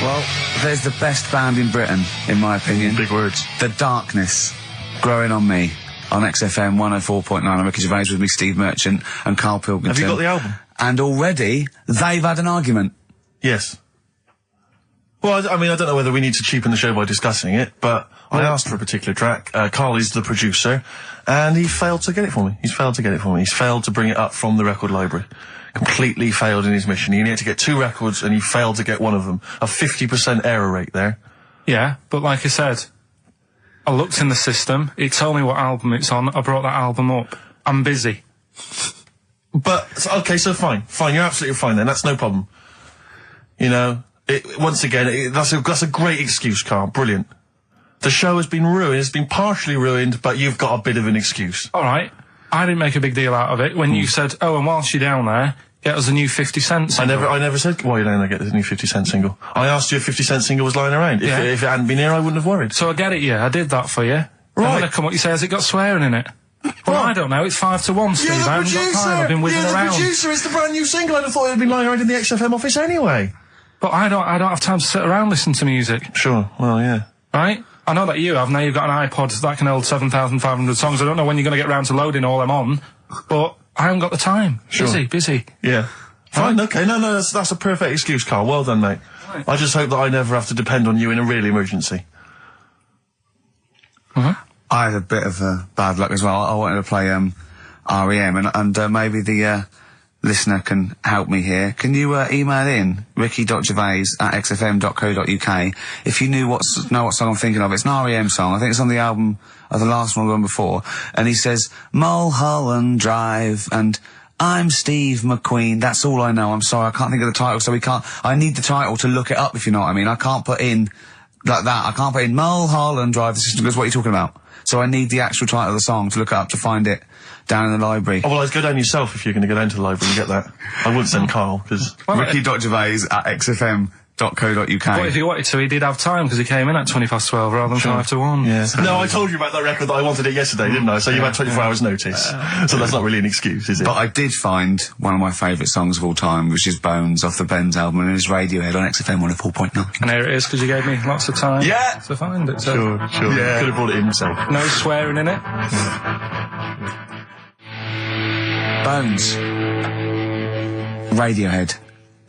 Well, there's the best band in Britain, in my opinion. Big words. The Darkness, Growing on Me, on XFM 104.9. I'm Ricky Gervais with me, Steve Merchant and Karl Pilkington. Have you got the album? And already, they've had an argument. Yes. Well, I mean, I don't know whether we need to cheapen the show by discussing it, but I asked for a particular track. Karl is the producer, and he failed to get it for me. He's failed to get it for me. He's failed to bring it up from the record library. Completely failed in his mission. He needed to get 2 records, and he failed to get one of them. A 50% error rate there. Yeah, but like I said, I looked in the system, it told me what album it's on, I brought that album up. I'm busy. But, okay, so fine, you're absolutely fine then, that's no problem. You know, once again, that's a great excuse, Karl, brilliant. The show has been ruined, it's been partially ruined, but you've got a bit of an excuse. Alright, I didn't make a big deal out of it when you said, oh, and whilst you're down there, get us a new 50 Cent single. I never said, while you're down there, get the new 50 Cent single. I asked you if 50 Cent single was lying around. Yeah. If it hadn't been here, I wouldn't have worried. So I get it, yeah, I did that for you. Right. And then I come up, you say, has it got swearing in it? Well, I don't know, it's 5-1, Steve, I haven't got time, I've been whizzing around. You're the producer, it's the brand new single, I'd have thought it had been lying around in the XFM office anyway. But I don't have time to sit around listening to music. Sure, well, yeah. Right? I know that you have, now you've got an iPod that can hold 7,500 songs, I don't know when you're going to get round to loading all them on, but I haven't got the time. Sure. Busy. Yeah. Fine, okay, no, that's a perfect excuse, Karl, well done, mate. Right. I just hope that I never have to depend on you in a real emergency. I had a bit of bad luck as well. I wanted to play REM, and maybe the listener can help me here. Can you email in ricky.gervais@xfm.co.uk if you know what song I'm thinking of? It's an REM song. I think it's on the album of the last one before. And he says Mulholland Drive and I'm Steve McQueen. That's all I know. I'm sorry, I can't think of the title, so I need the title to look it up, if you know what I mean. I can't put in like that. I can't put in Mulholland Drive. The system goes, what are you talking about? So I need the actual title of the song to look up to find it down in the library. Oh, well, I'd go down yourself if you're going to go down to the library and get that. I wouldn't send Karl, because... Ricky.gervais@xfm.co.uk. But if he wanted to, he did have time, because he came in at 1:20 rather than 5-1. Yeah. No, I told you about that record that I wanted it yesterday, didn't I? So you had 24 hours notice. So that's not really an excuse, is it? But I did find one of my favourite songs of all time, which is Bones off the Benz album, and it was Radiohead on XFM 104.9. And here it is, because you gave me lots of time to find it. So. Sure. Yeah. Could have brought it in himself. No swearing in it. Bones. Radiohead.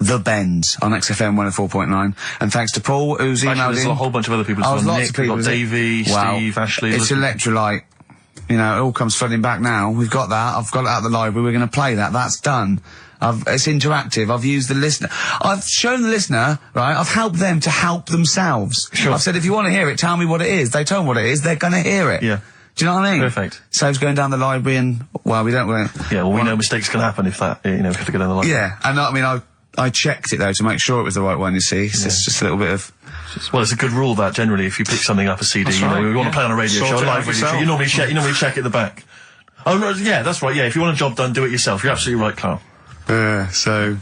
The Bends on XFM 104.9. And thanks to Paul, who's emailed in. There's a whole bunch of other people. There's Nick, lots of people. We've got Davey, Steve, Ashley. It's Electrolyte. You know, it all comes flooding back now. We've got that. I've got it out of the library. We're going to play that. That's done. It's interactive. I've used the listener. I've shown the listener, right? I've helped them to help themselves. Sure. I've said, if you want to hear it, tell me what it is. They tell me what it is. They're going to hear it. Yeah. Do you know what I mean? Perfect. Saves going down the library and, well, we don't... Yeah, well, we know mistakes can happen if that, you know, we have to go down the library. Yeah, and I mean, I checked it, though, to make sure it was the right one, you see. It's just a little bit of... Well, it's a good rule, that, generally, if you pick something up, a CD, that's you know, right, we want to play on a radio show, a live radio show, you normally check at the back. Oh, no, yeah, that's right, yeah, if you want a job done, do it yourself. You're absolutely right, Karl. So...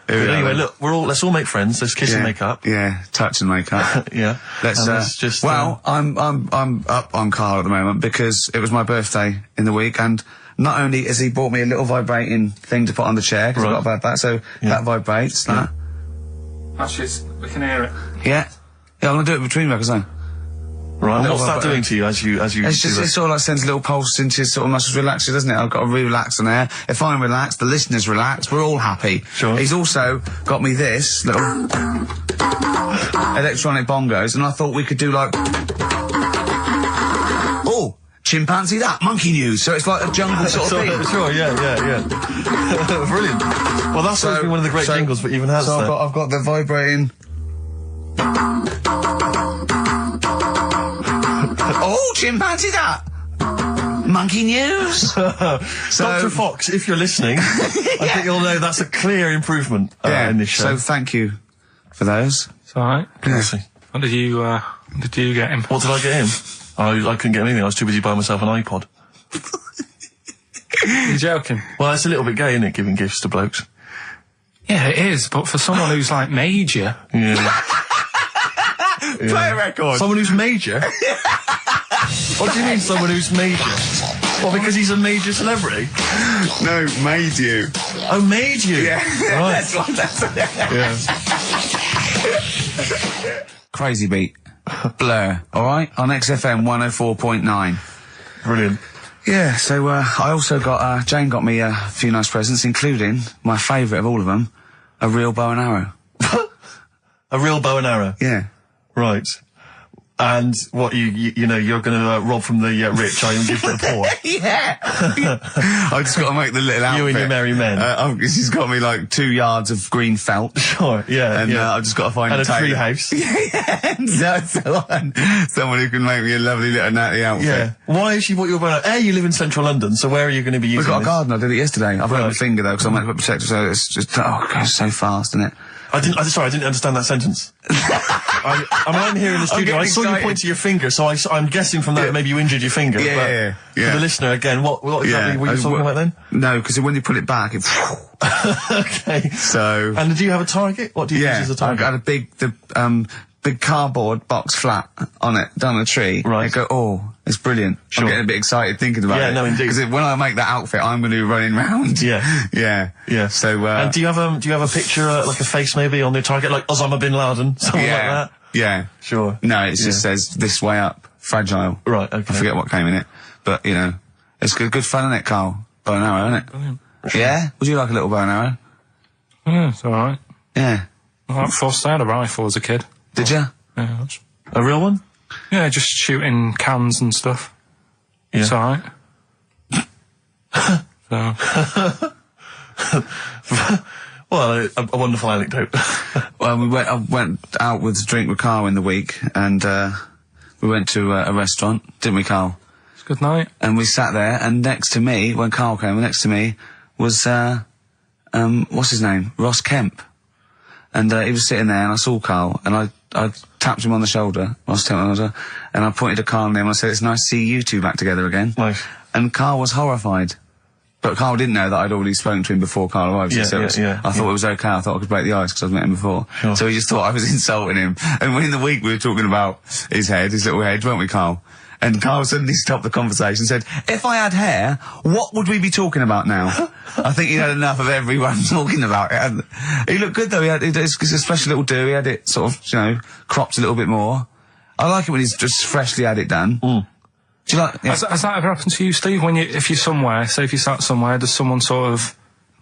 Anyway, look, let's all make friends, let's kiss and make up. Yeah, touch and make up. Yeah. Let's just... Well, I'm up on Karl at the moment, because it was my birthday in the week, and... Not only has he bought me a little vibrating thing to put on the chair, because I've got about that, so that vibrates, that. Actually, we can hear it. Yeah, I'm gonna do it between records then. Right, what's that doing to you as you It's just, it sort of like sends a little pulse into your sort of muscles, relaxes, doesn't it? I've got to relax on air. If I'm relaxed, the listeners relax, we're all happy. Sure. He's also got me this little electronic bongos, and I thought we could do like... Oh! Chimpanzee that, monkey news, so it's like a jungle sort of thing. Sure, yeah. Brilliant. Well, that's always been one of the great jingles, but even has so I've got the vibrating... Oh, chimpanzee that! Monkey news! Dr. Fox, if you're listening, I think you'll know that's a clear improvement in this show. So thank you for those. It's alright. Yes. What did you get him? What did I get him? I couldn't get him anything, I was too busy buying myself an iPod. You're joking? Well, it's a little bit gay, isn't it, giving gifts to blokes? Yeah, it is, but for someone who's like major... Yeah. Play a record! Someone who's major? What do you mean, someone who's major? Well, because he's a major celebrity? No, made you. Oh, made you? Yeah. Right. That's what Yeah. Crazy Beat. Blur, alright? On XFM 104.9. Brilliant. Yeah, so, I also got, Jane got me a few nice presents, including my favourite of all of them, a real bow and arrow. A real bow and arrow? Yeah. Right. And what, you know, you're gonna rob from the rich, and give to the poor? Yeah! I just got to make the little outfit. You and your merry men. She's got me like 2 yards of green felt. Sure, yeah. And I've just got to find and a tailor. tree house. Yeah, someone who can make me a lovely little natty outfit. Yeah. Why has she bought you a bow and arrow? You live in central London, so where are you going to be using We've got a this? garden, I did it yesterday. I've got my finger though, because I'm meant to put protector, so it's just, it goes so fast, isn't it? I didn't understand that sentence. I'm here in the studio. I saw you point to your finger, so I'm guessing from that maybe you injured your finger. Yeah. For the listener, again, what exactly were you talking about then? No, because when you pull it back, it... Okay. So... And did you have a target? What do you use as a target? I had a big cardboard box flat on it, down a tree. Right. I go, it's brilliant. Sure. I'm getting a bit excited thinking about it. Yeah, no, indeed. Because when I make that outfit, I'm going to be running round. Yeah. Yeah. So, and do you have a picture, like a face maybe on the target, like Osama bin Laden, something like that? Yeah. Sure. No, it just says, this way up, fragile. Right, okay. I forget what came in it. But, you know, it's good fun, isn't it, Karl? Bow and arrow, isn't it? Brilliant. Yeah? Would you like a little bow and arrow? Yeah, it's alright. Yeah. I had a rifle as a kid. Did you? Yeah, that's... A real one? Yeah, just shooting cans and stuff. Yeah. It's alright. So... Well, a wonderful anecdote. Well, I went out with a drink with Karl in the week, and we went to a restaurant, didn't we, Karl? It's a good night. And we sat there, and next to me, when Karl came, next to me was what's his name? Ross Kemp. And he was sitting there, and I saw Karl, and I tapped him on the shoulder, Ross Kemp on the shoulder, and I pointed to Karl and him, and I said, "It's nice to see you two back together again." Nice. And Karl was horrified. But Karl didn't know that I'd already spoken to him before Karl arrived. I thought it was okay. I thought I could break the ice because I'd met him before. Sure. So he just thought I was insulting him. And in the week we were talking about his little head, weren't we, Karl? And Karl suddenly stopped the conversation and said, "If I had hair, what would we be talking about now?" I think he had enough of everyone talking about it. And he looked good though. It's a special little do. He had it sort of, cropped a little bit more. I like it when he's just freshly had it done. Mm. Do you like... Yeah. Has that ever happened to you, Steve? If you're somewhere, say if you sat somewhere, does someone sort of,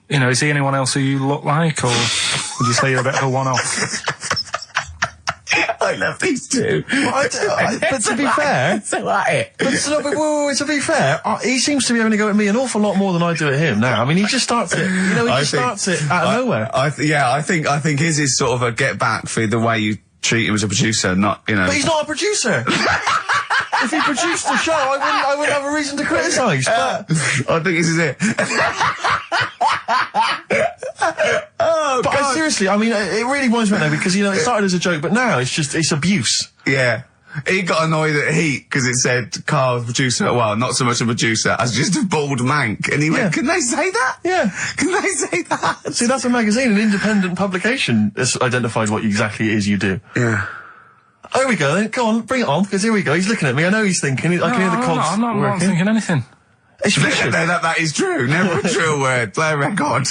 is he anyone else who you look like, or would you say you're a bit of a one-off? I love these two. But to be fair... to be fair, he seems to be having to go at me an awful lot more than I do at him now. I mean, he just starts it, starts it out of nowhere. I think his is sort of a get back for the way you treat him as a producer, not, But he's not a producer! If he produced the show, I wouldn't have a reason to criticise, but... I think this is it. But seriously, I mean, it really winds me out now because, it started as a joke, but now it's abuse. Yeah. He got annoyed at Heat because it said Karl, producer, well, not so much a producer as just a bald mank. And he went, "Can they say that? Yeah. Can they say that?" See, that's a magazine, an independent publication that's identified what exactly it is you do. Yeah. There we go then. Go on, bring it on, because here we go. He's looking at me. I know he's thinking. I can hear the cogs I'm not thinking anything. It's Richard. No, that is true. Never a true word. Play a record.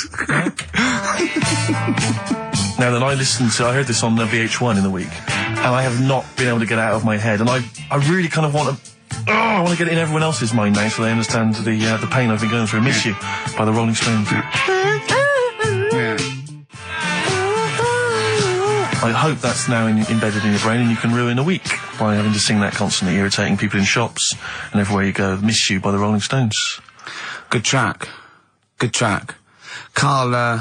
Now then, I heard this on VH1 in the week, and I have not been able to get it out of my head, and I really kind of want to get it in everyone else's mind now so they understand the pain I've been going through. Miss You by the Rolling Stones. Yeah. I hope that's now embedded in your brain and you can ruin a week by having to sing that constantly, irritating people in shops and everywhere you go. Miss You by the Rolling Stones. Good track. Karl,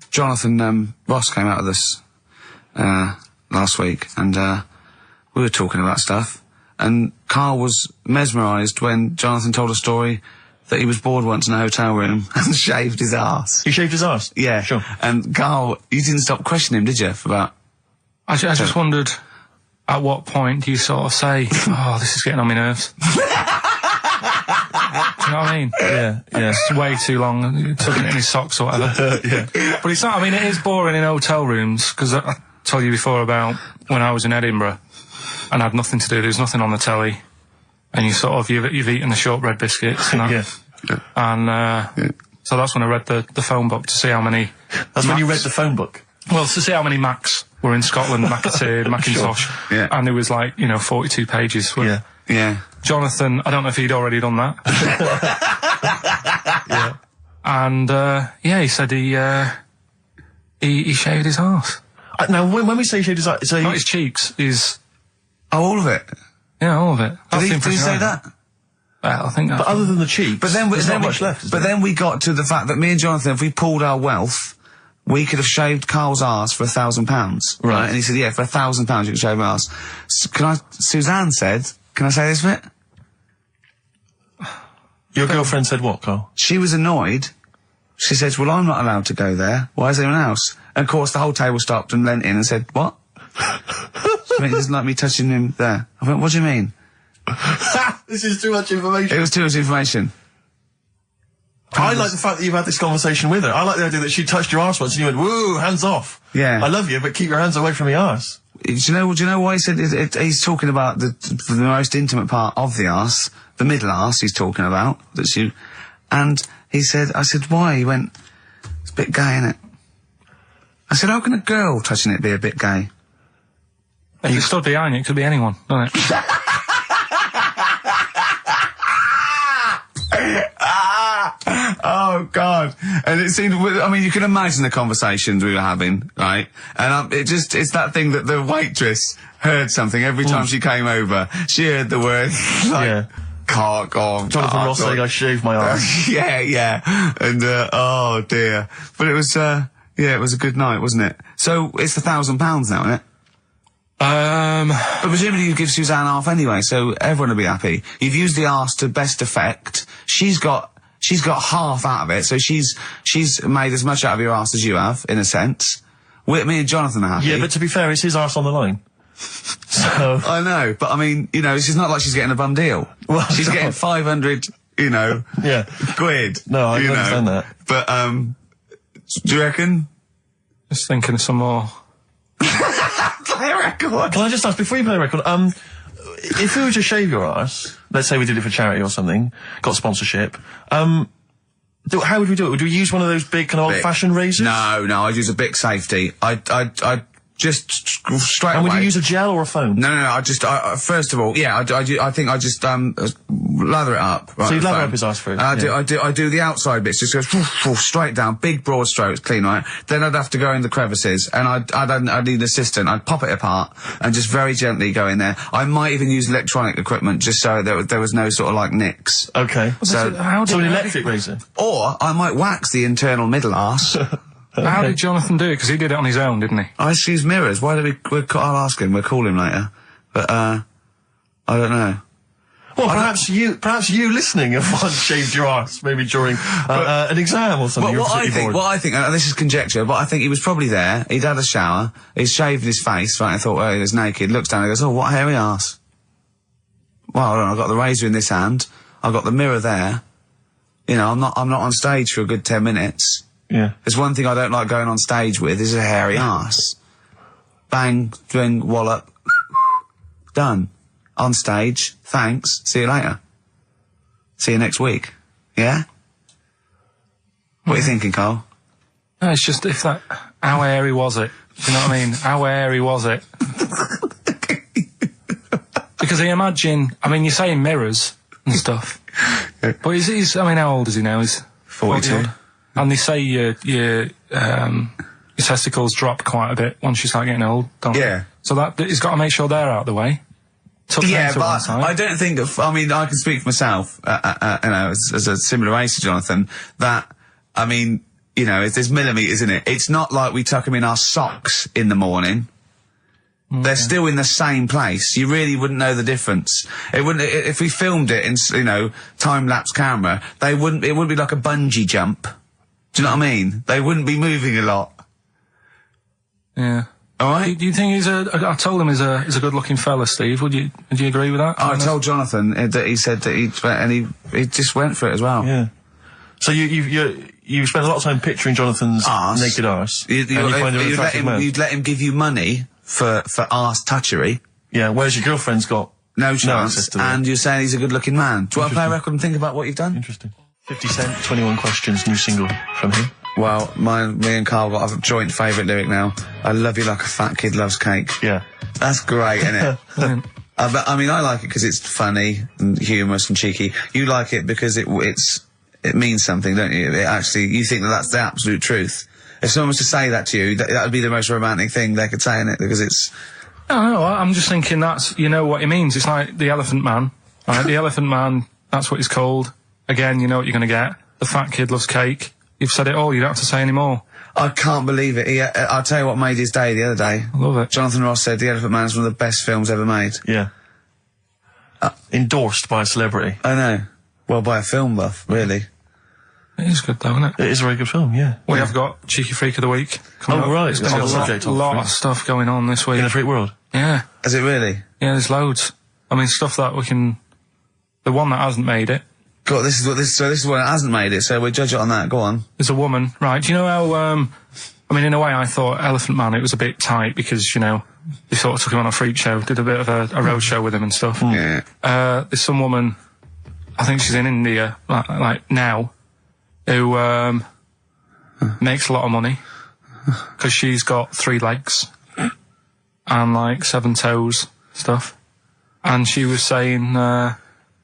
Jonathan Ross came out of this last week, and we were talking about stuff, and Karl was mesmerised when Jonathan told a story that he was bored once in a hotel room and shaved his arse. He shaved his arse? Yeah. Sure. And Karl, you didn't stop questioning him, did you, for about... I just wondered, at what point do you sort of say, "Oh, this is getting on my nerves"? Do you know what I mean? Yeah. It's way too long, tucking it in his socks or whatever. Yeah. But it's not, I mean, it is boring in hotel rooms, because I told you before about when I was in Edinburgh, and I had nothing to do, there was nothing on the telly, and you've eaten the shortbread biscuits, and that. And, so that's when I read the phone book to see how many... That's when you read the phone book? Well, to see how many Macs were in Scotland, Macintosh, Yeah. and there was like, 42 pages. Yeah. Yeah. Jonathan, I don't know if he'd already done that. Yeah. And, he said he shaved his arse. Now, when we say shaved his arse, Not his cheeks, Oh, all of it. yeah, all of it. That's Did he say that? Well, I think that's... but other than the cheeks, But then, there's not much left, is But there? then we got to the fact that me and Jonathan, if we pulled our wealth, we could have shaved Karl's arse for £1,000. Right. And he said, yeah, for £1,000 you can shave my arse. Suzanne said, can I say this bit? Your girlfriend said what, Karl? She was annoyed. She says, well, I'm not allowed to go there. Why is anyone else? And of course, the whole table stopped and leant in and said, what? He doesn't like me touching him there. I went, what do you mean? This is too much information. It was too much information. I like the fact that you've had this conversation with her. I like the idea that she touched your arse once and you went, woo, hands off. Yeah. I love you, but keep your hands away from my arse. Do you know why he said he's talking about the most intimate part of the arse, the middle arse he's talking about, and he said, I said, why? He went, it's a bit gay, innit? I said, how can a girl touching it be a bit gay? If you stood behind it could be anyone, doesn't it? Oh, God. And it seemed, I mean, you can imagine the conversations we were having, right? And it's that thing that the waitress heard something every time she came over. She heard the word, like, Yeah. cock or... Jonathan Ross saying I shaved my arse. yeah. And, oh, dear. But it was, it was a good night, wasn't it? So, it's £1,000 now, isn't it? But presumably you give Suzanne half anyway, so everyone will be happy. You've used the arse to best effect. She's got half out of it, so she's made as much out of your arse as you have, in a sense. Me and Jonathan are happy. Yeah, but to be fair, it's his arse on the line. So... I know, but I mean, it's not like she's getting a bum deal. Well, she's no. getting 500, Yeah. quid. No, I understand that. But, do you reckon? Just thinking of some more. Play a record. Can I just ask, before you play the record, if we were to shave your arse, let's say we did it for charity or something, got sponsorship, how would we do it? Would we use one of those big kind of old-fashioned razors? No, I'd use a Bic Safety. I'd just straight And away. would you use a gel or a foam? No, I first of all, yeah, I think I just, lather it up. Right, So you lather foam. up his arse first? I do the outside bits, just goes straight down, big broad strokes, clean, right? Then I'd have to go in the crevices, and I'd need an assistant. I'd pop it apart, and just very gently go in there. I might even use electronic equipment, just so there was no sort of like nicks. Okay. So an electric razor? Or I might wax the internal middle arse. How did Jonathan do it? Because he did it on his own, didn't he? I just use mirrors. Why don't I'll ask him, we'll call him later. But, I don't know. Well, perhaps you listening have once shaved your arse, maybe during an exam or something. What I think, this is conjecture, but I think he was probably there, he'd had a shower, he'd shaved his face, right, I thought, well, he was naked, looks down and goes, oh, what a hairy arse. Well, hold on, I've got the razor in this hand, I've got the mirror there, I'm not on stage for a good 10 minutes. Yeah. There's one thing I don't like going on stage with, is a hairy arse. Bang, swing, wallop, done. On stage, thanks, see you later. See you next week. Yeah? What are you thinking, Karl? No, it's just how airy was it? Do you know what I mean? How airy was it? Because I imagine, you're saying mirrors and stuff. But he's how old is he now? He's 42. And they say your testicles drop quite a bit once you start getting old, don't they? Yeah. So he's got to make sure they're out of the way. Yeah, but I don't think I can speak for myself, as a similar age to Jonathan, that, there's millimetres in it. It's not like we tuck them in our socks in the morning. They're still in the same place. You really wouldn't know the difference. It wouldn't, if we filmed it in, time-lapse camera, it wouldn't be like a bungee jump. Do you know what I mean? They wouldn't be moving a lot. Yeah. All right. Do you think I told him he's a good-looking fella, Steve. Would you agree with that? I told Jonathan that he said that he just went for it as well. Yeah. So you spent a lot of time picturing Jonathan's naked arse. You'd let him give you money for arse touchery. Yeah. Whereas your girlfriend's got no chance, access to that. and you're saying he's a good-looking man. Do you want to play a record and think about what you've done? Interesting. 50 Cent, 21 Questions, new single from him. Well, me and Karl got a joint favourite lyric now. I love you like a fat kid loves cake. Yeah. That's great, isn't it? But, I mean, I like it because it's funny and humorous and cheeky. You like it because it means something, don't you? You think that that's the absolute truth. If someone was to say that to you, that would be the most romantic thing they could say, innit? Because it's... No, I'm just thinking you know what it means. It's like the Elephant Man, right? The Elephant Man, that's what he's called. Again, you know what you're going to get. The fat kid loves cake. You've said it all, you don't have to say any more. I can't believe it. I'll tell you what made his day the other day. I love it. Jonathan Ross said The Elephant Man is one of the best films ever made. Yeah. Endorsed by a celebrity. I know. Well, by a film buff, really. It is good though, isn't it? It is a very good film, yeah. We have got Cheeky Freak of the Week coming up. Right. There's got a lot of stuff going on this week. In the freak world? Yeah. Is it really? Yeah, there's loads. I mean, stuff that we can... The one that hasn't made it. God, this is one that hasn't made it, so we'll judge it on that. Go on. There's a woman, right? Do you know how, I mean, in a way I thought Elephant Man, it was a bit tight because, you know, they sort of took him on a freak show, did a bit of a road show with him and stuff. Yeah. There's some woman, I think she's in India, like now, who, makes a lot of money because she's got 3 legs and like 7 toes, stuff. And she was saying,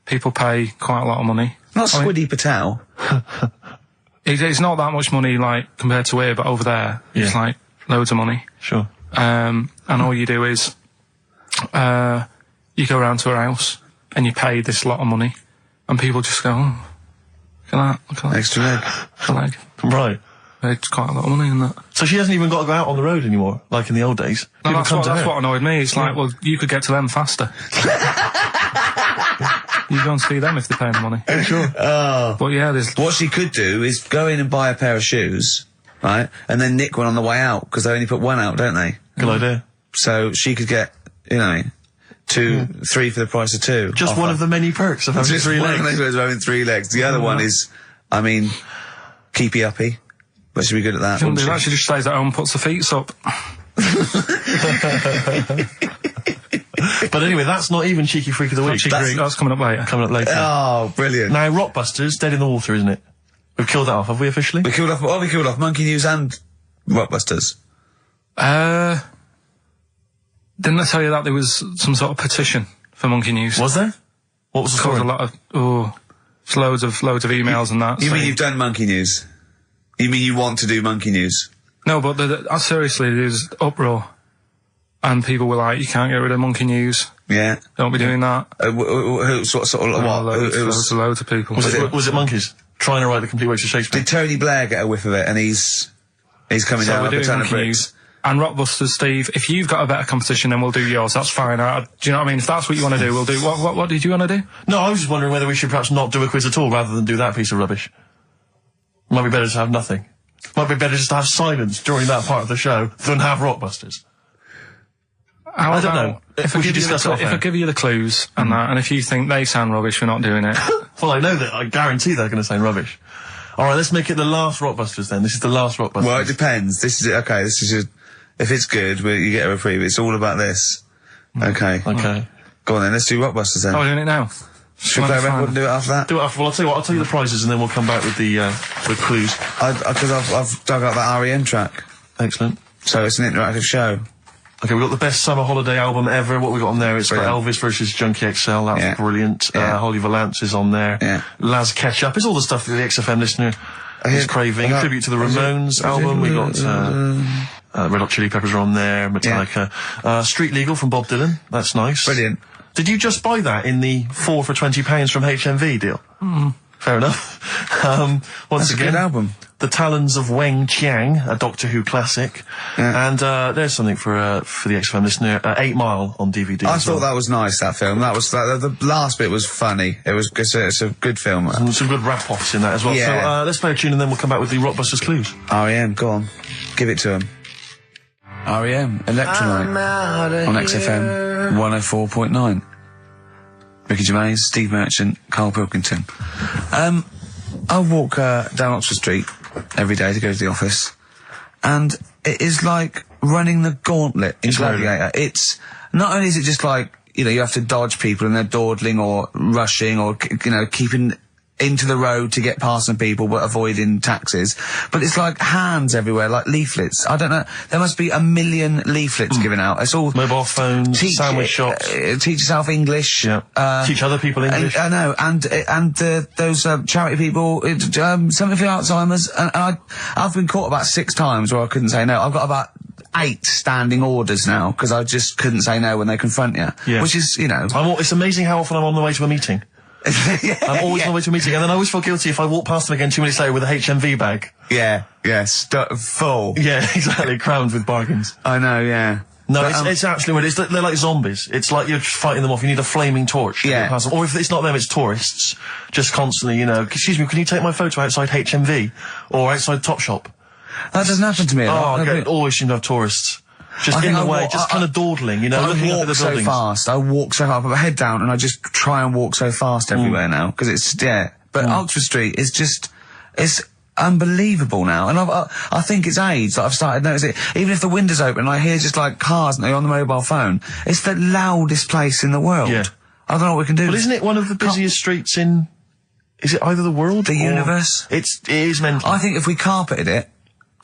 people pay quite a lot of money. Not Squiddy Patel. It's not that much money, like, compared to here, but over there, it's like loads of money. Sure. And all you do is, you go around to her house and you pay this lot of money, and people just go, oh, look at that. Extra leg. Extra leg. Right. It's quite a lot of money in that. So she hasn't even got to go out on the road anymore, like in the old days? No, that's what annoyed me. It's like, well, you could get to them faster. You go and see them if they're paying the money. Sure. But yeah, what she could do is go in and buy a pair of shoes, right, and then nick one on the way out, because they only put one out, don't they? Good idea. So she could get, you know, 3 for the price of 2. Just one of the many perks of having 3 legs. Just one of having 3 legs. The other one is, I mean, keepy uppy. But she'd be good at that. She actually just stays at home and puts the feet up. But anyway, that's not even Cheeky Freak of the Week. That's coming up later. Oh, brilliant. Now, Rockbusters, Dead in the Water, isn't it? We've killed that off, have we officially? We killed off Monkey News and Rockbusters. Didn't I tell you that there was some sort of petition for Monkey News? Was there? What was the story? A lot of, loads of emails and that. You mean you've done Monkey News? You mean you want to do Monkey News? No, but seriously, there's uproar. And people were like, you can't get rid of Monkey News. Yeah. Don't be doing that. Sort of what? Loads of people. Was it monkeys? Trying to write the complete works of Shakespeare? Did Tony Blair get a whiff of it, and he's coming down like a ton of bricks? And Rockbusters, Steve, if you've got a better competition, then we'll do yours. That's fine. Do you know what I mean? If that's what you want to do, we'll do. What did you want to do? No, I was just wondering whether we should perhaps not do a quiz at all, rather than do that piece of rubbish. Might be better to have nothing. Might be better just to have silence during that part of the show than have Rockbusters. I don't know. If I give you the clues and that, and if you think they sound rubbish, we're not doing it. Well, I know that. I guarantee they're going to sound rubbish. All right, let's make it the last Rockbusters then. This is the last Rockbusters. Well, it depends. This is okay. This is just, if it's good, you get a reprieve. It's all about this. Okay. Okay. Go on then. Let's do Rockbusters then. Oh, we're doing it now. Should we play a record and do it after that? Do it after. Well, I'll tell you what. I'll tell you the prizes and then we'll come back with the clues. Because I've dug up that REM track. Excellent. So it's an interactive show. Okay, we've got the best summer holiday album ever. What we got on there? It's got Elvis versus Junkie XL. That's brilliant. Holly Valance is on there. Yeah. Laz Ketchup. It's all the stuff that the XFM listener is craving. Tribute to the Ramones album. We got Red Hot Chili Peppers are on there. Metallica. Street Legal from Bob Dylan. That's nice. Brilliant. Did you just buy that in the 4 for £20 from HMV deal? Fair enough. Once again, a good album. The Talons of Weng Chiang, a Doctor Who classic. Yeah. And there's something for the XFM listener, 8 Mile on DVD. I thought that was nice, that film. That was the last bit was funny. It's a good film. Some good rap-offs in that as well. Yeah. So let's play a tune and then we'll come back with the Rockbusters clues. REM, go on. Give it to him. REM, Electrolyte on XFM 104.9. Ricky Gervais, Steve Merchant, Karl Pilkington. I walk down Oxford Street every day to go to the office, and it is like running the gauntlet in Gladiator. It's not only is it just like, you know, you have to dodge people and they're dawdling or rushing or, you know, keeping into the road to get past some people but avoiding taxis. But it's like hands everywhere, like leaflets. I don't know. There must be 1 million leaflets given out. It's all mobile phones, sandwich shops. Teach yourself English. Yeah. Teach other people English. I know. And those charity people, something for Alzheimer's. And I've been caught about 6 times where I couldn't say no. I've got about 8 standing orders now because I just couldn't say no when they confront you. Yeah. Which is, you know. It's amazing how often I'm on the way to a meeting. I'm always on the way to a meeting, and then I always feel guilty if I walk past them again 2 minutes later with a HMV bag. Yeah, full. Yeah, exactly, crammed with bargains. I know, yeah. No, but, it's absolutely weird. They're like zombies. It's like you're fighting them off. You need a flaming torch to get past them. Or if it's not them, it's tourists. Just constantly, excuse me, can you take my photo outside HMV? Or outside Topshop? That doesn't happen to me. I always seem to have tourists. Just in the way, just kind of dawdling, looking up at the buildings. I walk so fast. I walk so hard. I put my head down and I just try and walk so fast everywhere now because it's But Oxford Street is just it's unbelievable now, and I think it's age that I've started noticing. Even if the window's open, and I hear just like cars and they're on the mobile phone. It's the loudest place in the world. Yeah. I don't know what we can do. Well, isn't it one of the busiest streets in? Is it either the world, the universe? It is mental. I think if we carpeted it.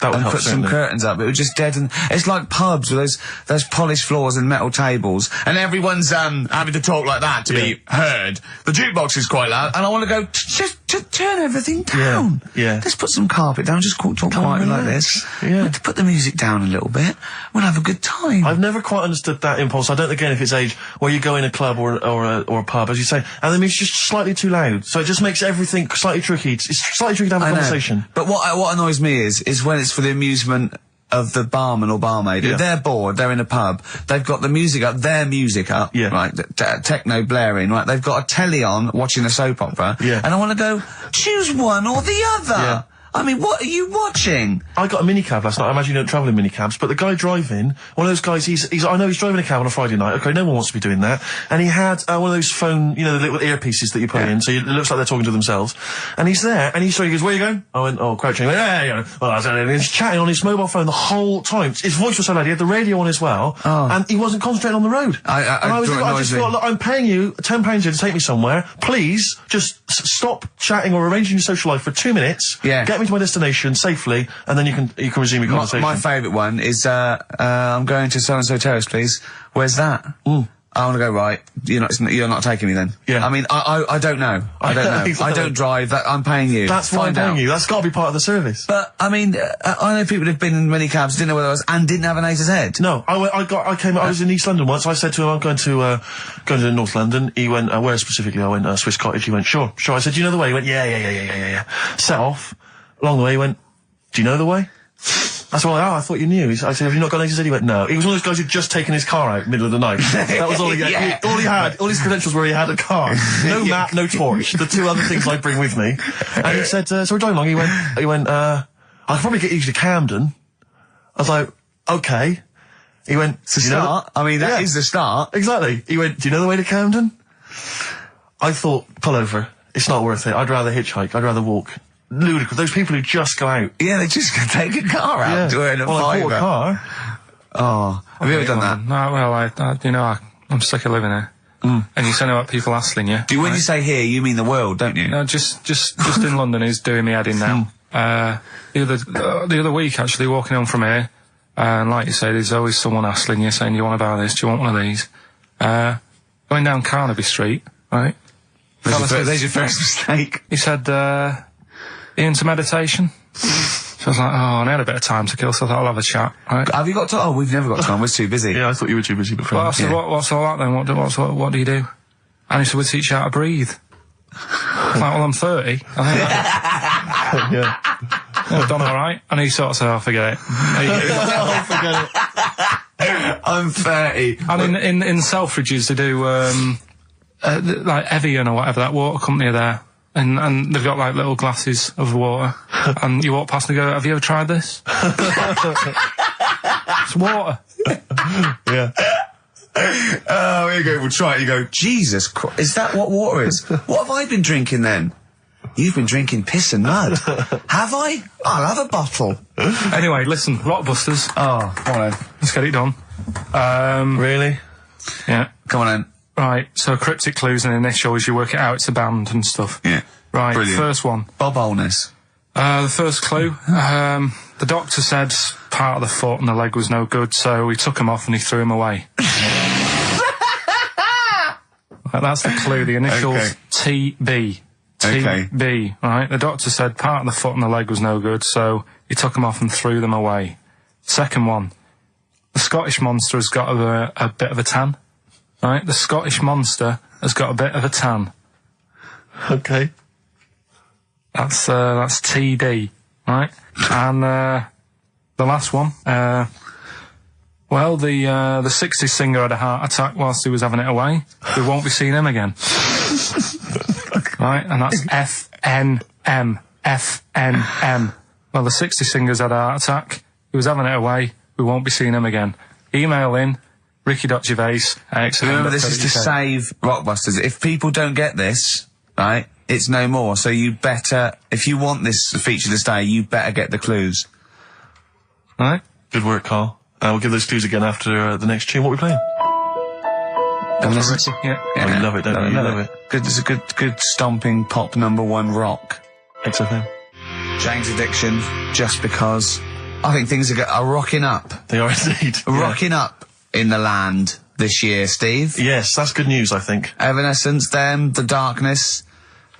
And put some curtains up, it would just deaden. It's like pubs with those polished floors and metal tables, and everyone's having to talk like that to be heard. The jukebox is quite loud, and I want to go just turn everything down. Yeah. Let's put some carpet down. Just talk quietly like this. Yeah. Put the music down a little bit. We'll have a good time. I've never quite understood that impulse. I don't know, again, if it's age where you go in a club or a pub, as you say, and the music's just slightly too loud, so it just makes everything slightly tricky. It's slightly tricky to have a conversation. But what annoys me is when it's for the amusement of the barman or barmaid. If they're bored, they're in a pub, they've got the music up, their music up, right, techno blaring, right, they've got a telly on, watching a soap opera, and I want to go, choose one or the other. Yeah. I mean, what are you watching? I got a minicab last night. I imagine you don't travel in minicabs, but the guy driving, one of those guys, I know he's driving a cab on a Friday night. Okay, no one wants to be doing that. And he had one of those phone, the little earpieces that you put in, so it looks like they're talking to themselves. And he's there, and he goes, where are you going? I went, crouching. He went, and he's chatting on his mobile phone the whole time. His voice was so loud, he had the radio on as well, and he wasn't concentrating on the road. I just thought, look, I'm paying you £10 here to take me somewhere. Please, just stop chatting or arranging your social life for 2 minutes. Yeah. Get me to my destination safely, and then you can resume your conversation. My favourite one is, I'm going to so-and-so terrace, please. Where's that? I want to go, right, you're not taking me then. Yeah. I mean, I don't know. I don't know. Exactly. I don't drive, I'm paying you. That's why I'm paying you. That's got to be part of the service. But, I mean, I know people who've been in many cabs, didn't know where I was, and didn't have an A to Z. No, I was in East London once. I said to him, I'm going to North London. He went, where specifically? I went, Swiss Cottage. He went, sure. I said, do you know the way? He went, yeah. Set off. Along the way, he went, do you know the way? I said, I thought you knew. I said, have you not got an A to Z? He went, no. He was one of those guys who'd just taken his car out middle of the night. That was all he had. All he had, all his credentials were he had a car. No map, no torch. The 2 other things I bring with me. And he said, so we're driving along. He went, I could probably get you to Camden. I was like, okay. He went, it's a start. I mean, that is the start. Exactly. He went, do you know the way to Camden? I thought, pull over. It's not worth it. I'd rather hitchhike. I'd rather walk. Ludicrous. Those people who just go out. Yeah, they just take a car out to earn a fiver. I bought a car. Oh, have you ever done that? No, well, I'm sick of living here. And you say about people hassling you. When you say here, you mean the world, don't you? No, just in London is doing me head in now. The other week, actually, walking home from here, and like you say, there's always someone hassling you, saying, do you want to buy this? Do you want one of these? Going down Carnaby Street, right? There's your first mistake. He said, into meditation. So I was like, I had a bit of time to kill, so I thought I'll have a chat. Right? Have you got time? Oh, we've never got time. We're too busy. Yeah, I thought you were too busy before. Well, I said, what's all that then? What do you do? And he said, we teach you how to breathe. I was like, well, I'm 30. I think I've done all right. And he sort of said, forget it. Forget it. I'm 30. And in Selfridges, they do, like Evian or whatever, that water company there. And they've got like little glasses of water, and you walk past and go, have you ever tried this? It's water. Yeah. Oh, here you go, we'll try it. You go, Jesus Christ, is that what water is? What have I been drinking then? You've been drinking piss and mud. Have I? I'll have a bottle. Anyway, listen, Rockbusters. Oh, come on then. Let's get it done. Really? Yeah. Come on then. Right, so cryptic clues and initials, you work it out, it's a band and stuff. Yeah. Right, Brilliant. first one. Bob Holness. The first clue, the doctor said part of the foot and the leg was no good, so he took them off and he threw them away. That's the clue, the initials TB. TB, right? The doctor said part of the foot and the leg was no good, so he took them off and threw them away. Second one, the Scottish Monster has got a bit of a tan, right? The Scottish Monster has got a bit of a tan. Okay. That's TD, right? And the last one, well, the 60s singer had a heart attack whilst he was having it away. We won't be seeing him again. Right? And that's FNM. FNM. Well, the 60s singer's had a heart attack. He was having it away. We won't be seeing him again. Email in ricky.gervais@XFM. Remember, this is to save Rockbusters. If people don't get this, right, it's no more. So you better, if you want this feature to stay, you better get the clues. Right? Good work, Karl. We'll give those clues again after the next tune. What are we playing? And listen to- Yeah. Oh, you love it, don't you? You love it. Good, it's a good stomping pop #1 rock. XFM. Jane's Addiction, just because I think things are rocking up. They are indeed. Rocking up in the land this year, Steve. Yes, that's good news, I think. Evanescence, them, The Darkness,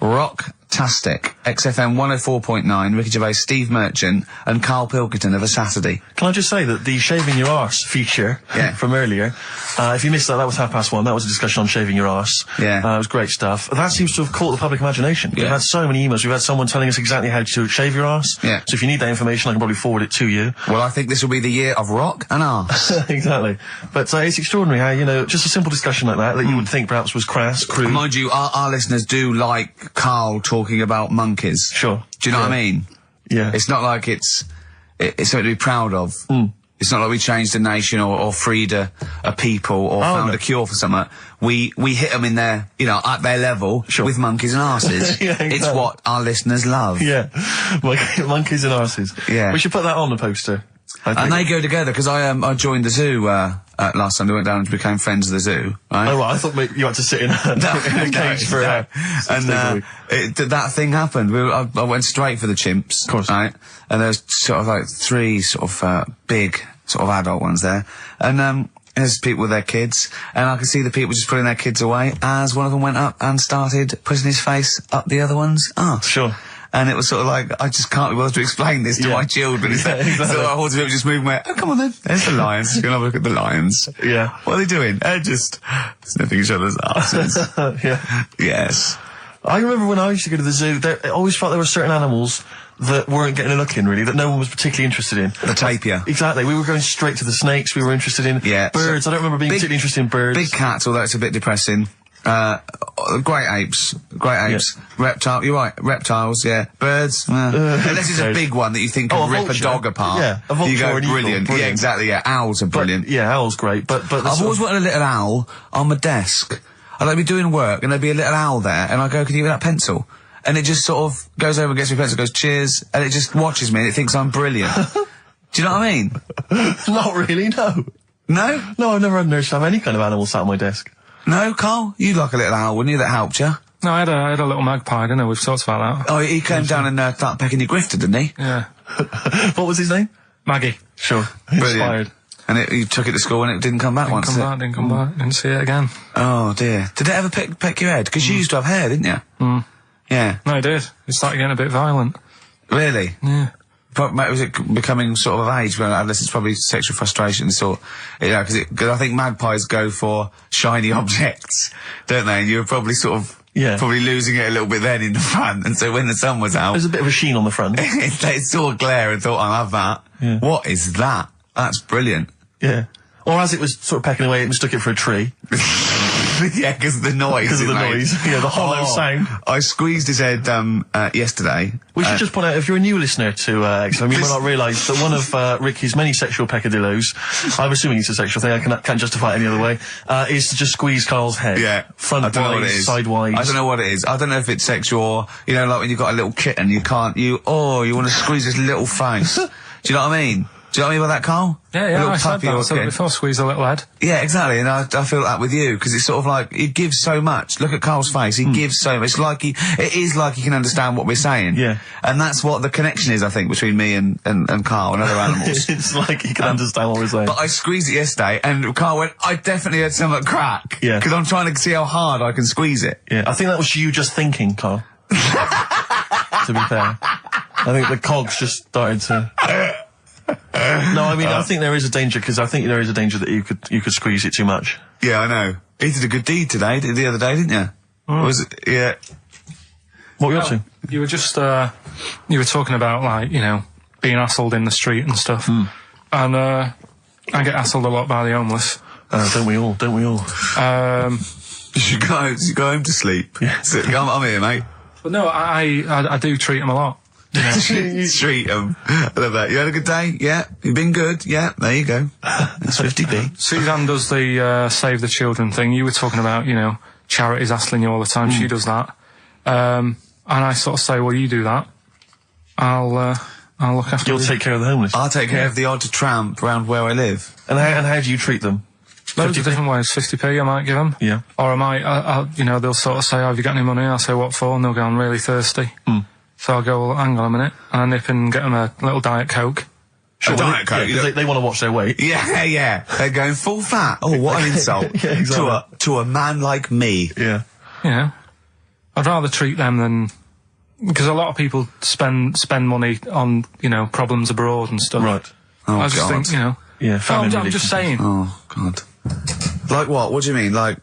rock-tastic. XFM 104.9, Ricky Gervais, Steve Merchant, and Karl Pilkington of a Saturday. Can I just say that the shaving your arse feature from earlier, if you missed that, that was 1:30. That was a discussion on shaving your arse. Yeah. It was great stuff. That seems to have caught the public imagination. Yeah. We've had so many emails. We've had someone telling us exactly how to shave your arse. Yeah. So if you need that information, I can probably forward it to you. Well, I think this will be the year of rock and arse. Exactly. But it's extraordinary how, you know, just a simple discussion like that you would think perhaps was crass, crude. Mind you, our listeners do like Karl talking about monkeys. Sure. Do you know what I mean? Yeah. It's not like it's something to be proud of. It's not like we changed a nation or freed a people or found a cure for something. We hit them in their, you know, at their level with monkeys and arses. Yeah, exactly. It's what our listeners love. Yeah. Monkeys and arses. Yeah. We should put that on the poster. I think. And they go together, because I joined the zoo last time. We went down and became friends of the zoo, right? Oh, well, I thought maybe you had to sit in a cage for and that thing happened. I went straight for the chimps, of course, right? And there's sort of like 3 sort of big sort of adult ones there, and there's people with their kids, and I could see the people just putting their kids away as one of them went up and started putting his face up the other one's arse. Sure. And it was sort of like, I just can't be bothered to explain this to my children. Exactly. So I wanted to just move my, oh, come on then. There's the lions. You're going to have a look at the lions. Yeah. What are they doing? They're just sniffing each other's asses. Yeah. Yes. I remember when I used to go to the zoo, I always felt there were certain animals that weren't getting a look in, really, that no one was particularly interested in. The tapir. Exactly. We were going straight to the snakes. We were interested in birds. I don't remember being particularly interested in birds. Big cats, although it's a bit depressing. Great apes. Reptile, you're right, reptiles, birds, unless it's a big one that you think can rip a dog apart. Yeah, a vulture you go, or an eagle, brilliant. Yeah, exactly, Owls are brilliant. Owls great, but I've always wanted a little owl on my desk. I'd like to be doing work and there'd be a little owl there, and I go, can you give me that pencil? And it just sort of goes over and gets me a pencil, goes, cheers, and it just watches me and it thinks I'm brilliant. Do you know what I mean? Not really, no. No? No, I've never had an urge to have any kind of animal sat on my desk. No, Karl? You'd like a little owl, wouldn't you, that helped you? No, I had a little magpie, didn't I? We've talked about that. Oh, he came down and started pecking your grifter, didn't he? Yeah. What was his name? Maggie. Sure. Brilliant. Inspired. And you took it to school and it didn't come back once. Didn't come back. Didn't see it again. Oh dear. Did it ever peck your head? Because you used to have hair, didn't you? Yeah. No, it did. It started getting a bit violent. Really? Yeah. Was it becoming sort of age when adolescence, probably sexual frustration sort, you know, because I think magpies go for shiny objects, don't they? And you were probably sort of probably losing it a little bit then in the front, and so when the sun was out, there's a bit of a sheen on the front. They saw a glare and thought, I'll have that. Yeah. What is that? That's brilliant. Yeah. Or as it was sort of pecking away, it mistook it for a tree. Yeah, because of the noise. Because of the noise. Yeah, the hollow sound. I squeezed his head yesterday. We should just point out, if you're a new listener to XFM, you might not realise that one of Ricky's many sexual peccadillos, I'm assuming it's a sexual thing, I can't justify it any other way, is to just squeeze Karl's head. Yeah. Front-wise, sidewise. I don't know what it is. I don't know if it's sexual or, you know, like when you've got a little kitten, you want to squeeze his little face. Do you know what I mean? Do you know what I mean by that, Karl? Yeah, A yeah, little I said puppy that. or So kid. before squeeze a little head. Yeah, exactly, and I feel that with you, because it's sort of like, it gives so much. Look at Karl's face, he gives so much. It is like he can understand what we're saying. Yeah. And that's what the connection is, I think, between me and Karl and other animals. It's like he can understand what we're saying. But I squeezed it yesterday, and Karl went, I definitely had something crack. Yeah. Because I'm trying to see how hard I can squeeze it. Yeah, I think that was you just thinking, Karl. To be fair. I think the cogs just started to... No, I mean, I think there is a danger, because I think there is a danger that you could squeeze it too much. Yeah, I know. He did a good deed today, the other day, didn't you? Was it? Yeah. What were you up to? You were just, you were talking about, like, you know, being hassled in the street and stuff. And, I get hassled a lot by the homeless. Don't we all? You should go home to sleep. Yeah. I'm here, mate. But no, I do treat them a lot. Treat them. I love that. You had a good day? Yeah. You've been good? Yeah. There you go. That's 50p. Suzanne does the Save the Children thing. You were talking about, you know, charities hassling you all the time. She does that. And I sort of say, well, you do that. I'll look after You'll take care of the homeless. I'll take care of the odd tramp around where I live. And how do you treat them? Loads of different ways. 50p I might give them. Yeah. Or I might, you know, they'll sort of say, oh, have you got any money? I'll say, what for? And they'll go, I'm really thirsty. So I'll go, well, hang on a minute. And I nip and get them a little Diet Coke. Sure, Diet Coke. Yeah, they want to watch their weight. Yeah, yeah. They're going full fat. Oh, what an insult. Yeah, exactly. To a man like me. Yeah. You know, I'd rather treat them than... Because a lot of people spend money on, you know, problems abroad and stuff. Right. Oh, I just God. think, you know... Yeah, famine I'm relief. just saying. Oh, God. Like what? What do you mean? Like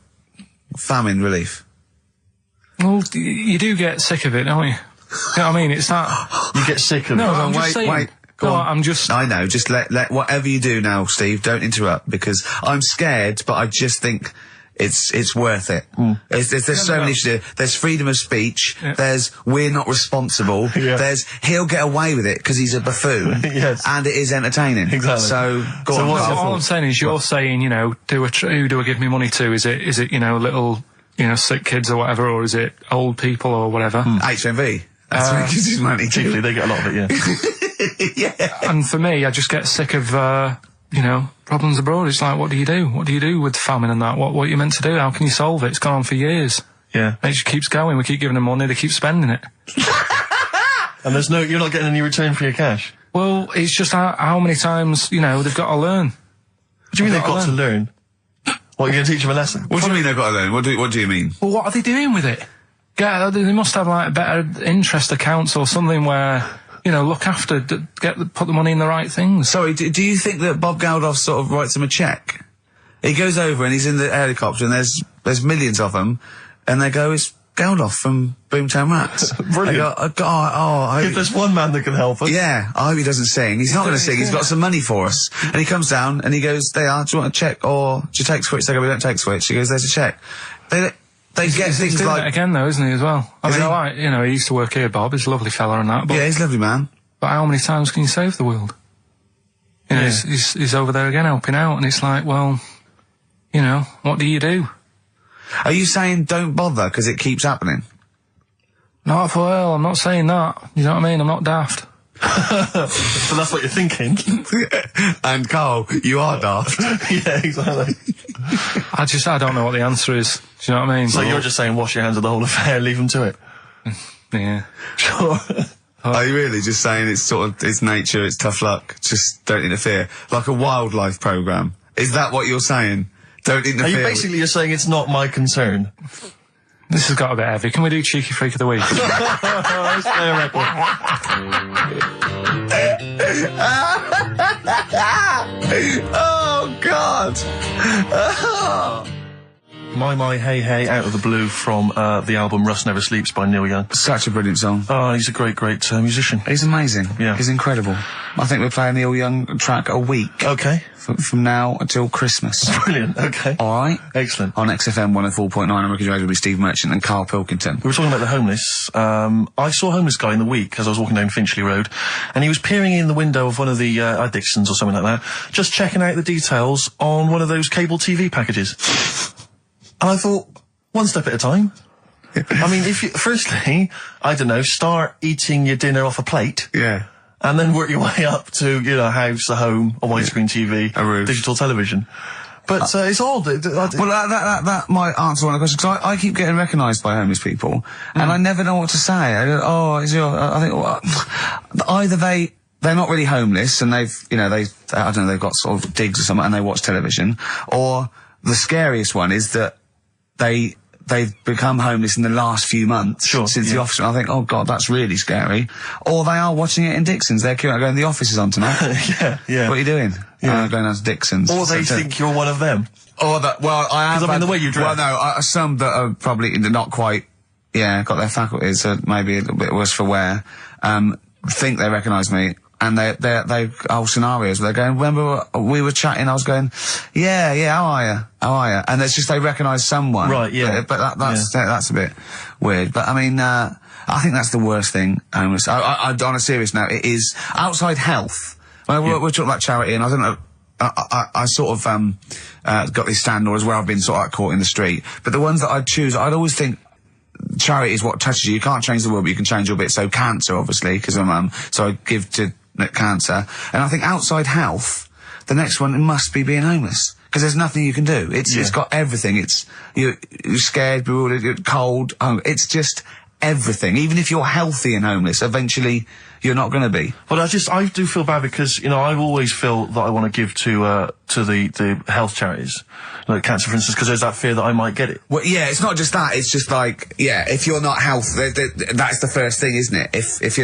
famine relief? Well, you do get sick of it, don't you? You know what I mean? It's that... You get sick of No, it. I'm just saying. Wait. Go No, on. I'm just... I know. Just let whatever you do now, Steve, don't interrupt, because I'm scared, but I just think it's worth it. There's so many issues. There's freedom of speech. Yeah. There's we're not responsible. Yeah. There's he'll get away with it because he's a buffoon. Yes. And it is entertaining. Exactly. So go So on. what's Karl. your All I'm saying is you're saying, you know, who do I give me money to? Is it, you know, little, you know, sick kids or whatever, or is it old people or whatever? HMV. That's where he gives his money to. Chiefly, they get a lot of it, yeah. Yeah. And for me, I just get sick of, you know, problems abroad. It's like, what do you do? What do you do with famine and that? What are you meant to do? How can you solve it? It's gone on for years. Yeah. And it just keeps going. We keep giving them money. They keep spending it. And you're not getting any return for your cash. Well, it's just how many times, you know, they've got to learn. What do you mean they've got to learn? What, you're going to teach them a lesson? What do you mean they've got to learn? What do you mean? Well, what are they doing with it? Yeah, they must have like better interest accounts or something where, you know, look after, put the money in the right things. Sorry, do you think that Bob Geldof sort of writes him a cheque? He goes over and he's in the helicopter and there's millions of them, and they go, it's Geldof from Boomtown Rats. Brilliant. They go, I If hope there's one man that can help us. yeah, I hope he doesn't sing. He's not going to sing. He's got some money for us. And he comes down and he goes, do you want a cheque or do you take Switch? They go, we don't take Switch. He goes, there's a cheque. They get He's things doing like... that again though, isn't he, as well? I Is mean, he? I like, you know, he used to work here, Bob. He's a lovely fella and that, but, Yeah, he's a lovely man. but how many times can you save the world? You know, Yeah. he's over there again helping out, and it's like, well, you know, what do you do? Are you saying don't bother because it keeps happening? Not for well, I'm not saying that. You know what I mean? I'm not daft. So that's what you're thinking. And Karl, you are daft. Yeah, exactly. I don't know what the answer is. Do you know what I mean? So you're just saying wash your hands of the whole affair, leave them to it. Yeah. Sure. Are you really just saying it's nature, it's tough luck, just don't interfere? Like a wildlife programme. Is that what you're saying? Don't interfere. Are you basically you're saying it's not my concern? This has got a bit heavy. Can we do Cheeky Freak of the Week? That's fair record. Oh, God! My Hey Hey out of the blue from the album Rust Never Sleeps by Neil Young. Such a brilliant song. Oh, he's a great musician. He's amazing. Yeah. He's incredible. I think we're playing Neil Young track a week Okay. from now until Christmas. Brilliant. Okay. Alright? Excellent. On XFM 104.9, I'm Ricky Gervais with Steve Merchant and Karl Pilkington. We were talking about the homeless. I saw a homeless guy in the week as I was walking down Finchley Road, and he was peering in the window of one of the Dixons or something like that, just checking out the details on one of those cable TV packages. And I thought, one step at a time. I mean, firstly, I don't know, start eating your dinner off a plate. Yeah. and then work your way up to, you know, a house, a home, a widescreen TV, a roof, digital television. But it's odd. Well, that might answer one of the questions, because I keep getting recognised by homeless people, and I never know what to say. I go, oh, is your... I think, well, either they're not really homeless, and they've, you know, I don't know, they've got sort of digs or something, and they watch television, or the scariest one is that they've become homeless in the last few months since the office. I think, oh God, that's really scary. Or they are watching it in Dixon's. They're going, the office is on tonight. Yeah. What are you doing? Yeah. Going down to Dixon's. Or they think you're one of them. Or that, well, I am. Because I mean, the way you dress. Well, no, some that are probably not quite, got their faculties, maybe a little bit worse for wear, think they recognise me. And they whole scenarios where they're going, remember we were chatting, I was going, yeah, how are you? And it's just they recognise someone. Right, yeah. But that's a bit weird. But I mean, I think that's the worst thing. On a serious note, it is outside health. Well, we're talking about charity, and I don't know, I sort of, got these stand orders where I've been sort of caught in the street. But the ones that I'd choose, I'd always think, charity is what touches you. You can't change the world, but you can change your bit. So cancer, obviously, because I'm so I give to cancer. And I think outside health, the next one must be being homeless, because there's nothing you can do. It's got everything. You're scared, bewildered, you're cold, hungry. It's just everything. Even if you're healthy and homeless, eventually you're not going to be. Well, I do feel bad because, you know, I always feel that I want to give to the health charities, like cancer, for instance, because there's that fear that I might get it. Well, yeah, it's not just that. It's just like, if you're not healthy, that's the first thing, isn't it? If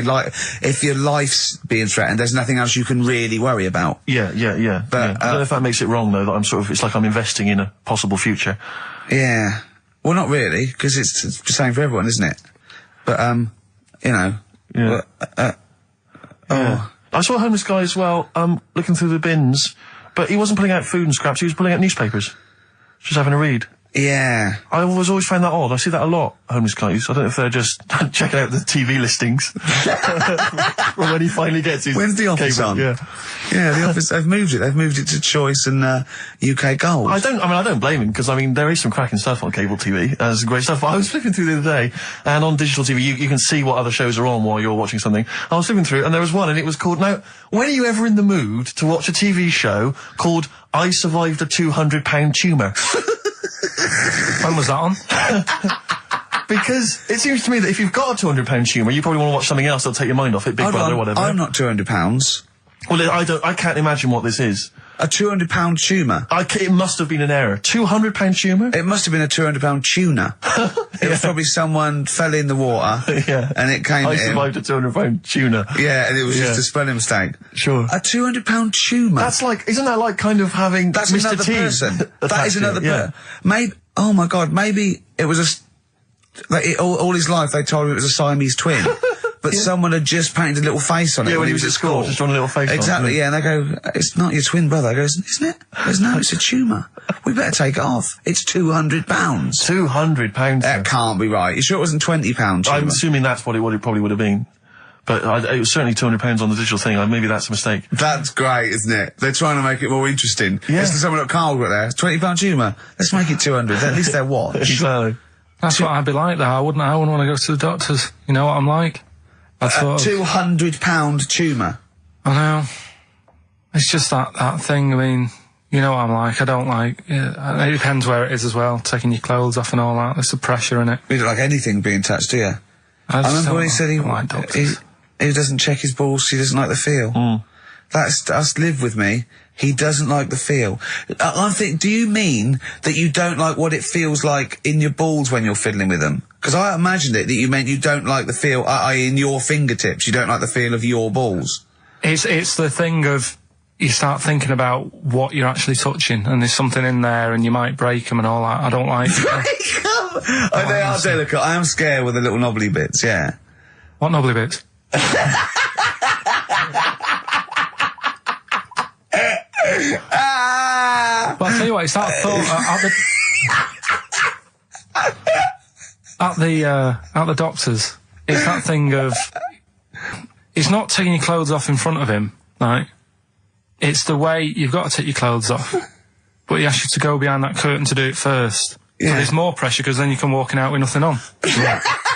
your life's being threatened, there's nothing else you can really worry about. Yeah. But I don't know if that makes it wrong, though, that it's like I'm investing in a possible future. Yeah. Well, not really, because it's the same for everyone, isn't it? But, you know. Yeah. I saw a homeless guy as well, looking through the bins, but he wasn't pulling out food and scraps, he was pulling out newspapers. Just having a read. Yeah. I always found that odd. I see that a lot, homeless guys. I don't know if they're just checking out the TV listings. Or when he finally gets his... When's the office on? Yeah, the office, they've moved it. They've moved it to Choice and UK Gold. I don't blame him, because, I mean, there is some cracking stuff on cable TV. There's some great stuff. But I was flipping through the other day, and on digital TV, you can see what other shows are on while you're watching something. I was flipping through, and there was one, and it was called... Now, when are you ever in the mood to watch a TV show called I Survived a 200-pound Tumor? When was that on? Because it seems to me that if you've got a 200-pound tumour, you probably want to watch something else that'll take your mind off it, Big Brother or whatever. I'm not 200 pounds. Well, I can't imagine what this is. A 200-pound tumour? It must have been an error. 200-pound tumour? It must have been a 200-pound tuna. It was probably someone fell in the water. And it came I survived a 200-pound tuna. Yeah, and it was just a spelling mistake. Sure. A 200-pound tumour? That's like, isn't that like kind of having That's Mr. another T person. That is another person. Yeah. Maybe, oh my God, maybe it was all his life they told him it was a Siamese twin. But someone had just painted a little face on it when he was at school. Just drawn a little face exactly, on it. Yeah, and they go, it's not your twin brother. He goes, isn't it? He goes, no, it's a tumour. We better take it off. It's 200 pounds. 200 pounds. That can't be right. You sure it wasn't 20 pounds? I'm assuming that's what it probably would have been. But it was certainly 200 pounds on the digital thing. Maybe that's a mistake. That's great, isn't it? They're trying to make it more interesting. Yeah. It's someone at Karl got there. 20 pound tumour. Let's make it 200. At least they're watch. Exactly. That's what I'd be like, though. I wouldn't want to go to the doctors. You know what I'm like? A 200 pound tumour. I know. It's just that thing. I mean, you know what I'm like. I don't like. It depends where it is as well. Taking your clothes off and all that. There's the pressure in it. You don't like anything being touched, do you? I remember when he said he doesn't check his balls. He doesn't like the feel. That's live with me. He doesn't like the feel. I think, do you mean that you don't like what it feels like in your balls when you're fiddling with them? Because I imagined it that you meant you don't like the feel, i.e. in your fingertips, you don't like the feel of your balls. It's the thing of, you start thinking about what you're actually touching, and there's something in there, and you might break them and all that. I don't like Break them? They are delicate. I am scared with the little knobbly bits, yeah. What knobbly bits? But I'll tell you what, it's that thought at the doctors. It's that thing of, it's not taking your clothes off in front of him, right? It's the way you've got to take your clothes off, but he asks you to go behind that curtain to do it first. Yeah. So there's more pressure because then you come walking out with nothing on.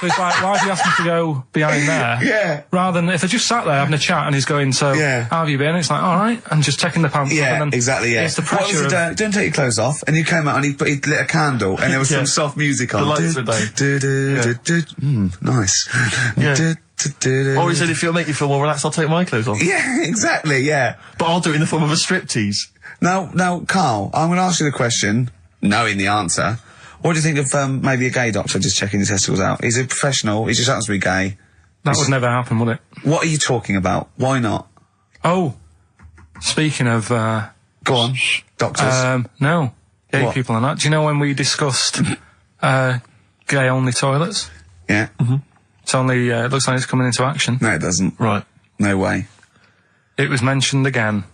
it's like, why have you asked me to go behind there? Yeah. Rather than if I just sat there having a chat and he's going, so, Yeah. how have you been? It's like, alright, and just taking the pants off. Yeah, And then exactly, yeah. It's the What was pressure it, don't take your clothes off, and you came out and he lit a candle, and there was some soft music on. The lights were down. Nice. Yeah. Or he said, if it'll make you feel more relaxed, I'll take my clothes off. Yeah, exactly, yeah. But I'll do it in the form of a striptease. Now, Karl, I'm going to ask you the question, knowing the answer. What do you think of maybe a gay doctor just checking his testicles out? He's a professional, he just happens to be gay. That would never happen, would it? What are you talking about? Why not? Oh, speaking of, Go on, doctors. no, gay What? people and that. Do you know when we discussed, gay-only toilets? Yeah. It's only, it looks like it's coming into action. No, it doesn't. Right. No way. It was mentioned again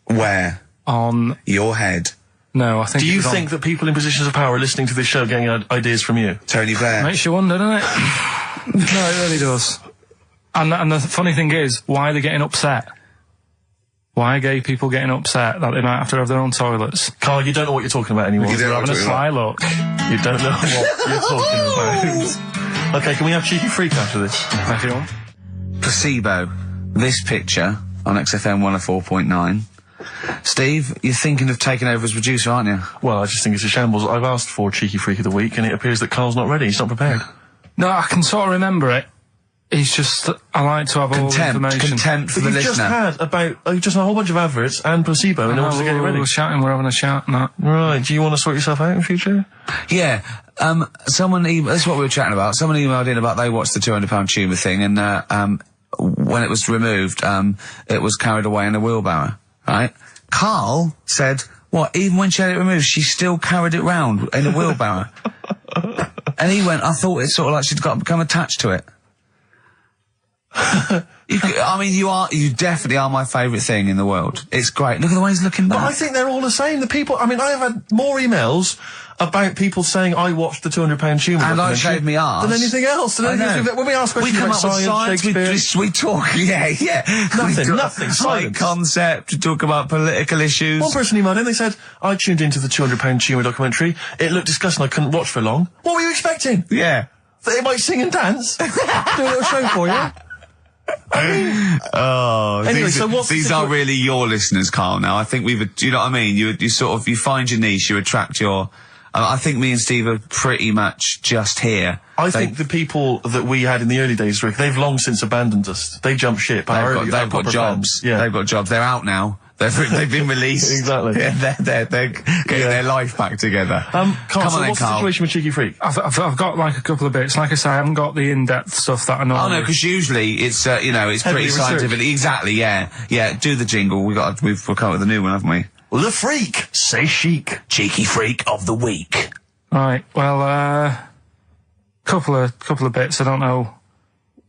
Where? on, Your head. no, I think Do it you was on- think that people in positions of power are listening to this show getting ideas from you? Tony Blair. Makes you wonder, doesn't it? No, it really does. And the funny thing is, why are they getting upset? Why are gay people getting upset that they might have to have their own toilets? Karl, you don't know what you're talking about anymore. You don't They're know having a what sly look. You don't know what you're talking about. Okay, can we have Cheeky Freak after this? If you want. Placebo. This picture on XFM 104.9. Steve, you're thinking of taking over as producer, aren't you? Well, I just think it's a shambles. I've asked for Cheeky Freak of the Week, and it appears that Karl's not ready. He's not prepared. No, I can sort of remember it. It's just, I like to have all the information. Contempt for But the you've just listener. had you've just had a whole bunch of adverts and placebo, and no one's getting ready. We're shouting, we're having a shout and that. Right, do you want to sort yourself out in future? Yeah. That's what we were chatting about. Someone emailed in about they watched the 200lb Tumor thing, and when it was removed, it was carried away in a wheelbarrow, right? Karl said, what, even when she had it removed, she still carried it round in a wheelbarrow. And he went, I thought it's sort of like she'd become attached to it. You definitely are my favourite thing in the world. It's great. Look at the way he's looking back. But I think they're all the same. The people, I have had more emails about people saying I watched the 200lb Tumor and I documentary shaved me arse than anything else. I know. When we ask questions come about up with science, Shakespeare, we talk, yeah. Nothing, High silence. concept, we talk about political issues. one person emailed in, they said, I tuned into the 200lb Tumor documentary. It looked disgusting, I couldn't watch for long. What were you expecting? Yeah. That it might sing and dance? Do a little show for you? Anyway, so what's these are really your listeners, Karl. Now, I think you know what I mean? You sort of, you find your niche, you attract your, I think me and Steve are pretty much just here. I think the people that we had in the early days, Rick, they've long since abandoned us. They jumped ship. They've got jobs. Yeah. They've got jobs. They're out now. They've been released. Exactly. Yeah, they're getting their life back together. Karl, Come so on then, what's the Karl. situation with Cheeky Freak? I've got like a couple of bits. Like I say, I haven't got the in-depth stuff that I know. Oh no, because usually it's it's Heavily pretty researched. scientific. Exactly, yeah. Do the jingle. We've come up with a new one, haven't we? The Freak, say chic. Cheeky Freak of the Week. Right, well, couple of bits. I don't know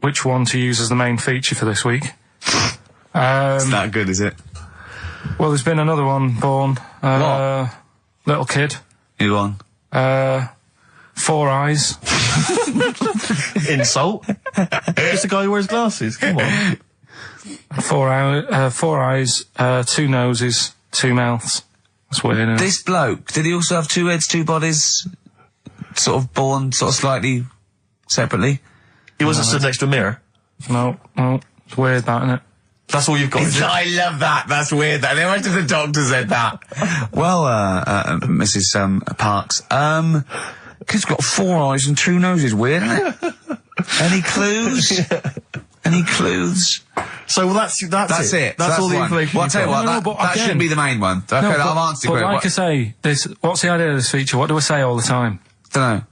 which one to use as the main feature for this week. It's that good, is it? Well, there's been another one born. What? Little kid. Who on? 4 eyes. Insult. Just a guy who wears glasses. Come on. 4 eyes, 2 noses, 2 mouths. That's weird, isn't it? This bloke, did he also have 2 heads, 2 bodies? Sort of born sort of slightly separately? He wasn't stood next to a mirror. No, it's weird that, isn't it? That's all you've got. is it? I love that. That's weird. That. Imagine the doctor said that. Well, Mrs. Parks, kid's got 4 eyes and 2 noses. Weird, isn't it? Any clues? Any clues? So that's it. That's all the one. information. Well, I'll tell you what, No, but that again- shouldn't be the main one. Okay, I've answered but your like I question. say, what's the idea of this feature? What do I say all the time? Don't know.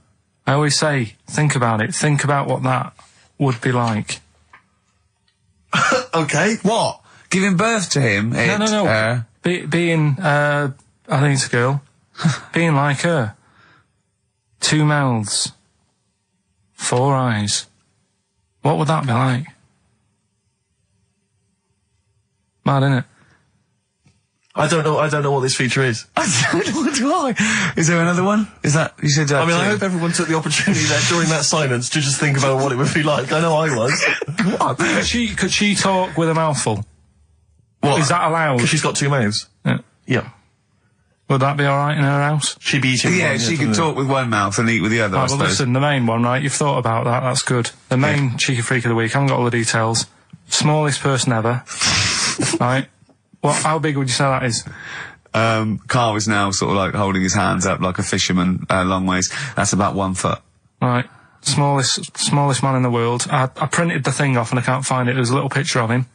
I always say, think about it. Think about what that would be like. Okay. What? Giving birth to him? No. Being, I think it's a girl. Being like her. 2 mouths. 4 eyes. What would that be like? Mad, innit? I don't know what this feature is. I don't know why. Is there another one? Is that, you said I mean, I two? hope everyone took the opportunity there during that silence to just think about what it would be like. I know I was. Could she talk with a mouthful? What? Is that allowed? Because she's got 2 mouths. Yeah. Yeah. Would that be alright in her house? She'd be eating Yeah, one, she can talk with one mouth and eat with the other, I Right, well, suppose. listen, the main one, right? You've thought about that. That's good. The main cheeky freak of the week. I haven't got all the details. Smallest person ever. Right? How big would you say that is? Karl is now sort of like holding his hands up like a fisherman, long ways. That's about 1 foot. Right. Smallest man in the world. I printed the thing off and I can't find it. There's a little picture of him.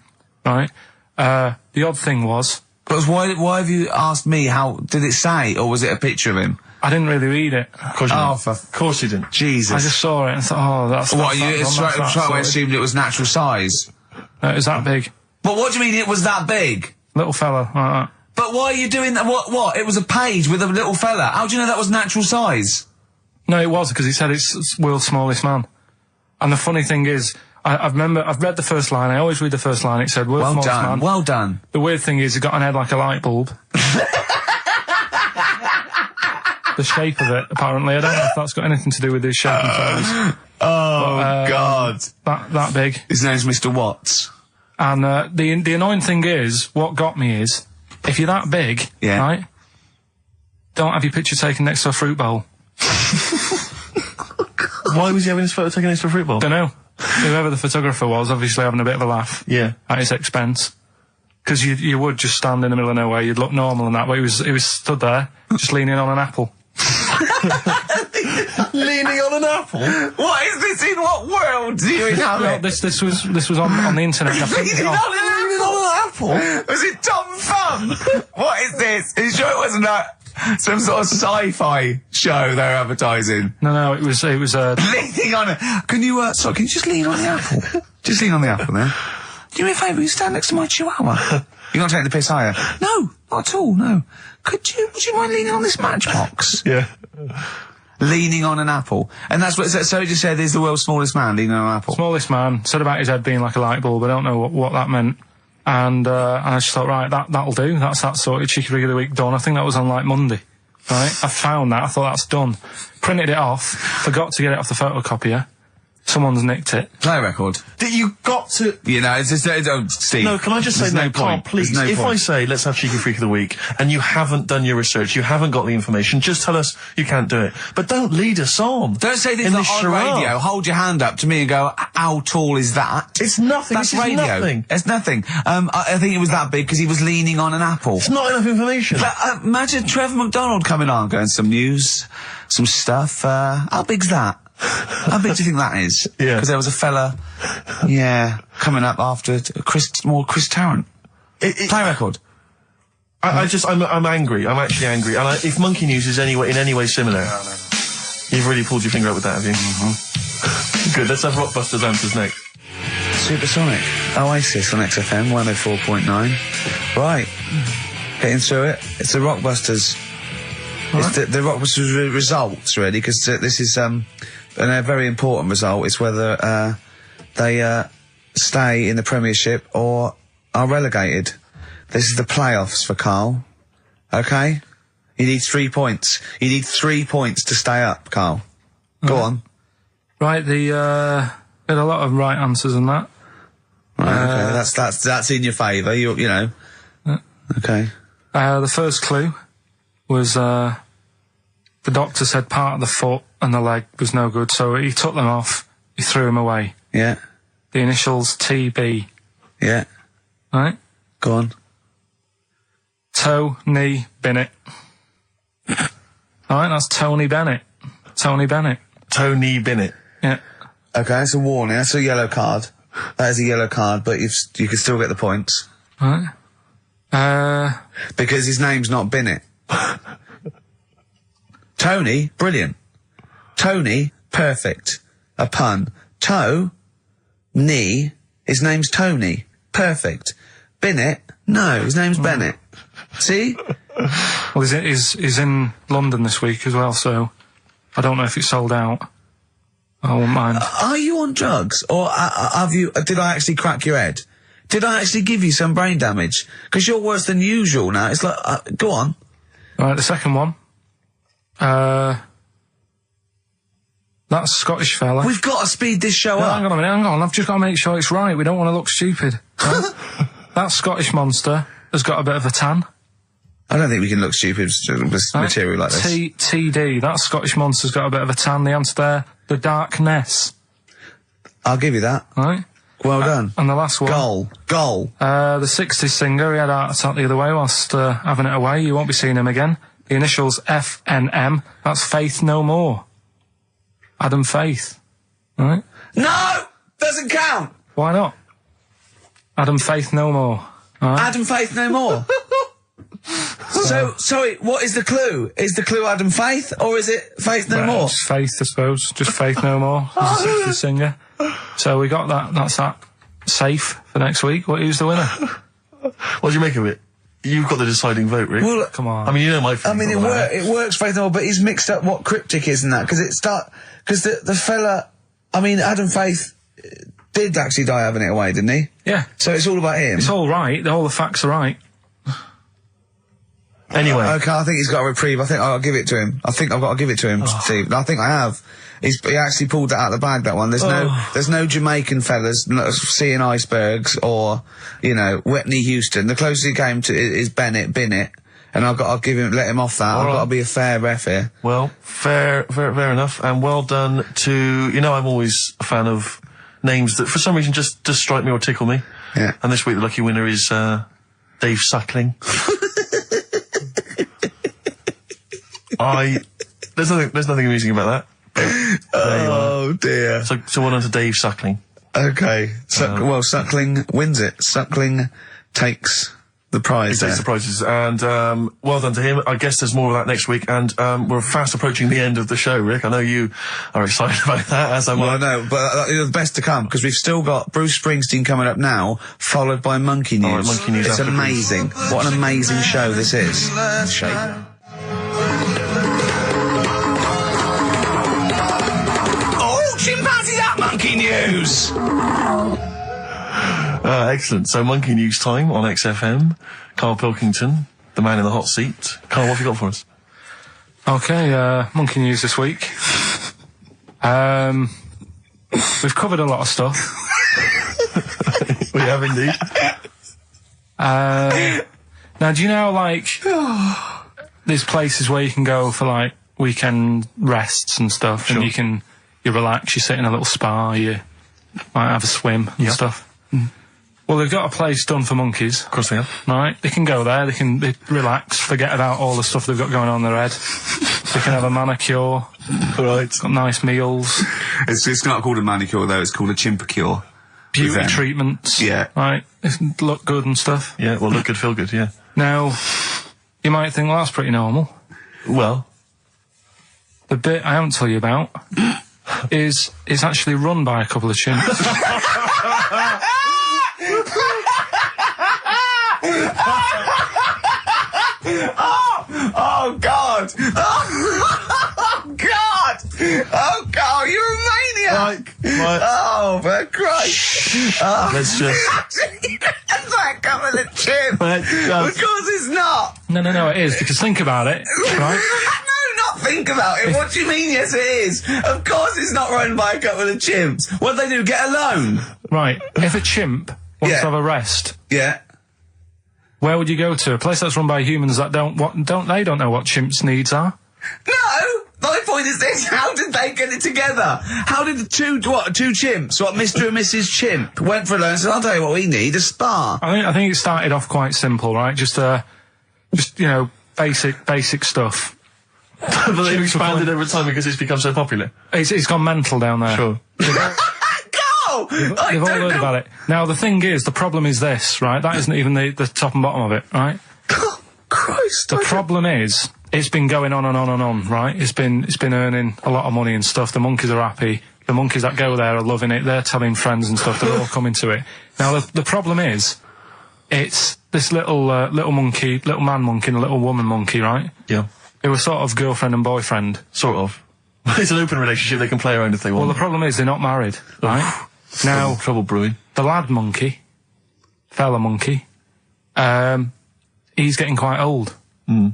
Right? The odd thing was... But why have you asked me how, did it say, or was it a picture of him? I didn't really read it. Of course you didn't. Of course you didn't. Jesus. I just saw it and thought, oh, that's... What, that's you straight away assumed it was natural size? It was that big. But what do you mean it was that big? Little fella, like that. But why are you doing that? What? It was a page with a little fella. How do you know that was natural size? No, it was, because he said it's world's smallest man. And the funny thing is, I've read the first line, I always read the first line, it said world's smallest man. Well done. The weird thing is, he got an head like a light bulb. The shape of it, apparently. I don't know if that's got anything to do with his shape and size. God. That big. His name's Mr. Watts. And the annoying thing is, what got me is, if you're that big, right, don't have your picture taken next to a fruit bowl. Why was he having his photo taken next to a fruit bowl? Don't know. Whoever the photographer was, obviously having a bit of a laugh. Yeah. At his expense. Because you would just stand in the middle of nowhere, you'd look normal and that, but he was stood there, just leaning on an apple. Leaning on an apple? What is this? In what world do you inhabit? This was on the internet. And I printed it off. Leaning on an apple? Was it Tom Thumb? What is this? Are you sure it wasn't some sort of sci-fi show they're advertising? No, it was leaning on it. Can you just lean on the apple? Just lean on the apple there. Do me a favour, you stand next to my chihuahua. You're not taking the piss, are you? No, not at all, no. Would you mind leaning on this matchbox? Yeah. Leaning on an apple. And that's what, so he just said he's the world's smallest man leaning on an apple. Smallest man, said about his head being like a light bulb, I don't know what that meant. And I just thought, right, that'll do. That's that sorted. Cheeky Rig of the Week done. I think that was on like Monday. Right? I found that. I thought that's done. Printed it off. Forgot to get it off the photocopier. Someone's nicked it. Play a record. You got to... You know, it's just... Steve. No, can I just say, no Karl, point. please, No if point. I say, let's have Cheeky Freak of the Week, and you haven't done your research, you haven't got the information, just tell us you can't do it. But don't lead us on. Don't say this in on this charade. radio. Hold your hand up to me and go, how tall is that? It's nothing. That's this is radio. nothing. It's nothing. I think it was that big because he was leaning on an apple. It's not enough information. But, imagine Trevor McDonald coming on, going some news, some stuff. How big's that? How big do you think that is? Yeah. Because there was a fella, coming up after Chris Tarrant. Play a record. I'm angry. I'm actually angry. And if Monkey News is in any way similar, you've really pulled your finger out with that, have you? Mm-hmm. Good. Let's have Rockbusters answers next. Supersonic. Oasis on XFM 104.9. Right. Getting through it. It's the Rockbusters. Right. It's the Rockbusters results, really, because this is a very important result. It's whether they stay in the Premiership or are relegated. This is the playoffs for Karl. Okay? You need 3 points. You need 3 points to stay up, Karl. Go on. Right, had a lot of right answers in that. Right, okay, that's in your favour, you know. Okay. The first clue was, the doctor said part of the foot and the leg was no good, so he took them off, he threw them away. Yeah. The initials TB. Yeah. Right? Go on. Tony Bennett. Alright, that's Tony Bennett. Tony Bennett. Tony Bennett. Yeah. Okay, that's a warning, that's a yellow card. That is a yellow card, but you can still get the points. Right. Because his name's not Bennett. Tony, brilliant. Tony, perfect. A pun. Knee, his name's Tony. Perfect. Bennett, no, his name's Bennett. See? Well, he's in London this week as well, so I don't know if it's sold out. I won't mind. Are you on drugs? Or did I actually crack your head? Did I actually give you some brain damage? Because you're worse than usual now. It's like, go on. Right, the second one. That's a Scottish fella. We've got to speed this show up. Hang on a minute, hang on. I've just got to make sure it's right. We don't want to look stupid. Right? That Scottish monster has got a bit of a tan. I don't think we can look stupid with material like this. TD, that Scottish monster's got a bit of a tan. The answer there, the Darkness. I'll give you that. Right. Well done. And the last one. Goal. The 60s singer, he had a heart attack the other way whilst having it away. You won't be seeing him again. The initials FNM. That's Faith No More. Adam Faith. Right? No! Doesn't count! Why not? Adam Faith No More. Right? Adam Faith No More. So, sorry, what is the clue? Is the clue Adam Faith, or is it Faith No More? Just Faith, I suppose. Just Faith No More. He's a 60s singer. So we got that. That's that. Safe for next week. Who's the winner? What do you make of it? You've got the deciding vote, Rick. Well, come on. I mean, you know my feelings. It works, Faith No More, but he's mixed up what cryptic is and that, because the fella, I mean, Adam Faith did actually die having it away, didn't he? Yeah. So it's all about him. It's all right. All the facts are right. Anyway. Okay, I think he's got a reprieve. I think I'll give it to him. I think I've got to give it to him, Steve. I think I have. He actually pulled that out of the bag, that one. There's no Jamaican fellas seeing icebergs or, you know, Whitney Houston. The closest he came to is Bennett, and I'll let him off that. I've got to be a fair ref here. Well, fair enough, and well done to, you know, I'm always a fan of names that for some reason just strike me or tickle me. Yeah. And this week the lucky winner is, Dave Suckling. There's nothing amusing about that. Oh dear. So well done to Dave Suckling. Okay. Suckling wins it. Suckling takes the prize. He takes the prizes, and well done to him. I guess there's more of that next week, and we're fast approaching the end of the show, Rick. I know you are excited about that, as am I. Well, I know, but the best to come, because we've still got Bruce Springsteen coming up now, followed by Monkey News. All right, Monkey News. It's amazing. What an amazing show this is. Shape. Chimpanzees at Monkey News! Excellent. So, Monkey News time on XFM. Karl Pilkington, the man in the hot seat. Karl, what have you got for us? Okay, Monkey News this week. We've covered a lot of stuff. We have indeed. Now, do you know, like, there's places where you can go for, like, weekend rests and stuff, Sure. and you relax, you sit in a little spa, you might have a swim and stuff. Well, they've got a place done for monkeys. Of course they have. Right? They can go there, they relax, forget about all the stuff they've got going on in their head. They can have a manicure. Right. Got nice meals. It's not called a manicure, though, it's called a chimpacure. Beauty treatments. Yeah. Right? They look good and stuff. Yeah, well, look good, feel good, yeah. Now, you might think, well, that's pretty normal. Well. The bit I haven't told you about is actually run by a couple of chimps. Oh God! Oh God! Oh God! You're a maniac! Right. Oh, for Christ! Oh. Let's just. That's like coming to chimp. Of course it's not. No, it is, because think about it, right? No, not think about it. What do you mean? Yes, it is. Of course it's not run by a couple of chimps. What do they do? Get a loan? Right. If a chimp wants to have a rest, Yeah. where would you go to? A place that's run by humans that don't know what chimps' needs are? No! My point is this, how did they get it together? How did the two chimps, Mr. and Mrs. Chimp, went for a loan and said, I'll tell you what we need, a spa. I think it started off quite simple, right? Just you know, basic stuff. But they've expanded over time because it's become so popular. It's gone mental down there. Sure. Go! They've all heard about it. Now, the thing is, the problem is this, right? That isn't even the top and bottom of it, right? Oh, Christ. The problem is, it's been going on and on and on, right? It's been earning a lot of money and stuff. The monkeys are happy. The monkeys that go there are loving it. They're telling friends and stuff. They're all coming to it. Now, the problem is, it's this little monkey, little man monkey and a little woman monkey, right? Yeah. It was sort of girlfriend and boyfriend. Sort of. It's an open relationship. They can play around if they want. Well, the problem is they're not married, right? Now, trouble brewing. The lad monkey, fella monkey, he's getting quite old. Mm.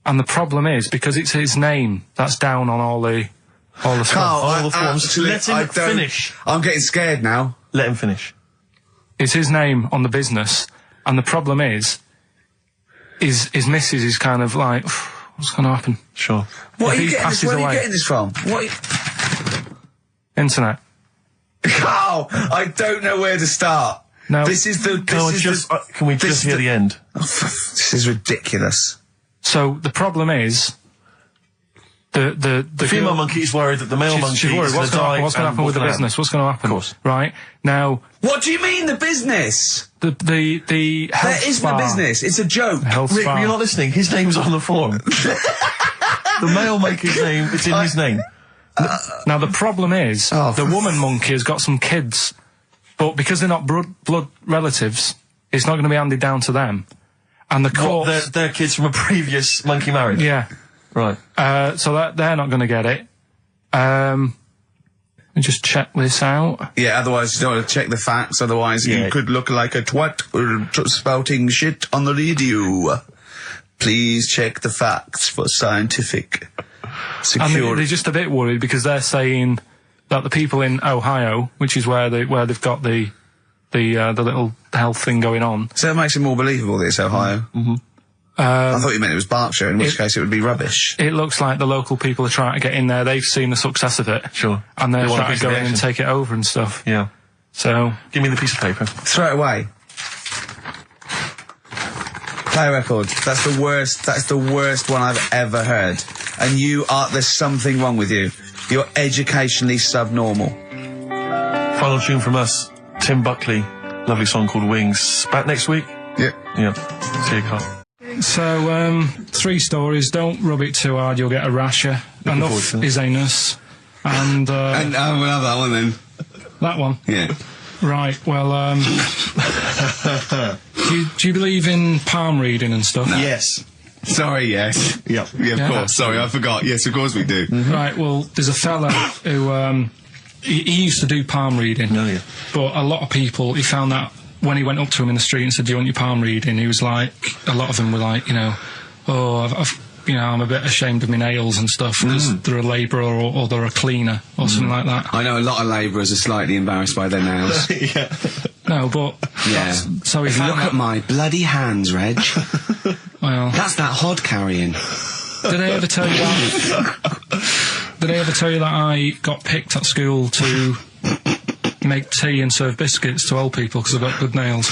And the problem is, because it's his name that's down on all the stuff. Karl, all the forms. Let him finish. I'm getting scared now. Let him finish. It's his name on the business, and the problem is, his missus is kind of like, what's going to happen? Sure. What are you passes where are you away. getting this from? Internet. Carl, I don't know where to start. No. This is the... Can we just hear the end? This is ridiculous. So the problem is, the female girl- monkey is worried that the male monkey she's worried. is What's going to die. going to happen with the business? What's going to happen? Of course. Right now, What do you mean, the business? the health There isn't a spa- business. It's a joke. Health Rick, spa. you're not listening. His name's on the form. The male monkey's name, it's in his name. Now the problem is, Oh, the woman monkey has got some kids, but because they're not blood relatives, it's not going to be handed down to them. And the What, courts, they're kids from a previous monkey marriage? yeah. Right. So that they're not going to get it. Let me just check this out. Yeah, otherwise you don't want to check the facts, otherwise you could look like a twat spouting shit on the radio. Please check the facts for scientific And security. they're just a bit worried because they're saying that the people in Ohio, which is where they've got the little health thing going on. So it makes it more believable that it's Ohio. I thought you meant it was Berkshire, in which case it would be rubbish. It looks like the local people are trying to get in there. They've seen the success of it. Sure. And they're They want a trying piece to of go the in and action. take it over and stuff. Yeah. So, Give me the piece of paper. Throw it away. Play a record. That's the worst one I've ever heard. And there's something wrong with you. You're educationally subnormal. Final tune from us, Tim Buckley. Lovely song called Wings. Back next week? Yep. Yeah. See you, Karl. so 3 stories. Don't rub it too hard, you'll get a rasher. forward Enough to it. is anus. And, And we'll have that one then. that one. Yeah. Right, well, do you believe in palm reading and stuff? Yes. Sorry, yes. Yep. Yeah, of Yeah. course. Sorry, I forgot. Yes, of course we do. Right, well, there's a fella who, he used to do palm reading. Oh, yeah. But a lot of people, he found that when he went up to him in the street and said, do you want your palm reading? He was like, a lot of them were like, I'm a bit ashamed of my nails and stuff because they're a labourer or they're a cleaner or something like that. I know a lot of labourers are slightly embarrassed by their nails. Yeah. No, but... Yeah. So he found Look that, at my bloody hands, Reg. well, That's that hod carrying. did I ever tell you that? Did I ever tell you that I got picked at school to make tea and serve biscuits to old people because I've got good nails?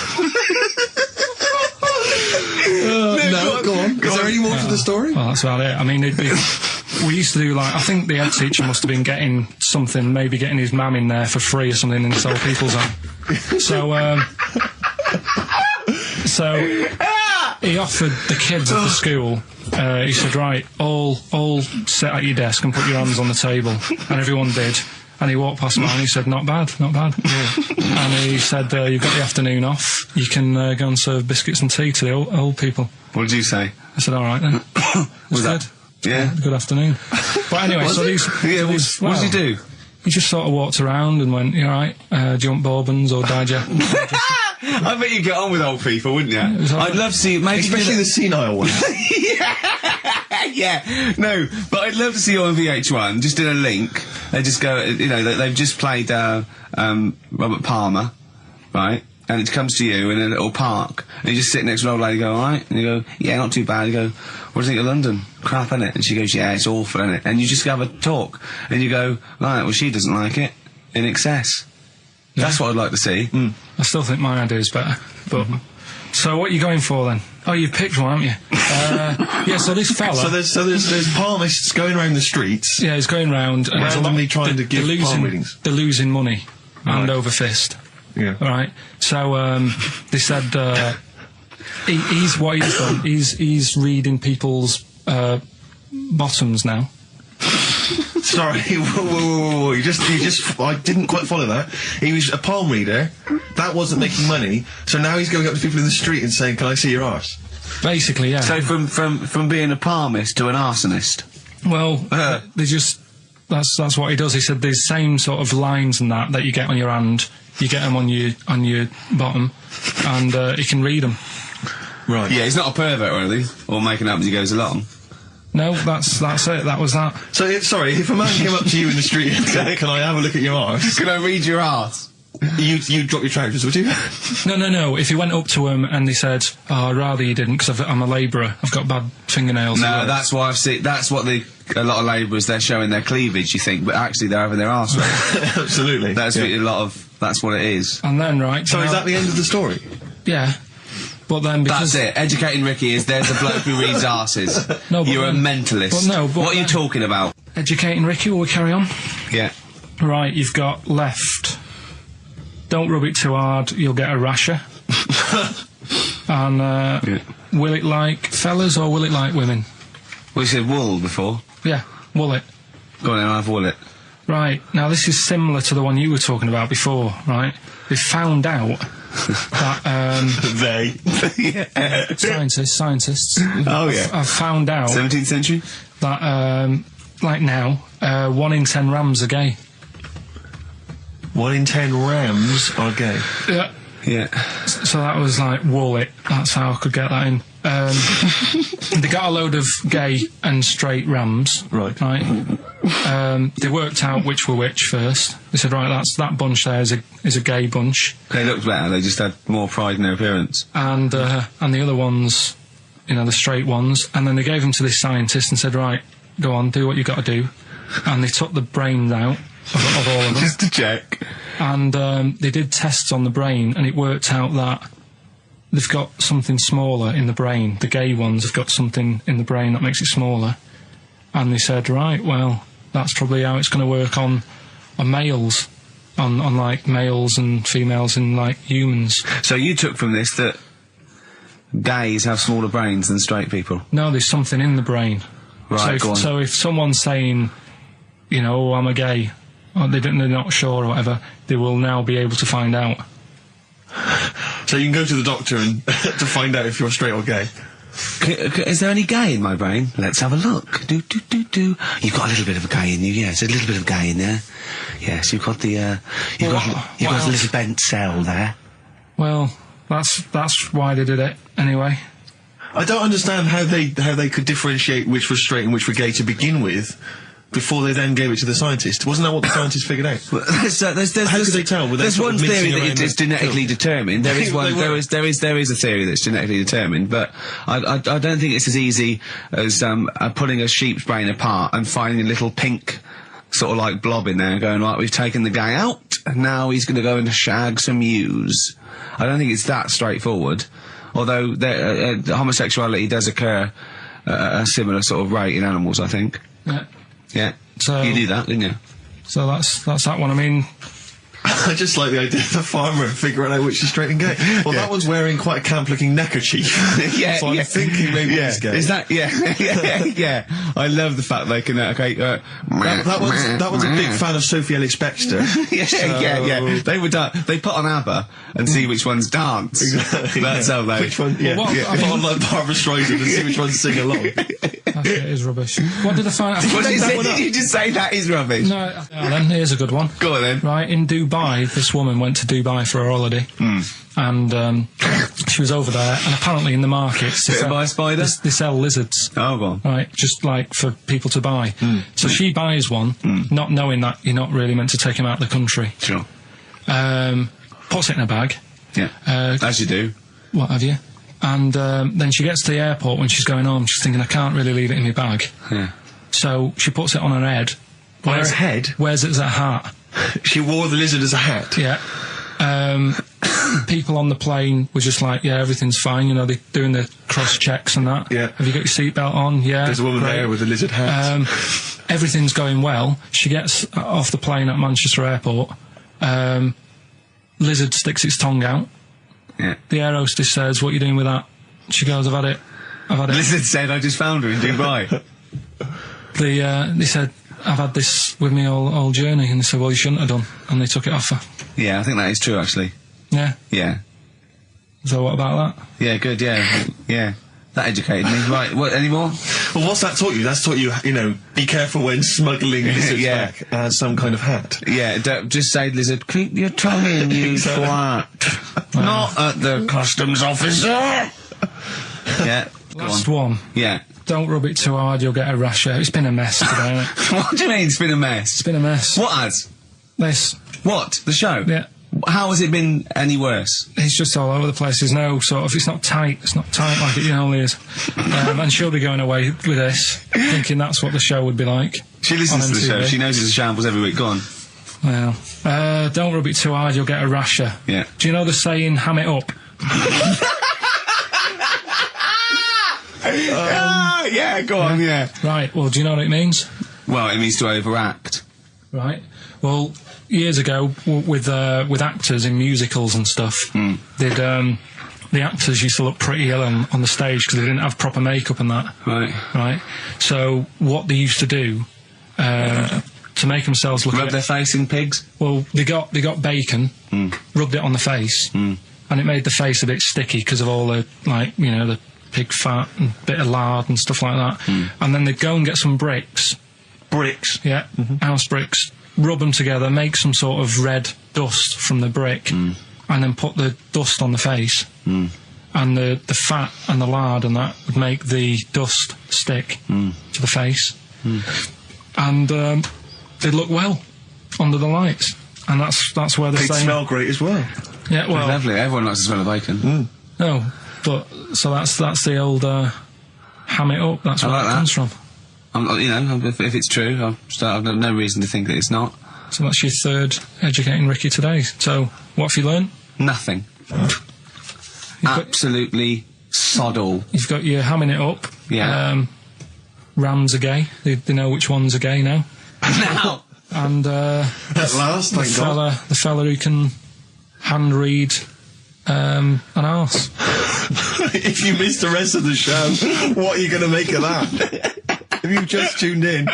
No, go on. Is there any more to the story? Well, that's about it. I mean, we used to do like, I think the head teacher must have been getting something, maybe getting his mum in there for free or something in this old people's home. So he offered the kids at the school, he said, right, all sit at your desk and put your hands on the table. And everyone did. And he walked past mine and he said, not bad, not bad. And he said, you've got the afternoon off, you can go and serve biscuits and tea to the old people. What did you say? I said, all right then. Was Good. that? Yeah. Good afternoon. But anyway, so these... Yeah, what did you do? He just sort of walked around and went, you all right, do you want bourbons or digest? I bet you get on with old people, wouldn't you? was all right. I'd love to see... Maybe Especially the senile ones. Yeah, no, but I'd love to see you on VH1, just in a link. They just go, they've just played Robert Palmer, right? And it comes to you in a little park, and you just sit next to an old lady, go, all right? And you go, yeah, not too bad. You go, what do you think of London? Crap, innit? And she goes, yeah, it's awful, innit? And you just have a talk, and you go, right, well, she doesn't like it, in excess. That's what I'd like to see. I still think my idea is better. But so what are you going for then? Oh, you've picked one, haven't you? Yeah. So this fella. So there's palmists going around the streets. Yeah, he's going round and there's a lot- Randomly trying to give they're palm losing, readings. They're losing money, hand Right. over fist. Yeah. All right. So they said he's what he's done. He's reading people's bottoms now. Sorry, whoa. You just, I didn't quite follow that. He was a palm reader. That wasn't making money. So now he's going up to people in the street and saying, can I see your arse? Basically, yeah. So from being a palmist to an arsonist. Well, they just that's what he does. He said the same sort of lines and that you get on your hand, you get them on your bottom, and he can read them. Right. Yeah, he's not a pervert or anything, or making up as he goes along. No, that's it. That was that. So, if a man came up to you in the street and said, can I have a look at your arse? Can I read your arse? You'd drop your trousers, would you? No. If he went up to him and he said, "Oh, I'd rather you didn't, because I'm a labourer. I've got bad fingernails." No, that's why I've seen. That's what a lot of labourers, they're showing their cleavage. You think, but actually they're having their arse raised. Absolutely. That's what a lot of. That's what it is. And then So is that the end of the story? Yeah. But then because... That's it. Educating Ricky is there's a bloke who reads arses. No, but You're then, a mentalist. What are you talking about? Educating Ricky, will we carry on? Yeah. Right, you've got left. Don't rub it too hard, you'll get a rasher. And will it like fellas or will it like women? Well, you said wool before. Yeah, will it. Go on then, I'll have wool it. Right, now this is similar to the one you were talking about before, right? They found out that... Scientists. Oh, yeah. I've found out... 17th century? That, like now, 1 in 10 rams are gay. 1 in 10 rams are gay. Yeah. Yeah. So that was like, wool it. That's how I could get that in. They got a load of gay and straight rams. Right. They worked out which were which first. They said, right, that bunch there is a gay bunch. They looked better, they just had more pride in their appearance. And the other ones, the straight ones. And then they gave them to this scientist and said, right, go on, do what you got to do. And they took the brains out of all of them. Just to check. And they did tests on the brain, and it worked out that they've got something smaller in the brain. The gay ones have got something in the brain that makes it smaller. And they said, right, well, that's probably how it's going to work on males, on like males and females and like humans. So you took from this that gays have smaller brains than straight people? No, there's something in the brain. Right, go on. So if someone's saying, oh, I'm a gay, or they're not sure or whatever, they will now be able to find out. So you can go to the doctor and to find out if you're straight or gay. Is there any gay in my brain? Let's have a look. Do. You've got a little bit of a gay in you, yes. A little bit of gay in there. Yes, you've got the, you've got a little bent cell there. Well, that's why they did it, anyway. I don't understand how they could differentiate which was straight and which were gay to begin with, before they then gave it to the scientist. Wasn't that what the scientists figured out? How could they tell? There's one theory that it's genetically determined. There is one. There is a theory that's genetically determined, but I don't think it's as easy as pulling a sheep's brain apart and finding a little pink sort of like blob in there and going, right, we've taken the gay out and now he's going to go and shag some ewes. I don't think it's that straightforward. Although homosexuality does occur at a similar sort of rate in animals, I think. Yeah. Yeah. So you knew that, didn't you? So that's that one. I mean, I just like the idea of the farmer figuring out which is straight and gay. Well, that one's wearing quite a camp-looking neckerchief. So I'm thinking maybe he's gay. Is that? Yeah. I love the fact they can. That one's a big fan of Sophie Ellis-Bextor. Yeah. They would. They put on ABBA and see which ones dance. Exactly. That's how they. Which one? Yeah. Put on like Barbara Streisand and see which ones sing along. It is rubbish. What did I find out? Did you just say that is rubbish? No. Then here's a good one. Go on then. Right, in Dubai, this woman went to Dubai for her holiday, and she was over there, and apparently in the markets Bit by a spider? They sell lizards. Oh, go on. Right, just like for people to buy. So she buys one, not knowing that you're not really meant to take him out of the country. Sure. Puts it in a bag. Yeah. As you do. What have you? And then she gets to the airport when she's going home. She's thinking, I can't really leave it in my bag. Yeah. So she puts it on her head. On her head? Wears it as a hat. She wore the lizard as a hat? Yeah. People on the plane were just like, yeah, everything's fine, they're doing the cross-checks and that. Yeah. Have you got your seatbelt on? Yeah. There's a woman there with a lizard hat. Everything's going well. She gets off the plane at Manchester Airport. Lizard sticks its tongue out. Yeah. The air hostess says, what are you doing with that? She goes, I've had it. Lizard said, I just found her in Dubai. They said, I've had this with me all journey, and they said, well, you shouldn't have done, and they took it off her. Yeah, I think that is true, actually. Yeah? Yeah. So what about that? Yeah, good, yeah. That educated me. Right, what, any more? Well, what's that taught you? That's taught you, be careful when smuggling lizards back as some kind of hat. Yeah, just say, lizard, keep your tongue in, you twat. Not at the customs officer. Yeah. Last one. Yeah. Don't rub it too hard, you'll get a rash. It's been a mess today, isn't it? What do you mean it's been a mess? It's been a mess. What has? This. What? The show? Yeah. How has it been any worse? It's just all over the place. There's no sort of, it's not tight like it normally is. And she'll be going away with this, thinking that's what the show would be like. She listens to the show. She knows it's a shambles every week. Go on. Well, don't rub it too hard, you'll get a rasher. Yeah. Do you know the saying, ham it up? Yeah, go on, yeah. Right, well, do you know what it means? Well, it means to overact. Right. Well, years ago, with actors in musicals and stuff, the actors used to look pretty ill on the stage because they didn't have proper makeup and that. Right. Right. So what they used to do to make themselves look Rub their face in pigs? well, they got bacon, rubbed it on the face, and it made the face a bit sticky because of all the the pig fat and bit of lard and stuff like that. And then they'd go and get some bricks. Bricks? Yeah, house bricks. Rub them together, make some sort of red dust from the brick, and then put the dust on the face. And the fat and the lard and that would make the dust stick to the face. And they'd look well under the lights. And that's where they're They'd saying... smell great as well. Yeah, well... Lovely. Everyone likes to smell of bacon. No, but... So that's the old... ham it up. That's where like it that. comes from. If it's true, I've got no reason to think that it's not. So that's your third Educating Ricky today. So, what have you learned? Nothing. Absolutely sod all. You've got your hamming it up. Yeah. Rams are gay. They know which ones are gay now. Now! And At last, thank God. the fella who can hand read an arse. If you missed the rest of the show, what are you going to make of that? If you've just tuned in.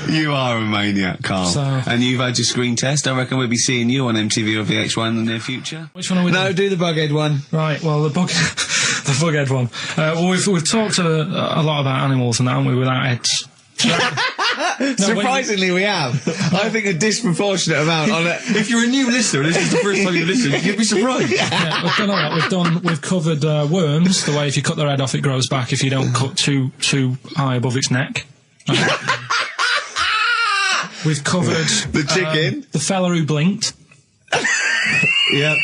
You are a maniac, Karl. So- And you've had your screen test. I reckon we'll be seeing you on MTV or VH1 in the near future. Which one are we No, doing? do the Bughead one. Right, well, the bughead one. Well, we've talked a lot about animals and that, haven't we, without heads. Surprisingly, we have. I think a disproportionate amount on it. If you're a new listener and this is the first time you've listened, you'd be surprised. Yeah, we've done all that. We've covered worms, the way if you cut their head off it grows back if you don't cut too high above its neck. We've covered The chicken. the fella who blinked. Yeah.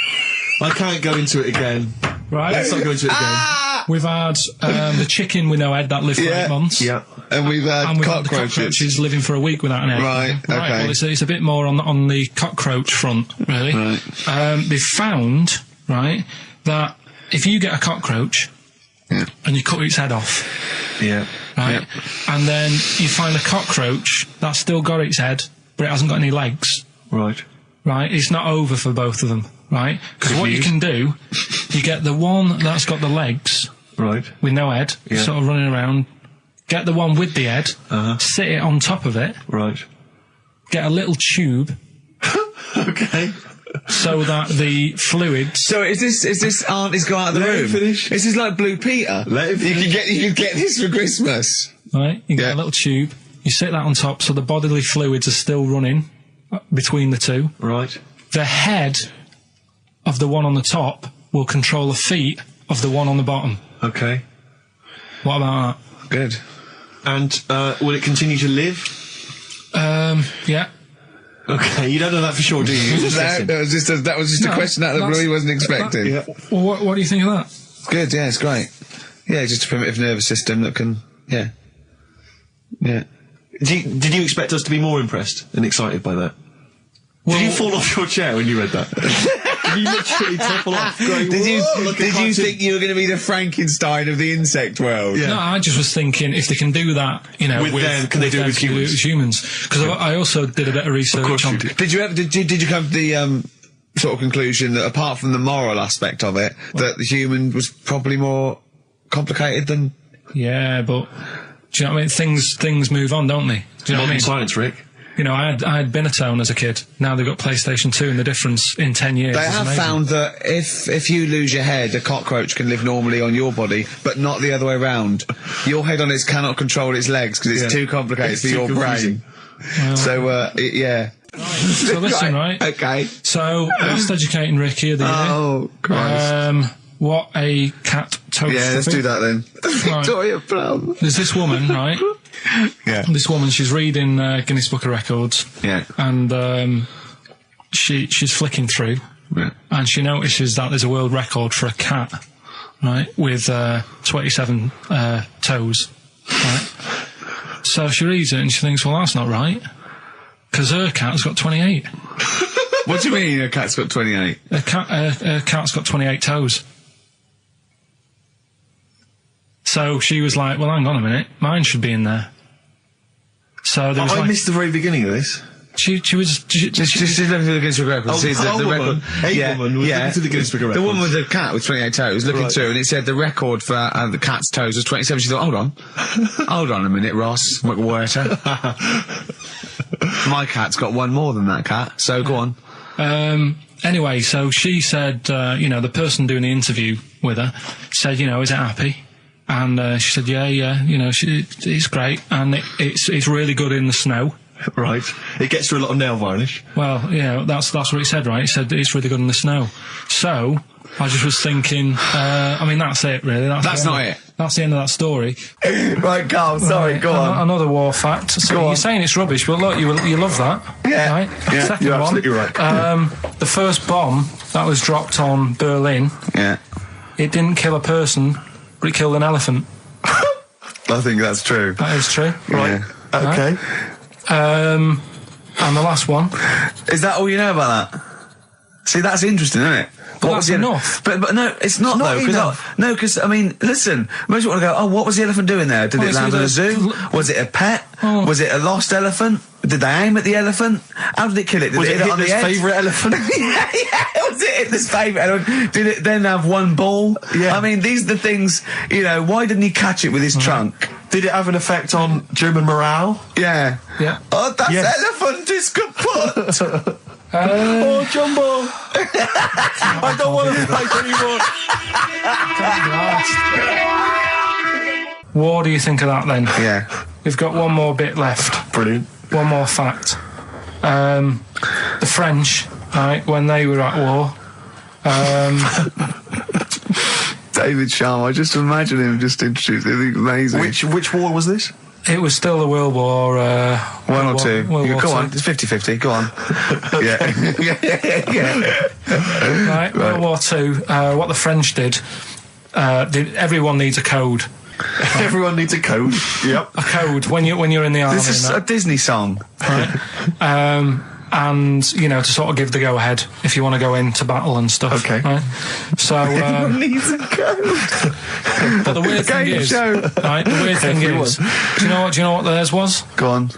I can't go into it again. Right. Let's not go into it again. We've had the chicken with no head that lived for 8 months. Yeah. And we've had And we've had the cockroaches. cockroaches living for a week without an egg. Right, okay. Well, it's a bit more on the cockroach front, really. Right. They've found, right, that if you get a cockroach and you cut its head off, Yeah. right, and then you find a cockroach that's still got its head, but it hasn't got any legs, Right. right, it's not over for both of them, right? Because what you can do, you get the one that's got the legs Right. with no head, Yeah. sort of running around, get the one with the head, sit it on top of it, Right. get a little tube Okay. so that the fluids... So is this aunt is go out of the Let him room? finish. This is like Blue Peter. Let him You can get this for Christmas. Right, you get Yeah. a little tube, you sit that on top so the bodily fluids are still running between the two. Right. The head of the one on the top will control the feet of the one on the bottom. Okay. What about Good. And will it continue to live? that? Yeah. Okay, you don't know that for sure, do you? You're just guessing. That was just a No, question out of the blue he wasn't expecting. Yeah. Well, what do you think of that? Good, yeah, it's great. Yeah, just a primitive nervous system that can, yeah. Did you expect us to be more impressed and excited by that? Did you fall off your chair when you read that? Did you literally topple off? Going, Did you "Whoa, look at cartoon." think you were going to be the Frankenstein of the insect world? Yeah. No, I just was thinking if they can do that, With them, can they do it with humans? Because I also did a bit of research course on... you did. Did you come to the sort of conclusion that apart from the moral aspect of it, that the human was probably more complicated than? Yeah, but do you know what I mean? Things move on, don't they? Do you know what I Modern mean? science, Rick. You know, I had Binatone as a kid. Now they've got PlayStation 2, and the difference in 10 years They is have amazing. found that if you lose your head, a cockroach can live normally on your body, but not the other way around. Your head on it cannot control its legs because it's Yeah. too complicated It's for too your confusing. brain. So, yeah. So listen, right? Okay. So, last Educating Ricky of the year. Oh, Christ. What a cat toast. Yeah, let's do that then. Right. Victoria Plum. There's this woman, right? Yeah. This woman, she's reading Guinness Book of Records. Yeah. And she's flicking through, Yeah. and she notices that there's a world record for a cat, right, with 27 toes, right? So she reads it and she thinks, well, that's not right, because her cat's got 28. What do you mean a cat's got 28? A cat's got 28 toes. So she was like, well, hang on a minute, mine should be in there. So there was I missed the very beginning of this. She's looking through the Guinness Book of Records. Sees the record. Woman was looking through the Guinness Book of Records. The woman with the cat with 28 toes looking through, and it said the record for the cat's toes was 27. She thought, hold on a minute, Ross McWhirter. My cat's got one more than that cat, so go on. Anyway, so she said, the person doing the interview with her said, is it happy? And she said, yeah, it's great, and it's really good in the snow. Right. It gets through a lot of nail varnish. Well, that's what it said, right? It said it's really good in the snow. So, I just was thinking, that's it, really. That's not it. That's the end of that story. Right, Karl, sorry, go on. Another war fact. So you're saying it's rubbish, but look, you love that. Yeah. Right? Yeah, Second you're one. absolutely right. The first bomb that was dropped on Berlin, it didn't kill a person, but it killed an elephant. I think that's true. That is true. Right. Yeah. Okay. And the last one. Is that all you know about that? See, that's interesting, isn't it? But that's enough. But no, it's not though. Because listen, most people want to go, what was the elephant doing there? Did it land in a zoo? Was it a pet? Oh. Was it a lost elephant? Did they aim at the elephant? How did it kill it? Did Was it it hit it on the Hitler's head? favourite elephant? yeah. Was it Hitler's favourite elephant? Did it then have one ball? Yeah. I mean, these are the things, why didn't he catch it with his trunk? Did it have an effect on German morale? Yeah. Yeah. Oh, that Yes. elephant is kaput! Oh, Jumbo! I don't want to fight anymore. What do you think of that then? Yeah. We've got one more bit left. Brilliant. One more fact. The French, right, when they were at war, David Sharma, I just imagine him just introduced it. It's amazing. Which war was this? it was still the World War... One or two. World War Go II. on, it's 50-50, go on. yeah. Right, World War II, what the French did, everyone needs a code. Everyone needs a code. Yep. A code when you're in the army. This is a Disney song. Right? And, you know, to sort of give the go-ahead if you want to go into battle and stuff. Okay. Right? So, Everyone needs a code. but the weird thing Game is, show. right, the weird thing is, do you know what theirs was? Go on.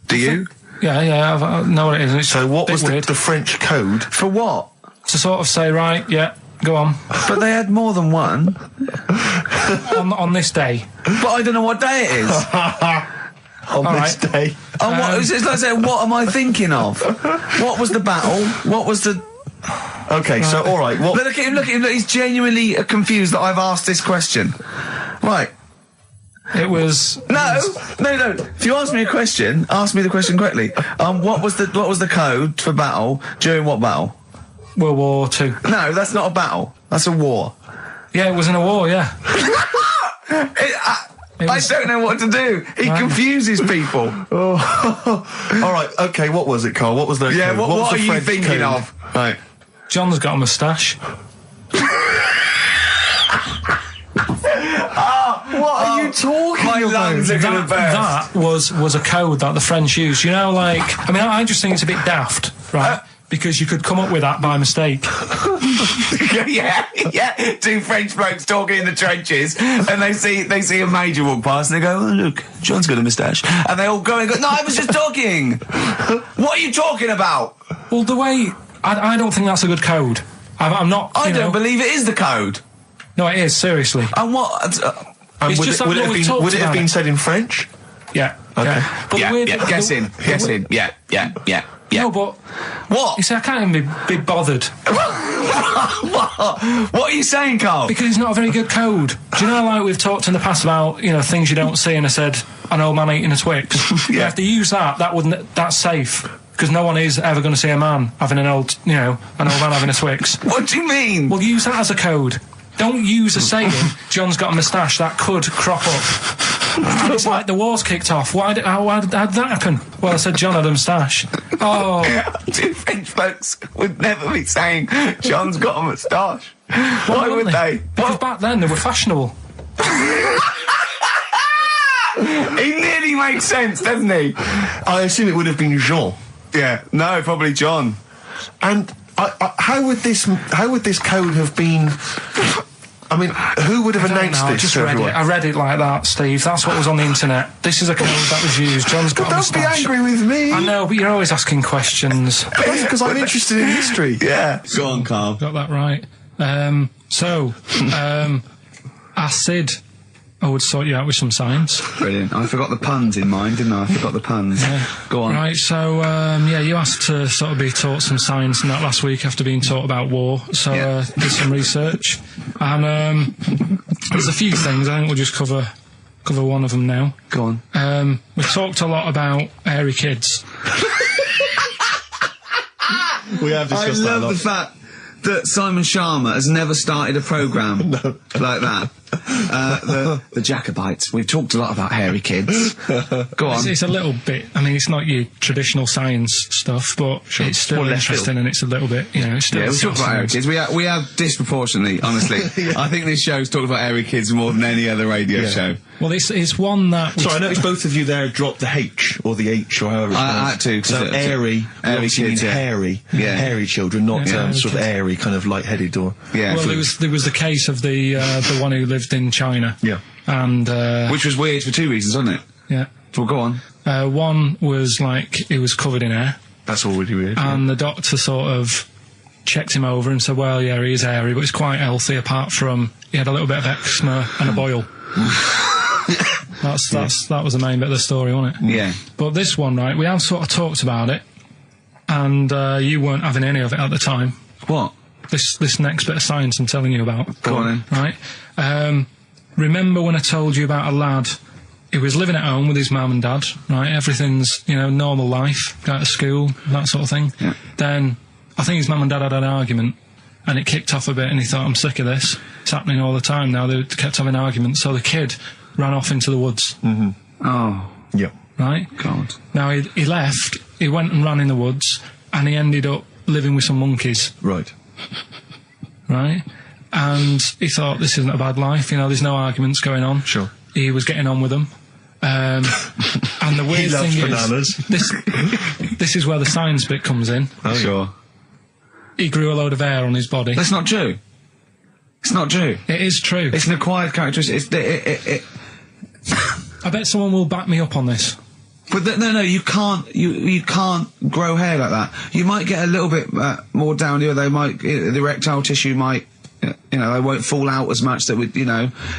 Do you? Yeah, I know what it is. It's So what a bit was weird. the French code? For what? To sort of say, right, yeah, go on. But they had more than one. on this day. But I don't know what day it is. On this day. Oh, what, it's like saying, what am I thinking of? What was the battle? What was the... Okay, so all right. What? Look at him, look, he's genuinely confused that I've asked this question. Right. It was... No. If you ask me a question, ask me the question correctly. What was the code for battle during what battle? World War II. No, that's not a battle. That's a war. Yeah, it was in a war, yeah. I don't know what to do. He confuses people. Oh. All right. Okay. What was it, Karl? What was the? Yeah. code? What was are the you French thinking code? of? Right. John's got a moustache. What are you talking My about? lungs are gonna burst. That was a code that the French used. You know, like, I mean, I just think it's a bit daft, right? Because you could come up with that by mistake. yeah. Two French blokes talking in the trenches, and they see a major walk past, and they go, "Oh, look, John's got a moustache," and they all go and go, "No, I was just talking. What are you talking about?" Well, the way I don't think that's a good code. I'm not. I you don't know, believe it is the code. No, it is seriously. And what? And It's would just it, that would it what have we been? talked Would it have about been it. said in French? Yeah. Okay. Yeah. But the weird, Guess in. Yeah. No, but What? you see, I can't even be bothered What are you saying, Karl? because it's not a very good code. Do you know, like we've talked in the past about, you know, things you don't see, and I said an old man eating a Twix. You have to use that's safe. Because no one is ever going to see a man having an old man having a Twix. What do you mean? Well, use that as a code. Don't use a saying, John's got a moustache, that could crop up. It's like the war's kicked off. How did that happen? Well, I said John had a moustache. Oh. Two French folks would never be saying John's got a moustache. Why would they? Because back then they were fashionable. He nearly makes sense, doesn't he? I assume it would have been Jean. Yeah. No, probably John. And how would this code have been? I mean, who would have announced this? I just read everyone? it. I read it like that, Steve. That's what was on the internet. This is a code that was used. John's got a Don't be moustache. angry with me. I know, but you're always asking questions. That's because I'm interested in history. Yeah. Go on, Karl. Got that right. Acid. I would sort you out with some science. Brilliant. I forgot the puns in mine, didn't I? I forgot the puns. Yeah. Go on. Right, so, you asked to sort of be taught some science and that last week after being taught about war. So, did some research. And, there's a few things. I think we'll just cover one of them now. Go on. We talked a lot about hairy kids. We have discussed that a I love lot. the fact that Simon Sharma has never started a programme like that. The Jacobites. We've talked a lot about hairy kids. Go on. It's a little bit, I mean, it's not your traditional science stuff, but it's still More left interesting field. and it's a little bit, it's still... Yeah, we talked about hairy kids. We have disproportionately, honestly. I think this show's talked about hairy kids more than any other radio show. Well, it's one that... Sorry, I noticed both of you there dropped the H, or the H, or however it's I had to, 'cause So it- airy, obviously kids, means yeah. hairy, Yeah. hairy children, not Yeah, sort of kids. airy, kind of light-headed or... Yeah. Well, there was the case of the one who lived in China. Yeah. And, Which was weird for two reasons, wasn't it? yeah. Well, go on. One was like, he was covered in hair, That's already weird. and the doctor sort of checked him over and said, well, yeah, he is hairy, but he's quite healthy, apart from he had a little bit of eczema and a boil. That was the main bit of the story, wasn't it? Yeah. But this one, right, we have sort of talked about it, and you weren't having any of it at the time. What? This next bit of science I'm telling you about. Go on then. Right? Remember when I told you about a lad who was living at home with his mum and dad, right? Everything's, normal life, go to school, that sort of thing. Yeah. Then, I think his mum and dad had an argument, and it kicked off a bit, and he thought, I'm sick of this. It's happening all the time now. They kept having arguments, so the kid ran off into the woods. Mm-hmm. Oh, Yeah. Right? God. Now, he left, he went and ran in the woods, and he ended up living with some monkeys. Right. Right? And he thought, this isn't a bad life, there's no arguments going on. Sure. He was getting on with them. And the weird He loves thing bananas. is, this is where the science bit comes in. Oh, sure. He grew a load of hair on his body. That's not true. It's not true. It is true. It's an acquired characteristic. I bet someone will back me up on this. But no, you can't. You can't grow hair like that. You might get a little bit more down here. They might, the erectile tissue might, they won't fall out as much. That would,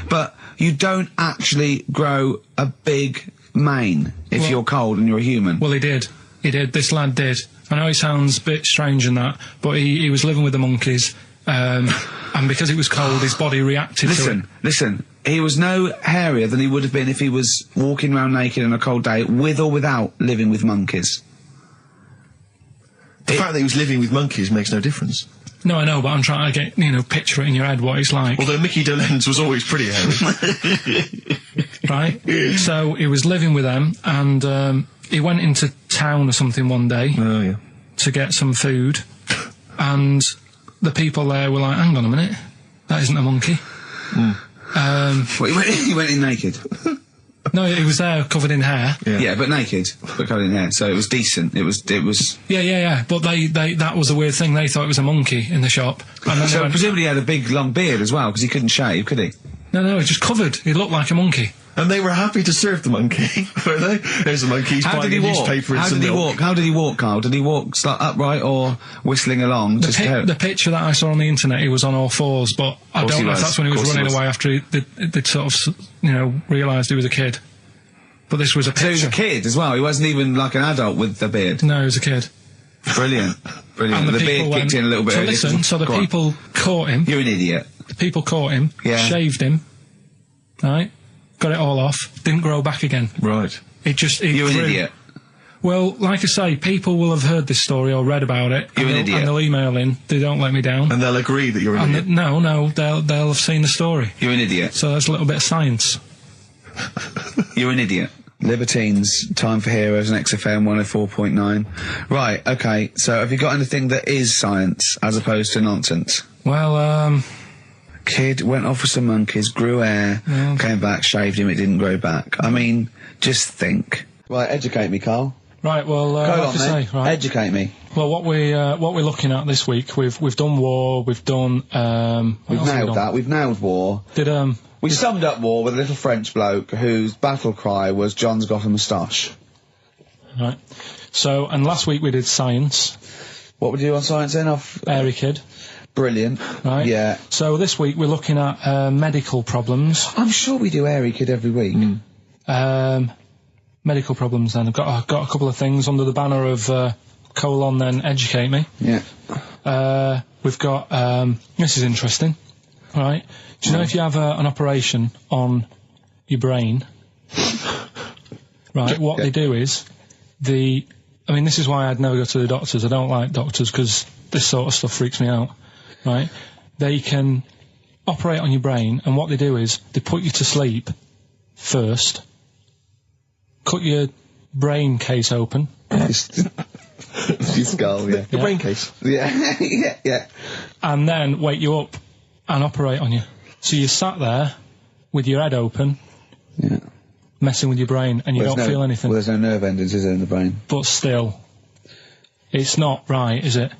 but you don't actually grow a big mane if you're cold and you're a human. Well, he did. This lad did. I know he sounds a bit strange in that, but he was living with the monkeys, and because it was cold, his body reacted to it. Listen. He was no hairier than he would have been if he was walking around naked on a cold day, with or without living with monkeys. The fact that he was living with monkeys makes no difference. No, I know, but I'm trying to get, picture it in your head what it's like. Although Mickey Dolenz was always pretty hairy. Right? So he was living with them, and he went into town or something one day Oh, yeah. to get some food, and the people there were like, hang on a minute, that isn't a monkey. Well, he went in naked. No, he was there covered in hair. Yeah, but naked, but covered in hair. So it was decent. It was. Yeah. But that was the weird thing. They thought it was a monkey in the shop. And then So they went, presumably he had a big long beard as well, because he couldn't shave, could he? no, he was just covered. He looked like a monkey. And they were happy to serve the monkey, were they? There's a monkey, he's How buying did he a walk? newspaper and How some did he milk. walk? How did he walk, Karl? Did he walk upright or whistling along? The picture that I saw on the internet, he was on all fours, but I Course don't he know if was. that's when he was Course he running was. away after they'd sort of, realised he was a kid. But this was a So he was picture. a kid as well. He wasn't even like an adult with the beard. No, he was a kid. Brilliant. And The people beard went, kicked in a little bit so early. listen, so the Go on. people caught him. You're an idiot. The people caught him, Yeah. shaved him, right? Got it all off, didn't grow back again. Right. It You're an grew. idiot. Well, like I say, people will have heard this story or read about it. You're an idiot. And they'll email in. They don't let me down. And they'll agree that you're an idiot. No, they'll have seen the story. You're an idiot. So that's a little bit of science. You're an idiot. Libertines, Time for Heroes and XFM 104.9. Right, okay, so have you got anything that is science as opposed to nonsense? Well, Kid went off with some monkeys, grew hair, came back, shaved him, it didn't grow back. I mean, just think. Right, educate me, Karl. right, well, Go like on, I then. say, right. Educate me. Well, what we're looking at this week, we've done war, we've done, We've nailed that, we've nailed war. We summed up war with a little French bloke whose battle cry was John's got a moustache. Right. So, and last week we did science. What would you do on science then? Airy Kid. Brilliant. Right. Yeah. So this week we're looking at medical problems. I'm sure we do Airy Kid every week. Medical problems then. I've got a couple of things under the banner of then educate me. Yeah. We've got, this is interesting. Right. Do you know if you have an operation on your brain, right, what they do is, I mean, this is why I'd never go to the doctors. I don't like doctors because this sort of stuff freaks me out, right? They can operate on your brain, and what they do is they put you to sleep first, cut your brain case open. Your skull, yeah. Your brain case. Yeah, yeah. And then wake you up and operate on you. So you sat there with your head open, messing with your brain, and you don't feel anything. Well, there's no nerve endings, is there, in the brain? But still, it's not right, is it?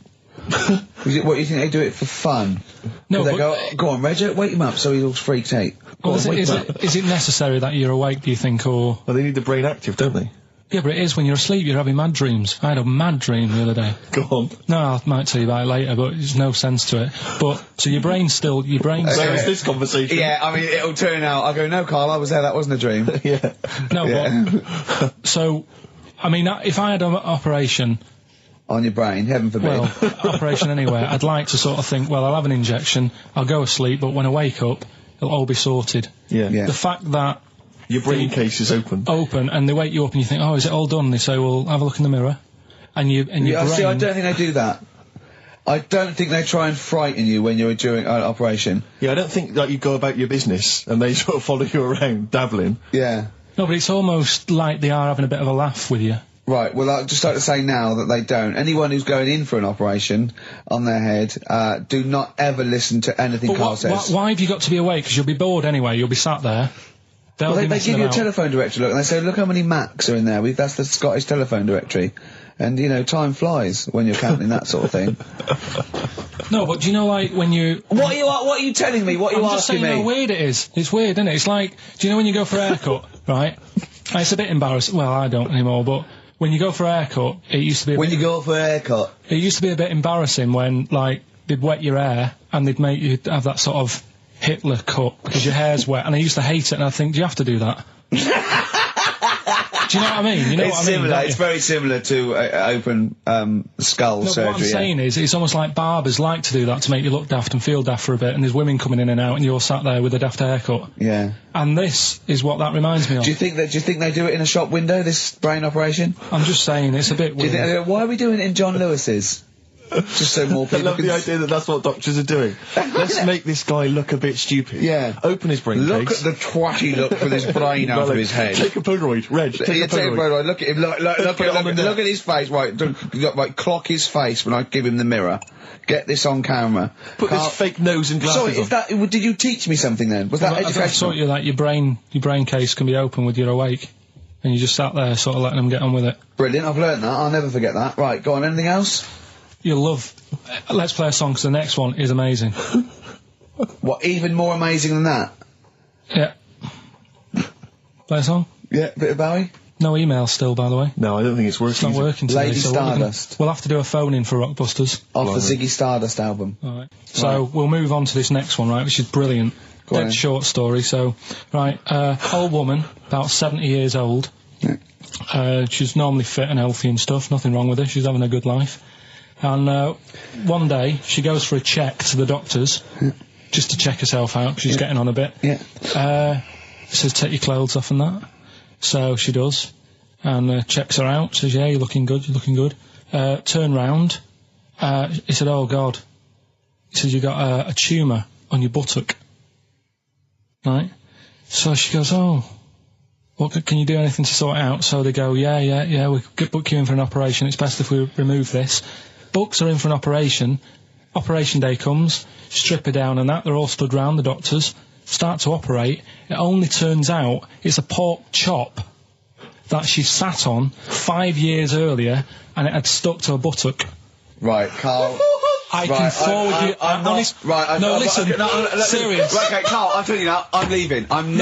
What do you think they do it for fun? No, They but go on, Reg, wake him up so he looks freaked out. is it necessary that you're awake, do you think, or... Well, they need the brain active, don't they? Yeah, but it is when you're asleep, you're having mad dreams. I had a mad dream the other day. Go on. No, I might tell you about it later, but there's no sense to it. But, so your brain's still... Where is this conversation? Yeah, I mean, it'll turn out, I go, no, Karl, I was there, that wasn't a dream. Yeah. No, but... So, I mean, if I had an operation... On your brain, heaven forbid. Well, operation anywhere, I'd like to sort of think, well, I'll have an injection, I'll go asleep, but when I wake up, it'll all be sorted. Yeah. Yeah. The fact that... Your brain case is open. And they wake you up and you think, oh, is it all done? They say, well, have a look in the mirror. And your brain... See, I don't think they do that. I don't think they try and frighten you when you're doing an operation. Yeah, I don't think that you go about your business and they sort of follow you around, dabbling. Yeah. No, but it's almost like they are having a bit of a laugh with you. Right, well, I'd just like to say now that they don't. Anyone who's going in for an operation on their head, do not ever listen to anything Karl says. Why have you got to be awake? Because you'll be bored anyway, you'll be sat there. Well, they give you a telephone directory, look, and they say, look how many Macs are in there. That's the Scottish telephone directory. And, you know, time flies when you're counting that sort of thing. No, but do you know, like, when you... What are you telling me? What are you I'm just asking saying me? how weird it is. It's weird, isn't it? It's like, do you know when you go for a haircut, right? It's a bit embarrassing. Well, I don't anymore, but... When you go for a haircut, it used to be... When you go for a haircut? It used to be a bit embarrassing when, like, they'd wet your hair and they'd make you have that sort of Hitler cut because your hair's wet, and I used to hate it, and I think, do you have to do that? Do you know what I mean? You know It's what I mean, similar. It's very similar to open skull surgery. What I'm saying is, it's almost like barbers like to do that to make you look daft and feel daft for a bit, and there's women coming in and out, and you're sat there with a daft haircut. Yeah. And this is what that reminds me of. Do you think they do it in a shop window, this brain operation? I'm just saying, it's a bit weird. Why are we doing it in John Lewis's? Just so more people I love the idea that that's what doctors are doing. Let's make this guy look a bit stupid. Yeah. Open his brain Look case. at the twatty look with his brain out of his head. Take a Polaroid. Reg, take a Polaroid. Look at him. Look at his face. Right, clock his face when I give him the mirror. Get this on camera. Put this fake nose and glasses Sorry, did you teach me something then? Was that educational? I thought you that your brain case can be open with your awake, and you just sat there sort of letting them get on with it. Brilliant, I've learnt that. I'll never forget that. Right, go on, anything else? You'll love... Let's play a song, because the next one is amazing. What, even more amazing than that? Yeah. Play a song? Yeah, bit of Bowie? No email still, by the way. No, I don't think it's working. It's not working today. Lady Stardust. We'll have to do a phone-in for Rockbusters. Off the Ziggy Stardust album. Alright. So, we'll move on to this next one, right, which is brilliant. Dead short story, so... Right, old woman, about 70 years old. Yeah. She's normally fit and healthy and stuff, nothing wrong with her, she's having a good life. And one day, she goes for a check to the doctors, just to check herself out, because she's getting on a bit. Yeah. Says, take your clothes off and that. So she does, and checks her out, says, yeah, you're looking good, turn round. He said, oh, God. He said, you got a tumour on your buttock. Right? So she goes, oh, can you do anything to sort it out? So they go, yeah, we could book you in for an operation. It's best if we remove this. Books are in for an operation. Operation day comes, strip her down and that. They're all stood round, the doctors. Start to operate. It only turns out it's a pork chop that she sat on 5 years earlier, and it had stuck to her buttock. Right, Karl. I can forward you. Serious. Right, okay, Karl, I'm telling you now, I'm leaving. I'm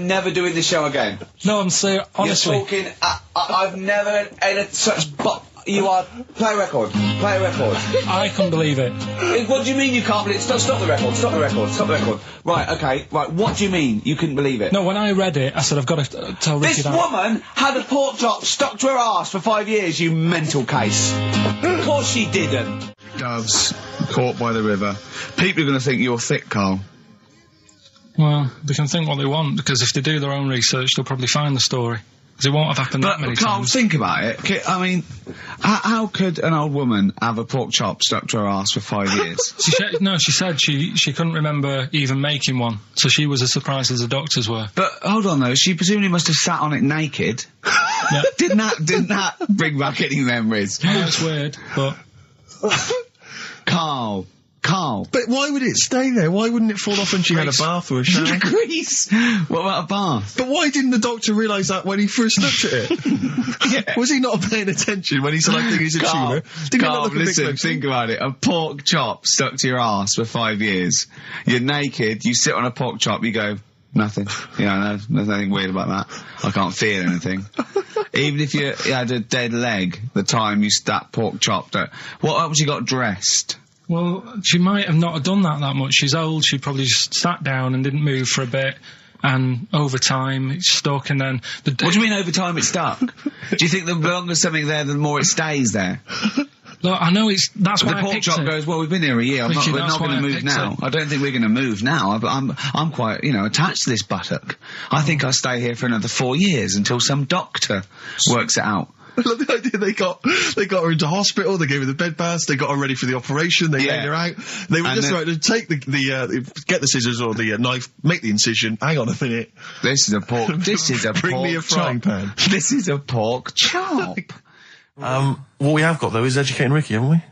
never doing this show again. No, I'm serious. Honestly, you're talking. I've never in such. You are. Play a record. Play a record. I couldn't believe it. What do you mean you can't believe it? Stop the record. Stop the record. Stop the record. Right, okay. Right, what do you mean you couldn't believe it? No, when I read it, I said, I've got to tell Ricky that. This woman had a pork chop stuck to her arse for 5 years, you mental case. Of course she didn't. Doves caught by the river. People are going to think you're thick, Karl. Well, they can think what they want, because if they do their own research, they'll probably find the story. Because it won't have happened that many Karl, times. think about it. I mean, how could an old woman have a pork chop stuck to her arse for 5 years? She said she couldn't remember even making one, so she was as surprised as the doctors were. But hold on though, she presumably must have sat on it naked. Yeah. Didn't that bring back any memories? I know it's weird, but Karl. But why would it stay there? Why wouldn't it fall off when she had a bath or a shower? Grease. What about a bath? But why didn't the doctor realise that when he first looked at it? Yeah. Was he not paying attention when he said, I think he's a tumour? Karl, listen, think about it. A pork chop stuck to your arse for 5 years. You're naked, you sit on a pork chop, you go, nothing. There's nothing weird about that. I can't feel anything. Even if you had a dead leg, the time you that pork chop, what else you got dressed? Well, she might have not done that much. She's old, she probably just sat down and didn't move for a bit, and over time it's stuck, and then... What do you mean over time it's stuck? Do you think the longer something there, the more it stays there? Look, I know that's why the pork chop goes, well, we've been here a year, we're not going to move now. I don't think we're going to move now, but I'm quite, attached to this buttock. I think I'll stay here for another 4 years until some doctor works it out. I love the idea they got her into hospital, they gave her the bed baths, they got her ready for the operation, they laid her out. They were just right to take get the scissors or the knife, make the incision, hang on a minute. This is a pork Bring me a frying pan. This is a pork chop. What we have got though is educating Ricky, haven't we?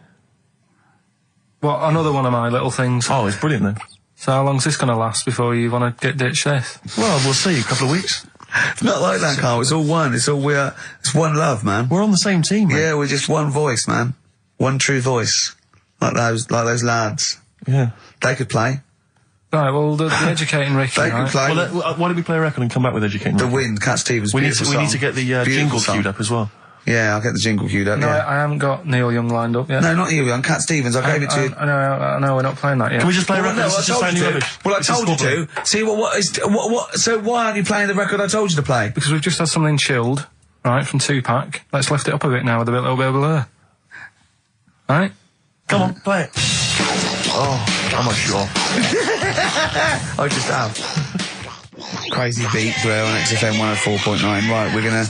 Well, another one of my little things. Oh, it's brilliant then. So how long's this going to last before you want to get ditched this? Well, we'll see, a couple of weeks. It's not like that, Karl. It's all one. It's one love, man. We're on the same team, man. Yeah, we're just one voice, man. One true voice. Like those lads. Yeah. They could play. Right, well, the educating Ricky, They could play. Well, why don't we play a record and come back with educating The Ricky? Wind, Cat Stevens, We need to get the jingle queued up as well. Yeah, I'll get the jingle queued up, No, yeah. I haven't got Neil Young lined up yet. No, not you, young Cat Stevens. I gave it to you. I know, we're not playing that yet. Can we just play a record? No, This is just sounding rubbish. Well, I told you to. See, so why aren't you playing the record I told you to play? Because we've just had something chilled, right, from Tupac. Let's lift it up a bit now with a little bit of blur. Right? Come on, play it. Oh, I'm not sure. I just have. Crazy beats there on XFM 104.9. Right, we're gonna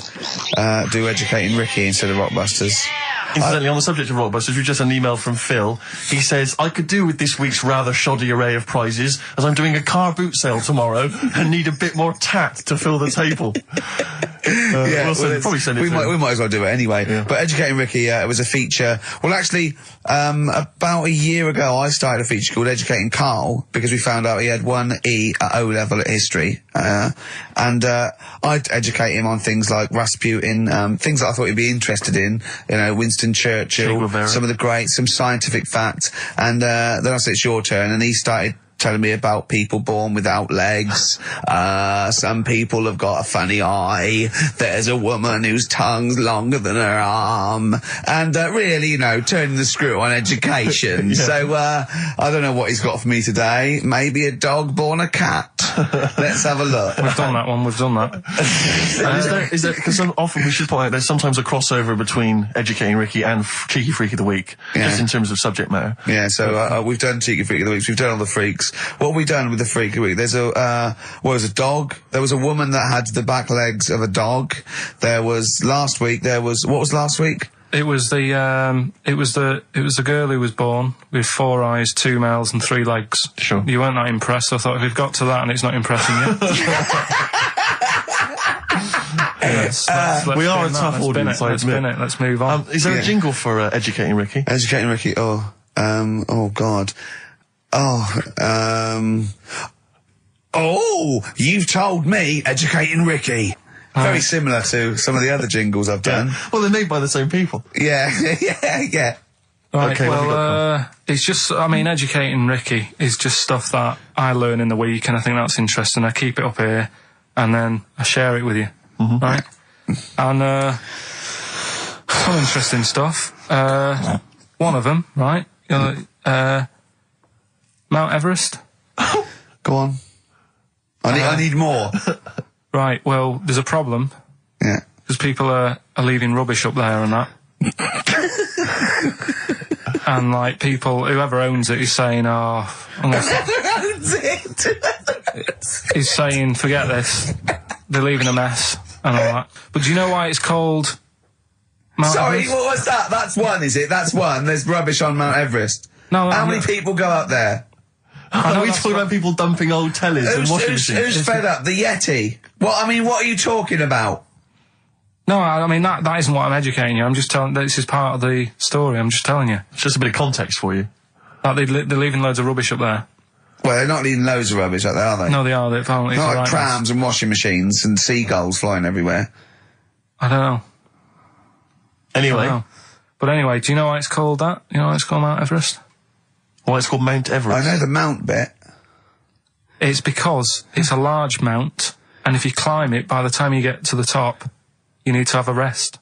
do Educating Ricky instead of Rockbusters. Incidentally, on the subject of Rockbusters, we've just had an email from Phil. He says, I could do with this week's rather shoddy array of prizes, as I'm doing a car boot sale tomorrow and need a bit more tact to fill the table. Probably send it we might as well do it anyway. Yeah. But Educating Ricky, it was a feature. Well, actually, about a year ago, I started a feature called Educating Karl, because we found out he had 1 E at O level at history. And I'd educate him on things like Rasputin, things that I thought he'd be interested in, Winston Churchill, some of the greats, some scientific facts, and then I said, it's your turn, and he started telling me about people born without legs. Some people have got a funny eye. There's a woman whose tongue's longer than her arm. And really, turning the screw on education. Yeah. So, I don't know what he's got for me today. Maybe a dog born a cat. Let's have a look. We've done that one, we've done that. Is there, because often we should point out there's sometimes a crossover between Educating Ricky and Cheeky Freak of the Week, just in terms of subject matter. Yeah, so we've done Cheeky Freak of the Week, we've done all the freaks. What have we done with the Freak of the Week? There's a dog. There was a woman that had the back legs of a dog. What was last week? It was the girl who was born with 4 eyes, 2 mouths and 3 legs. Sure. You weren't that impressed, so I thought if we've got to that and it's not impressing you. We are a tough audience, I admit. Let's move on. Is there a jingle for Educating Ricky? Educating Ricky. Oh God. You've told me Educating Ricky. Very similar to some of the other jingles I've done. Yeah. Well, they're made by the same people. Yeah. Right, okay, well, it's just, I mean, Educating Ricky is just stuff that I learn in the week, and I think that's interesting. I keep it up here, and then I share it with you, right? And, some interesting stuff. One of them, right? Mount Everest. Go on. I need more. Right, well, there's a problem. Yeah. Because people are leaving rubbish up there and that. And, like, people, whoever owns it is saying, he's saying, forget this. They're leaving a mess and all that. But do you know why it's called Mount Everest? What was that? That's one, is it? That's one. There's rubbish on Mount Everest. No, How many people go up there? Are we talking about people dumping old tellies and washing machines? Who's fed up? The Yeti? What are you talking about? No, I mean, that isn't what I'm educating you. I'm just telling, this is part of the story. I'm just telling you. It's just a bit of context for you. Like, they're leaving loads of rubbish up there. Well, they're not leaving loads of rubbish up there, are they? No, they are. They're apparently not like right prams and washing machines and seagulls flying everywhere. I don't know. Anyway. But anyway, do you know why it's called that? You know why it's called Mount Everest? Why it's called Mount Everest? I know the mount bit. It's because it's a large mount, and if you climb it, by the time you get to the top, you need to have a rest.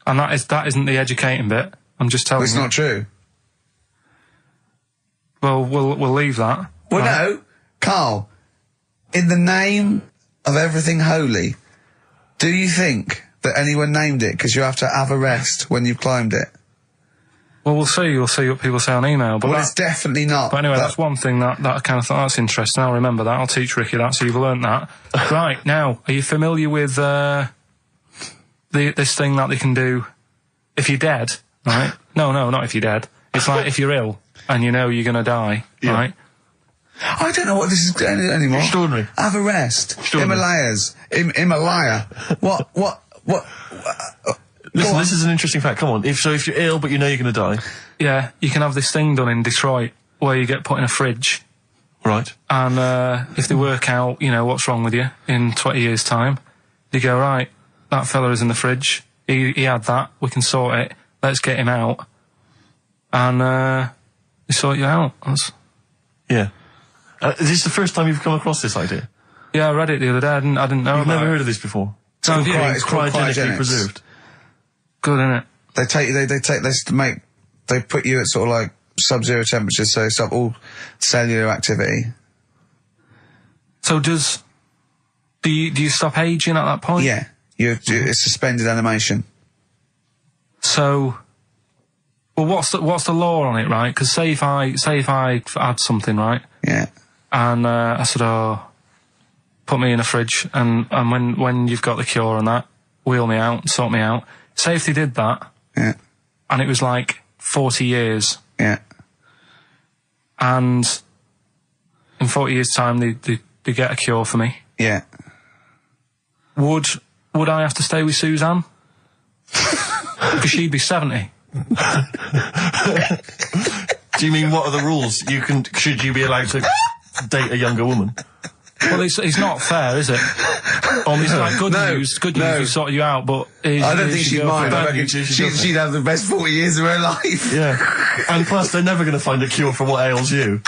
And that isn't the educating bit. I'm just telling you. It's not true. Well, we'll leave that. Well, no, Karl, in the name of everything holy, do you think that anyone named it because you have to have a rest when you've climbed it? Well, we'll see. We'll see what people say on email. But it's definitely not. But anyway, that's one thing that I kind of thought, that's interesting. I'll remember that. I'll teach Ricky that, so you've learnt that. Right, now, are you familiar with this thing that they can do if you're dead, right? No, not if you're dead. It's like if you're ill and you know you're going to die, right? I don't know what this is anymore. Extraordinary. Have a rest. Himalayas. Himalaya. What? Listen, this is an interesting fact. Come on. If you're ill but you know you're going to die. Yeah, you can have this thing done in Detroit where you get put in a fridge. Right. And if they work out, what's wrong with you in 20 years' time, they go, right, that fella is in the fridge. He had that. We can sort it. Let's get him out. And they sort you out. Yeah. Is this the first time you've come across this idea? Yeah, I read it the other day. I didn't know You've about never it. heard of this before? It's called cryogenically preserved. Good, isn't it? They take this to make, they put you at sort of like sub-zero temperatures, so stop all cellular activity. So do you stop aging at that point? Yeah. It's suspended animation. So, well, what's the law on it, right? Because say if I had something, right? Yeah. And I said, put me in a fridge, and when you've got the cure and that, wheel me out, sort me out. Say if they did that, yeah, and it was like 40 years, yeah, and in 40 years' time they get a cure for me. Yeah. Would I have to stay with Suzanne? Because she'd be 70. Do you mean what are the rules? Should you be allowed to date a younger woman? Well, it's not fair, is it? It's like good news, we sorted you out, but... I don't think she'd mind. I reckon she'd have the best 40 years of her life. Yeah. And plus, they're never going to find a cure for what ails you.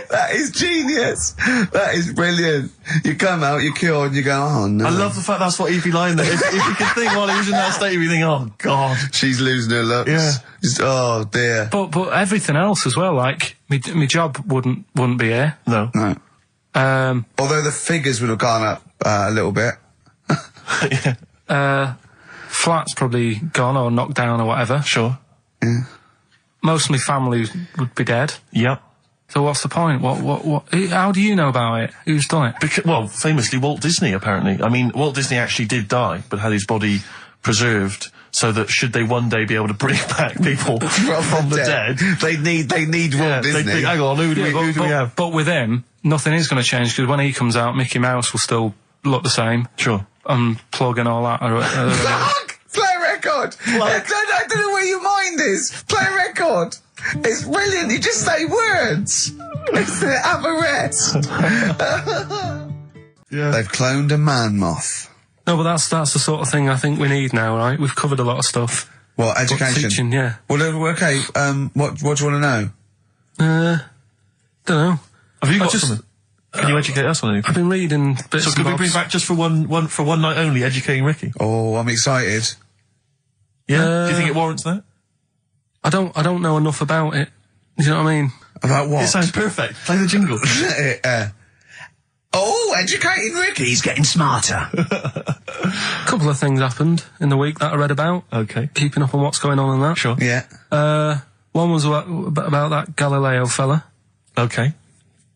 That is genius. That is brilliant. You come out, you're cured, and you go, oh no. I love the fact that's what he'd be lying there. If you could think while he was in that state, you'd be thinking, oh god. She's losing her looks. Yeah. Just, oh dear. But everything else as well, like, my job wouldn't be here. No. No. Although the figures would have gone up a little bit. Yeah. Flat's probably gone or knocked down or whatever. Sure. Yeah. Most of my family would be dead. Yep. So what's the point? What? How do you know about it? Who's done it? Well, famously Walt Disney, apparently. I mean, Walt Disney actually did die, but had his body preserved so that should they one day be able to bring back people from the dead, they need Walt Disney. Hang on, who do we have? But with him, nothing is going to change, because when he comes out, Mickey Mouse will still look the same. Sure. Plug and all that. Play a record. I don't know where your mind is. Play a record. It's brilliant. You just say words. It's the Amorettes. Yeah. They've cloned a man moth. No, but that's the sort of thing I think we need now, right? We've covered a lot of stuff. What, But education? teaching, yeah. Well, okay, what do you want to know? Don't know. Have you got something? Can you educate us on anything? I've been reading bits So and could we bobs. bring back just for one night only, educating Ricky? Oh, I'm excited. Yeah? Do you think it warrants that? I don't know enough about it. Do you know what I mean? About what? It sounds perfect. Play the jingle. Educating Ricky. He's getting smarter. A couple of things happened in the week that I read about. Okay. Keeping up on what's going on and that. Sure. Yeah. One was about that Galileo fella. Okay.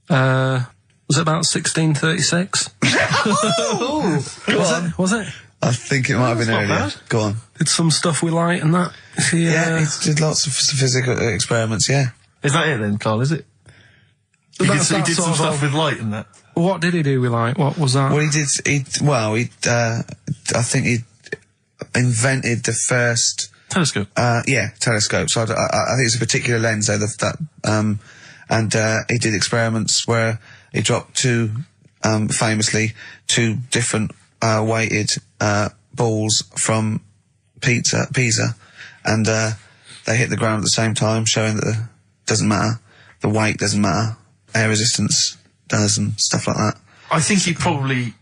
Was it about 1636? Was it? I think it might have been not earlier. bad. Go on. Did some stuff with light and that. He Did lots of physical experiments, yeah. Is that it then, Karl, is it? He did some sort of stuff with light and that. What did he do with light? What was that? Well, I think he invented the first... Telescope. Telescope. So I think it's a particular lens, though, and he did experiments where he dropped famously two different weighted balls from Pisa, and they hit the ground at the same time, showing that doesn't matter, the weight doesn't matter, air resistance does, and stuff like that. I think he probably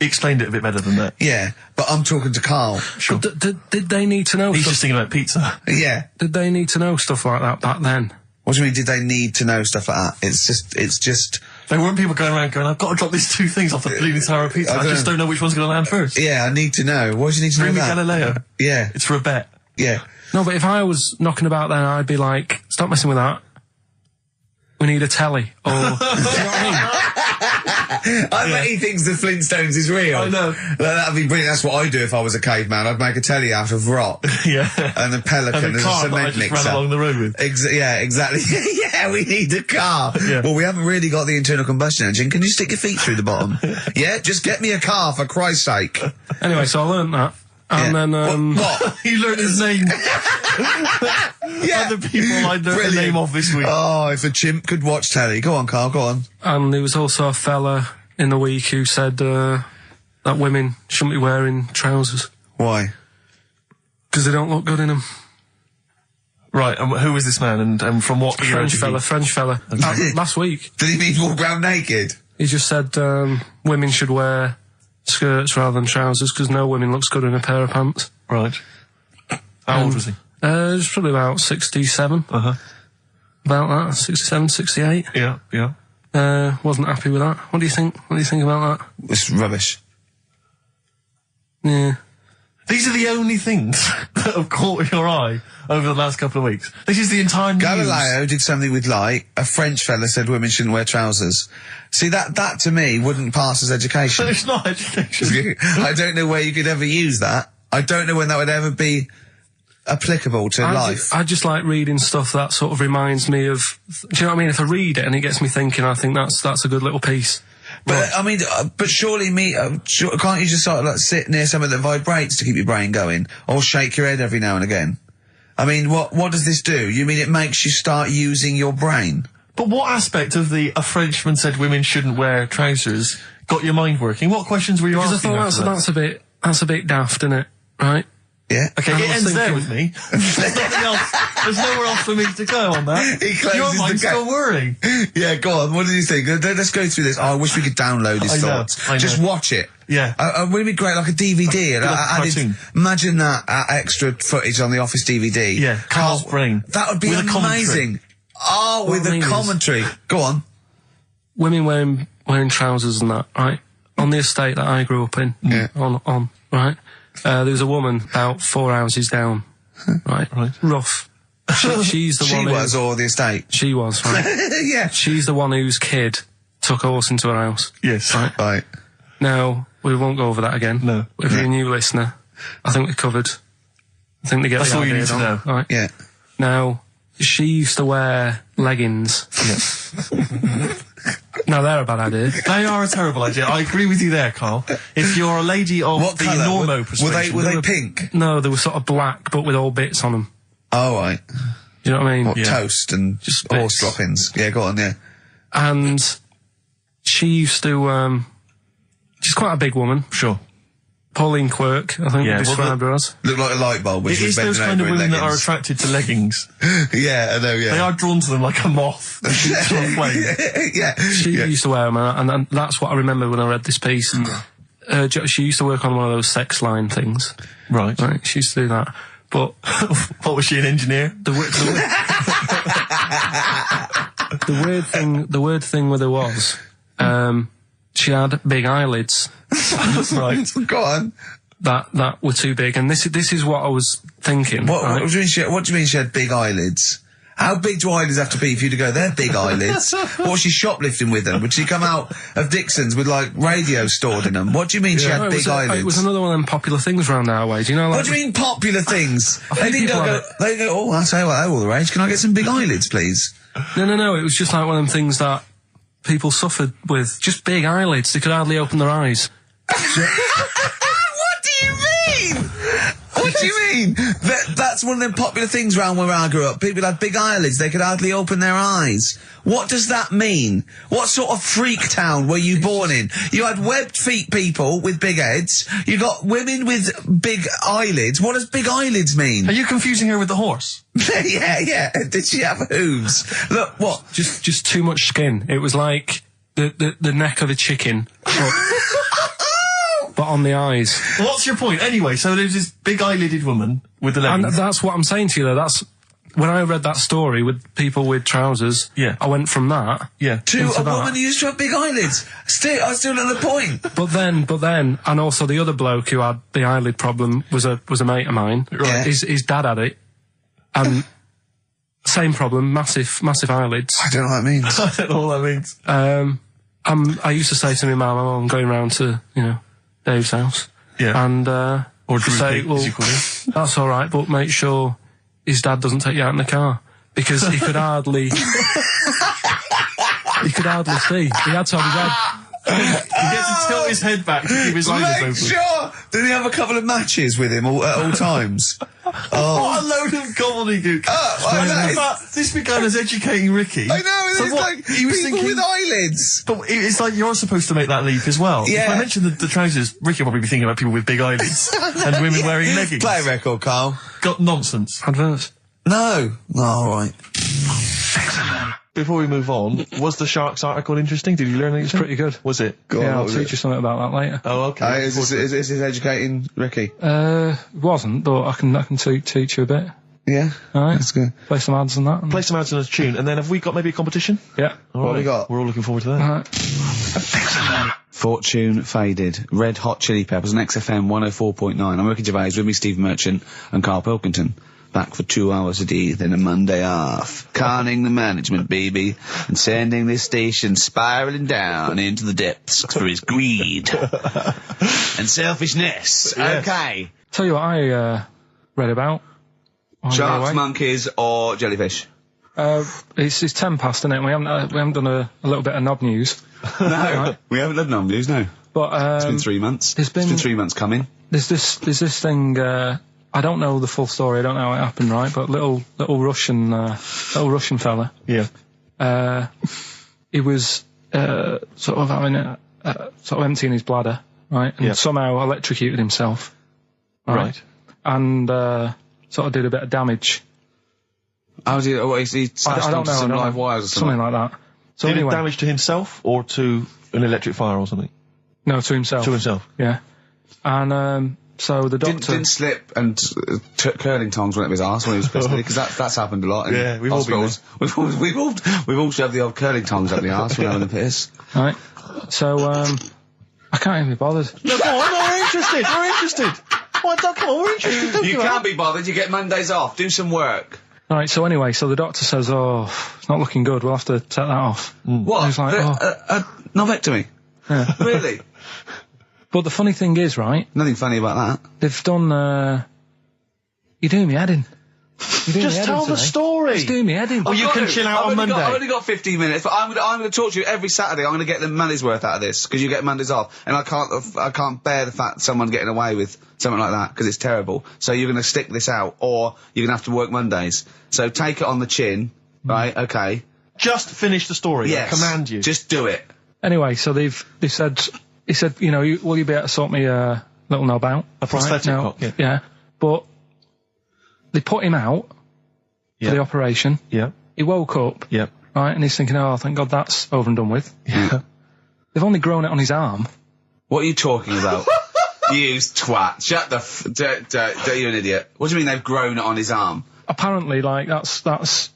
explained it a bit better than that. Yeah, but I'm talking to Karl. Sure. But did they need to know He's stuff? just thinking about pizza. Yeah. Did they need to know stuff like that back then? What do you mean, did they need to know stuff like that? It's just... There weren't people going around going, I've got to drop these two things off the bleeding tower of pizza. I just don't know which one's going to land first. Yeah, I need to know. What do you need to Bring me know about? Galileo. Yeah. It's for a bet. Yeah. No, but if I was knocking about then, I'd be like, stop messing with that. We need a telly. Or, do you know what I mean? I bet he thinks the Flintstones is real. I know. That'd be brilliant. That's what I'd do if I was a caveman. I'd make a telly out of rock. Yeah. And a pelican And a as car a that I cement just mixer. ran along the road with. Yeah, exactly. Yeah, we need a car. Yeah. Well, we haven't really got the internal combustion engine. Can you stick your feet through the bottom? Yeah, just get me a car, for Christ's sake. Anyway, so I learned that. And Yeah. then, What? He learned his name. Yeah. Other people I learned the Brilliant. name of this week. Oh, if a chimp could watch telly. Go on, Karl, go on. and there was also a fella in the week who said, that women shouldn't be wearing trousers. Why? Because they don't look good in them. Right, and who was this man and from what era did he- French fella. Last week. Did he mean walk around naked? He just said, women should wear skirts rather than trousers because no woman looks good in a pair of pants. Right. How old was he? It was probably about 67. Uh-huh. About that, 67, 68. Yeah, yeah. Wasn't happy with that. What do you think? What do you think about that? It's rubbish. Yeah. These are the only things that have caught your eye over the last couple of weeks. This is the entire news. Galileo did something with light. A French fella said women shouldn't wear trousers. See, that to me wouldn't pass as education. It's not education. I don't know where you could ever use that. I don't know when that would ever be applicable to life. I just like reading stuff that sort of reminds me of. Do you know what I mean? If I read it and it gets me thinking, I think that's a good little piece. But I mean, but surely can't you just sort of like sit near something that vibrates to keep your brain going, or shake your head every now and again? I mean, what does this do? You mean it makes you start using your brain? But what aspect of a Frenchman said women shouldn't wear trousers got your mind working? What questions were you Because I asking? thought that's a bit daft, isn't it? Right? Yeah. Okay, And I it was ends there thinking- with me. There's nothing else. There's nowhere else for me to go on that. He closes Your the mind's gap. still whirring. Yeah, go on. What do you think? Let's go through this. Oh, I wish we could download his I know, thoughts. I know. Just watch it. Yeah. Wouldn't it be great, like a DVD? Like a cartoon. Imagine that extra footage on the Office DVD. Yeah, Karl's brain. That would be With a commentary. amazing. Oh, with What I a mean is- commentary. Go on. Women wearing trousers and that, right? On the estate that I grew up in, Yeah. on right? There was a woman about 4 houses down, right? Right. Rough. She's the She one. was, or the estate. She was, right? Yeah. She's the one whose kid took a horse into her house. Yes. Right. Right. Now, we won't go over that again. No. If you're a new listener, I think we covered. I think they get That's the all you idea, need to don't know. they? Right. Yeah. Now, she used to wear leggings. Yeah. No, they're a bad idea. They are a terrible idea. I agree with you there, Karl. If you're a lady of What the colour? normo Were persuasion... they pink? No, they were sort of black, but with all bits on them. Oh, right. Do you know what I mean? What, toast and Just horse bits. droppings? Yeah, go on, yeah. And she used to, she's quite a big woman. Sure. Pauline Quirk, I think Yeah, we described her as. Look like a light bulb, which It was is those bending kind of over in women that are leggings. attracted to leggings. Yeah, I know, yeah. They are drawn to them like a moth. to a flame. Yeah. She used to wear them, and that's what I remember when I read this piece. She used to work on one of those sex line things. Right. Right, she used to do that. But What, was she an engineer? the weird thing with her was, she had big eyelids Right. Go on. that were too big, and this is what I was thinking. What right? do you mean she had big eyelids? How big do eyelids have to be for you to go, they're big eyelids? What was she shoplifting with them? Would she come out of Dixon's with, like, radio stored in them? What do you mean she had No, big eyelids? it was another one of them popular things around our way. Do you know, like, What do you mean popular things? They think didn't people go, have they go, oh, I'll tell you what, they're all the rage. Can I get some big eyelids, please? No. It was just like one of them things that people suffered with. Just big eyelids. They could hardly open their eyes. What do you mean? What do you mean? That's one of them popular things around where I grew up. People had big eyelids. They could hardly open their eyes. What does that mean? What sort of freak town were you born in? You had webbed feet people with big heads. You got women with big eyelids. What does big eyelids mean? Are you confusing her with the horse? Yeah. Did she have hooves? Look, what? Just too much skin. It was like the neck of a chicken, but on the eyes. What's your point? Anyway, so there's this big eyelided woman with the And leggings. that's what I'm saying to you, though. That's when I read that story with people with trousers. Yeah. I went from that. Yeah. To into a that. woman who used to have big eyelids. I still at the point. But then, and also the other bloke who had the eyelid problem was a mate of mine. Right. His dad had it, and same problem, massive eyelids. I don't know what that means. I don't know what that means. I used to say to my mum, I'm going round to Dave's house. Yeah. And Or she'd Drew say, Pete, well, as you call him. that's all right, but make sure his dad doesn't take you out in the car, because he could hardly see. He had to have his head. He gets to tilt his head back to keep his eyes open. Make sure! Did he have a couple of matches with him at all times? Oh. What a load of gobbledygook. I know. But this began as educating Ricky. I know, So it's what, like he was people thinking, with eyelids. But it's like you're supposed to make that leap as well. Yeah. If I mentioned the trousers, Ricky will probably be thinking about people with big eyelids and women wearing leggings. Play a record, Karl. Got nonsense. Adverts. No. Oh, all right. Before we move on, was the Sharks article interesting? Did you learn anything? Pretty good. Was it? Go on, Yeah, what I'll was teach it? you something about that later. Oh, okay. Is this educating Ricky? It wasn't, but I can teach you a bit. Yeah. All right. That's good. Play some ads and that. Play some ads on a tune, and then have we got maybe a competition? Yeah. What have we got? We're all looking forward to that. All right. Fortune Faded, Red Hot Chili Peppers on XFM 104.9. I'm Ricky Gervais, with me Steve Merchant and Karl Pilkington. Back for 2 hours a day, then a Monday off. Conning the management, baby, and sending this station spiraling down into the depths for his greed and selfishness. Yes. Okay. Tell you what I read about. on the Sharks, way. monkeys, or jellyfish? It's 10 past, isn't it? We haven't done a little bit of knob news. No, we haven't done no news, no. But It's been 3 months. there's It's been been- 3 months coming. there's this thing. I don't know the full story. I don't know how it happened, right? But little Russian fella. Yeah. He was sort of having sort of emptying his bladder, right? And Yeah. somehow electrocuted himself, Right. And sort of did a bit of damage. How's he smashed I don't onto know. some I don't live know. wires or something? Something like that. So Did anyway, it damage to himself or to an electric fire or something? no, to himself. To himself. Yeah. And so the doctor. Didn't slip and curling tongs went up his arse when he was pissed, because that's happened a lot in Yeah, we've all been hospitals. We've all shoved the old curling tongs up the arse when having a piss. Right. So I can't even be bothered. No, go on, we're interested. We're interested. What? Come on, we're interested. Don't You give can't up. be bothered. You get Mondays off. Do some work. Right. So anyway, so the doctor says, "Oh, it's not looking good. We'll have to take that off." What? I was like, a novectomy? Yeah. Really? But the funny thing is, right? Nothing funny about that. They've done. You're doing me head in. Just tell the story. Just do me head in. Oh, you can chill out on Monday. I've only got 15 minutes, but I'm going to talk to you every Saturday. I'm going to get the money's worth out of this, because you get Mondays off. And I can't bear the fact someone getting away with something like that, because it's terrible. So you're going to stick this out, or you're going to have to work Mondays. So take it on the chin, right? Okay. Just finish the story. Yes. I command you. Just do it. Anyway, so he said, you know, will you be able to sort me a little knob out? A prosthetic cock, yeah. But they put him out for the operation. Yeah. He woke up. Yeah. Right, and he's thinking, oh, thank God that's over and done with. Yeah. They've only grown it on his arm. What are you talking about? You twat. Shut the you're an idiot. What do you mean they've grown it on his arm? Apparently, like, that's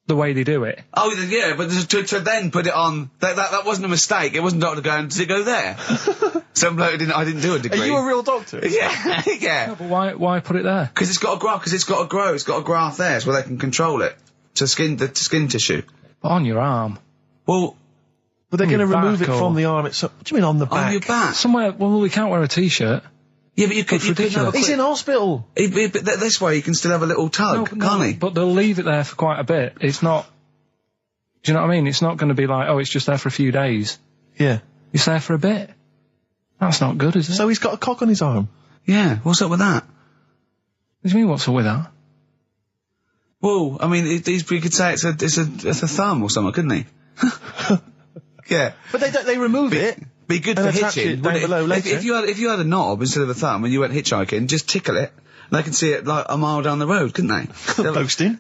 the way they do it. Oh, yeah, but to then put it on, that wasn't a mistake. It wasn't Dr. going, did it go there? Some bloke I didn't do a degree. Are you a real doctor? Yeah, yeah. No, but why put it there? Because it's got to grow, it's got a graft there, so they can control it. To skin tissue. But on your arm. Well, But they're going to your remove it back from the arm itself. What do you mean on the back? on your back. Somewhere, well, we can't wear a t-shirt. Yeah, but you could have a ridiculous. He's in hospital. But this way you can still have a little tug, can't he? But they'll leave it there for quite a bit. It's not... Do you know what I mean? It's not going to be like, oh, it's just there for a few days. Yeah. It's there for a bit. That's not good, is it? So he's got a cock on his arm. Yeah, what's up with that? What do you mean, what's up with that? Well, I mean, we could say it's a thumb or something, couldn't he? Yeah. But they remove it. Be good And for attach hitching. it down below later. If you had a knob instead of a thumb and you went hitchhiking, just tickle it, and they can see it like a mile down the road, couldn't they? Posting.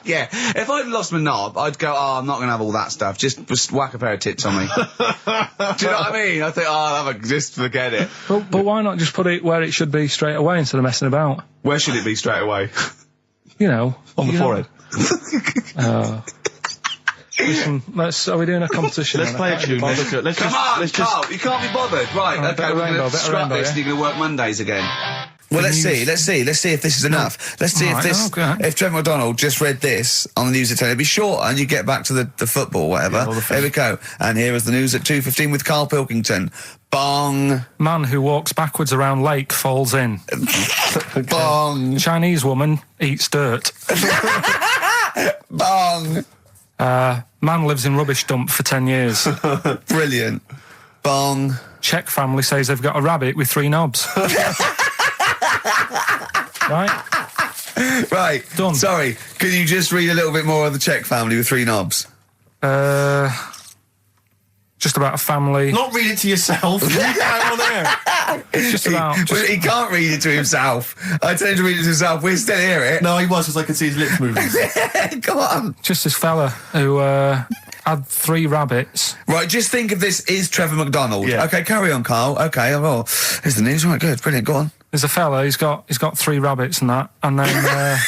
Yeah. If I'd lost my knob, I'd go, oh, I'm not going to have all that stuff. Just whack a pair of tits on me. Do you know what I mean? I think, oh, I'll have just forget it. But why not just put it where it should be straight away instead of messing about? Where should it be straight away? You know. On the forehead. Listen, are we doing a competition? Let's play a tune. Come on, Karl, you can't be bothered. Right, Oh, okay, bit of we're rainbow, going to bit of scrap rainbow, this yeah? and you're going to work Mondays again. Well, let's see if this is enough. Let's see if Trevor McDonald just read this on the news at 10, it'd be shorter and you get back to the football, whatever. Yeah, Here we go. And here is the news at 2:15 with Karl Pilkington. Bong. Man who walks backwards around lake falls in. Bong. Chinese woman eats dirt. Bong. Man lives in rubbish dump for 10 years. Brilliant. Bong. Czech family says they've got a rabbit with 3 knobs. Right? Right. Done. Sorry, can you just read a little bit more of the Czech family with 3 knobs? Just about a family. Not read it to yourself. Read it out on air. Just about. Well, he can't read it to himself. I tell him to read it to himself. We still hear it. No, he was, because I could see his lips moving. Go on. Just this fella who had 3 rabbits. Right, just think of this is Trevor McDonald. Yeah. Okay, carry on, Karl. Okay, well, here's the news. Right, good, brilliant. Go on. There's a fella, he's got 3 rabbits and that, and then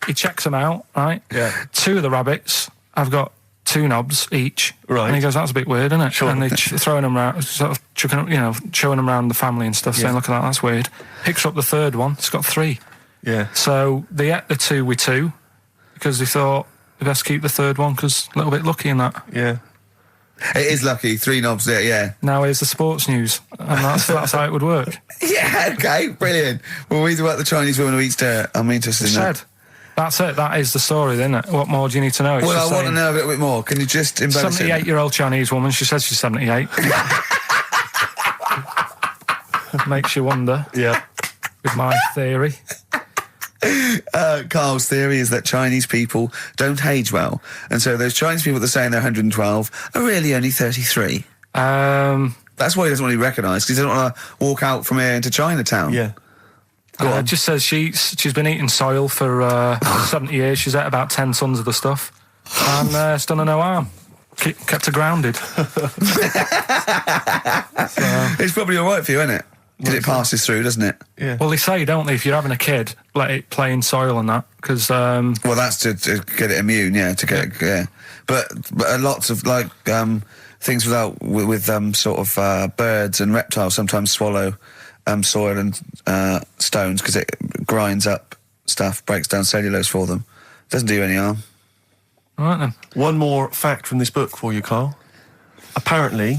he checks them out, right? Yeah. 2 of the rabbits have got 2 knobs each. Right. And he goes, that's a bit weird, isn't it? Sure. And they're throwing them around, sort of chucking them, you know, showing them around the family and stuff, saying, look at that, that's weird. Picks up the 3rd one, it's got 3. Yeah. So they ate the 2 with 2, because they thought they best keep the 3rd one, because a little bit lucky in that. Yeah. It is lucky. 3 knobs there, yeah. Now here's the sports news, and that's how it would work. Yeah, okay, brilliant. Well, read about the Chinese woman who eats dirt. I'm interested in that. Said. That's it. That is the story, isn't it? What more do you need to know? It's Well, just I want to saying, know a little bit more. Can you just embellish it? 78-year-old Chinese woman. She says she's 78. Makes you wonder. Yeah. With my theory. Karl's theory is that Chinese people don't age well, and so those Chinese people that are saying they're 112 are really only 33. That's why he doesn't want to be recognised, because he doesn't want to walk out from here into Chinatown. Yeah. It just says she's been eating soil for 70 years. She's ate about 10 tons of the stuff, and it's done her no harm. Kept her grounded. It's probably all right for you, isn't it? Because it passes through, doesn't it? Yeah. Well, they say, don't they, if you're having a kid, let it play in soil and that, because... Well, that's to get it immune, yeah, to get it, yeah. But lots of, like, things with sort of birds and reptiles sometimes swallow soil and stones, because it grinds up stuff, breaks down cellulose for them. Doesn't do you any harm. All right, then. One more fact from this book for you, Karl. Apparently,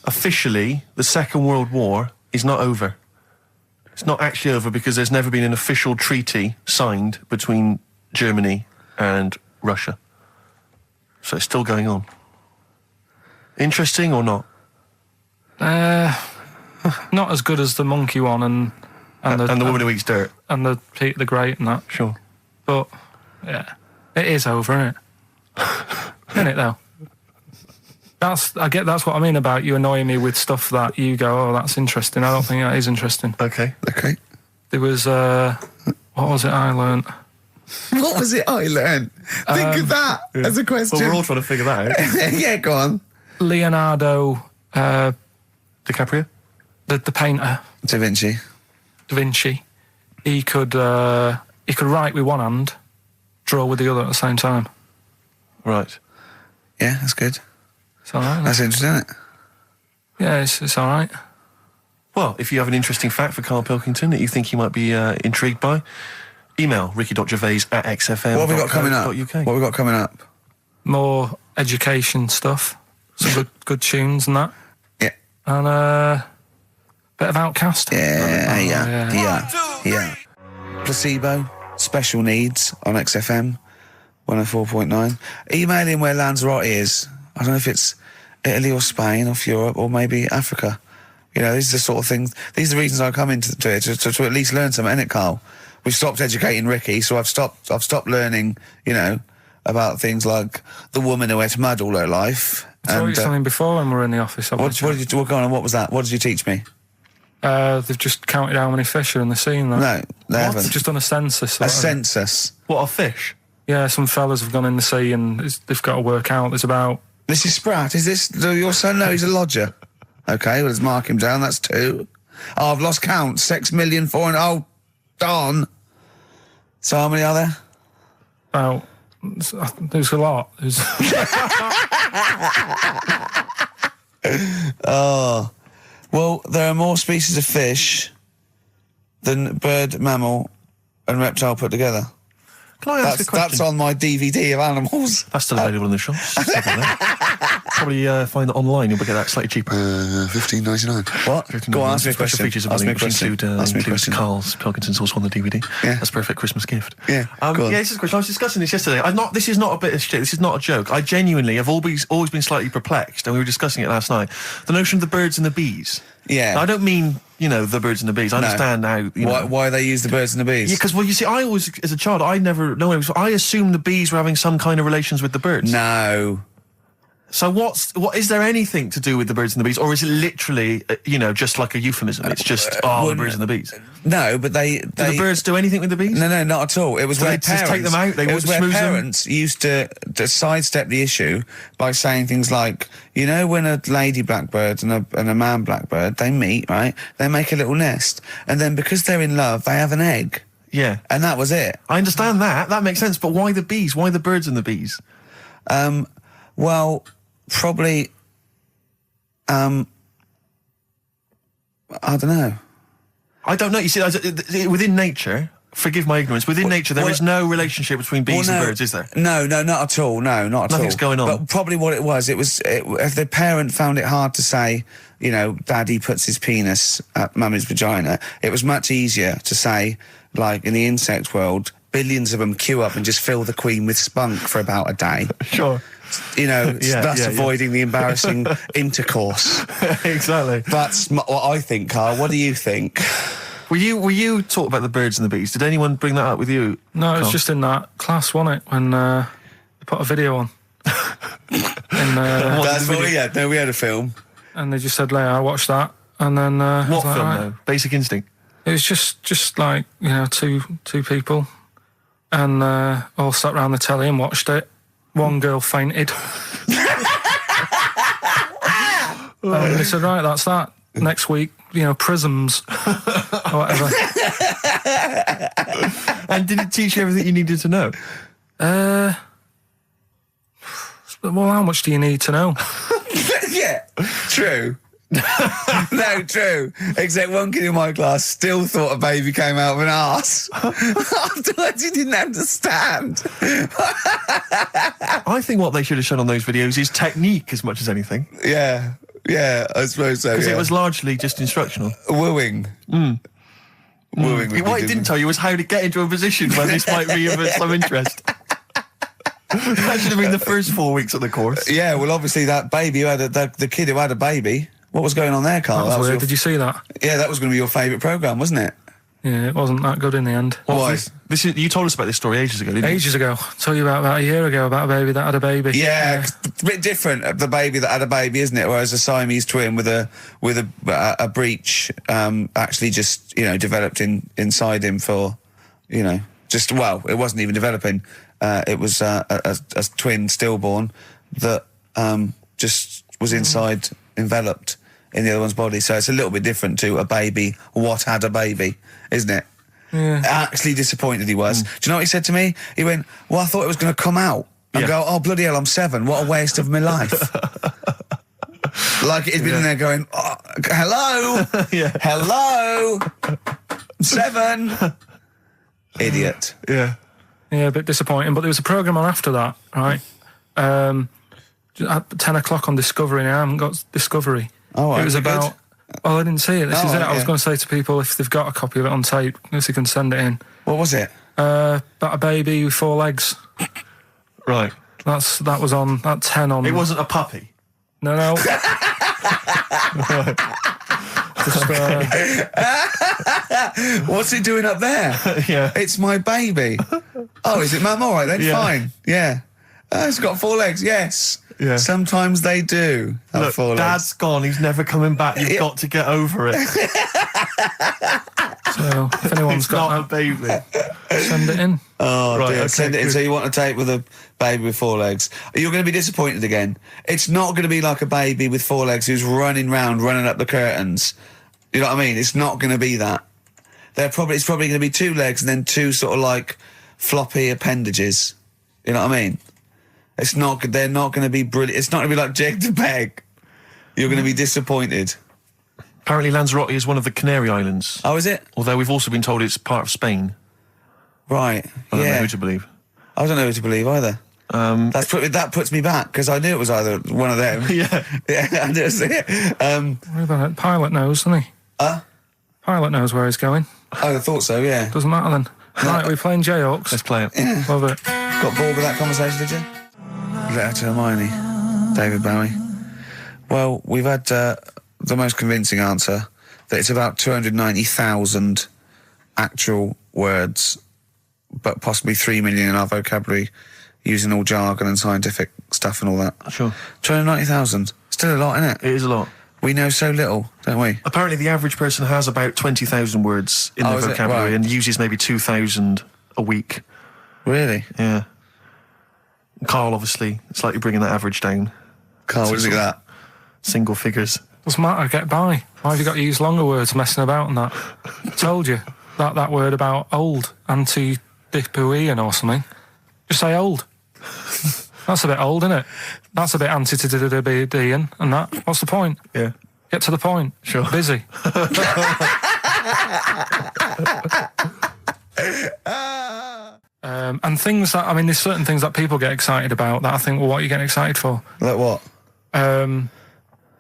officially, the Second World War is not over. It's not actually over because there's never been an official treaty signed between Germany and Russia. So it's still going on. Interesting or not? Not as good as the monkey one and the woman who eats dirt. And the Peter the Great and that. Sure. But, yeah, it is over, isn't it? Isn't it, though? That's what I mean about you annoying me with stuff that you go, oh, that's interesting. I don't think that is interesting. Okay. There was, what was it I learnt? What was it I learned? Think of that as a question. Well, we're all trying to figure that out. Yeah, go on. Leonardo, DiCaprio? the painter. Da Vinci. He could write with one hand, draw with the other at the same time. Right. Yeah, that's good. It's all right. That's interesting, isn't it? Yeah, it's all right. Well, if you have an interesting fact for Karl Pilkington that you think he might be intrigued by, email ricky.gervais@xfm.co.uk. What have we got coming up? What have we got coming up? More education stuff. Some good tunes and that. Yeah. And a bit of Outcast. Yeah. Placebo, special needs on XFM 104.9. Email in where Lanzarote is. I don't know if it's Italy or Spain or Europe or maybe Africa. You know, these are the sort of things, these are the reasons I come into it, to at least learn something, innit, Karl? We've stopped educating Ricky, so I've stopped learning, you know, about things like the woman who ate mud all her life. I told you something before when we were in the office. Go on, what was that? What did you teach me? They've just counted how many fish are in the sea. No, they haven't. They've just done a census. A census? What, of fish? Yeah, some fellas have gone in the sea and they've got to work out. There's about... This is Spratt. Is this your son? No, he's a lodger. Okay, well, let's mark him down. That's 2. Oh, I've lost count. 6 million, 4... Oh, darn. So how many are there? About... There's a lot. Oh. Well, there are more species of fish than bird, mammal and reptile put together. Can I ask a question? That's on my DVD of animals. That's still available in the shops. Probably find that online. You'll get that slightly cheaper. $15.99. What? $15.99. Go on, ask me a Special question. features of Ask me a which question. includes Karl's Pilkington's also on the DVD. Yeah. That's a perfect Christmas gift. Yeah, go on. Yeah, this is a question. I was discussing this yesterday. This is not a bit of shit. This is not a joke. I genuinely have always been slightly perplexed, and we were discussing it last night. The notion of the birds and the bees. Yeah. Now, I don't mean, you know, the birds and the bees. I understand how... Why they use the birds and the bees? Yeah, because, well, you see, I always, as a child, I assumed the bees were having some kind of relations with the birds. No. So what is there anything to do with the birds and the bees, or is it literally, just like a euphemism? It's just, the birds and the bees. No, but they... Do the birds do anything with the bees? No, not at all. It was where they just take them out, it was where parents used to sidestep the issue by saying things like, you know, when a lady blackbird and a man blackbird, they meet, right? They make a little nest. And then because they're in love, they have an egg. Yeah. And that was it. I understand that. That makes sense. But why the bees? Why the birds and the bees? Well, probably, I don't know. I don't know. You see, within nature, forgive my ignorance, within nature there is no relationship between bees and birds, is there? No, not at all. No, not at all. Nothing's going on. But probably what it was, if the parent found it hard to say, you know, daddy puts his penis at mummy's vagina, it was much easier to say, like in the insect world, billions of them queue up and just fill the queen with spunk for about a day. Sure. You know, thus avoiding the embarrassing intercourse. Exactly. That's what I think, Karl. What do you think? Were you taught about the birds and the bees? Did anyone bring that up with you? No, it was just in that class, wasn't it? When they put a video on. That's what we had. No, we had a film. And they just said, "Leia, I watched that." And then what film though? Basic Instinct. It was just like, you know, two people, and all sat round the telly and watched it. One girl fainted. And they said, right, that's that. Next week, you know, prisms or whatever. And did it teach you everything you needed to know? Well, how much do you need to know? Yeah, true. No, true. Except one kid in my class still thought a baby came out of an arse. Afterwards, he didn't understand. I think what they should have shown on those videos is technique as much as anything. Yeah, I suppose so. Because it was largely just instructional. Wooing. wooing. What he didn't tell you was how to get into a position where this might be of some interest. That should have been the first 4 weeks of the course. Yeah, well, obviously that baby who had the kid who had a baby. What was going on there, Karl? That was weird. Did you see that? Yeah, that was going to be your favourite programme, wasn't it? Yeah, it wasn't that good in the end. Why? You told us about this story ages ago, didn't you? Ages ago. Told you about a year ago about a baby that had a baby. Yeah, it's a bit different. The baby that had a baby, isn't it? Whereas a Siamese twin with a breech actually just developed inside him for it wasn't even developing. It was a twin stillborn that just was enveloped in the other one's body. So it's a little bit different to a baby what had a baby, isn't it? Yeah. Actually disappointed he was. Do you know what he said to me? He went, well, I thought it was going to come out. And go, oh, bloody hell, I'm 7. What a waste of my life. Like he'd been in there going, oh, hello? Hello? 7? Idiot. Yeah, a bit disappointing. But there was a programme on after that, right? At 10 o'clock on Discovery, and I haven't got Discovery. Oh, it was about... good? Oh, I didn't see it. This is it. I was yeah. going to say to people, if they've got a copy of it on tape, if they can send it in. What was it? About a baby with 4 legs. Right. That was on at 10 on... It wasn't a puppy? No. Just, What's it doing up there? Yeah. It's my baby. Oh, is it Mum? All right then, fine. Yeah. It's got 4 legs, yes. Yeah. Sometimes they do have Look, 4 legs. Dad's gone, he's never coming back, you've got to get over it. so, if anyone's It's got not a baby. send it in. Oh, Right, dear. okay, Send it in. good. So you want a tape with a baby with 4 legs. You're going to be disappointed again. It's not going to be like a baby with 4 legs who's running up the curtains. You know what I mean? It's not going to be that. It's probably going to be 2 legs and then 2 sort of like floppy appendages. You know what I mean? They're not going to be brilliant. It's not going to be like Jake the Peg. You're going to be disappointed. Apparently Lanzarote is one of the Canary Islands. Oh, is it? Although we've also been told it's part of Spain. Right. I don't know yeah. who to believe. I don't know who to believe either. That puts me back because I knew it was either one of them. Yeah. Yeah, I knew it. What about it? Pilot knows, doesn't he? Pilot knows where he's going. I thought so, yeah. Doesn't matter then. Right, we're playing J-Hawks. Let's play it. Love it. Got bored with that conversation, did you? Letter to Hermione. David Bowie. Well, we've had the most convincing answer that it's about 290,000 actual words, but possibly 3 million in our vocabulary, using all jargon and scientific stuff and all that. Sure. 290,000. Still a lot, isn't it? It is a lot. We know so little, don't we? Apparently the average person has about 20,000 words in their is it? vocabulary Right. and uses maybe 2,000 a week. Really? Yeah. Karl, obviously, slightly bringing that average down. Karl, what do you think of that? Single figures. Doesn't matter, get by. Why have you got to use longer words messing about and that? Told you. That word about old, anti-dipuian or something. Just say old. That's a bit old, isn't it? That's a bit anti-dipuian and that. What's the point? Yeah. Get to the point. Sure. Busy. And things that, there's certain things that people get excited about that I think, well, what are you getting excited for? Like what?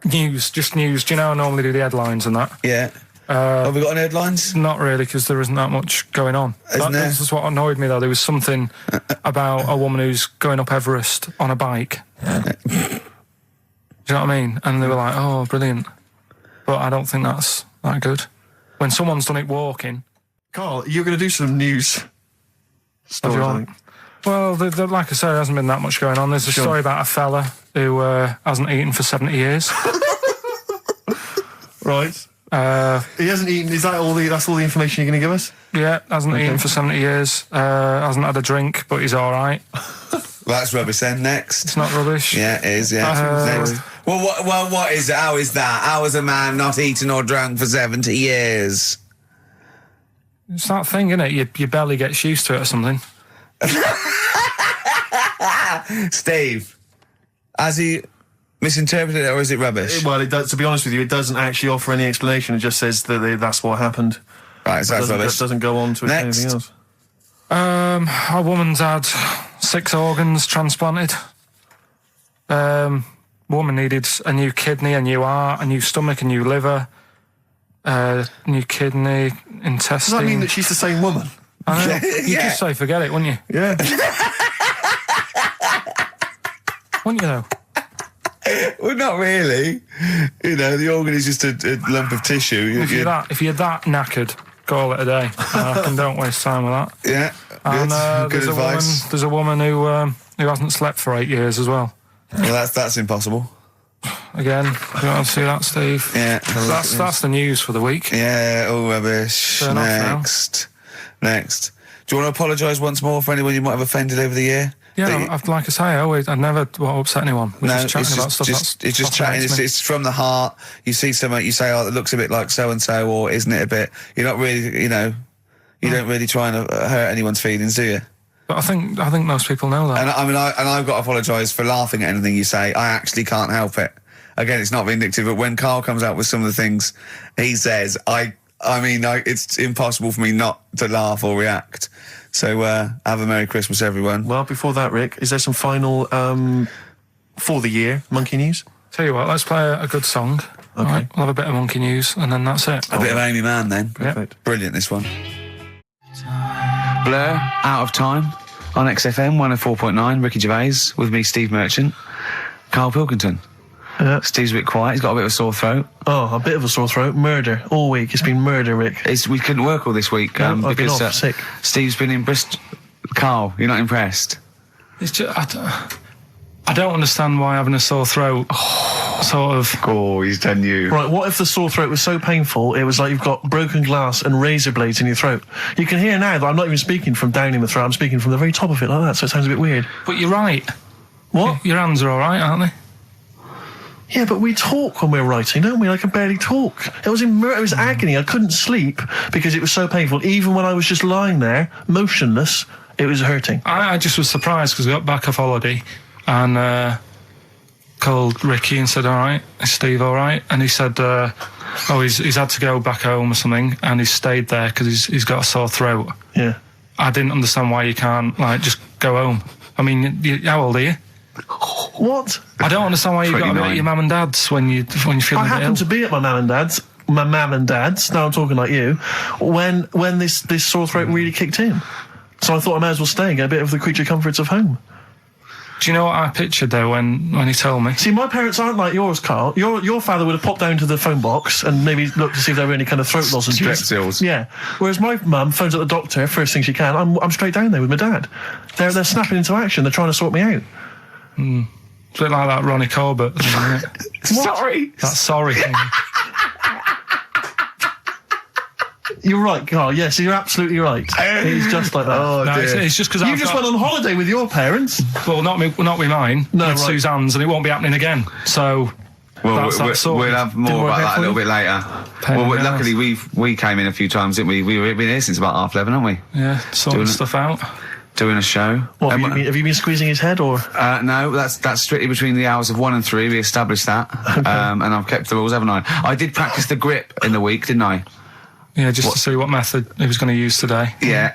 News, just news. Do you know how I normally do the headlines and that? Yeah. Have we got any headlines? Not really, because there isn't that much going on. Isn't there? This is what annoyed me, though. There was something about a woman who's going up Everest on a bike. Do you know what I mean? And they were like, oh, brilliant. But I don't think that's that good. When someone's done it walking... Karl, you're going to do some news stories, I think. Well, like I said, there hasn't been that much going on. There's a story about a fella who hasn't eaten for 70 years. Right. He hasn't eaten. Is that all that's all the information you're going to give us? Yeah, hasn't eaten for 70 years. Hasn't had a drink, but he's all right. That's rubbish then. Next. It's not rubbish. Yeah, it is, yeah. Next. Well, what is it? How is that? How is a man not eaten or drunk for 70 years? It's that thing, isn't it? Your belly gets used to it or something. Steve, has he misinterpreted it or is it rubbish? Well, it does. To be honest with you, it doesn't actually offer any explanation. It just says that that's what happened. Right, so that's rubbish. It doesn't go on to Next. anything else. A woman's had 6 organs transplanted. Woman needed a new kidney, a new heart, a new stomach, a new liver. New kidney, intestine. Does that mean that she's the same woman? I know. You could say forget it, wouldn't you? Yeah. Wouldn't you though? Well, not really. You know, the organ is just a lump of tissue. If you're that knackered, call it a day. I reckon don't waste time with that. Yeah. And good advice. There's a woman who hasn't slept for 8 years as well. Well, that's impossible. Again, you want to see that, Steve? Yeah. That's the news for the week. Yeah, all rubbish. Turn off now. Next. Do you want to apologise once more for anyone you might have offended over the year? Yeah, like I say, I'd never want to upset anyone. We're just chatting about stuff it's just chatting. It's from the heart. You see something, you say, "Oh, it looks a bit like so and so," or "Isn't it a bit?" You're not really, you know, you don't really try and hurt anyone's feelings, do you? But I think most people know that. And I've got to apologise for laughing at anything you say. I actually can't help it. Again, it's not vindictive, but when Karl comes out with some of the things he says, it's impossible for me not to laugh or react. So, have a Merry Christmas, everyone. Well, before that, Rick, is there some final, for the year, monkey news? Tell you what, let's play a good song. Okay. Right, we'll have a bit of monkey news, and then that's it. A bit of Amy Mann, then. Perfect. Brilliant, this one. Blur, Out of Time, on XFM 104.9, Ricky Gervais, with me, Steve Merchant, Karl Pilkington. Steve's a bit quiet, he's got a bit of a sore throat. Oh, a bit of a sore throat. Murder. All week. It's been murder, Rick. We couldn't work all this week. I've been because off sick. Steve's been in Bristol. Karl, you're not impressed? It's just, I don't understand why having a sore throat sort of... Oh, he's done you. Right, what if the sore throat was so painful, it was like you've got broken glass and razor blades in your throat? You can hear now that I'm not even speaking from down in the throat, I'm speaking from the very top of it like that, so it sounds a bit weird. But you're right. What? Your hands are all right, aren't they? Yeah, but we talk when we're writing, don't we? I can barely talk. It was agony. I couldn't sleep because it was so painful. Even when I was just lying there, motionless, it was hurting. I just was surprised because I got back off holiday and called Ricky and said, "All right, is Steve all right?" And he said, he's had to go back home or something, and he's stayed there because he's got a sore throat. Yeah. I didn't understand why you can't, just go home. I mean, how old are you? What? I don't understand why you got to be at your mum and dad's when you're feeling I happened to be at my mum and dad's. Now I'm talking like you. When this sore throat really kicked in, so I thought I might as well stay and get a bit of the creature comforts of home. Do you know what I pictured though when he told me? See, my parents aren't like yours, Karl. Your father would have popped down to the phone box and maybe looked to see if there were any kind of throat lozenges. Strepsils. Yeah. Whereas my mum phones at the doctor first thing she can. I'm straight down there with my dad. They're snapping into action. They're trying to sort me out. It's a bit like that Ronnie Corbett thing, isn't it? Sorry. That sorry thing. You're right, Karl. Yes, you're absolutely right. It's just like that. Oh, No, dear. it's just because You just went on holiday with your parents. Well, not with mine. No, with right. Suzanne's, and it won't be happening again. So Well, that's we'll have more about that a little bit later. Pain in the Luckily we came in a few times, didn't we? We've been here since about 11:30, haven't we? Yeah, sorting Doing stuff out. Doing a show. What, have you been squeezing his head, or? No, that's strictly between the hours of 1 and 3. We established that, and I've kept the rules, haven't I? I did practice the grip in the week, didn't I? Yeah, just to see what method he was going to use today. Yeah.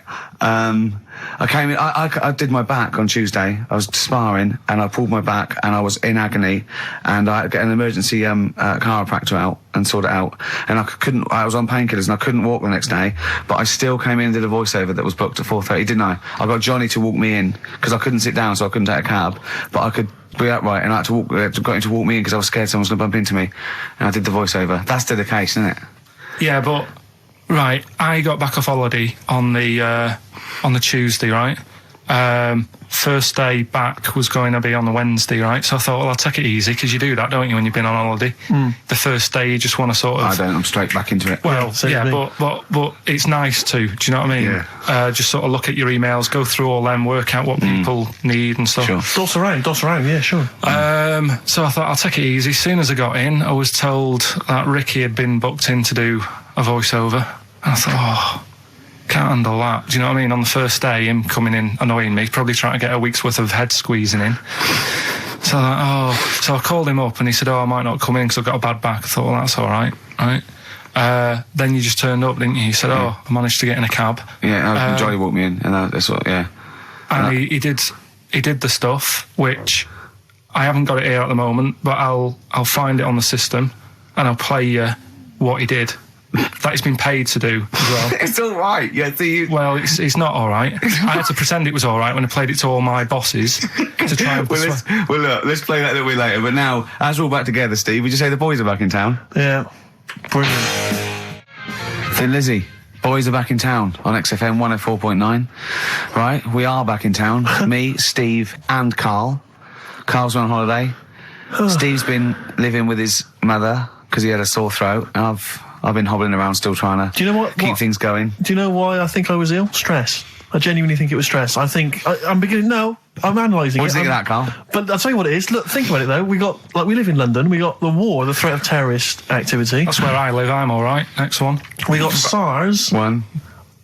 I came in, I did my back on Tuesday. I was sparring and I pulled my back and I was in agony and I had to get an emergency chiropractor out and sort it out. And I was on painkillers and I couldn't walk the next day, but I still came in and did a voiceover that was booked at 4:30, didn't I? I got Johnny to walk me in because I couldn't sit down, so I couldn't take a cab, but I could be upright and I had to got him to walk me in because I was scared someone was going to bump into me. And I did the voiceover. That's dedication, isn't it? Yeah, but right, I got back off holiday on the Tuesday, right? First day back was going to be on the Wednesday, right? So I thought, well, I'll take it easy, because you do that, don't you, when you've been on holiday? The first day you just want to sort of... I don't, I'm straight back into it. Well, yeah, but it's nice to, do you know what I mean? Yeah. Just sort of look at your emails, go through all them, work out what people need and stuff. Sure. Doss around, yeah, sure. So I thought, I'll take it easy. As soon as I got in, I was told that Ricky had been booked in to do a voiceover. And I thought, can't handle that. Do you know what I mean? On the first day, him coming in annoying me, probably trying to get a week's worth of head squeezing in. So I called him up and he said, I might not come in because I've got a bad back. I thought, well, that's all right, right? Then you just turned up, didn't you? He said, I managed to get in a cab. Yeah, Johnny walked me in, and that's what, yeah. And he did the stuff, which I haven't got it here at the moment, but I'll find it on the system and I'll play you what he did. that he's been paid to do as well. It's all right. Yeah, so you... Well, it's not all right. I had to pretend it was all right when I played it to all my bosses to try and persuade. Well, look, let's play that a little bit later. But now, as we're all back together, Steve, would you say the boys are back in town? Yeah. Brilliant. Thin Lizzy, boys are back in town on XFM 104.9. Right, we are back in town. Me, Steve, and Karl. Karl's on holiday. Steve's been living with his mother because he had a sore throat. I've been hobbling around still trying to Do you know what? keep things going. Do you know why I think I was ill? Stress. I genuinely think it was stress. I think I'm beginning. No, I'm analysing it. What do you think of that, Karl? But I'll tell you what it is. Look, think about it though. We live in London. We got the war, the threat of terrorist activity. That's where I live. I'm all right. Next one. We got SARS. One.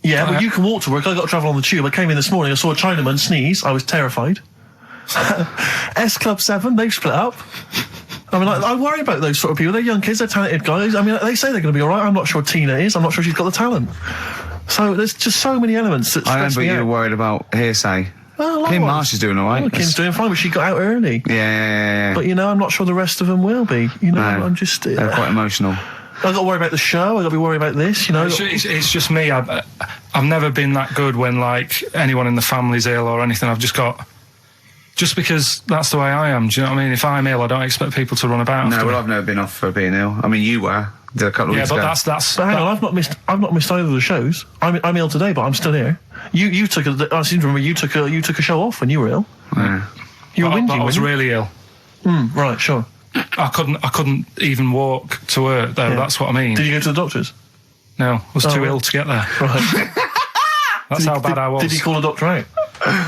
Yeah, but you can walk to work. I got to travel on the tube. I came in this morning. I saw a Chinaman sneeze. I was terrified. S Club 7. They've split up. I mean, I worry about those sort of people. They're young kids, they're talented guys. I mean, they say they're going to be all right. I'm not sure Tina is. I'm not sure she's got the talent. So there's just so many elements that stress I remember me you were out. worried about hearsay. Well, Kim Marsh is doing all right. Well, Kim's doing fine, but she got out early. Yeah. But, I'm not sure the rest of them will be. No, I'm just... they're quite emotional. I've got to worry about the show. I've got to be worried about this, It's just me. I've never been that good when, like, anyone in the family's ill or anything. I've just got... Just because that's the way I am, do you know what I mean? If I'm ill, I don't expect people to run about. No, after well, me. I've never been off for being ill. I mean, you were. Did a couple of weeks ago. Yeah, but that's... But hang on, I've not missed either of the shows. I'm ill today, but I'm still here. You took I seem to remember you took a show off when you were ill. Yeah. You were But whinging, I was weren't you? really ill. Right, sure. I couldn't even walk to work, though. Yeah. That's what I mean. Did you go to the doctors? No, I was too right. ill to get there. Right. That's how bad I was. Did you call a doctor out?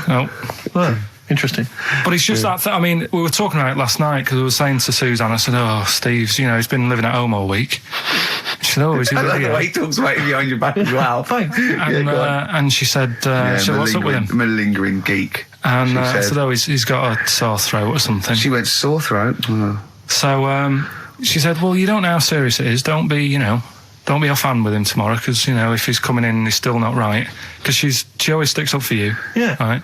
No. No. Interesting. But it's just that, I mean, we were talking about it last night because I was saying to Suzanne, I said, oh, Steve's, he's been living at home all week. She said, oh, is he I like really the ill? way he talks about you behind your back as well. Thanks. And she said, what's up with him? Malingering geek. And I said. said, oh, he's got a sore throat or something. She went sore throat. Oh. So she said, well, you don't know how serious it is. Don't be offhand with him tomorrow because, if he's coming in and he's still not right. Because she always sticks up for you. Yeah. Right?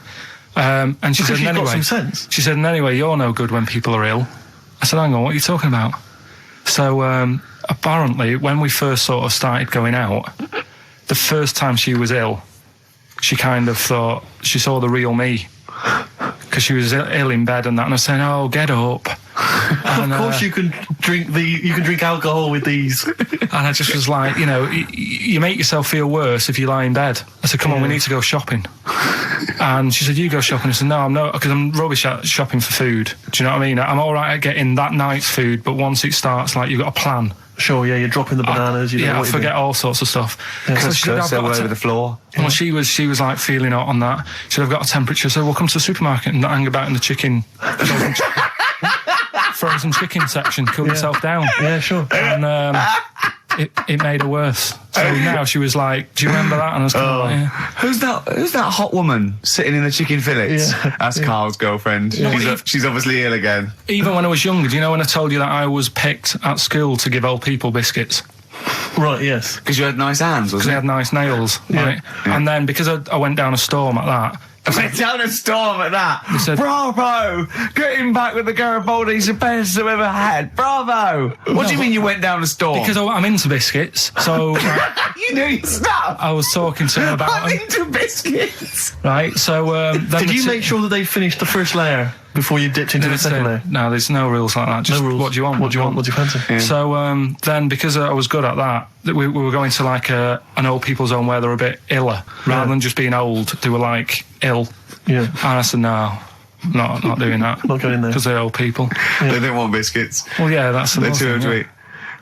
And she Because said, you've anyway, got some sense. She said, and anyway, you're no good when people are ill. I said, hang on, what are you talking about? So apparently, when we first sort of started going out, the first time she was ill, she kind of thought she saw the real me. Because she was ill in bed and that, and I was saying, oh, get up. And, of course you can drink alcohol with these. And I just was like, you make yourself feel worse if you lie in bed. I said, come on, we need to go shopping. And she said, you go shopping. I said, no, I'm not, because I'm rubbish at shopping for food. Do you know what I mean? I'm all right at getting that night's food, but once it starts, like, you've got a plan. Sure, yeah, you're dropping the bananas. I forget all sorts of stuff. Yeah. So she said, Cursor all over the floor. Well, she was like feeling out on that. She said, I've got a temperature, so we'll come to the supermarket and hang about in the chicken. Frozen chicken section, cool yourself down. Yeah, sure. And it made her worse. So now she was like, do you remember that? And I was kind of like, yeah. Who's that hot woman sitting in the chicken fillets? Yeah. That's Karl's girlfriend. She's obviously ill again. Even when I was younger, do you know when I told you that I was picked at school to give old people biscuits? Right, yes. Because you had nice hands, Because wasn't they it? had nice nails, right? Yeah. And then because I went down a storm at that, I went down a storm at that. said- Bravo! Getting back with the Garibaldi's the best I've ever had. Bravo! What do you mean you went down a storm? because I'm into biscuits, so you knew your stuff. I was talking to her about I'm them, into biscuits. right? So then Did you make sure that they finished the first layer before you dipped into the second layer? No, there's no rules like that. Just No rules. what do you want? What do you want? What do you fancy? Yeah. So then, because I was good at that, we were going to like an old people's home where they're a bit iller, rather than just being old. They were like ill, Yeah. and I said no, not doing that. Not going there. Because they're old people. They don't want biscuits. Well, yeah, that's They're another too thing, sweet.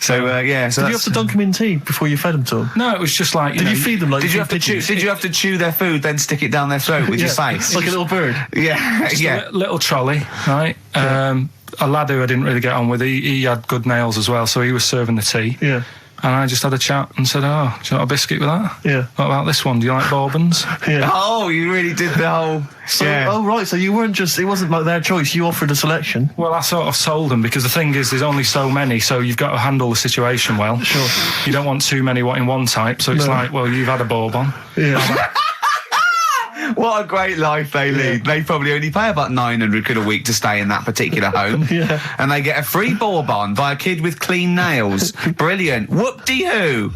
So yeah. So Did you have to dunk them in tea before you fed them to them? No, it was just like Did you feed them like Did you have to pigeons? chew? Did you have to chew their food, then stick it down their throat with your face? Like a little bird. Yeah, yeah. little trolley, right? A lad who I didn't really get on with, he had good nails as well, so he was serving the tea. Yeah. And I just had a chat and said, oh, do you want a biscuit with that? Yeah. What about this one? Do you like bourbons? Yeah. Oh, you really did the whole. So, yeah. oh right, so you weren't just, it wasn't like their choice, you offered a selection. Well, I sort of sold them because the thing is there's only so many, so you've got to handle the situation well. Sure. You don't want too many in one type, so it's No. like, well, you've had a bourbon. Yeah. What a great life they lead. They probably only pay about 900 quid a week to stay in that particular home. Yeah. And they get a free bourbon by a kid with clean nails. Brilliant. Whoop-de-hoo.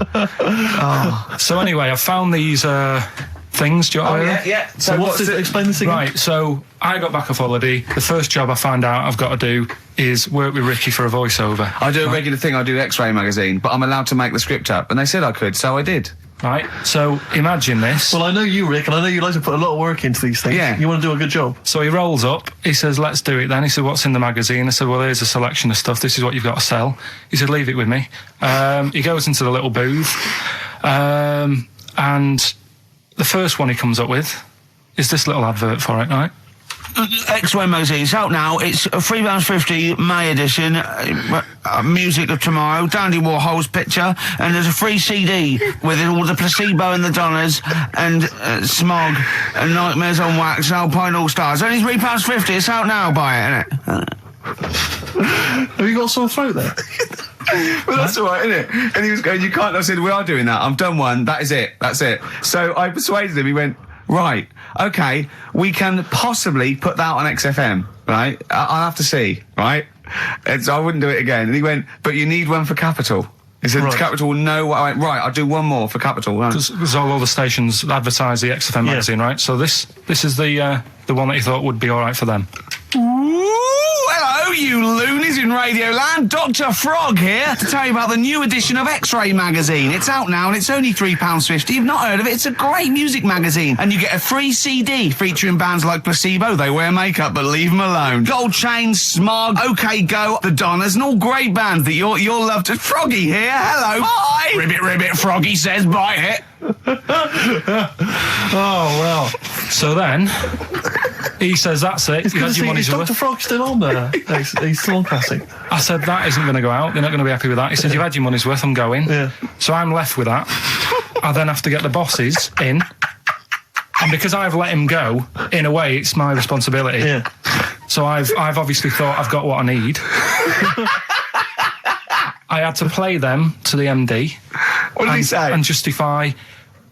So anyway, I found these things. Do you want to hear them? yeah. So what's it? Explain this again. Right, so I got back off holiday. The first job I found out I've got to do is work with Ricky for a voiceover. I do a regular thing. I do X-Ray magazine, but I'm allowed to make the script up. And they said I could, so I did. Right, so imagine this. Well, I know you, Rick, and I know you like to put a lot of work into these things. Yeah. You want to do a good job. So he rolls up, he says, let's do it then. He said, what's in the magazine? I said, well, here's a selection of stuff. This is what you've got to sell. He said, leave it with me. He goes into the little booth, and the first one he comes up with is this little advert for it, right? X-Ray magazine, it's out now. It's £3.50 May edition. Music of Tomorrow, Dandy Warhol's picture, and there's a free CD with all the Placebo and the Donners and Smog and Nightmares on Wax, Alpine All Stars. Only £3.50. It's out now. Buy it, innit? Have you got a sore throat there? Well, that's all right, isn't it? And he was going, you can't. I said, we are doing that. I've done one. That is it. That's it. So I persuaded him. He went, right, okay, we can possibly put that on XFM, right? I'll have to see, right? And so I wouldn't do it again. And he went, but you need one for Capital. He said, Right. Capital will know what I went, right, I'll do one more for Capital. Right. Because all the stations advertise the XFM magazine, right? So this is the one that he thought would be all right for them. Ooh, hello, you loonies in Radioland. Dr. Frog here to tell you about the new edition of X-Ray magazine. It's out now and it's only £3.50. You've not heard of it? It's a great music magazine. And you get a free CD featuring bands like Placebo. They wear makeup, but leave them alone. Gold Chain, Smog, OK Go, The Donners, and all great bands that you'll love to. Froggy here. Hello. Bye. Ribbit, ribbit. Froggy says bye it. Oh, well. So then, he says, that's it. It's You good had to your see, money's is worth. Dr. Frog still on there? He's still on Classic. I said, that isn't going to go out. They're not going to be happy with that. He said, you've had your money's worth. I'm going. Yeah. So I'm left with that. I then have to get the bosses in. And because I've let him go, in a way, it's my responsibility. Yeah. So I've obviously thought I've got what I need. I had to play them to the MD. What did he say? And justify.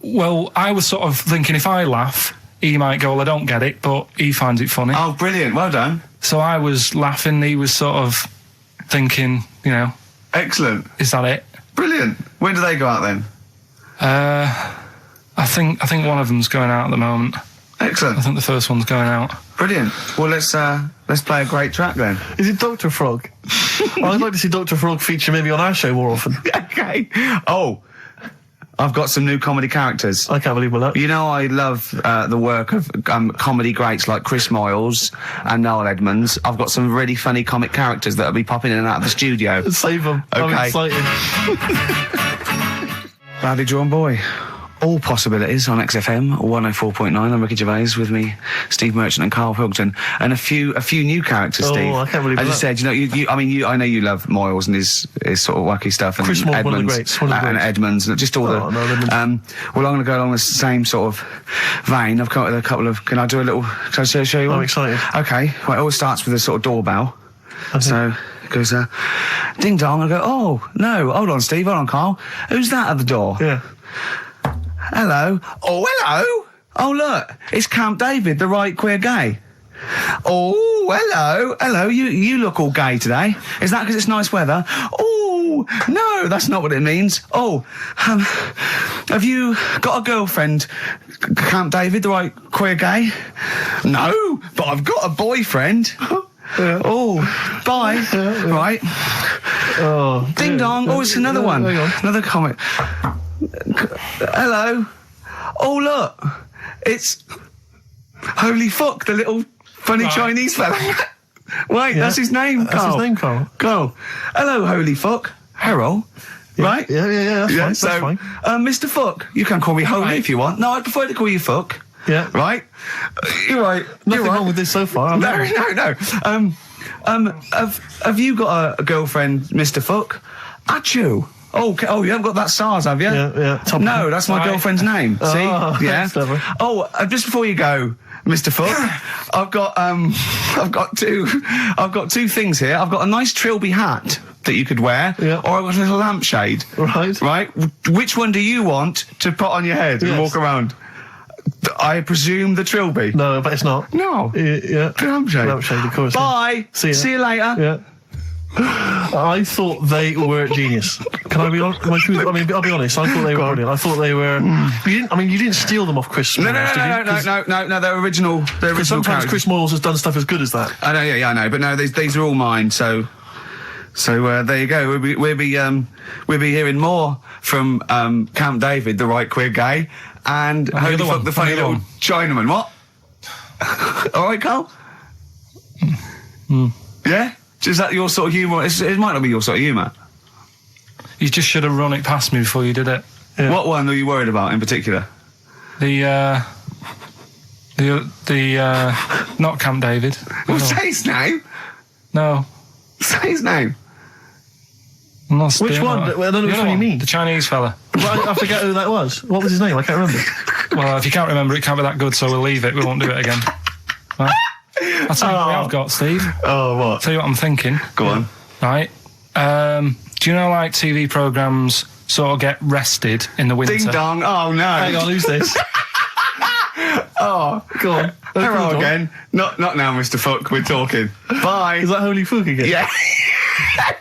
Well, I was sort of thinking if I laugh, he might go, well, I don't get it, but he finds it funny. Oh, brilliant. Well done. So I was laughing, he was sort of thinking, you know, Excellent. is that it? Brilliant. When do they go out then? I think one of them's going out at the moment. Excellent. I think the first one's going out. Brilliant. Well, let's play a great track then. Is it Dr. Frog? I'd like to see Dr. Frog feature maybe on our show more often. Okay. Oh, I've got some new comedy characters. I can't believe we're You know, I love the work of comedy greats like Chris Moyles and Noel Edmonds. I've got some really funny comic characters that'll be popping in and out of the studio. Save them. I'm Okay. excited. Rowdy Drawn Boy. All possibilities on XFM 104.9. I'm Ricky Gervais, with me, Steve Merchant and Karl Pilkington, and a few new characters. Oh, Steve. I can't believe As you that. said, you know, I know you love Moyles and his sort of wacky stuff, and Chris Moyles, Edmonds, one of the greats, one of the and greats. Edmonds, and just all Oh, no, Edmonds. well, I'm going to go along the same sort of vein. I've come up with a couple of. Can I do a little? Can I show you one? I'm excited. Okay. Well, it always starts with a sort of doorbell. So it goes, ding dong. I go, oh no, hold on, Steve, hold on, Karl. Who's that at the door? Yeah. Hello. Oh, hello. Oh, look, it's Camp David, the right queer gay. Oh, hello. Hello, you look all gay today. Is that because it's nice weather? Oh, no, that's not what it means. Oh, have you got a girlfriend, Camp David, the right queer gay? No, but I've got a boyfriend. Yeah. Oh, bye. Right. Oh. Ding dong. Oh, it's another one. Hang on. Another comment. Hello. Oh, look. It's Holy Fuck, the little funny Right. Chinese fella. Wait, Yeah. that's his name, That's Karl. his name, Karl. Karl. Hello, Holy Fuck. Harold. Right? Yeah, that's fine. So, That's fine. Mr. Fuck, you can call me Holy Right. if you want. No, I'd prefer to call you Fuck. Yeah. Right? You're right. Nothing You're right. wrong with this so far. No. Have you got a girlfriend, Mr. Fuck? Achoo. Oh, you haven't got that SARS, have you? Yeah. Top No, that's my Right. girlfriend's name. See? Oh, Yeah. that's clever. Oh, just before you go, Mr. Fuck, I've got two things here. I've got a nice trilby hat that you could wear, Yeah. or I've got a little lampshade. Right. Right? Which one do you want to put on your head and Yes. walk around? I presume the Trilby. No, but it's not. No. Yeah. Lampshade. Lampshade, of course. Bye. See ya. See you later. Yeah. I thought they were genius. Can I be honest? I mean, I'll be honest. I thought they were brilliant. I thought they were. You didn't steal them off Chris. No, Moyles, did you? no. They're original. They're original. Sometimes characters. Chris Moyles has done stuff as good as that. I know, yeah, I know, but no, these are all mine. So there you go. We'll be hearing more from Camp David, the right queer gay, and Holy Fuck the funny little Chinaman. What? All right, Karl. Yeah. Is that your sort of humour? It might not be your sort of humour. You just should have run it past me before you did it. Yeah. What one are you worried about in particular? The not Camp David. Well, say his name. No. Say his name. I'm not Which doing one? that. I don't know The which other one you mean. The Chinese fella. Well, I forget who that was. What was his name? I can't remember. Well, if you can't remember, it can't be that good, so we'll leave it. We won't do it again. Right? I'll tell you what I've got, Steve. Oh, what? Tell you what I'm thinking. Go on. Right. Do you know, like, TV programmes sort of get rested in the winter? Ding dong. Oh no. Hang on, who's this? Oh, Go on. hello again. Not now, Mr. Fuck. We're talking. Bye. Is that Holy Fuck again? Yeah.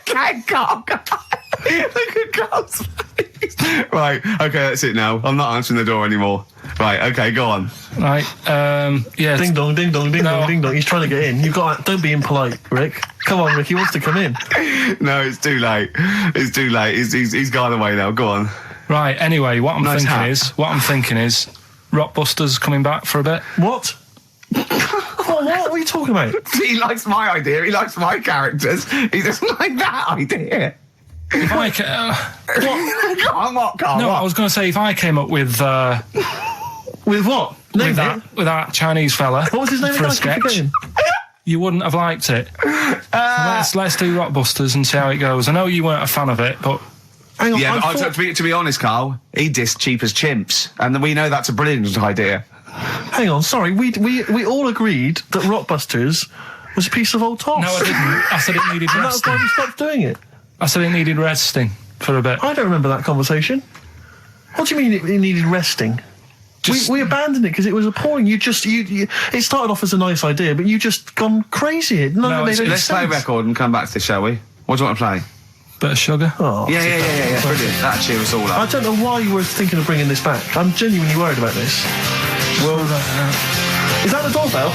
Okay, Karl. Look at Karl's face. Right, okay, that's it now. I'm not answering the door anymore. Right, okay, go on. Right. Yeah. Ding dong, ding dong, ding dong, ding dong. He's trying to get in. Don't be impolite, Rick. Come on, Rick. He wants to come in. No, it's too late. It's too late. He's gone away now. Go on. Right. Anyway, what I'm Nice thinking is, Rockbusters coming back for a bit. What? What are you talking about? He likes my idea. He likes my characters. He doesn't like that idea. If I Go on, what, Karl? no, what? I was going to say if I came up with With what? Name with it. that Chinese fella. What was his name for a again? I keep sketch? forgetting. You wouldn't have liked it. Let's do Rockbusters and see how it goes. I know you weren't a fan of it, but Hang on. Yeah, I but thought- to be honest, Karl, he dissed Cheap as Chimps, and we know that's a brilliant idea. Hang on. Sorry. We all agreed that Rockbusters was a piece of old toss. no, I didn't. I said it needed And that's why resting. we stopped doing it. I said it needed resting for a bit. I don't remember that conversation. What do you mean it needed resting? We abandoned it because it was appalling. You it started off as a nice idea, but you just gone crazy. None of it made any Let's play a sense. record and come back to this, shall we? What do you want to play? Bit of sugar. Oh, Yeah, brilliant. That'll cheer us all I up. don't know why you were thinking of bringing this back. I'm genuinely worried about this. Well, Is that the doorbell?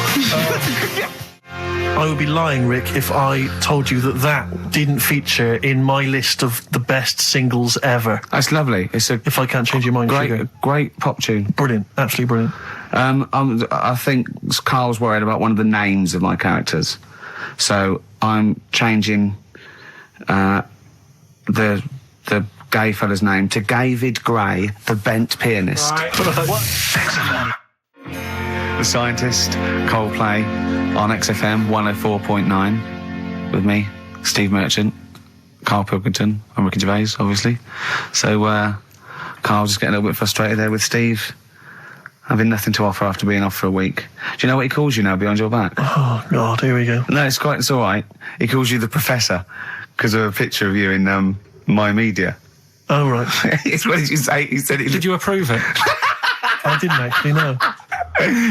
I would be lying, Rick, if I told you that didn't feature in my list of the best singles ever. That's lovely. It's a If I can't change your mind, Sugar. great pop tune. Brilliant, absolutely brilliant. I think Karl's worried about one of the names of my characters, so I'm changing the gay fella's name to David Gray, the bent pianist. The Scientist, Coldplay, on XFM 104.9, with me, Steve Merchant, Karl Pilkington, and Ricky Gervais, obviously. So, Karl just getting a little bit frustrated there with Steve, having nothing to offer after being off for a week. Do you know what he calls you now behind your back? Oh, God, here we go. No, it's all right. He calls you the Professor, because of a picture of you in My Media. Oh, right. What did you say? He said it. did you approve it? I didn't actually know.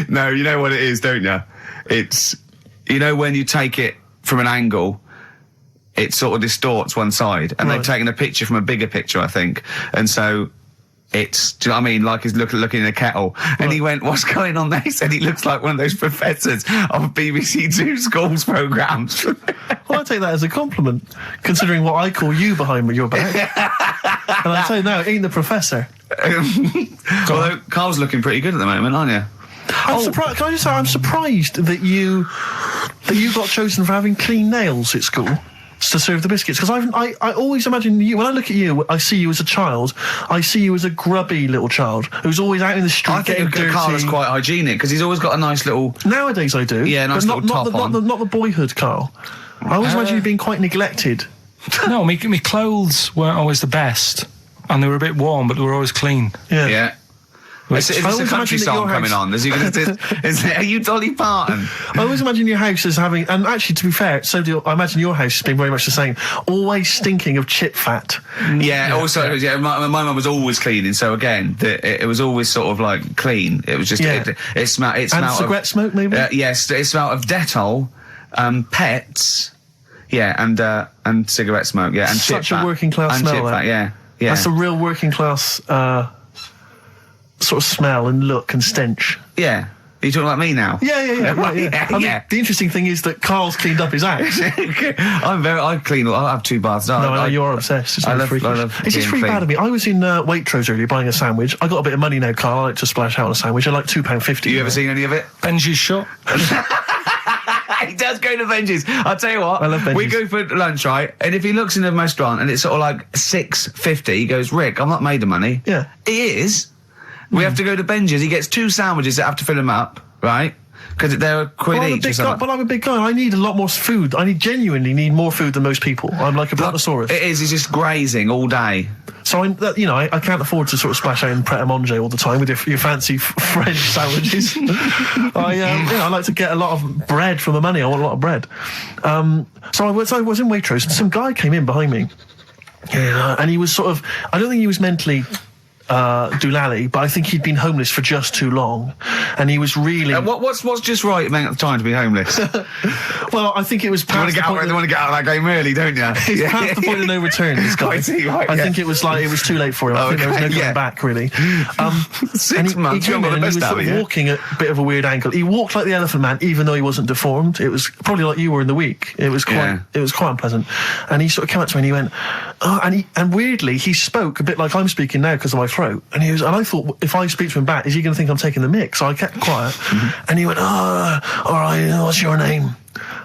No, you know what it is, don't you? It's, you know, when you take it from an angle, it sort of distorts one side, and Right. they've taken a picture from a bigger picture, I think, and so it's, do you know what I mean? Like he's looking in a kettle, and he went, "What's going on there?" He said, "He looks like one of those professors of BBC Two schools programmes." Well, I take that as a compliment, considering what I call you behind your back. And I tell you now, it ain't the Professor. Although Karl's looking pretty good at the moment, aren't you? I'm surprised. Can I just say, I'm surprised that you got chosen for having clean nails at school to serve the biscuits. Because I always imagine you, when I look at you, I see you as a child. I see you as a grubby little child who's always out in the street I getting think dirty. Karl is quite hygienic because he's always got a nice little. Nowadays I do. Yeah, nice but little top on. Not the boyhood Karl. I always imagine you being quite neglected. No, my clothes weren't always the best, and they were a bit warm, but they were always clean. Yeah. Yeah. Is a always country imagine that song your coming house- on? Are you Dolly Parton? I always imagine your house as having, and actually, to be fair, I imagine your house has been very much the same. Always stinking of chip fat. Yeah. Also, yeah. My mum was always cleaning, so again, it was always sort of like clean. It was just it smelled. It smelled and cigarette smoke, maybe. Yes, it smelled of Dettol, pets. Yeah, and cigarette smoke. Yeah, and such chip a fat. working class and smell. Chip fat, yeah. That's a real working class sort of smell and look and stench. Yeah. Are you talking about me now? Yeah. I mean, Yeah. the interesting thing is that Karl's cleaned up his house. I clean. I have 2 baths. No, I know you are obsessed. It's I really love freakish. It's just being really bad clean. of me. I was in Waitrose earlier buying a sandwich. I got a bit of money now, Karl. I like to splash out on a sandwich. I like £2.50. You ever seen any of it? Benji's shop. He does go to Benji's. I'll tell you what. I love Benji's. We go for lunch, right? And if he looks in a restaurant and it's sort of like $6.50, he goes, Rick, I'm not made of money. Yeah. He is. We have to go to Benji's. He gets 2 sandwiches that have to fill him up, right? Because they're a quid each or something. But I'm a big guy. I need a lot more food. I genuinely need more food than most people. I'm like a brontosaurus. It is. He's just grazing all day. So I can't afford to sort of splash out in Pret a Manger all the time with your fancy French sandwiches. I like to get a lot of bread for my money. I want a lot of bread. So I was in Waitrose and some guy came in behind me. And he was sort of, I don't think he was mentally doolally, but I think he'd been homeless for just too long, and he was really. What's just right amount of time to be homeless? Well, I think it was. You want to get out of that game early, don't you? It's past the point of no return. This guy. I think it was too late for him. I think there was no going back really. 6 months. He came in and he was sort of walking at a bit of a weird angle. He walked like the Elephant Man, even though he wasn't deformed. It was probably like you were in the week. It was quite unpleasant. And he sort of came up to me and he went, and weirdly he spoke a bit like I'm speaking now because of my throat. And I thought, if I speak to him back, is he going to think I'm taking the mick? So I kept quiet. And he went, all right, what's your name?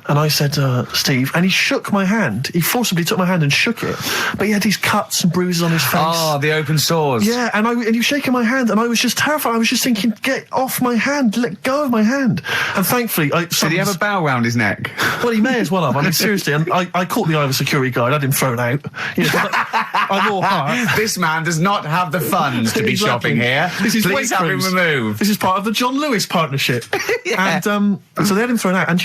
And I said, Steve. And he shook my hand. He forcibly took my hand and shook it. But he had these cuts and bruises on his face. Oh, the open sores. Yeah, and he was shaking my hand, and I was just terrified. I was just thinking, get off my hand, let go of my hand. And thankfully, did he have a bell round his neck? Well, he may as well have. I mean, seriously, and I caught the eye of a security guard. I had him thrown out. I'm all heart. This man does not have the funds to be shopping here. Please have him removed. This is part of the John Lewis partnership. Yeah. And so they had him thrown out. And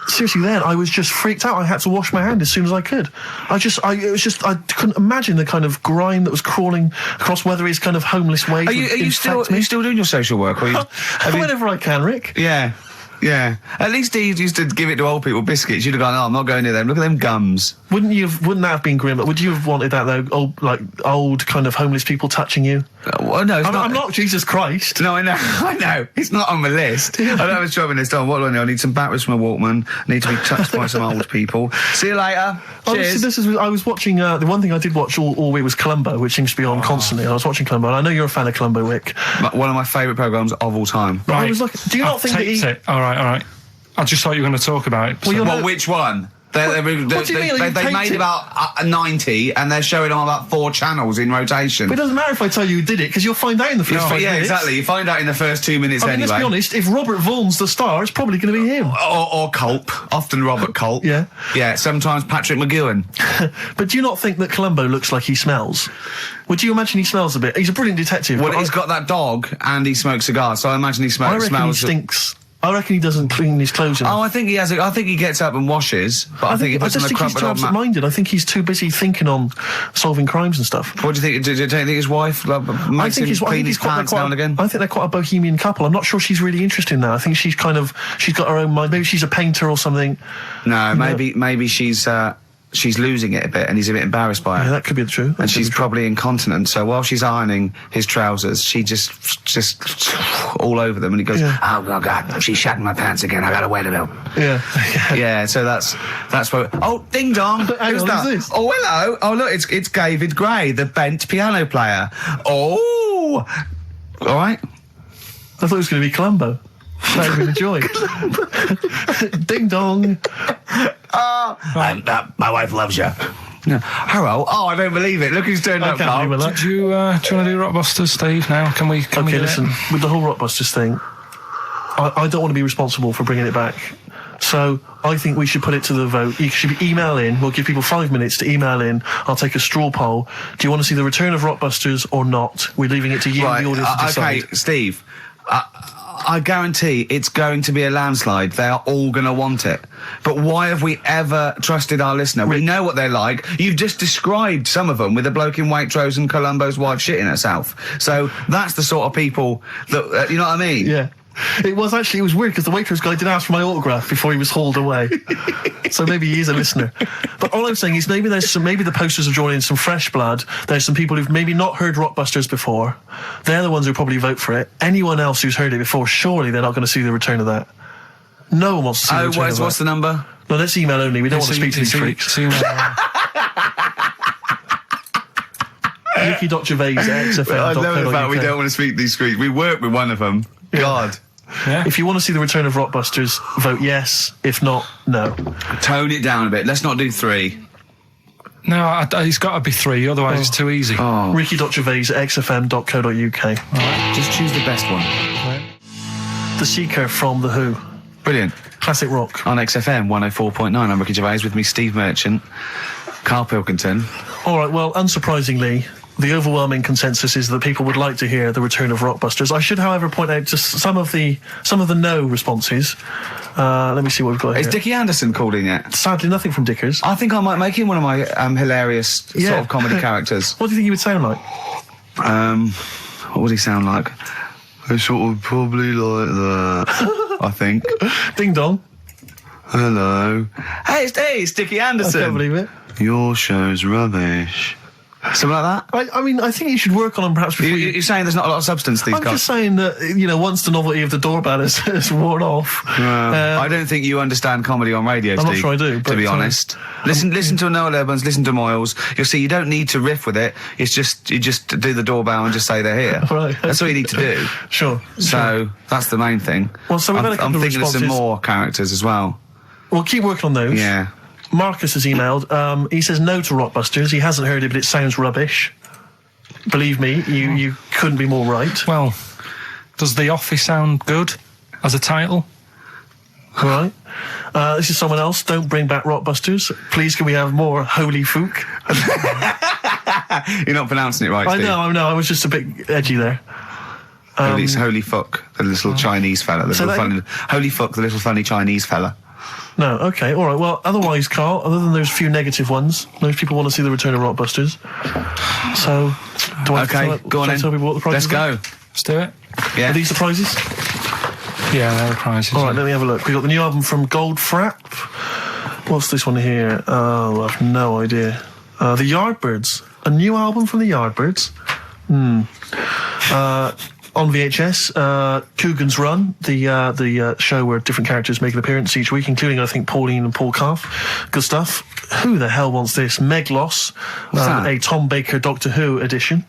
seriously, then I was just freaked out. I had to wash my hand as soon as I could. I couldn't imagine the kind of grime that was crawling across Weatherby's kind of homeless ways. Are you still doing your social work? Or whenever I can, Rick. Yeah. Yeah. At least he used to give it to old people biscuits. You'd have gone, I'm not going near them. Look at them gums. Wouldn't that have been grim? Would you have wanted that though? Old kind of homeless people touching you? Well, no, I'm not Jesus Christ. No, I know. It's not on the list. I don't have a job in this time. What do I need? I need some batteries from a Walkman. I need to be touched by some old people. See you later. Cheers. I was watching, the one thing I did watch all week was Columbo, which seems to be on constantly. I was watching Columbo, and I know you're a fan of Columbo, Rick. One of my favourite programmes of all time. Right. I was like, do you not think that it? All right. I just thought you were going to talk about it. Well, which one? What do you mean? They made about 90, and they're showing on about 4 channels in rotation. But it doesn't matter if I tell you who did it, because you'll find out in the first 5 minutes. Yeah, exactly. You find out in the first 2 minutes anyway. Let's be honest, if Robert Vaughan's the star, it's probably going to be him. Or Culp. Often Robert Culp. Yeah. Yeah, sometimes Patrick McGowan. But do you not think that Columbo looks like he smells? Would you imagine he smells a bit? He's a brilliant detective. Well, he's got that dog, and he smokes cigars, so I imagine he smells... I reckon he stinks. I reckon he doesn't clean his clothes enough. Oh, I think he has. I think he gets up and washes, but I think he puts on a he's too absent-minded. I think he's too busy thinking on solving crimes and stuff. What do you think? Do you think his wife makes him clean his pants now and again? I think they're quite a bohemian couple. I'm not sure she's really interested in that. I think she's got her own mind. Maybe she's a painter or something. No, maybe she's losing it a bit, and he's a bit embarrassed by it. Yeah, that could be true. And she's probably incontinent, so while she's ironing his trousers, she just all over them, and he goes, "Oh God, she's shatting my pants again. I gotta wear them out." Yeah. Yeah. So that's what. Oh, ding dong! Who's that? Who's this? Oh, hello. Oh, look, it's David Gray, the bent piano player. Oh, all right. I thought it was going to be Columbo. That would be a joy. Ding dong. My wife loves you. No. Harold, I don't believe it. Look who's turned up, Karl. Do you want to do Rockbusters, Steve, now? Can we listen, with the whole Rockbusters thing, I don't want to be responsible for bringing it back. So I think we should put it to the vote. You should email in. We'll give people 5 minutes to email in. I'll take a straw poll. Do you want to see the return of Rockbusters or not? We're leaving it to you, the audience, to decide. Okay, Steve. I guarantee it's going to be a landslide. They are all going to want it. But why have we ever trusted our listener? We know what they're like. You've just described some of them with a bloke in Waitrose and Columbo's wife shitting herself. So that's the sort of people that, you know what I mean? Yeah. It was weird because the Waitrose guy did ask for my autograph before he was hauled away. So maybe he is a listener. But all I'm saying is maybe the posters are drawing in some fresh blood. There's some people who've maybe not heard Rockbusters before. They're the ones who probably vote for it. Anyone else who's heard it before, surely they're not going to see the return of that. No one wants to see the return of that. What's the number? No, let's email only. We don't want to speak to these freaks. Ricky.Gervais at XFM. I know the fact we don't want to speak to these freaks. We work with one of them. Yeah. God. Yeah. If you want to see the return of Rockbusters, vote yes. If not, no. Tone it down a bit. Let's not do 3. No, it's got to be 3, otherwise it's too easy. Oh. Ricky.Gervais at xfm.co.uk. Right. Just choose the best one. Right. The Seeker from The Who. Brilliant. Classic rock. On XFM 104.9, I'm Ricky Gervais, with me Steve Merchant, Karl Pilkington. All right, well, unsurprisingly, the overwhelming consensus is that people would like to hear the return of Rockbusters. I should, however, point out just some of the no responses. Let me see what we've got Is here. Dickie Anderson called in yet? Sadly, nothing from Dickers. I think I might make him one of my hilarious sort of comedy characters. What do you think he would sound like? What would he sound like? Sort of probably like that, I think. Ding dong. Hello. Hey, it's Dickie I Anderson. can't believe it. Your show's rubbish. Something like that? I mean, I think you should work on them perhaps before You're saying there's not a lot of substance these I'm guys? just saying that, once the novelty of the doorbell has worn off. I don't think you understand comedy on radio, I'm Steve. not sure I do, to be but, honest. Listen to Noel Evans, listen to Moyles. You'll see you don't need to riff with it. It's just, you just do the doorbell and just say they're here. Right. That's all you need to do. Sure. So, that's the main thing. Well, so we've had a couple I'm of thinking of some responses. more characters as well. We'll keep working on those. Yeah. Marcus has emailed. He says no to Rockbusters. He hasn't heard it, but it sounds rubbish. Believe me, you couldn't be more right. Well, does The Office sound good as a title? All right. This is someone else. Don't bring back Rockbusters. Please, can we have more Holy Fook? You're not pronouncing it right, Steve. I know. I was just a bit edgy there. It's Holy Fuck, the little Chinese fella. Holy Fuck, the little funny Chinese fella. No, okay, all right. Well, otherwise, Karl, other than those few negative ones, most people want to see the return of Rockbusters. So, do I go on in. tell people what the prizes Let's go. Let's do it. Yeah. Are these the prizes? Yeah, they're the prizes. All right, let me have a look. We've got the new album from Goldfrapp. What's this one here? Oh, I've no idea. The Yardbirds. A new album from the Yardbirds. On VHS, Coogan's Run, the show where different characters make an appearance each week, including, I think, Pauline and Paul Calf. Good stuff. Who the hell wants this? Meglos, a Tom Baker Doctor Who edition.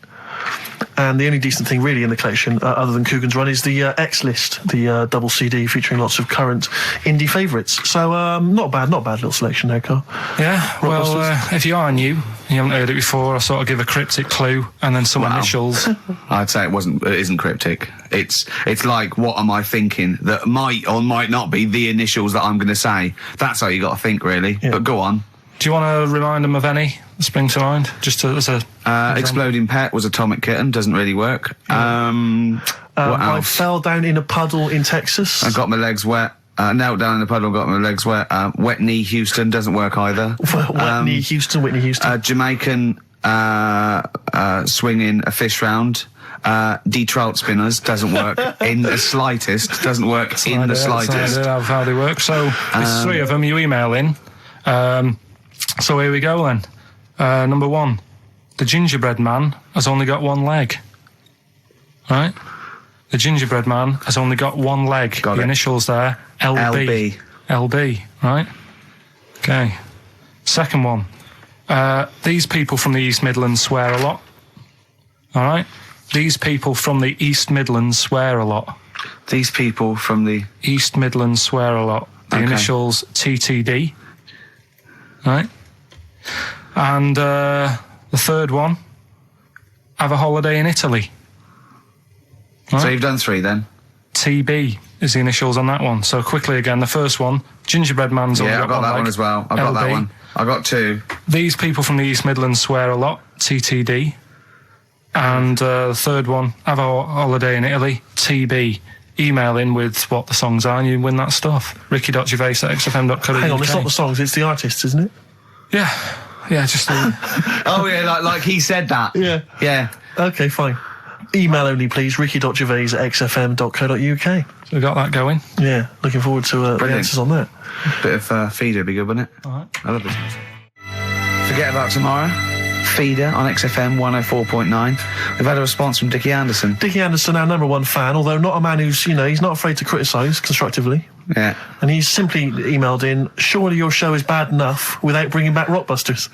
And the only decent thing really in the collection, other than Coogan's Run, is the X-List, the double CD featuring lots of current indie favourites. So, not bad little selection there, Karl. Yeah, well, if you are new, you haven't heard it before, I sort of give a cryptic clue and then some initials. I'd say it isn't cryptic. It's like, what am I thinking? That might or might not be the initials that I'm going to say. That's how you got to think, really. Yeah. But go on. Do you want to remind them of any that spring to mind? Just as a... Exploding Pet was Atomic Kitten, doesn't really work. What else? I fell down in a puddle in Texas. I got my legs wet. Knelt down in the puddle, got my legs wet. Wet Knee Houston doesn't work either. Wet Knee Houston, Whitney Houston. Jamaican swinging a fish round. Detroit Spinners doesn't work in the slightest. Doesn't work in the slightest. That's how they work. So, there's 3 of them. You email in. So here we go then. Number 1. The gingerbread man has only got 1 leg. Right? The gingerbread man has only got 1 leg. Got the it. Initials there. LB. LB, right? Okay. Second one. These people from the East Midlands swear a lot. All right? These people from the East Midlands swear a lot. These people from the East Midlands swear a lot. The initials TTD. Right? And the third one, have a holiday in Italy. Right? So you've done 3 then? TB is the initials on that one. So quickly again, the first one, Gingerbread Man's only Yeah, I got that leg, one as well. I got that LB. one. I got 2. These people from the East Midlands swear a lot, TTD. And the third one, Have a Holiday in Italy, TB. Email in with what the songs are and you win that stuff. Ricky.Gervais@xfm.co.uk. Hang on, it's not the songs, it's the artists, isn't it? Yeah, just Oh yeah, like he said that. Yeah. Yeah. Okay, fine. Email only, please, ricky.gervais@xfm.co.uk. so we got that going. Yeah, looking forward to the Brilliant. answers on that. Bit of feeder would be good, wouldn't it? All right. I love this. Forget about tomorrow. Feeder on XFM 104.9. We've had a response from Dickie Anderson. Dickie Anderson, our #1 fan, although not a man who's, he's not afraid to criticise constructively. Yeah. And he's simply emailed in, surely your show is bad enough without bringing back Rockbusters.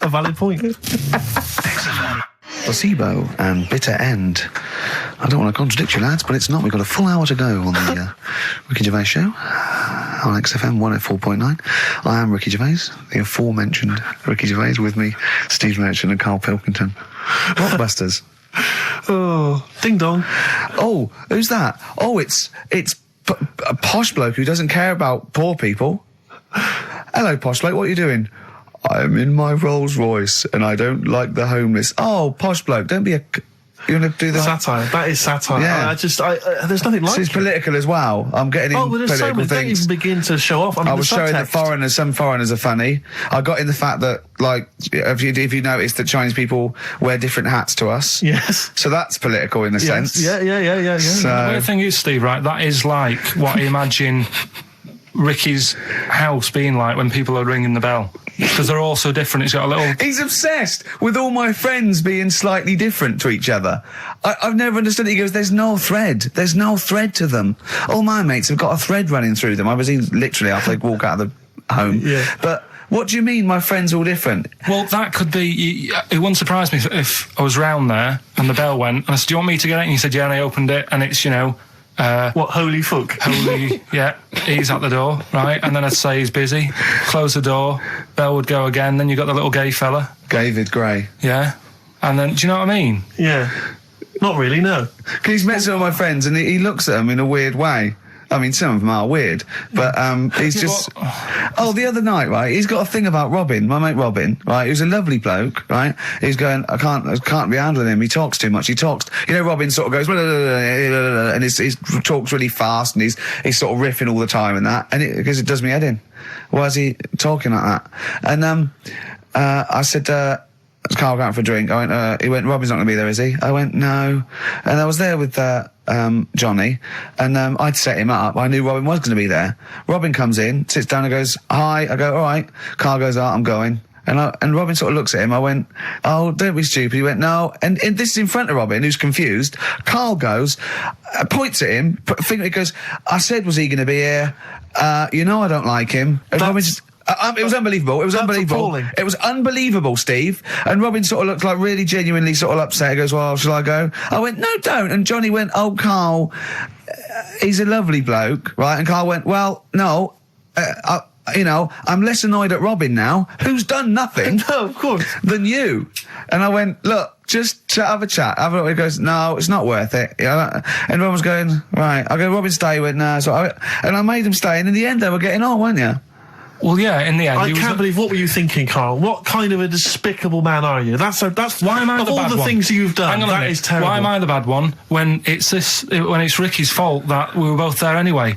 A valid point. Placebo and Bitter End. I don't want to contradict you, lads, but it's not. We've got a full hour to go on the Ricky Gervais Show on XFM 104.9. I am Ricky Gervais, the aforementioned Ricky Gervais, with me, Steve Merchant and Karl Pilkington. Rockbusters. Oh, ding dong. Oh, who's that? Oh, it's a posh bloke who doesn't care about poor people. Hello, posh bloke, what are you doing? I'm in my Rolls Royce and I don't like the homeless. Oh, posh bloke, don't be a... You want to do the... Satire. That is satire. Yeah. There's nothing like So it's it. political as well. I'm getting Oh, in well, there's so political many. Don't things. even begin to show off. I was showing that subtext. some foreigners are funny. I got in the fact that, like, if you notice that Chinese people wear different hats to us. Yes. So that's political in a sense. Yeah. The So, weird thing is, Steve, right, that is like what I imagine Ricky's house being like when people are ringing the bell. Because they're all so different. It's got a little... he's obsessed with all my friends being slightly different to each other. I've never understood it. He goes, there's no thread. There's no thread to them. All my mates have got a thread running through them. I was in literally after they walk out of the home. Yeah. But what do you mean my friends all different? Well, that could be... It wouldn't surprise me if I was round there and the bell went and I said, do you want me to get it? And he said, yeah, and I opened it and it's, what, holy fuck? holy, yeah, he's at the door, right? And then I'd say he's busy, close the door, bell would go again, then you got the little gay fella, David Gray. yeah? And then, do you know what I mean? Yeah. Not really, no. Because he's met some of my friends and he looks at them in a weird way. I mean, some of them are weird, but he's just... Oh, the other night, right, he's got a thing about Robin, my mate Robin, right, who's a lovely bloke, right? He's going, I can't be handling him, he talks too much, Robin sort of goes, and he talks really fast, and he's sort of riffing all the time and that, and because it does me head in. Why is he talking like that? And I said, Karl going for a drink. He went, Robin's not going to be there, is he? I went, no. And I was there with Johnny, and I'd set him up. I knew Robin was going to be there. Robin comes in, sits down and goes, hi. I go, all right. Karl goes, I'm going. And Robin sort of looks at him. I went, oh, don't be stupid. He went, no. And this is in front of Robin, who's confused. Karl goes, points at him, he goes, I said, was he going to be here? I don't like him. And Robin just... it was unbelievable. It was unbelievable. Appalling. It was unbelievable, Steve. And Robin sort of looked like really genuinely sort of upset. He goes, well, shall I go? I went, no, don't. And Johnny went, oh, Karl, he's a lovely bloke, right? And Karl went, well, no, I'm less annoyed at Robin now, who's done nothing No, of course. than you. And I went, look, just have a chat. He goes, no, it's not worth it. And Robin was going, right. I go, Robin, stay. He went, no. And I made him stay. And in the end, they were getting on, weren't you? Well, yeah, in the end... I can't believe, what were you thinking, Karl? What kind of a despicable man are you? That's why am I of the all bad the one? things you've done, Hang on a that minute. is terrible. Why am I the bad one when it's Ricky's fault that we were both there anyway?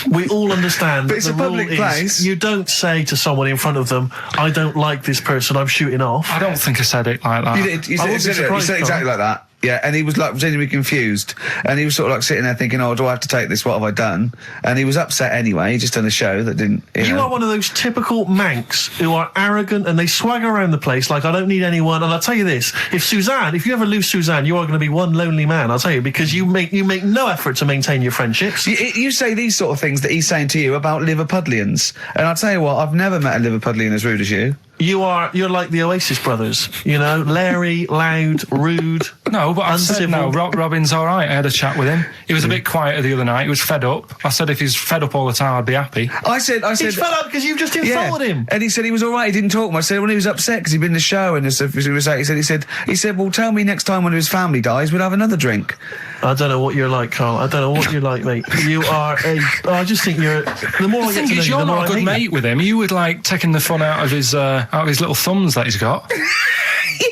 We all understand But that it's the a public rule place. is you don't say to someone in front of them, I don't like this person, I'm shooting off. I don't think I said it like that. You did. You I wouldn't be said surprised, exactly like that. Yeah, and he was like genuinely confused, and he was sort of like sitting there thinking, "Oh, do I have to take this? What have I done?" And he was upset anyway. He just done a show that didn't. You know. are one of those typical Mancs who are arrogant and they swagger around the place like, I don't need anyone. And I'll tell you this, if you ever lose Suzanne, you are going to be one lonely man, I'll tell you, because you make no effort to maintain your friendships. You say these sort of things that he's saying to you about Liverpudlians, and I'll tell you what, I've never met a Liverpudlian as rude as you. You're like the Oasis brothers, Larry, loud, rude. No, but I said no. uncivil. Robin's all right. I had a chat with him. He was a bit quieter the other night. He was fed up. I said if he's fed up all the time, I'd be happy. I said. He's fed up because you've just insulted him. And he said he was all right. He didn't talk much. I said when he was upset because he'd been in the show and he said, well, tell me next time when his family dies, we'll have another drink. I don't know what you're like, Karl. I don't know what you're like, mate. You are I just think you're... The more I get to know you, you're the more not a good mate with him. You would like taking the fun out of his little thumbs that he's got.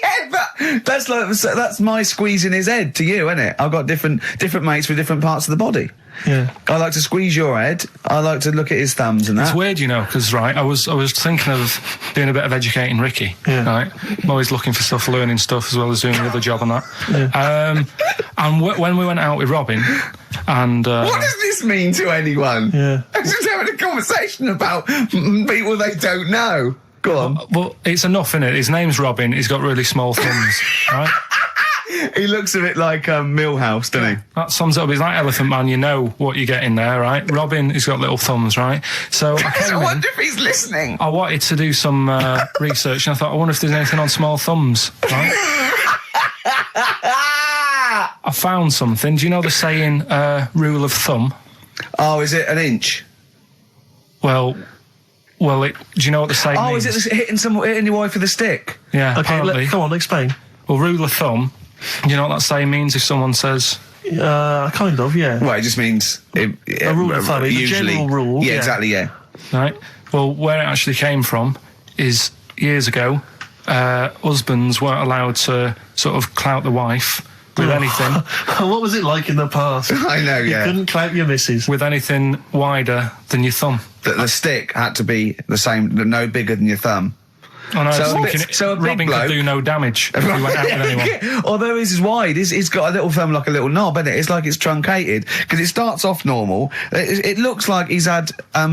Yeah, but that's my squeezing his head to you, isn't it? I've got different mates with different parts of the body. Yeah. I like to squeeze your head. I like to look at his thumbs and that. It's weird, because I was thinking of doing a bit of educating Ricky. Yeah. Right, I'm always looking for stuff, learning stuff as well as doing the other job and that. Yeah. And when we went out with Robin, and what does this mean to anyone? Yeah. I'm just having a conversation about people they don't know. Go on. Well, it's enough, isn't it? His name's Robin. He's got really small thumbs, right? He looks a bit like Millhouse, doesn't he? That sums it up. He's like Elephant Man. You know what you're getting there, right? Robin, he's got little thumbs, right? So I wonder if he's listening. I wanted to do some research, and I thought, I wonder if there's anything on small thumbs, right? I found something. Do you know the saying, rule of thumb? Oh, is it an inch? Well, do you know what the saying means? Is it hitting your wife with a stick? Yeah, Okay, apparently. come on, explain. Well, rule of thumb, you know what that saying means if someone says... Kind of, yeah. Well, it just means... A rule of thumb, it's a general rule. Yeah, exactly, yeah. Right? Well, where it actually came from is years ago, husbands weren't allowed to sort of clout the wife with anything. What was it like in the past? I know, yeah. You couldn't clout your missus. With anything wider than your thumb. The stick had to be the same, no bigger than your thumb. Oh, no, So so a big Robin bloke- could do no damage if he went out with anyone. Yeah. Although his is wide, he's got a little thumb like a little knob, isn't it? It's like it's truncated, because it starts off normal. It looks like he's had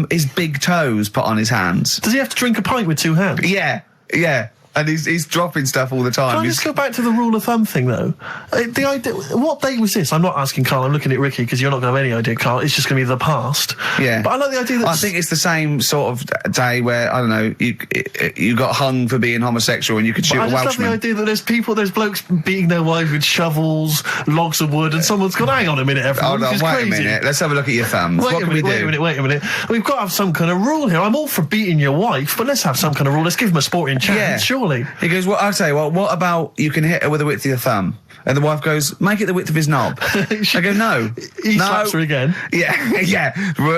his big toes put on his hands. Does he have to drink a pint with two hands? Yeah, yeah. And he's dropping stuff all the time. Can I just go back to the rule of thumb thing, though? The idea, what date was this? I'm not asking Karl, I'm looking at Ricky, because you're not going to have any idea, Karl. It's just going to be the past. Yeah. But I like the idea that... I think it's the same sort of day where, I don't know, you got hung for being homosexual and you could shoot a I just Welshman. love the idea that there's blokes beating their wives with shovels, logs of wood, and someone's gone, hang on a minute, everyone, Hold on, this is wait crazy. a minute. Let's have a look at your thumbs. What can we do? Wait a minute. We've got to have some kind of rule here. I'm all for beating your wife, but let's have some kind of rule. Let's give him a sporting chance, Yeah. surely. He goes, well, I'll say, well, what about you can hit her with the width of your thumb? And the wife goes, make it the width of his knob. I go, no. He no. slaps her again. Yeah, yeah.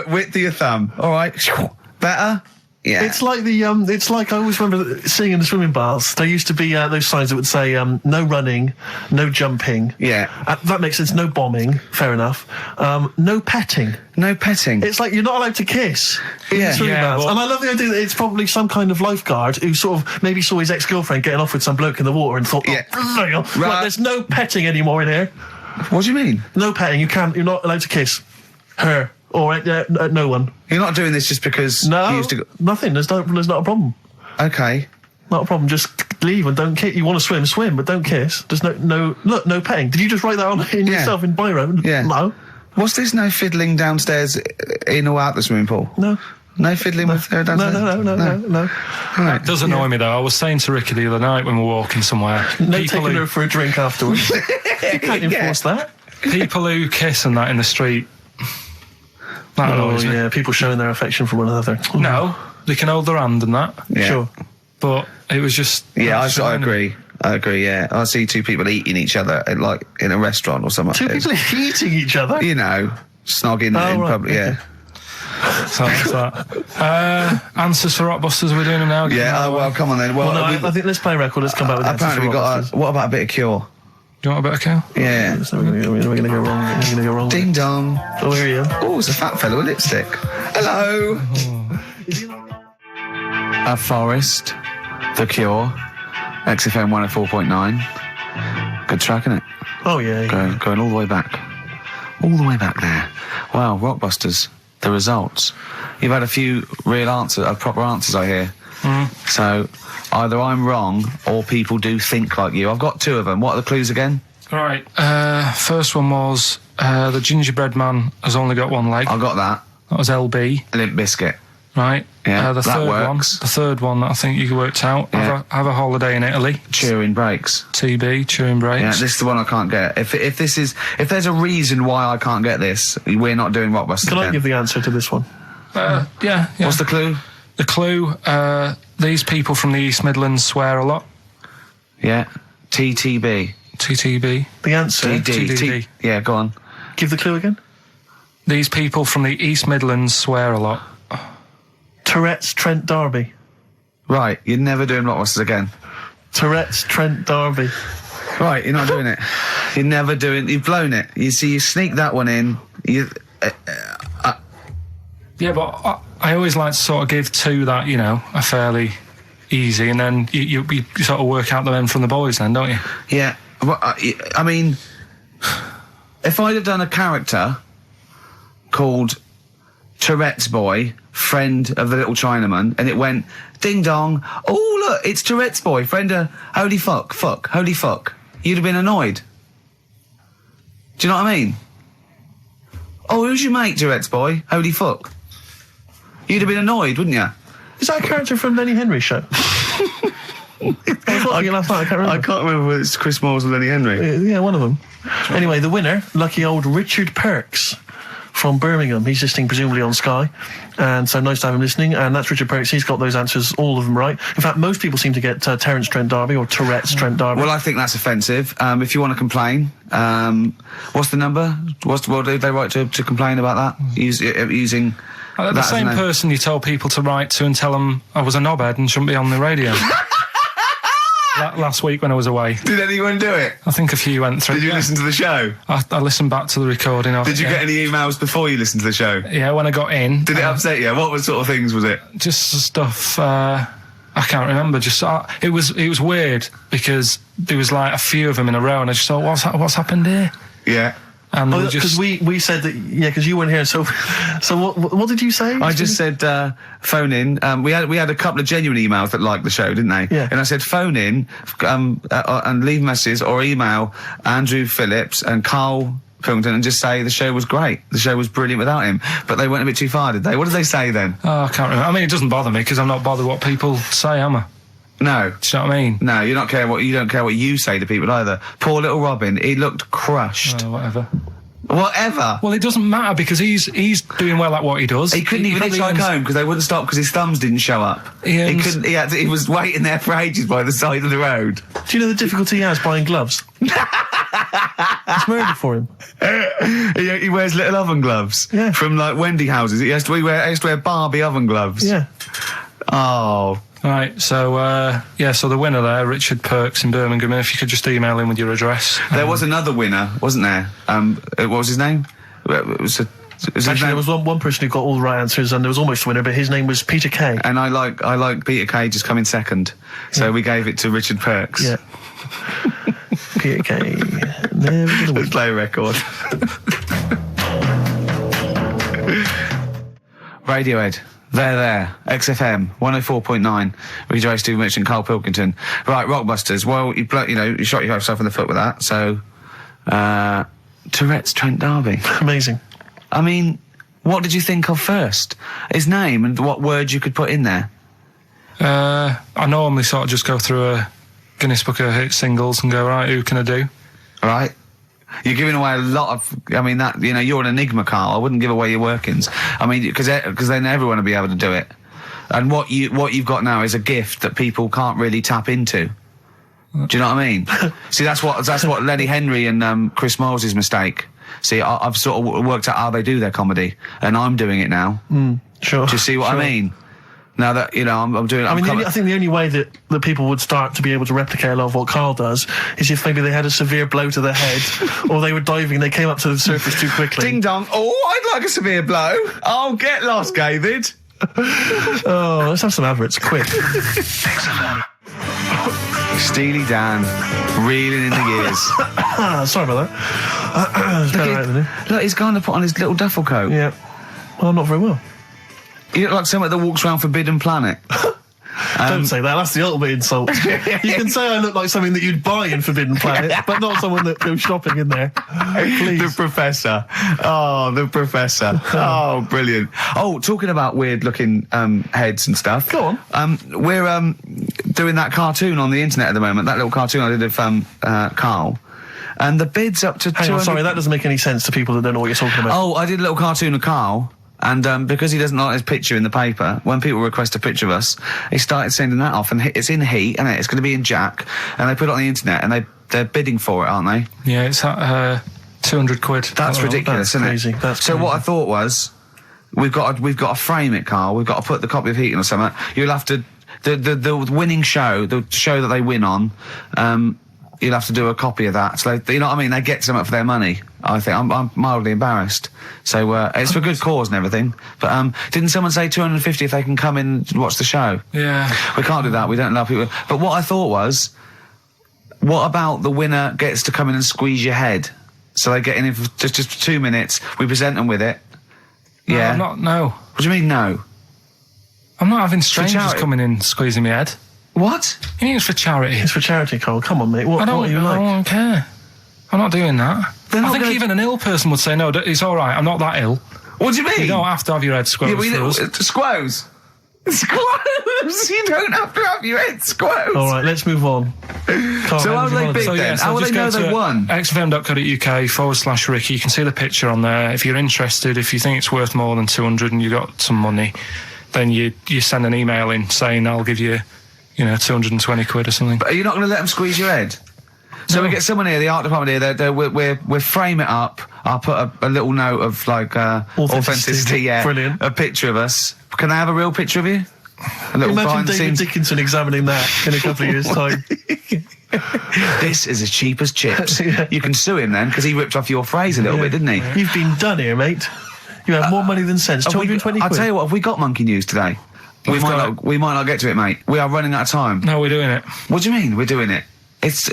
Width of your thumb. All right. Better? Yeah. It's like it's like I always remember seeing in the swimming baths, there used to be those signs that would say, no running, no jumping. Yeah. That makes sense. No bombing. Fair enough. No petting. No petting. It's like you're not allowed to kiss in Yeah. swimming Yeah, baths. but- And I love the idea that it's probably some kind of lifeguard who sort of maybe saw his ex-girlfriend getting off with some bloke in the water and thought, Yeah. right, Right. there's no petting anymore in here. What do you mean? No petting. You're not allowed to kiss her or no one. You're not doing this just because No, you used to go... nothing. There's not a problem. Okay. Not a problem. Just leave and don't kiss. You want to swim, but don't kiss. There's no petting. Did you just write that on in Yeah. yourself in biro? Yeah. No. What's this no fiddling downstairs in or out the swimming pool? No. No fiddling with her downstairs? No. Right. It does annoy me, though. I was saying to Ricky the other night when we were walking somewhere, No taking her for a drink afterwards. You can't enforce that. people who kiss and that in the street, that annoys me. Yeah, people showing their affection for one another. No, they can hold their hand and that, Yeah. Sure. but it was just... Yeah, I agree. I agree, yeah. I see two people eating each other, like, in a restaurant or something. Two people eating each other? You know, snogging in right, public, yeah. okay. So that's that. Answers for Rockbusters, we're doing them now. Yeah, well, come on then. Well, Well, no, I think let's play a record. Let's come back with that. apparently we've got what about a bit of Cure? Do you want a bit of Karl? Yeah. So we're going to go wrong. We're going to go wrong. Ding dong. Oh, here you are. Oh, it's a fat fellow with lipstick. Hello. A Forest, The Cure, XFM 104.9. Good track, isn't it? Oh, yeah. Going all the way back. All the way back there. Wow, Rockbusters, the results. You've had a few proper answers, I hear. So, either I'm wrong, or people do think like you. I've got two of them. What are the clues again? Right. First one was the gingerbread man has only got one leg. I got that. That was LB. Limp Bizkit. Right. Yeah, the that third works. one. The third one that I think you worked out. Yeah. Have a holiday in Italy. Chewing breaks. TB, chewing breaks. Yeah, this is the one I can't get. If there's a reason why I can't get this, we're not doing Rockbusters. Can I again. give the answer to this one? Yeah. What's the clue? The clue, these people from the East Midlands swear a lot. Yeah. TTB. TTB. The answer. TDD. Yeah, go on. Give the clue again. These people from the East Midlands swear a lot. Tourette's Trent D'Arby. Right, you're never doing Blockbusters again. Tourette's Trent D'Arby. Right, you're not doing it. You're never doing... You've blown it. You see, you sneak that one in. Yeah, but I always like to sort of give two that, you know, are fairly easy, and then you sort of work out the men from the boys then, don't you? Yeah. Well, I mean, if I'd have done a character called Tourette's Boy, friend of the little Chinaman, and it went, ding dong, oh look, it's Tourette's Boy, friend of holy fuck, holy fuck, you'd have been annoyed. Do you know what I mean? Oh, who's your mate, Tourette's Boy? Holy fuck. You'd have been annoyed, wouldn't you? Is that a character from Lenny Henry's show? I thought you last night, I can't remember. I can't remember whether it's Chris Moores or Lenny Henry. Yeah, one of them. Anyway, the winner, lucky old Richard Perks from Birmingham. He's listening presumably on Sky, and so nice to have him listening. And that's Richard Perks. He's got those answers, all of them right. In fact, most people seem to get Terence Trent D'Arby or Tourette's Trent D'Arby. Well, I think that's offensive. If you want to complain, what's the number? What do they write to complain about that? Using the same person you told people to write to and tell them I was a knobhead and shouldn't be on the radio. Last week when I was away. Did anyone do it? I think a few went through. Did you listen to the show? I listened back to the recording of it. Did you get any emails before you listened to the show? Yeah, when I got in. Did it upset you? What sort of things was it? Just stuff, I can't remember. Just it was weird because there was like a few of them in a row, and I just thought, what's happened here? Yeah. And because we said that, yeah, because you weren't here. So what did you say? I just said phone in. We had a couple of genuine emails that liked the show, didn't they? Yeah. And I said phone in and leave messages or email Andrew Phillips and Karl Pilkington and just say the show was great. The show was brilliant without him. But they went a bit too far, did they? What did they say then? Oh, I can't remember. I mean, it doesn't bother me because I'm not bothered what people say, am I? No. Do you know what I mean? No, you don't care what you say to people either. Poor little Robin, he looked crushed. Oh, whatever. Whatever. Well, it doesn't matter because he's doing well at what he does. He couldn't even hitchhike home because they wouldn't stop because his thumbs didn't show up. He couldn't. He was waiting there for ages by the side of the road. Do you know the difficulty he has buying gloves? It's murder for him. He wears little oven gloves. Yeah. From like Wendy houses. He has to wear Barbie oven gloves. Yeah. Oh. Right, so the winner there, Richard Perks in Birmingham, if you could just email him with your address. There was another winner, wasn't there? What was his name? Actually, there was one person who got all the right answers, and there was almost a winner, but his name was Peter Kay. And I like Peter Kay just coming second, so we gave it to Richard Perks. Yeah. Peter Kay. Let's play a record. Radiohead. There. XFM 104.9. Ricky Gervais, Steve Mitch and Karl Pilkington. Right, Rockbusters. Well, you shot yourself in the foot with that. So, Tourette's Trent D'Arby. Amazing. I mean, what did you think of first? His name and what words you could put in there? I normally sort of just go through a Guinness Book of Hit singles and go, right, who can I do? Right. You're giving away a lot of. I mean, that you're an enigma, Karl. I wouldn't give away your workings. I mean, because then everyone will be able to do it. And what you've got now is a gift that people can't really tap into. Do you know what I mean? See, that's what Lenny Henry and Chris Moores' mistake. See, I've sort of worked out how they do their comedy, and I'm doing it now. Sure. Do you see what I mean? Now that, I'm doing it. I think the only way that people would start to be able to replicate a lot of what Karl does is if maybe they had a severe blow to the head, or they were diving and they came up to the surface too quickly. Ding dong. Oh, I'd like a severe blow. Oh, get lost, David. Oh, let's have some adverts, quick. Steely Dan, reeling in the years. Sorry about that. Look, he's going to put on his little duffel coat. Yeah. Well, not very well. You look like someone that walks around Forbidden Planet. Don't say that, that's the ultimate insult. You can say I look like something that you'd buy in Forbidden Planet, but not someone that goes shopping in there. Please. The Professor. Oh, the Professor. Oh, brilliant. Oh, talking about weird-looking heads and stuff. Go on. We're doing that cartoon on the internet at the moment, that little cartoon I did of Karl. And the bid's up to Hang on, sorry, that doesn't make any sense to people that don't know what you're talking about. Oh, I did a little cartoon of Karl. And because he doesn't like his picture in the paper, when people request a picture of us, he started sending that off, and it's in heat, and it's going to be in Jack, and they put it on the internet, and they're bidding for it, aren't they? Yeah, it's at 200 quid. That's ridiculous, that's isn't crazy. it? That's so crazy. what I thought was, we've got to frame it, Karl. We've got to put the copy of Heaton or something. You'll have to the winning show, the show that they win on. You'll have to do a copy of that. So you know what I mean? They get something for their money. I think I'm mildly embarrassed. So it's for good cause and everything. But didn't someone say 250 if they can come in and watch the show? Yeah. We can't do that. We don't allow people. But what I thought was, what about the winner gets to come in and squeeze your head? So they get in for just for 2 minutes. We present them with it. No, Yeah. No. What do you mean no? I'm not having strangers charity. coming in squeezing my head. What? You think it's for charity? It's for charity, Karl. Come on, mate. What are you like? I don't care. I'm not doing that. They're I not think gonna- even an ill person would say, no, it's all right, I'm not that ill. What do you mean? You don't have to have your head squoze for us. Squoze. Squoze. You don't have to have your head squoze. All right, let's move on. Karl, So how was are your they holiday? big So, then? yeah, so How will just they know go to they've won? xfm.co.uk/Ricky. You can see the picture on there. If you're interested, if you think it's worth more than 200 and you got some money, then you send an email in saying I'll give you, 220 quid or something. But are you not going to let them squeeze your head? So No. we get someone here, the art department here. We'll frame it up. I'll put a little note of like authenticity. Yeah, Brilliant. A picture of us. Can I have a real picture of you? A little Imagine behind the David scenes. Dickinson examining that in a couple of years' time. This is as cheap as chips. Yeah. You can sue him then because he ripped off your phrase a little bit, didn't he? You've been done here, mate. You have more money than sense. Have we- 220 quid. I'll tell you what. Have we got monkey news today? We We've got might not get to it, mate. We are running out of time. No, we're doing it. What do you mean we're doing it? It's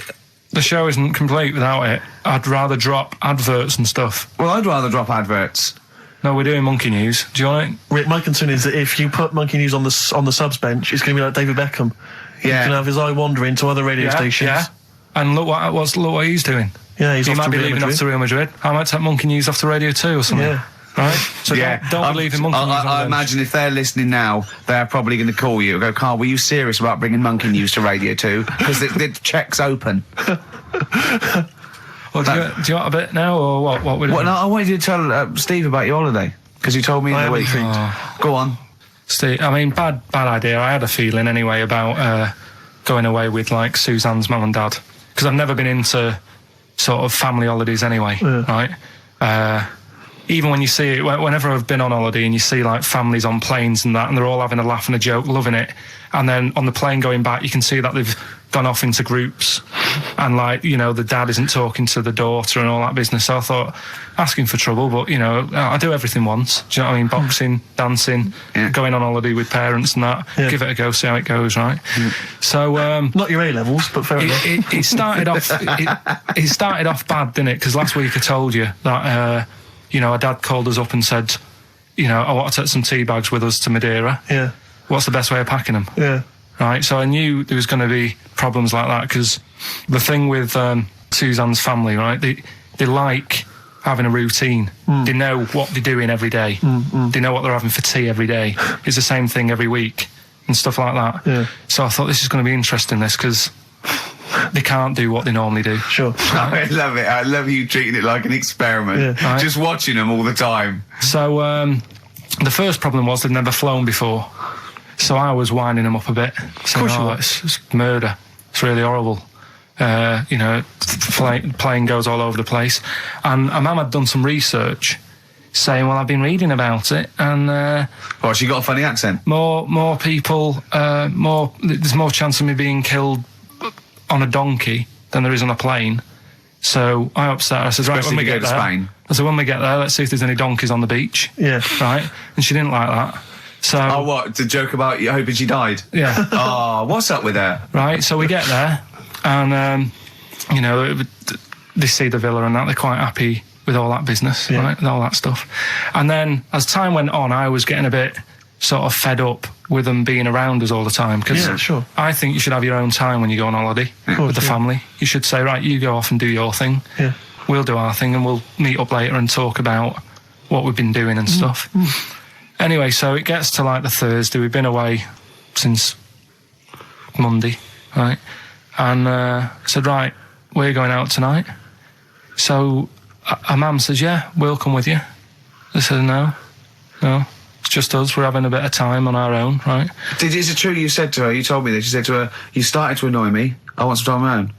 The show isn't complete without it. I'd rather drop adverts and stuff. well, I'd rather drop adverts. No, we're doing monkey news. Do you want it? Rick, my concern is that if you put Monkey News on the subs bench, it's going to be like David Beckham. Yeah. He can have his eye wandering to other radio stations. Yeah. And look what he's doing. Yeah, he's He off might to be Real leaving off Madrid. to Real Madrid. I might take monkey news off to Radio 2 or something. Yeah. Right? So don't believe in monkey news. on the I bench. imagine if they're listening now, they're probably going to call you and go, Karl, were you serious about bringing monkey news to Radio 2? Because the check's open. Well, do you want a bit now, or what we're doing? Well, no, I wanted you to tell Steve about your holiday. Because you told me in I the haven't week. think. Go on. Steve, I mean, bad idea. I had a feeling anyway about going away with, like, Suzanne's mum and dad. Because I've never been into sort of family holidays anyway, right? Even when you see it, whenever I've been on holiday and you see, like, families on planes and that, and they're all having a laugh and a joke, loving it, and then on the plane going back, you can see that they've gone off into groups, and, like, the dad isn't talking to the daughter and all that business. So I thought, asking for trouble, but, I do everything once. Do you know what I mean? Boxing, dancing, going on holiday with parents and that. Yeah. Give it a go, see how it goes, right? So, Not your A-levels, but fair enough. it started off. It started off bad, didn't it? Because last week I told you that our dad called us up and said, I want to take some tea bags with us to Madeira. Yeah. What's the best way of packing them? Yeah. Right. So I knew there was going to be problems like that because the thing with Suzanne's family, right? They like having a routine. They know what they're doing every day. They know what they're having for tea every day. It's the same thing every week and stuff like that. Yeah. So I thought this is going to be interesting, this, because they can't do what they normally do. Sure. I love it. I love you treating it like an experiment. Yeah. Right. Just watching them all the time. So the first problem was they'd never flown before. So I was winding them up a bit. Saying, course you were. it's murder. It's really horrible. Plane goes all over the place. And my mum had done some research saying, well, I've been reading about it, and Oh, she got a funny accent. more people, there's more chance of me being killed on a donkey than there is on a plane. So I upset her. I said, right, Especially when we if you get go to there, Spain. I said, when we get there, let's see if there's any donkeys on the beach. Yeah. Right? And she didn't like that. So, Oh, what? To joke about you hoping she died? yeah. Oh, what's up with her? Right, so we get there, and they see the villa and that. They're quite happy with all that business, Yeah. right, with all that stuff. And then as time went on, I was getting a bit sort of fed up with them being around us all the time, because Yeah, sure. I think you should have your own time when you go on holiday course, with the yeah. family. You should say, right, you go off and do your thing. Yeah. We'll do our thing, and we'll meet up later and talk about what we've been doing and stuff. Anyway, so it gets to like the Thursday. We've been away since Monday, right? And I said, right, we're going out tonight. So a mum says, yeah, we'll come with you. I said, no. No. It's just us. We're having a bit of time on our own, right? Is it true you said to her, you told me this, you said to her, you started to annoy me, I want some time on my own?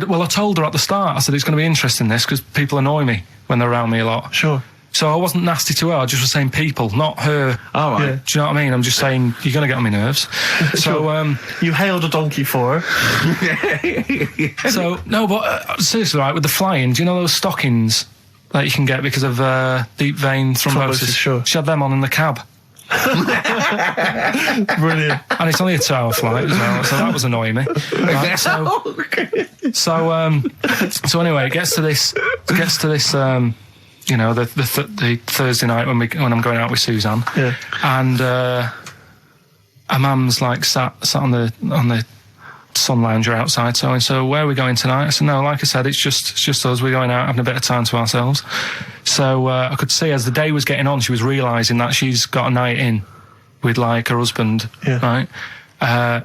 Well, I told her at the start, I said it's going to be interesting this, because people annoy me when they're around me a lot. Sure. So I wasn't nasty to her, I just was saying people, not her. All right. Yeah. Do you know what I mean? I'm just saying, you're going to get on my nerves. So, You hailed a donkey for her. so, no, but seriously, right, with the flying, do you know those stockings that you can get because of deep vein thrombosis? Sure. She had them on in the cab. Brilliant. And it's only a 2-hour flight as well, so that was annoying me. Right, so anyway, it gets to this, you know, the Thursday night when I'm going out with Suzanne. Yeah. And her mum's like sat on the sun lounger outside, so where are we going tonight? I said, no, like I said, it's just us. We're going out having a bit of time to ourselves. So I could see as the day was getting on, she was realising that she's got a night in with like her husband, right? Her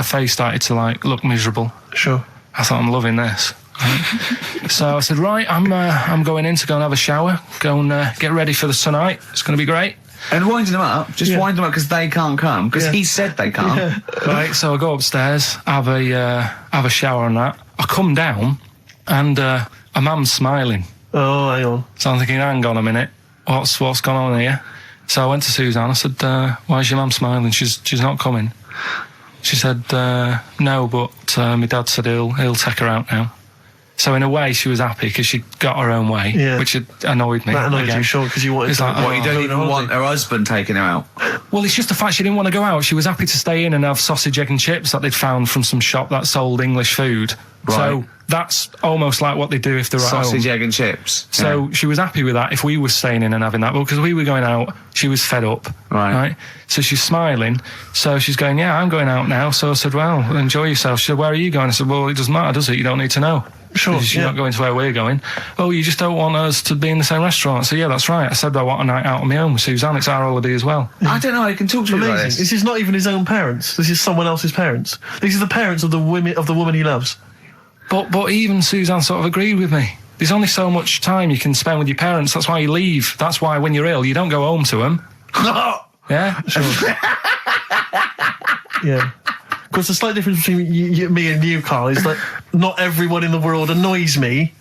face started to like look miserable. Sure. I thought, I'm loving this. Right? So I said, right, I'm going in to go and have a shower, go and get ready for the tonight. It's going to be great. And wind them up, wind them up because they can't come, because he said they can't. Yeah. Right, so I go upstairs, have a shower and that. I come down, and a mum's smiling. Oh, hang on. So I'm thinking, hang on a minute, what's gone on here? So I went to Suzanne, I said, why is your mum smiling? She's not coming. She said, no, but my dad said he'll take her out now. So in a way, she was happy because she got her own way, which annoyed me. That annoyed you, sure, because you wanted you don't even want her husband taking her out? Well, it's just the fact she didn't want to go out. She was happy to stay in and have sausage, egg and chips that they'd found from some shop that sold English food. Right. So that's almost like what they do if they're at home. Sausage, egg and chips. So she was happy with that if we were staying in and having that. Well, because we were going out, she was fed up. Right. So she's smiling. So she's going, yeah, I'm going out now. So I said, well, enjoy yourself. She said, where are you going? I said, well, it doesn't matter, does it? You don't need to know. Sure. She's not going to where we're going. Oh, you just don't want us to be in the same restaurant. So yeah, that's right. I said I want a night out on my own with Suzanne. It's our holiday as well. I don't know how you can talk to me like this. This is not even his own parents. This is someone else's parents. These are the parents of the woman he loves. But even Suzanne sort of agreed with me. There's only so much time you can spend with your parents. That's why you leave. That's why when you're ill, you don't go home to them. Yeah? Sure. Yeah. Because the slight difference between me and you, Karl, is that not everyone in the world annoys me.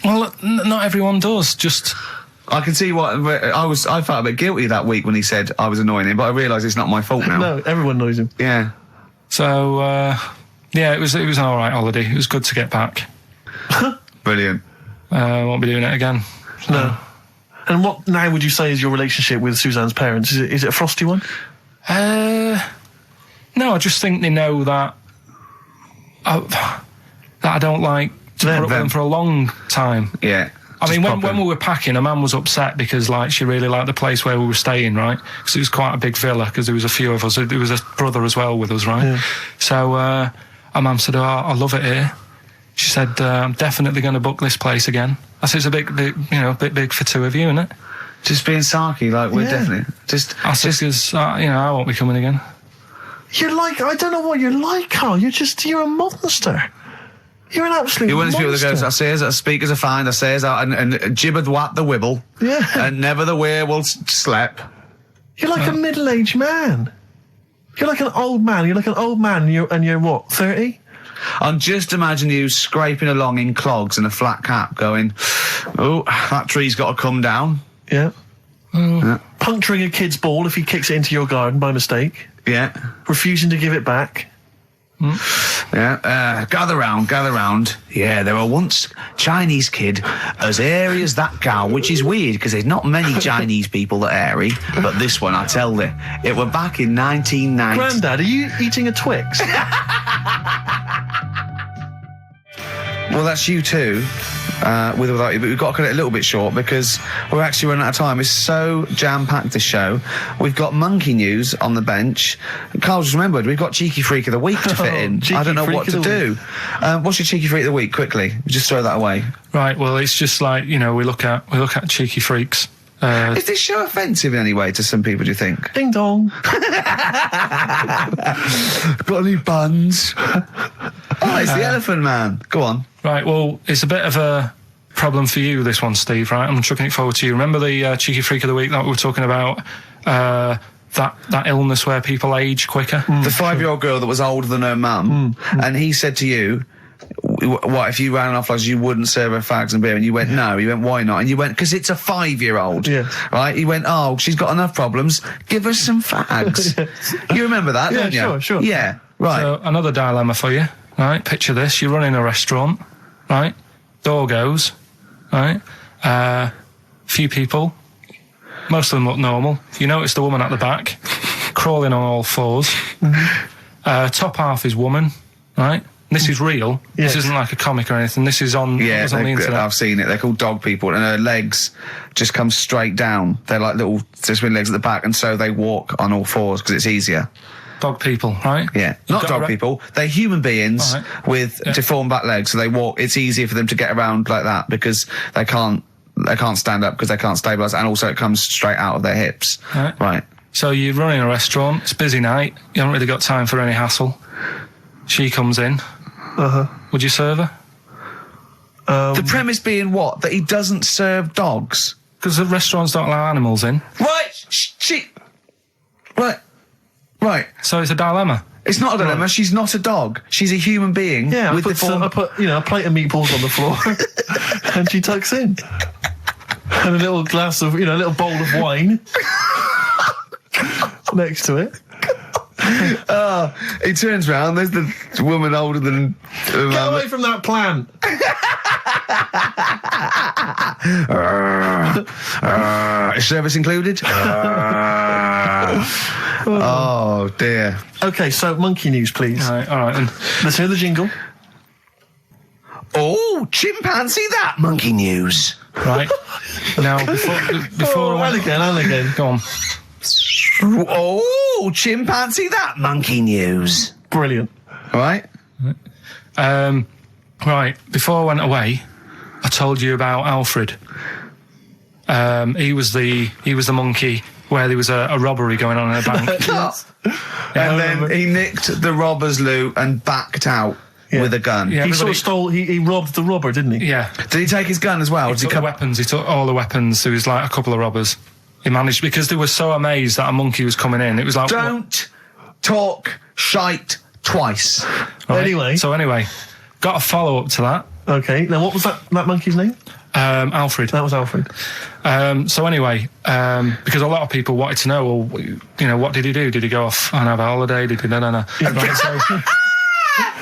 Well, not everyone does. Just I can see what I felt a bit guilty that week when he said I was annoying him, but I realise it's not my fault now. No, everyone annoys him. Yeah. So yeah, it was an all right holiday. It was good to get back. Brilliant. Won't be doing it again. No. And what now would you say is your relationship with Suzanne's parents? Is it a frosty one? No, I just think they know that I don't like to put up with them for a long time. Yeah. I mean, when we were packing, her mum was upset because, like, she really liked the place where we were staying, right? Because it was quite a big villa, because there was a few of us. There was a brother as well with us, right? Yeah. So, our mum said, oh, I love it here. She said, I'm definitely going to book this place again. I said, it's a bit big for two of you, isn't it? Just being sarky, like, we're definitely... I said, because, I won't be coming again. You're like, I don't know what you're like, Karl. You're a monster. You're an absolute You're one of these monster. people that goes, I says that speakers are fine, I says that, and jibbard whap the wibble. Yeah. And never the wear will slap. You're like a middle-aged man. You're like an old man. You're like an old man and you're what, 30? I'm just imagining you scraping along in clogs and a flat cap going, oh, that tree's got to come down. Yeah. Puncturing a kid's ball if he kicks it into your garden by mistake. Yeah. Refusing to give it back. Yeah. Gather round. Yeah, there were once Chinese kid as hairy as that cow, which is weird because there's not many Chinese people that are hairy, but this one, I tell you, it were back in 1990. Grandad, are you eating a Twix? Well, that's you too, with or without you, but we've got to cut it a little bit short because we're actually running out of time. It's so jam-packed, this show. We've got monkey news on the bench. Karl just remembered, we've got Cheeky Freak of the Week to fit in. I don't know what to do. What's your Cheeky Freak of the Week, quickly? Just throw that away. Right, well, it's just like, we look at Cheeky Freaks. Is this show offensive in any way to some people, do you think? Ding dong. Got any buns? Oh, it's the Elephant Man. Go on. Right, well, it's a bit of a problem for you, this one, Steve, right? I'm chucking it forward to you. Remember the cheeky freak of the week that we were talking about? That illness where people age quicker? The 5-year-old girl that was older than her mum, and he said to you, what, if you ran off like you wouldn't serve her fags and beer? And you went, no. You went, why not? And you went, because it's a 5-year-old. Yeah. Right? He went, oh, she's got enough problems. Give her some fags. You remember that, don't you? Sure. Yeah, right. So, another dilemma for you, right? Picture this. You're running a restaurant, right? Door goes, right? Few people. Most of them look normal. You notice the woman at the back, crawling on all fours. Top half is woman, right? This is real. Yes. This isn't like a comic or anything. This is on, Yeah, on the internet. I've seen it. They're called dog people, and her legs just come straight down. They're like little twin legs at the back, and so they walk on all fours because it's easier. Dog people, right? Yeah, not got dog people. They're human beings with deformed back legs, so they walk. It's easier for them to get around like that because they can't stand up because they can't stabilise, and also it comes straight out of their hips. Right. So you're running a restaurant. It's a busy night. You haven't really got time for any hassle. She comes in. Would you serve her? The premise being what? That he doesn't serve dogs. Because the restaurants don't allow animals in. Right. So it's a dilemma. It's not a dilemma. Right. She's not a dog. She's a human being. Yeah, with I put a plate of meatballs on the floor, and she tucks in, and a little glass of, a little bowl of wine next to it. He turns round. There's the woman older than. Get away from that plant. Is service included? Oh dear. Okay, so monkey news, please. All right then. Let's hear the jingle. Oh, chimpanzee that monkey news. Right. Now, before and again. Go on. Oh, chimpanzee that monkey news. Brilliant. Right. Right. Before I went away, I told you about Alfred. He was the monkey where there was a robbery going on in a bank. And then he nicked the robber's loot and backed out with a gun. Yeah, He sort of stole. He robbed the robber, didn't he? Yeah. Did he take his gun as well? He took the weapons. He took all the weapons. There was like a couple of robbers. He managed, because they were so amazed that a monkey was coming in. It was like, don't talk shite twice. Right. So anyway, got a follow up to that. Okay. Now, what was that monkey's name? Alfred. That was Alfred. So anyway, because a lot of people wanted to know, well, what did he do? Did he go off and have a holiday? Did he? No. Right,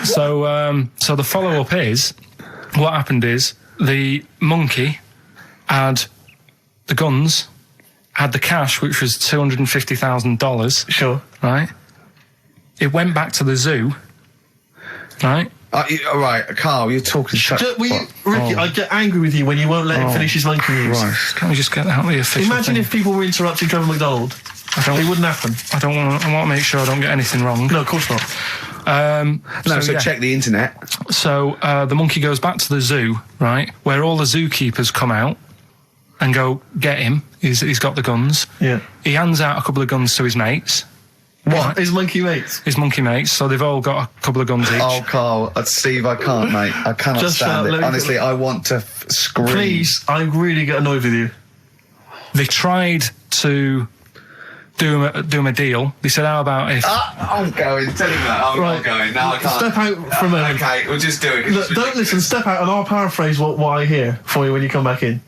so the follow up is, what happened is the monkey had the guns, had the cash, which was $250,000. Sure. Right. It went back to the zoo. Right. All right, Karl, you're talking shit. Ricky, I get angry with you when you won't let him finish his monkey news. Right. Can we just get out of the official Imagine thing? if people were interrupting Trevor McDonald. It wouldn't happen. I want to make sure I don't get anything wrong. No, of course not. So check the internet. So the monkey goes back to the zoo, right, where all the zookeepers come out and go, get him. He's got the guns. Yeah. He hands out a couple of guns to his mates. What? His monkey mates? His monkey mates. So they've all got a couple of guns each. Oh, Karl, Steve, I can't, mate. I cannot Just stand it. Honestly, I want to scream. Please, I really get annoyed with you. They tried to do him a deal. They said, how about if... I'm going. Tell him that. I'm not going. No, I can't. Step out for a moment. Okay, we'll just do it. Look, don't listen. Step out, and I'll paraphrase what I hear for you when you come back in.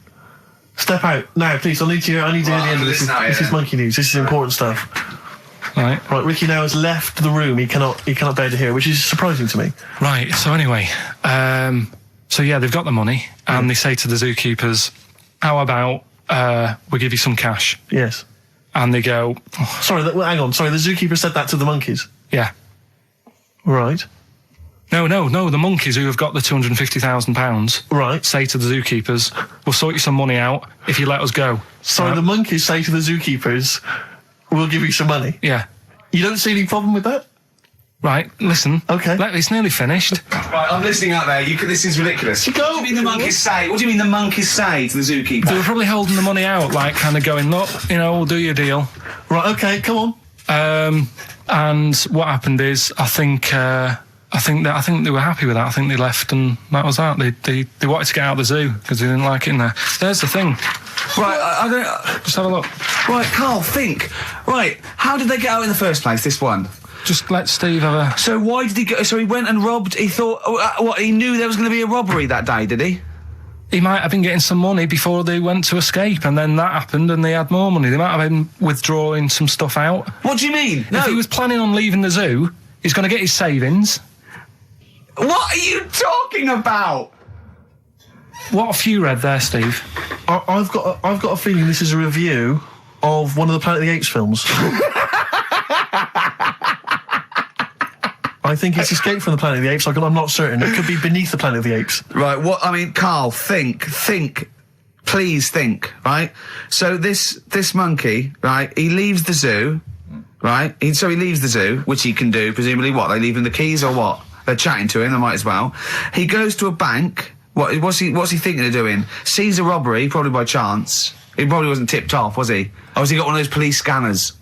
Step out now, please. I need to hear the end of this. This is monkey news. This is important stuff. Right. Ricky now has left the room. He cannot bear to hear, which is surprising to me. Right. So anyway, they've got the money, and they say to the zookeepers, how about we give you some cash? Yes. And they go, Sorry, hang on. Sorry, the zookeeper said that to the monkeys. yeah. Right. No, the monkeys who have got the £250,000 Right. say to the zookeepers, we'll sort you some money out if you let us go. Sorry, the monkeys say to the zookeepers, we'll give you some money. Yeah. You don't see any problem with that? Right, listen. Okay. It's nearly finished. Right, I'm listening out there. This is ridiculous. Go. What do you mean the monkeys say? What do you mean the monkeys say to the zookeeper? They were probably holding the money out, like kind of going, look, we'll do your deal. Right, okay, come on. And what happened is, I think I think they were happy with that. I think they left and that was that. They wanted to get out of the zoo because they didn't like it in there. There's the thing. Right, I don't... Just have a look. Right, Karl, think. Right, how did they get out in the first place, this one? Just let Steve have a... So why did he go... So he went and robbed... He thought... what, he knew there was going to be a robbery that day, did he? He might have been getting some money before they went to escape, and then that happened and they had more money. They might have been withdrawing some stuff out. What do you mean? No. If he was planning on leaving the zoo, he's going to get his savings. What are you talking about? What have you read there, Steve? I've got a feeling this is a review of one of the Planet of the Apes films. I think it's Escape from the Planet of the Apes. I'm not certain. It could be Beneath the Planet of the Apes. Right, what, I mean, Karl, think, please think, right? So this monkey, right, he leaves the zoo, right? So he leaves the zoo, which he can do, presumably what, they leave him the keys or what? They're chatting to him, they might as well. He goes to a bank, what's he thinking of doing? Sees a robbery, probably by chance. He probably wasn't tipped off, was he? Or has he got one of those police scanners?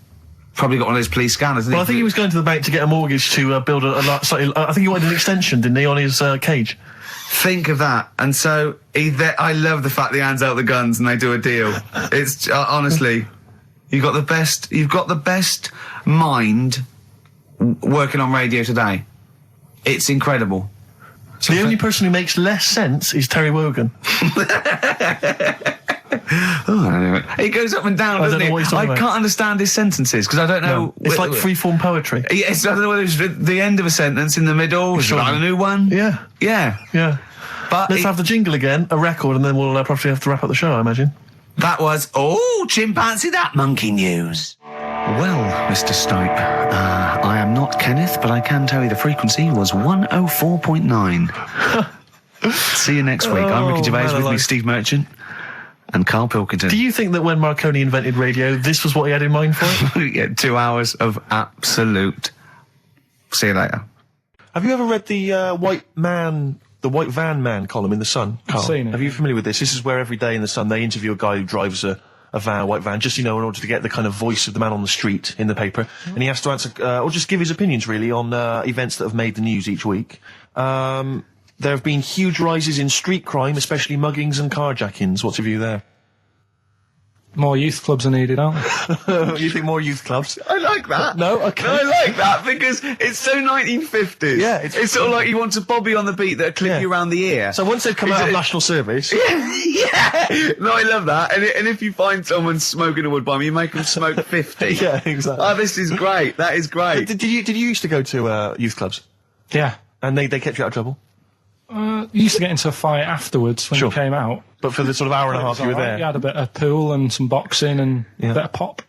Probably got one of those police scanners. Well, I think he was going to the bank to get a mortgage to build slightly. I think he wanted an extension, didn't he, on his cage? Think of that. And so I love the fact that he hands out the guns and they do a deal. It's honestly, you've got the best mind working on radio today. It's incredible. The only person who makes less sense is Terry Wogan. Oh, I don't know. He goes up and down, doesn't he? I can't understand his sentences because I don't know. No, it's like free-form poetry. Yes, I don't know whether it's the end of a sentence, in the middle, a new one. Yeah. Yeah. But let's have the jingle again, a record, and then we'll probably have to wrap up the show, I imagine. That was, chimpanzee that monkey news. Well, Mr. Stipe, I am not Kenneth, but I can tell you the frequency was 104.9. See you next week. I'm Ricky Gervais, with me Steve Merchant and Karl Pilkington. Do you think that when Marconi invented radio, this was what he had in mind for it? Yeah, 2 hours of absolute. See you later. Have you ever read the White Van Man column in The Sun, Karl? I've seen it. Are you familiar with this? This is where every day in The Sun they interview a guy who drives a white van, just, in order to get the kind of voice of the man on the street in the paper. And he has to answer, or just give his opinions, really, on events that have made the news each week. There have been huge rises in street crime, especially muggings and carjackings. What's your view there? More youth clubs are needed, aren't there? You think more youth clubs? I like that. No? Okay. No, I like that because it's so 1950s. Yeah, it's sort of like you want a bobby on the beat that'll clip you around the ear. So once they've come out of national service... Yeah! No, I love that. And if you find someone smoking a wood bomb, you make them smoke 50. Yeah, exactly. Oh, this is great. That is great. Did you used to go to youth clubs? Yeah. And they kept you out of trouble? You used to get into a fight afterwards when you came out. But for the sort of hour and a half you were there? You had a bit of pool and some boxing and a bit of pop.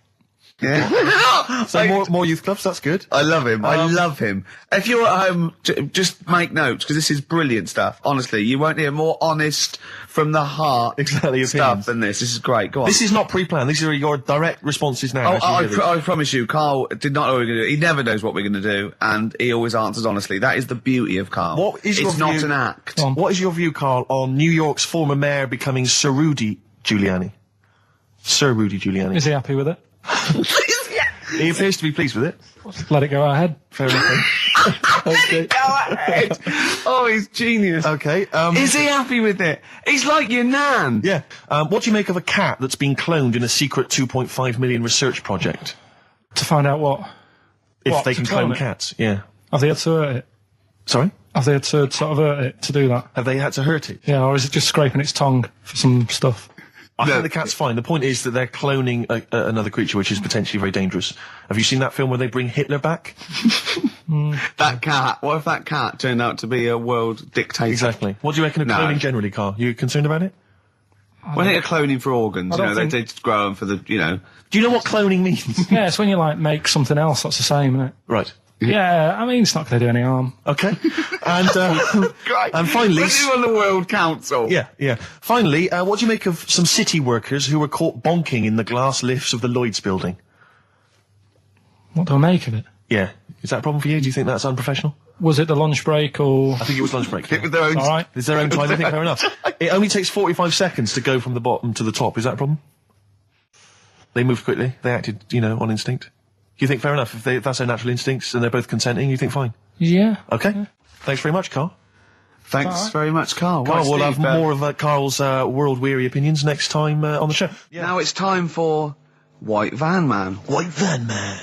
Yeah. So more youth clubs, that's good. I love him. I love him. If you're at home, just make notes, because this is brilliant stuff. Honestly, you won't hear more honest, from the heart stuff than this. This is great. Go on. This is not pre-planned. These are your direct responses now. I promise you, Karl did not know what we're going to do. He never knows what we're going to do, and he always answers honestly. That is the beauty of Karl. It's not an act. What is your view, Karl, on New York's former mayor becoming Sir Rudy Giuliani? Sir Rudy Giuliani. Is he happy with it? He appears to be pleased with it. Let it go ahead. Fair enough. Let it go ahead. Oh, he's genius. Okay. Is he happy with it? He's like your nan. Yeah. What do you make of a cat that's been cloned in a secret 2.5 million research project? To find out what? If they can clone cats, yeah. Have they had to hurt it? Sorry? Have they had to sort of hurt it to do that? Have they had to hurt it? Yeah, or is it just scraping its tongue for some stuff? I think the cat's fine. The point is that they're cloning another creature, which is potentially very dangerous. Have you seen that film where they bring Hitler back? That cat. What if that cat turned out to be a world dictator? Exactly. What do you reckon of cloning generally, Karl? You concerned about it? When they're cloning for organs, they just grow them for the, Do you know what cloning means? Yeah, it's when you, make something else that's the same, isn't it? Right. Yeah, I mean, it's not going to do any harm. Okay. And finally... When you on the World Council. Yeah. Finally, what do you make of some city workers who were caught bonking in the glass lifts of the Lloyd's building? What do I make of it? Yeah. Is that a problem for you? Do you think that's unprofessional? Was it the lunch break or...? I think it was lunch break. It was their own... All right. It's their own time, I think, fair enough. It only takes 45 seconds to go from the bottom to the top. Is that a problem? They moved quickly. They acted, on instinct. You think fair enough? If that's their natural instincts and they're both consenting, you think fine? Yeah. Okay. Yeah. Thanks very much, Karl. Thanks very much, Karl. Karl, Right, we'll have Steve, more of Karl's world-weary opinions next time on the show. Yeah. Now it's time for White Van Man. White Van Man.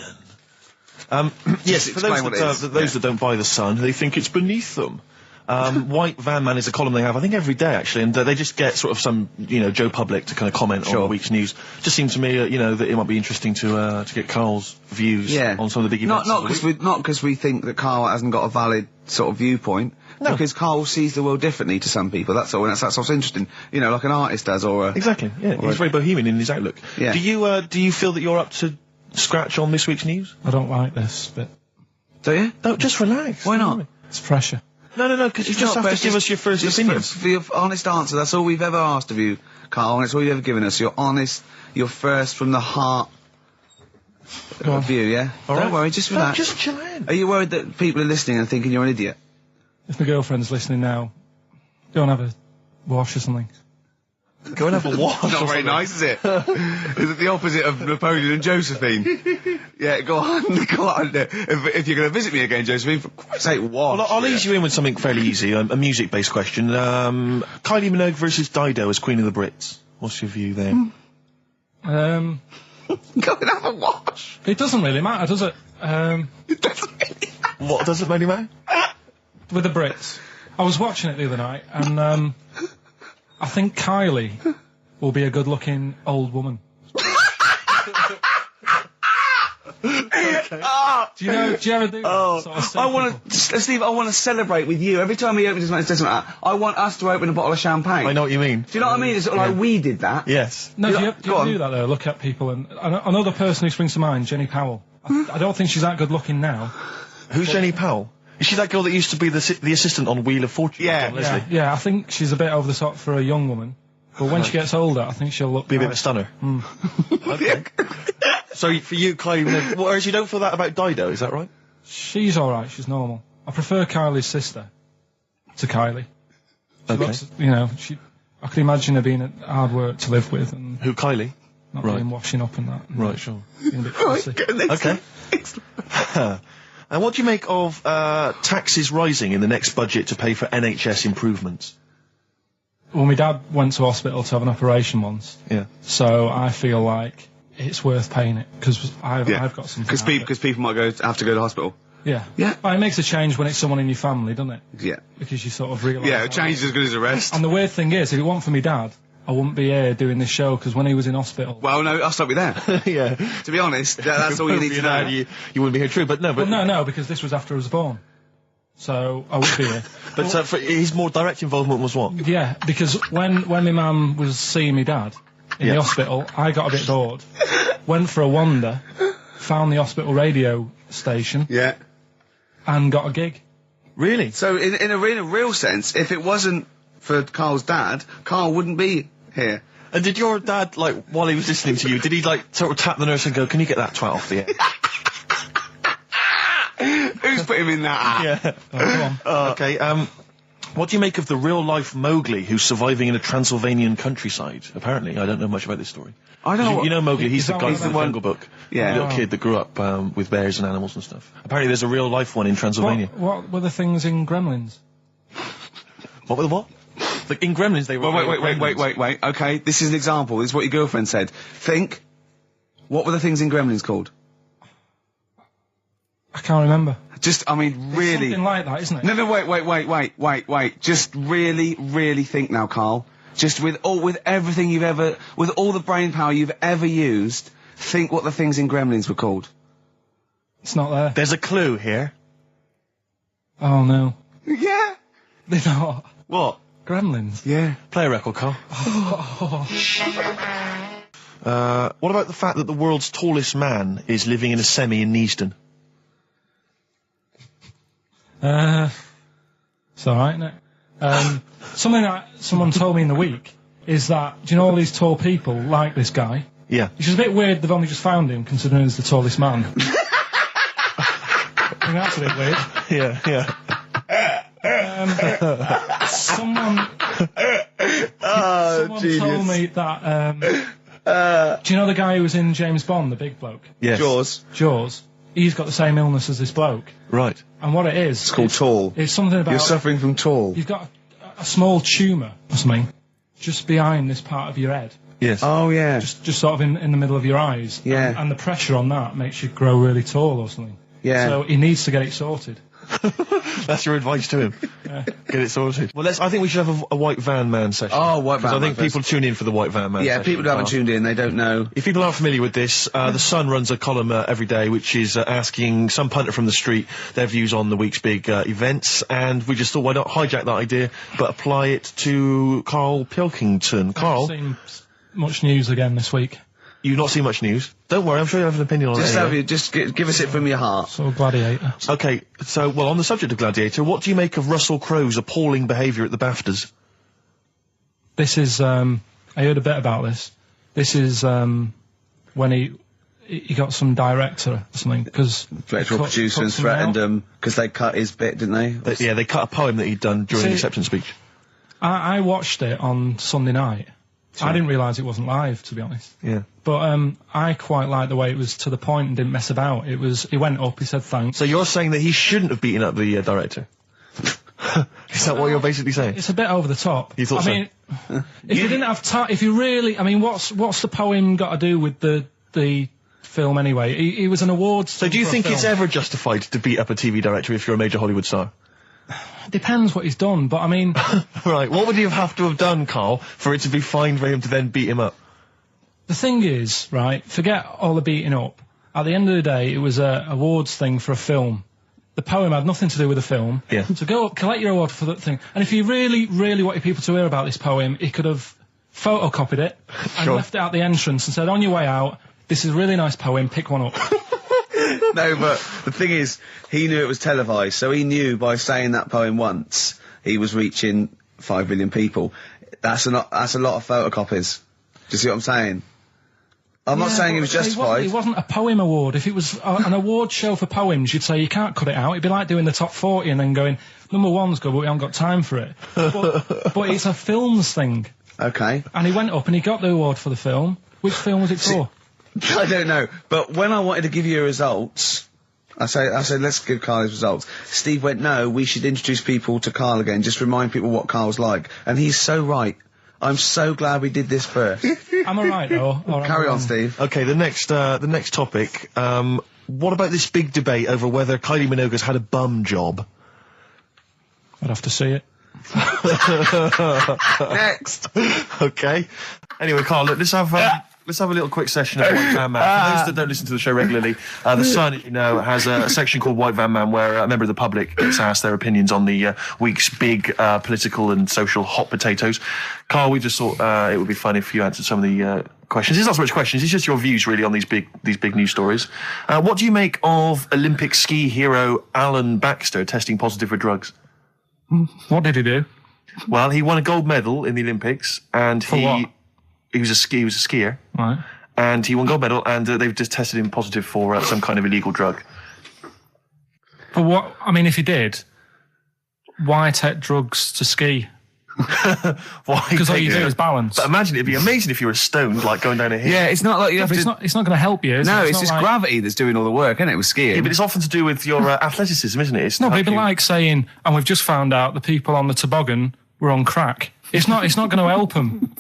Yes, for explain what it is. those that don't buy The Sun, they think it's beneath them. White Van Man is a column they have, I think, every day, actually, and they just get sort of some, Joe Public to kind of comment on the week's news. Just seems to me, that it might be interesting to get Karl's views on some of the big events. Not because we think that Karl hasn't got a valid sort of viewpoint. No. Because Karl sees the world differently to some people. That's all. And that's what's interesting. Like an artist does, or exactly. Yeah, he's very bohemian in his outlook. Yeah. Do you feel that you're up to scratch on this week's news? I don't like this bit. Do you? No, just relax. Why not? It's pressure. No, because you just have to give us your first opinions. For your honest answer, that's all we've ever asked of you, Karl, and it's all you've ever given us. Your honest, your first from the heart view, yeah? All Don't right. worry, just relax. Just chill out. Are you worried that people are listening and thinking you're an idiot? If my girlfriend's listening now, go and have a wash or something. Go and have a wash. Not very nice, is it? Is it the opposite of Napoleon and Josephine? Yeah, go on. If you're going to visit me again, Josephine, for Christ's sake, wash. Well, I'll ease you in with something fairly easy, a music-based question. Kylie Minogue versus Dido as Queen of the Brits. What's your view there? Go and have a wash. It doesn't really matter, does it? It doesn't really matter. What doesn't really matter? With the Brits. I was watching it the other night, and I think Kylie will be a good-looking old woman. Do you ever do that? Sort of I want to, Steve, I want to celebrate with you. Every time he opens his mouth and says something like that, I want us to open a bottle of champagne. I know what you mean. Do you know what I mean? It's sort of like we did that. Yes. No, do you ever do that, though? Look at people, and another person who springs to mind, Jenny Powell. I don't think she's that good-looking now. Who's Jenny Powell? Is she that girl that used to be the assistant on Wheel of Fortune? Yeah. Yeah, I think she's a bit over the top for a young woman. But when she gets older, I think she'll look... Be a bit of a stunner. Okay. So for you, Kylie, whereas you don't feel that about Dido, is that right? She's alright, she's normal. I prefer Kylie's sister to Kylie. She looks, I could imagine her being hard work to live with and... Who, Kylie? Not being washing up and that. Right, sure. Being a bit fussy. Okay. And what do you make of taxes rising in the next budget to pay for NHS improvements? Well, my dad went to hospital to have an operation once. Yeah. So I feel like it's worth paying it, because I've got something. Because people might have to go to hospital. Yeah. Yeah. Well, it makes a change when it's someone in your family, doesn't it? Yeah. Because you sort of realise... Yeah, a change is as good as a rest. And the weird thing is, if it weren't for my dad, I wouldn't be here doing this show, because when he was in hospital... Well, no, I'll stop you there. Yeah. To be honest, that's all you need to know. You wouldn't be here, true, but no, but... Well, no, because this was after I was born. So, I would be here. But for his more direct involvement was what? Yeah, because when my mum was seeing my dad in the hospital, I got a bit bored, went for a wander, found the hospital radio station... Yeah. And got a gig. Really? So, in a real sense, if it wasn't for Karl's dad, Karl wouldn't be here. And did your dad, while he was listening to you, did he, sort of tap the nurse and go, can you get that 12 off the air? Who's put him in that? Yeah. Oh, go on. Okay, what do you make of the real-life Mowgli who's surviving in a Transylvanian countryside? Apparently, I don't know much about this story. I don't know. You know Mowgli, he's the guy from the one- Jungle Book. Yeah. The little kid that grew up with bears and animals and stuff. Apparently there's a real-life one in Transylvania. What were the things in Gremlins? What were the what? In Gremlins they were... Well, wait. Okay, this is an example. This is what your girlfriend said. Think. What were the things in Gremlins called? I can't remember. Really. Something like that, isn't it? No, wait. Just really think now, Karl. Just with all the brain power you've ever used, think what the things in Gremlins were called. It's not there. There's a clue here. Oh, no. Yeah. They're not. What? Gremlins. Yeah. Play a record, Karl. What about the fact that the world's tallest man is living in a semi in Neasden? It's alright, isn't it? Something that someone told me in the week is that, do you know all these tall people like this guy? Yeah. Which is a bit weird they've only just found him, considering he's the tallest man. I think that's a bit weird. Yeah. Someone told me that, do you know the guy who was in James Bond, the big bloke? Yes. Jaws. Jaws. he's got the same illness as this bloke. Right. And what it is... It's called tall. It's something about... You're suffering from tall. You've got a small tumour or something just behind this part of your head. Yes. Oh, yeah. Just sort of in the middle of your eyes. Yeah. And the pressure on that makes you grow really tall or something. Yeah. So he needs to get it sorted. That's your advice to him. Yeah. Get it sorted. Well, I think we should have a White Van Man session. Oh, White Van I Man think people tune in for the White Van Man Yeah, session. people who haven't tuned in, they don't know. If people aren't familiar with this, The Sun runs a column every day which is asking some punter from the street their views on the week's big events, and we just thought, why not hijack that idea, but apply it to Karl Pilkington. Karl, I've seen much news again this week. you've not seen much news. Don't worry, I'm sure you have an opinion on it. Just give us it from your heart. So Gladiator. Okay, so, well, on the subject of Gladiator, what do you make of Russell Crowe's appalling behaviour at the BAFTAs? This is, I heard a bit about this. This is, when he got some director or something, because... Director or producer and threatened them, because they cut his bit, didn't they? They cut a poem that he'd done during the acceptance speech. I watched it on Sunday night. I didn't realise it wasn't live, to be honest. Yeah. But I quite liked the way it was to the point and didn't mess about. He went up, he said thanks. So you're saying that he shouldn't have beaten up the director? Is that what you're basically saying? It's a bit over the top. You thought so? I mean, if you didn't have time, if you really, I mean, what's the poem got to do with the film anyway? He was an awards. So do you think it's ever justified to beat up a TV director if you're a major Hollywood star? Depends what he's done, but I mean... Right, what would he have to have done, Karl, for it to be fine for him to then beat him up? The thing is, right, forget all the beating up. At the end of the day, it was a awards thing for a film. The poem had nothing to do with the film. Yeah. So go up, collect your award for that thing. And if he really, really wanted people to hear about this poem, he could have photocopied it and Sure. left it at the entrance and said, on your way out, this is a really nice poem, pick one up. No, but the thing is, he knew it was televised, so he knew by saying that poem once, he was reaching 5 billion people. That's a lot of photocopies. Do you see what I'm saying? I'm not saying he was justified. It wasn't a poem award. If it was an award show for poems, you'd say you can't cut it out. It'd be like doing the top 40 and then going, number one's good, but we haven't got time for it. But it's a films thing. Okay. And he went up and he got the award for the film. Which film was it for? I don't know, but when I wanted to give you results, I said, let's give Karl his results. Steve went, no, we should introduce people to Karl again, just remind people what Karl's like. And he's so right. I'm so glad we did this first. Am I right, though? Or Carry on, Steve. Okay, the next topic, what about this big debate over whether Kylie Minogue's had a bum job? I'd have to see it. Next. Okay. Anyway, Karl, look, let's have a little quick session of White Van Man. For those that don't listen to the show regularly, The Sun, as you know, has a section called White Van Man where a member of the public gets asked their opinions on the week's big political and social hot potatoes. Karl, we just thought it would be fun if you answered some of the questions. It's not so much questions, it's just your views really on these big news stories. What do you make of Olympic ski hero Alan Baxter testing positive for drugs? What did he do? Well, he won a gold medal in the Olympics, and what? He was a skier. Right. And he won gold medal, and they've just tested him positive for some kind of illegal drug. But what, I mean, if he did, why take drugs to ski? Why? Because all you do is balance. But imagine, it'd be amazing if you were stoned, like going down a hill. Yeah, it's not like you have But to... it's not going to help you, is No, it? it's not just like... gravity that's doing all the work, isn't it, with skiing? Yeah, but it's often to do with your athleticism, isn't it? It's No, to but it'd help be you. like saying, and we've just found out the people on the toboggan were on crack. It's not going to help them.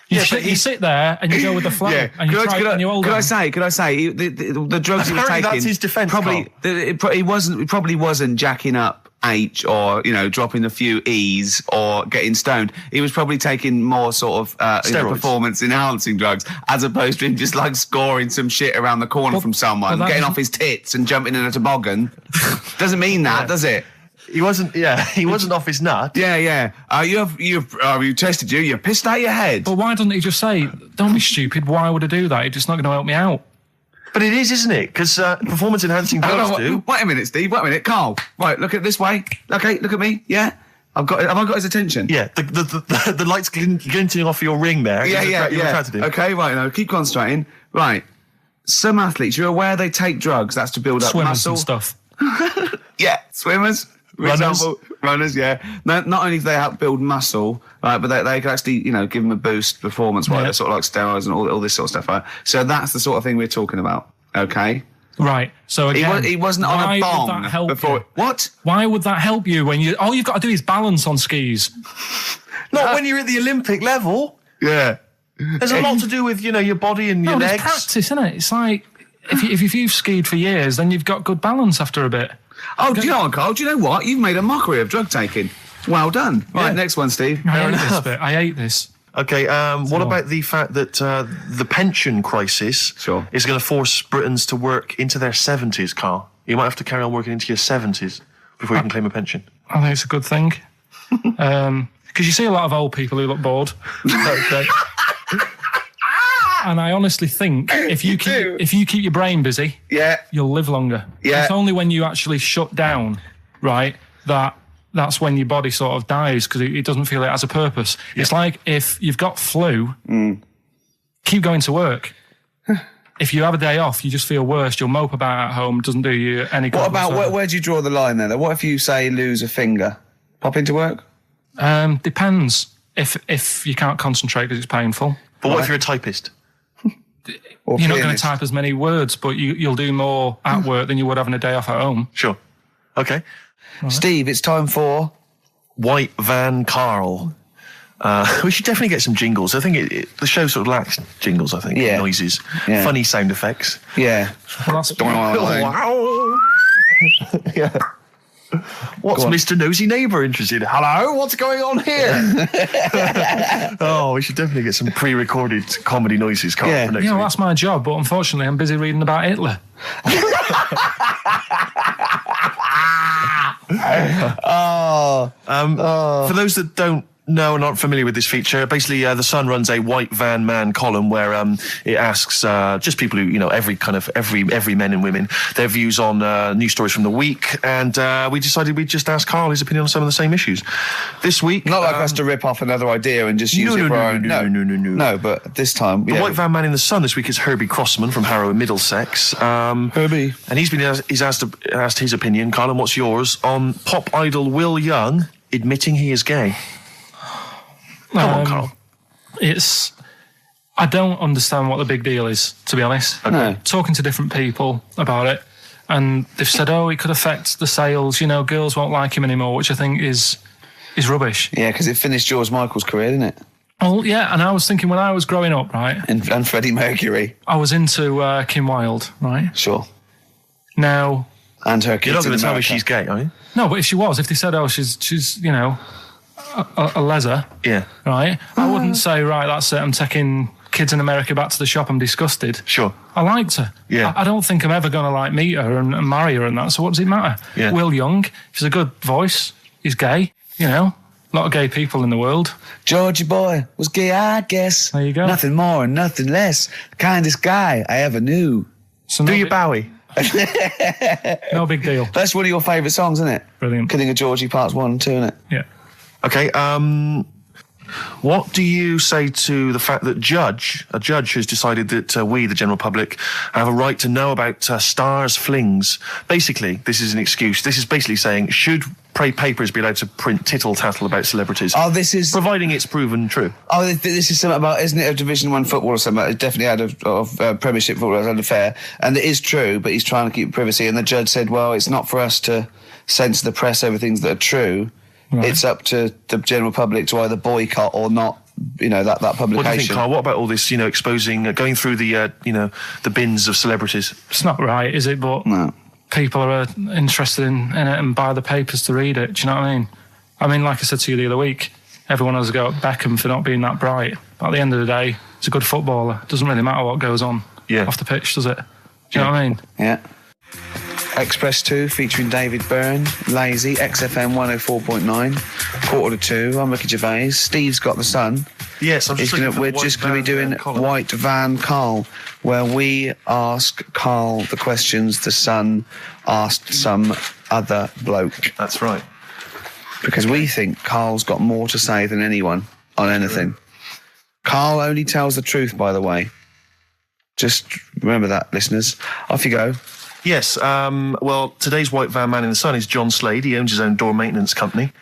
You sit there and you go with the flow, and you try and you hold on. Could I say, the drugs he was Apparently taking... that's his defence, He probably wasn't jacking up H or, dropping a few E's or getting stoned. He was probably taking more sort of performance-enhancing drugs, as opposed to him just, like, scoring some shit around the corner from someone, getting off his tits and jumping in a toboggan. Doesn't mean that, does it? He wasn't off his nut. Yeah. You tested you? You pissed out your head. But why doesn't he just say, don't be stupid, why would I do that? It's just not going to help me out. But it is, isn't it? Because performance-enhancing drugs do. Wait a minute, Steve. Wait a minute, Karl. Right, look at this way. Okay, look at me. Yeah, have I got his attention? Yeah, the lights glinting off your ring there. Yeah. Attracted him. Okay, right. Now keep concentrating. Right. Some athletes, you're aware they take drugs. That's to build up Swimmers muscle and stuff. Yeah, swimmers. For example, runners, yeah. Not only do they help build muscle, right, but they can actually, give them a boost performance-wise. They're sort of like steroids and all this sort of stuff, right? So that's the sort of thing we're talking about, okay? Right. So again, He wasn't on a why would bong that help before. you? What? Why would that help you when all you've got to do is balance on skis? Not when you're at the Olympic level. Yeah. There's a lot to do with, your body and your No, it's legs. practice, isn't it? It's like if you've skied for years, then you've got good balance after a bit. Oh, do you know what, Karl? Do you know what? You've made a mockery of drug taking. Well done. Right, next one, Steve. I hate this bit. I hate this. Okay, what about the fact that the pension crisis Sure. is going to force Britons to work into their 70s, Karl? You might have to carry on working into your 70s before you can claim a pension. I think it's a good thing. Because you see a lot of old people who look bored. Okay. And I honestly think if you keep your brain busy, Yeah. you'll live longer. Yeah. It's only when you actually shut down, right, that's when your body sort of dies because it doesn't feel it has a purpose. Yeah. It's like if you've got flu, keep going to work. If you have a day off, you just feel worse. You'll mope about at home. Doesn't do you any good. What about, whatsoever. where do you draw the line then? What if you say lose a finger? Pop into work? Depends. If you can't concentrate because it's painful. But what if you're a typist? Or You're not going to pianist? type as many words, but you'll do more at work than you would having a day off at home. Sure. Okay. Steve, it's time for... White Van Karl. We should definitely get some jingles. I think the show sort of lacks jingles, I think. Yeah. Noises. Yeah. Funny sound effects. Yeah. Well, that's Wow. Yeah. What's Mr. Nosy Neighbour interested in? Hello, what's going on here? Oh, we should definitely get some pre-recorded comedy noises, Karl, Yeah. for next Yeah, well, week. that's my job, but unfortunately I'm busy reading about Hitler. For those that don't know and aren't familiar with this feature, basically The Sun runs a White Van Man column where it asks just people who, every men and women, their views on news stories from the week, and we decided we'd just ask Karl his opinion on some of the same issues. This week... Not like us to rip off another idea and just use it for our own... No. No, but this time... The White Van Man in the Sun this week is Herbie Crossman from Harrow in Middlesex. Herbie. And he's asked his opinion, Karl, and what's yours, on pop idol Will Young admitting he is gay. Come on, Karl. I don't understand what the big deal is, to be honest. No. Talking to different people about it, and they've said, it could affect the sales, girls won't like him anymore, which I think is rubbish. Yeah, because it finished George Michael's career, didn't it? Well, yeah, and I was thinking when I was growing up, right, And Freddie Mercury. I was into Kim Wilde, right? Sure. Now... And her kids. You're not going in to tell me America. she's gay, are you? No, but if they said, she's a leather, Yeah. right? I wouldn't say, right, that's it, I'm taking kids in America back to the shop, I'm disgusted. Sure. I liked her. Yeah. I don't think I'm ever going to meet her and marry her and that, so what does it matter? Yeah. Will Young, he's a good voice, he's gay, a lot of gay people in the world. Georgie boy was gay, I guess. There you go. Nothing more and nothing less. The kindest guy I ever knew. So Do no you big- Bowie? No big deal. That's one of your favourite songs, isn't it? Brilliant. Killing a Georgie Parts 1 and 2, isn't it? Yeah. Okay, what do you say to the fact that a judge has decided that we, the general public, have a right to know about stars' flings? Basically, this is an excuse. This is basically saying, should papers be allowed to print tittle-tattle about celebrities? Oh, this is... Providing it's proven true. Oh, this is something about, isn't it, a Division 1 football or something? It definitely had Premiership football had an affair. And it is true, but he's trying to keep privacy. And the judge said, well, it's not for us to censor the press over things that are true. Right. It's up to the general public to either boycott or not, that publication. What do you think, Karl? What about all this, exposing, going through the, the bins of celebrities? It's not right, is it? But No. people are interested in it and buy the papers to read it. Do you know what I mean? I mean, like I said to you the other week, everyone has a go at Beckham for not being that bright. But at the end of the day, he's a good footballer. It doesn't really matter what goes on off the pitch, does it? Do you know what I mean? Yeah. Express 2 featuring David Byrne, Lazy, XFM 104.9, 1:45. I'm Ricky Gervais. Steve's got the Sun. Yes, I'm just looking for We're White just going to be Van doing column. White Van Karl, where we ask Karl the questions the Sun asked some other bloke. That's right. Because we think Karl's got more to say than anyone on anything. Karl only tells the truth, by the way. Just remember that, listeners. Off you go. Yes, well, today's white van man in the sun is John Slade. He owns his own door maintenance company.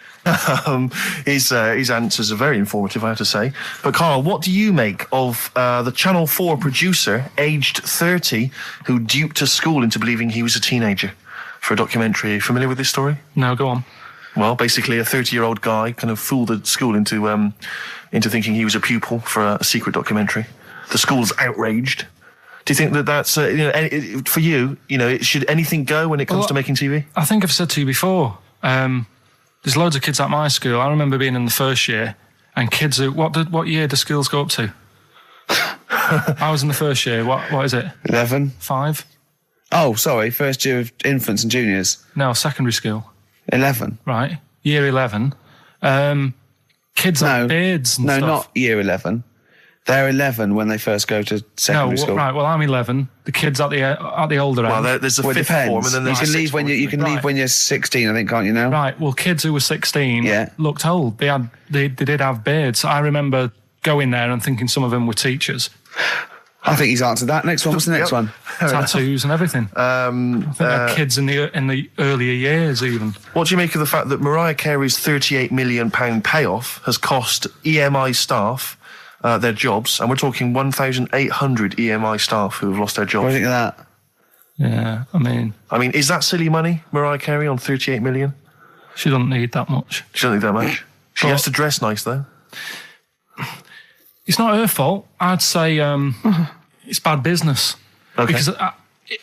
His answers are very informative, I have to say. But Karl, what do you make of the Channel 4 producer, aged 30, who duped a school into believing he was a teenager for a documentary? Are you familiar with this story? No, go on. Well, basically a 30-year-old guy kind of fooled the school into thinking he was a pupil for a secret documentary. The school's outraged. Do you think that that's, for you, should anything go when it comes to making TV? I think I've said to you before, there's loads of kids at my school. I remember being in the first year, and kids who, what year do schools go up to? I was in the first year. What is it? 11. 5? Oh, sorry, first year of infants and juniors. No, secondary school. 11. Right, year 11. Kids have beards and stuff. No, not year 11. They're 11 when they first go to secondary school. Right. Well, I'm 11. The kids at the older end. Well, there's a fifth form, and then there's leave when leave when you're 16. I think, can't you now? Right. Well, kids who were 16 looked old. They did have beards. I remember going there and thinking some of them were teachers. I think he's answered that. Next one. What's the next one? Tattoos and everything. I think they're kids in the earlier years even. What do you make of the fact that Mariah Carey's £38 million payoff has cost EMI staff their jobs, and we're talking 1,800 EMI staff who have lost their jobs? What do you think of that? Yeah, I mean, is that silly money, Mariah Carey, on 38 million? She doesn't need that much. She doesn't need that much. She has to dress nice, though. It's not her fault. I'd say it's bad business. Okay. Because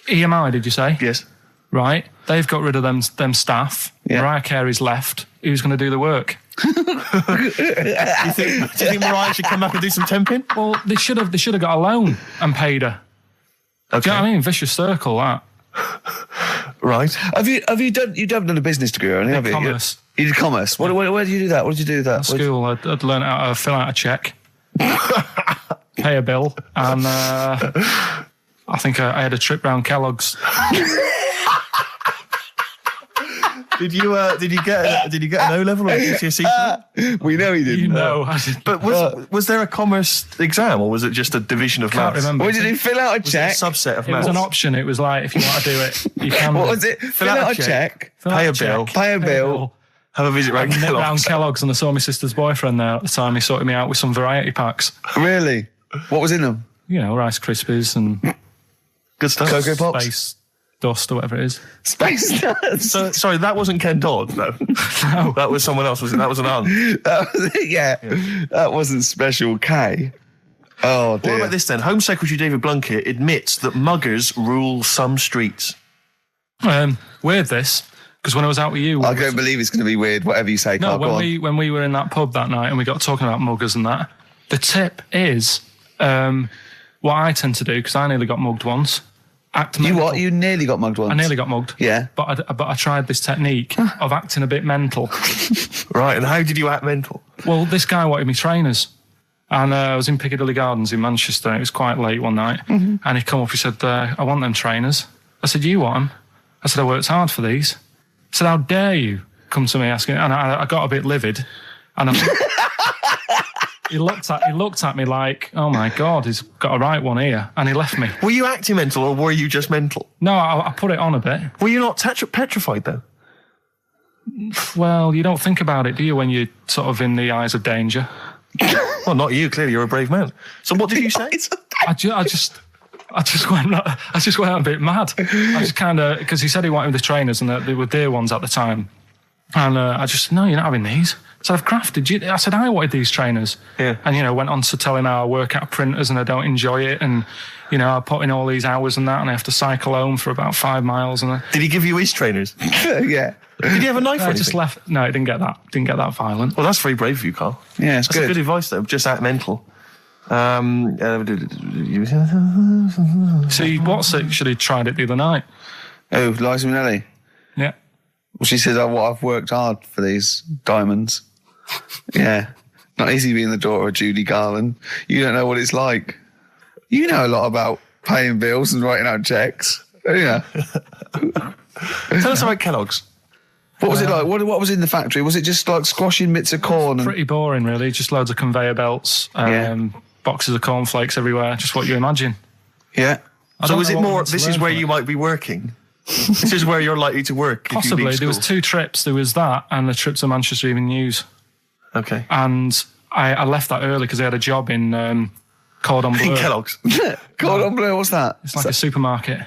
EMI, did you say? Yes. Right. They've got rid of them staff. Yeah. Mariah Carey's left. Who's going to do the work? Do you think Mariah should come back and do some temping? Well, they should have got a loan and paid her. Okay. Do you know what I mean? Vicious circle, that. Right. Have you done a business degree or anything? Commerce. You did commerce. Where did you do that? What did you do with that? At school, I'd learn how to fill out a cheque, pay a bill, and I think I had a trip round Kellogg's. Did you get an O level or a GCSE? We know he didn't. You know, I did. But was there a commerce exam, or was it just a division of Can't maths? remember. What did he fill out a Was check? it a subset of It was maths? an option. It was like, if you want to do it, you can. What was it? Fill out a check. Pay a bill. Pay a bill. Have a visit round Round Kellogg's. Kellogg's, and I saw my sister's boyfriend there at the time. He sorted me out with some variety packs. Really? What was in them? You know, Rice Krispies and Good stuff. Cocoa Pops. Space Dust or whatever it is. Space Nuts. So, sorry, that wasn't Ken Dodd, no. No. That was someone else, was it? That was an aunt. That wasn't Special K. Oh dear. What about this then? Home Secretary David Blunkett admits that muggers rule some streets. Weird this, because when I was out with you, I don't believe it's going to be weird. Whatever you say, Karl. when we were in that pub that night and we got talking about muggers and that, the tip is what I tend to do, because I nearly got mugged once. Act mental. You what? You nearly got mugged once. I nearly got mugged. Yeah. But I tried this technique of acting a bit mental. Right, and how did you act mental? Well, this guy wanted me trainers. And I was in Piccadilly Gardens in Manchester. It was quite late one night. Mm-hmm. And he come up, he said, I want them trainers. I said, you want them? I said, I worked hard for these. I said, how dare you come to me asking? And I got a bit livid. And he looked at me like, oh my God, he's got a right one here. And he left me. Were you acting mental, or were you just mental? No, I put it on a bit. Were you not petrified, though? Well, you don't think about it, do you, when you're sort of in the eyes of danger? Well, not you. Clearly, you're a brave man. So, what did you say? I just went a bit mad. I just kind of, because he said he wanted the trainers and they were dear ones at the time. And I just, no, you're not having these. So I've crafted you. I said, I wanted these trainers. Yeah. And, went on to tell him how I work at printers and I don't enjoy it. And, I put in all these hours and that, and I have to cycle home for about 5 miles. And Did he give you his trainers? Yeah. Did he have a knife or I anything? just left. No, it didn't get that. Didn't get that violent. Well, that's very brave of you, Karl. Yeah, it's That's good. good advice, though. Just act mental. See, what's it? Should have tried it the other night. Oh, Liza Minnelli. Yeah. Well, she says, I've worked hard for these diamonds. Yeah. Not easy being the daughter of Judy Garland. You don't know what it's like. You know a lot about paying bills and writing out checks. Yeah. Tell us about Kellogg's. What was it like? What was in the factory? Was it just like squashing bits of corn? Pretty boring, really. Just loads of conveyor belts, boxes of cornflakes everywhere. Just what you imagine. Yeah. So is it more, this is where you might be working? This is where you're likely to work. Possibly. If you There leave was school. 2 trips. There was that and a trip to Manchester Evening News. Okay. And I left that early because I had a job in Cordon Bleu. Kellogg's. Cordon Bleu, what's that? It's like a supermarket.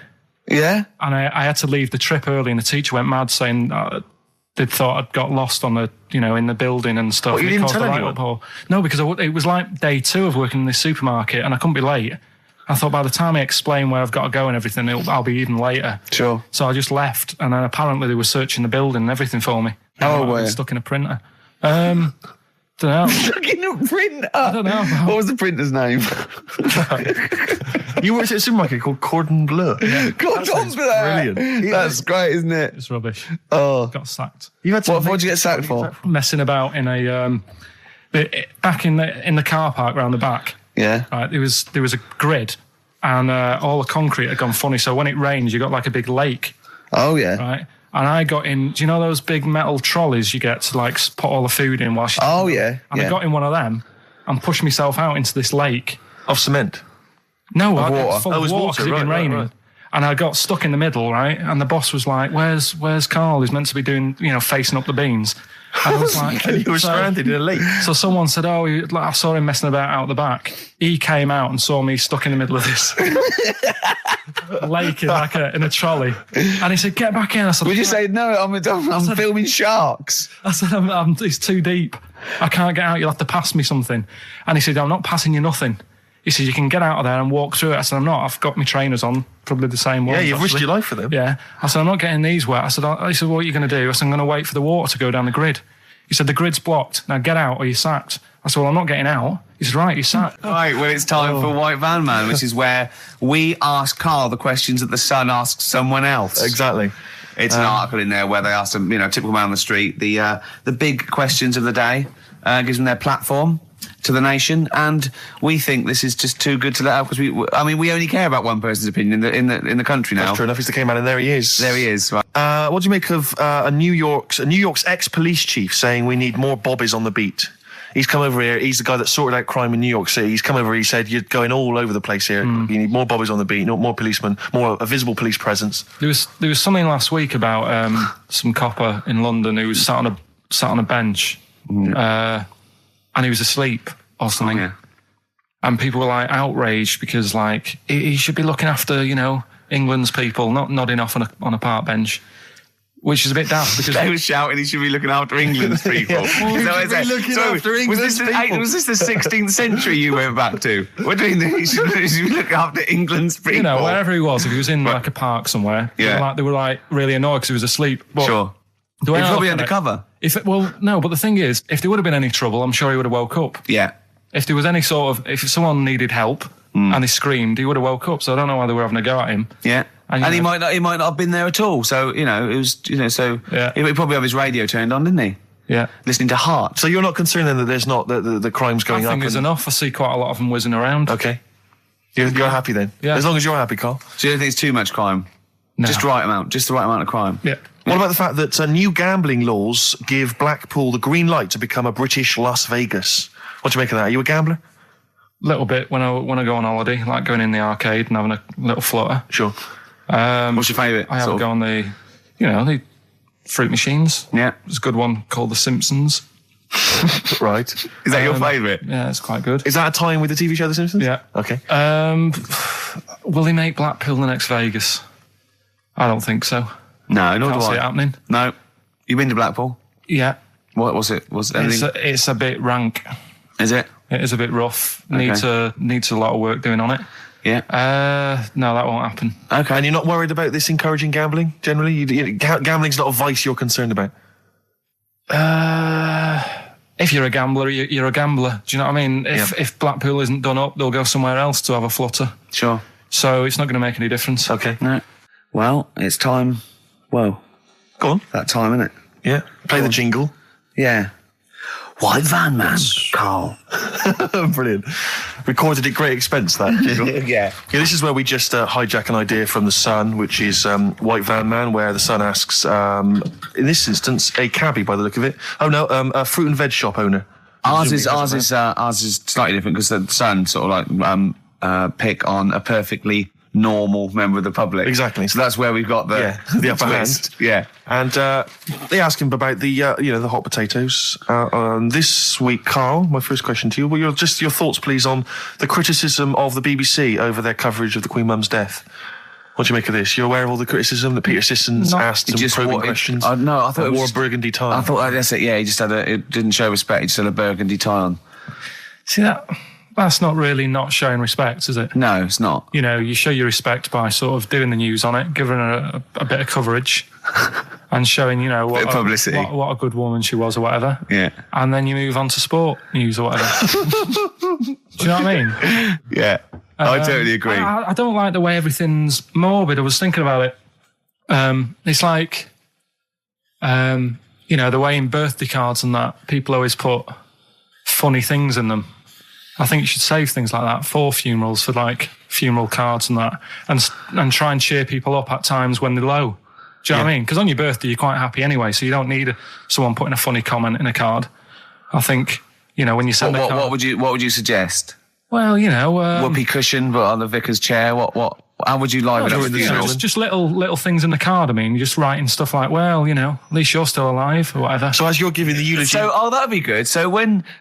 Yeah? And I had to leave the trip early, and the teacher went mad saying they'd thought I'd got lost on in the building and stuff. What, you It didn't caused tell a anyone? uproar. No, because it was like day 2 of working in this supermarket, and I couldn't be late. I thought by the time I explain where I've got to go and everything, I'll be even later. Sure. So I just left, and then apparently they were searching the building and everything for me. Oh, I were you? was stuck in a printer. Don't know. Stuck in a printer. I don't know. What was the printer's name? You worked at a supermarket called Cordon Bleu. Cordon Bleu. brilliant. That's great, isn't it? It's rubbish. Oh. Got sacked. You had to What'd you get sacked for? Messing about in a back in the car park round the back. Yeah. Right, there was a grid, and all the concrete had gone funny. So when it rains, you got like a big lake, Oh, yeah. right? And I got in. Do you know those big metal trolleys you get to like put all the food in whilst? Oh, yeah. And I got in one of them and pushed myself out into this lake. Of cement. No, Of it was water. full Oh, it of was water water, 'cause it'd been right, raining. right. And I got stuck in the middle, right? And the boss was like, "Where's Karl? He's meant to be doing, facing up the beans." And I was like, And you were stranded in a lake. So someone said, I saw him messing about out the back. He came out and saw me stuck in the middle of this lake in a trolley. And he said, "Get back in." I said, Would you say, no, I'm filming sharks? I said, it's too deep. I can't get out. You'll have to pass me something. And he said, "I'm not passing you nothing." He said, "You can get out of there and walk through it." I said, "I'm not. I've got my trainers on, probably the same ones." Yeah, you've risked actually. your life for them. Yeah. I said, "I'm not getting these wet." He said, "What are you going to do?" I said, "I'm going to wait for the water to go down the grid." He said, "The grid's blocked. Now get out or you're sacked." I said, "Well, I'm not getting out." He said, "Right, you're sacked." Right, well, it's time for White Van Man, which is where we ask Karl the questions that the Sun asks someone else. Exactly. It's an article in there where they ask them, typical man on the street, the big questions of the day, gives them their platform to the nation, and we think this is just too good to let out because we only care about one person's opinion in the country now. That's true enough. He's the came out, and there he is. There he is. Right. What do you make of New York's ex-police chief saying we need more bobbies on the beat? He's come over here. He's the guy that sorted out crime in New York City. He's come over. He said, "You're going all over the place here. You need more bobbies on the beat, more policemen, a visible police presence." There was something last week about some copper in London who was sat on a bench, and he was asleep or something. Oh, yeah. And people were like outraged because like he should be looking after England's people, not nodding off on a park bench. Which is a bit daft because They were shouting he should be looking after England's people. Was this the 16th century you went back to? What do you mean he should be looking after England's people? wherever he was, if he was in like a park somewhere, Yeah. they were like really annoyed because he was asleep. But Sure. the way He was I probably look at it- undercover. No, but the thing is, if there would have been any trouble, I'm sure he would have woke up. Yeah. If there was any if someone needed help and he screamed, he would have woke up. So I don't know why they were having a go at him. Yeah. And, And you he know- might not have been there at all. So, it was, so Yeah. he probably have his radio turned on, didn't he? Yeah. Listening to Heart. So you're not concerned then that there's not the crime's I going up? think there's enough. I see quite a lot of them whizzing around. Okay. You're happy then? Yeah. As long as you're happy, Karl. So you don't think it's too much crime? No. Just the right amount of crime? Yeah. What about the fact that new gambling laws give Blackpool the green light to become a British Las Vegas? What do you make of that? Are you a gambler? Little bit when I go on holiday, like going in the arcade and having a little flutter. Sure. What's your favourite? I have a go on the fruit machines. Yeah. There's a good one called The Simpsons. Right. Is that your favourite? Yeah, it's quite good. Is that a tie-in with the TV show The Simpsons? Yeah. Okay. Will they make Blackpool the next Vegas? I don't think so. No, not Can't do see it I. happening. No. You been to Blackpool? Yeah. What was it? Was anything? It's a bit rank. Is it? It is a bit rough. Okay. Needs a lot of work doing on it. Yeah. No, that won't happen. Okay. And you're not worried about this encouraging gambling, generally? Gambling's not a vice you're concerned about? If you're a gambler, you're a gambler. Do you know what I mean? If Blackpool isn't done up, they'll go somewhere else to have a flutter. Sure. So it's not going to make any difference. Okay. No. Well, it's time. Whoa. Go on. That time, isn't it? Yeah. Play the jingle. Yeah. White Van Man, Karl. Brilliant. Recorded at great expense, that jingle. Yeah. Yeah, this is where we just hijack an idea from The Sun, which is White Van Man, where The Sun asks, in this instance, a cabbie by the look of it. Oh no, a fruit and veg shop owner. Ours is slightly different because the Sun sort of like pick on a perfectly normal member of the public. Exactly. So that's where we've got the upper twist. hand. Yeah. And they ask him about the the hot potatoes. This week, Karl, my first question to you, your thoughts, please, on the criticism of the BBC over their coverage of the Queen Mum's death. What do you make of this? You're aware of all the criticism that Peter Sissons asked some probing questions? No, I thought it wore was a burgundy tie. I thought that's it. Yeah, he just it didn't show respect. He just had a burgundy tie on. See, that's not really not showing respect, is it? No, it's not. You know, you show your respect by sort of doing the news on it, giving her a bit of coverage, and showing, what publicity. What a good woman she was, or whatever. Yeah. And then you move on to sport news or whatever. Do you know what I mean? Yeah. I totally agree. I don't like the way everything's morbid. I was thinking about it. It's like, the way in birthday cards and that, people always put funny things in them. I think you should save things like that for funerals, for like funeral cards and that, and try and cheer people up at times when they're low. Do you know what I mean? Because on your birthday, you're quite happy anyway, so you don't need someone putting a funny comment in a card. I think, when you send a card... What would you suggest? Well, whoopee cushion, but on the vicar's chair. How would you liven up the funeral? Just little things in the card. I mean, you're just writing stuff like, well, at least you're still alive or whatever. So as you're giving the eulogy, that'd be good. So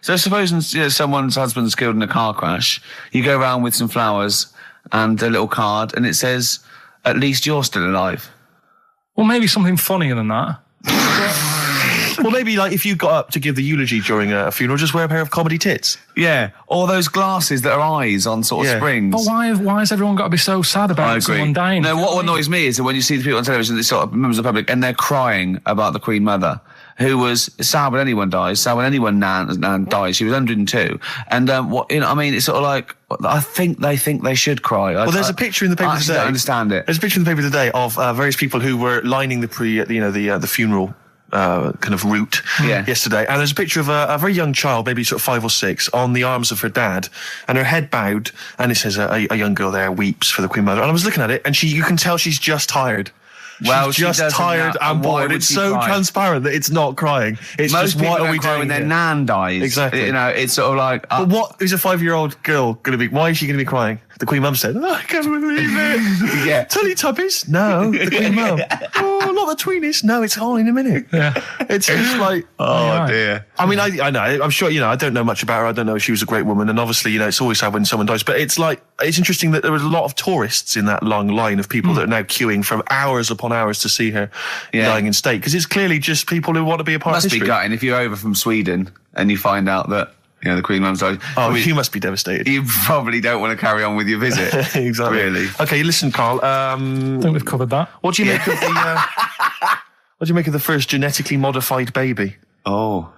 supposing someone's husband's killed in a car crash, you go around with some flowers and a little card, and it says, "At least you're still alive." Well, maybe something funnier than that. Well, maybe like if you got up to give the eulogy during a funeral, just wear a pair of comedy tits. Yeah, or those glasses that are eyes on sort of springs. But why has everyone got to be so sad about someone dying? No, what annoys me is that when you see the people on television, the sort of members of the public, and they're crying about the Queen Mother, who was sad when anyone dies, sad when anyone nan dies. She was 102, and it's sort of like I think they should cry. Well, there's a picture in the paper today. I don't understand it. There's a picture in the paper today of various people who were lining the funeral. Kind of route yesterday, and there's a picture of a very young child, maybe sort of 5 or 6, on the arms of her dad, and her head bowed, and it says a young girl there weeps for the Queen Mother. And I was looking at it, and you can tell she's just tired. Well, she's just tired and bored. It's so transparent that it's not crying. It's most just, people what are we cry doing when their nan dies. Exactly. It's sort of like. But what is a 5-year-old girl going to be? Why is she going to be crying? The Queen Mum said, I can't believe it. Yeah. Teletubbies? No. The Queen Mum. Oh, not the Tweenies. No, it's all in a minute. Yeah. It's like, oh dear. I mean, I know. I'm sure, I don't know much about her. I don't know if she was a great woman. And obviously, it's always sad when someone dies. But it's interesting that there was a lot of tourists in that long line of people that are now queuing from hours upon hours to see her dying in state. Because it's clearly just people who want to be a part of history. Must be gutting if you're over from Sweden and you find out that the Queen Mum's died. Oh, you must be devastated. You probably don't want to carry on with your visit. Exactly. Really. Okay, listen, Karl. I think we've covered that. What do you make of the? What do you make of the first genetically modified baby? Oh,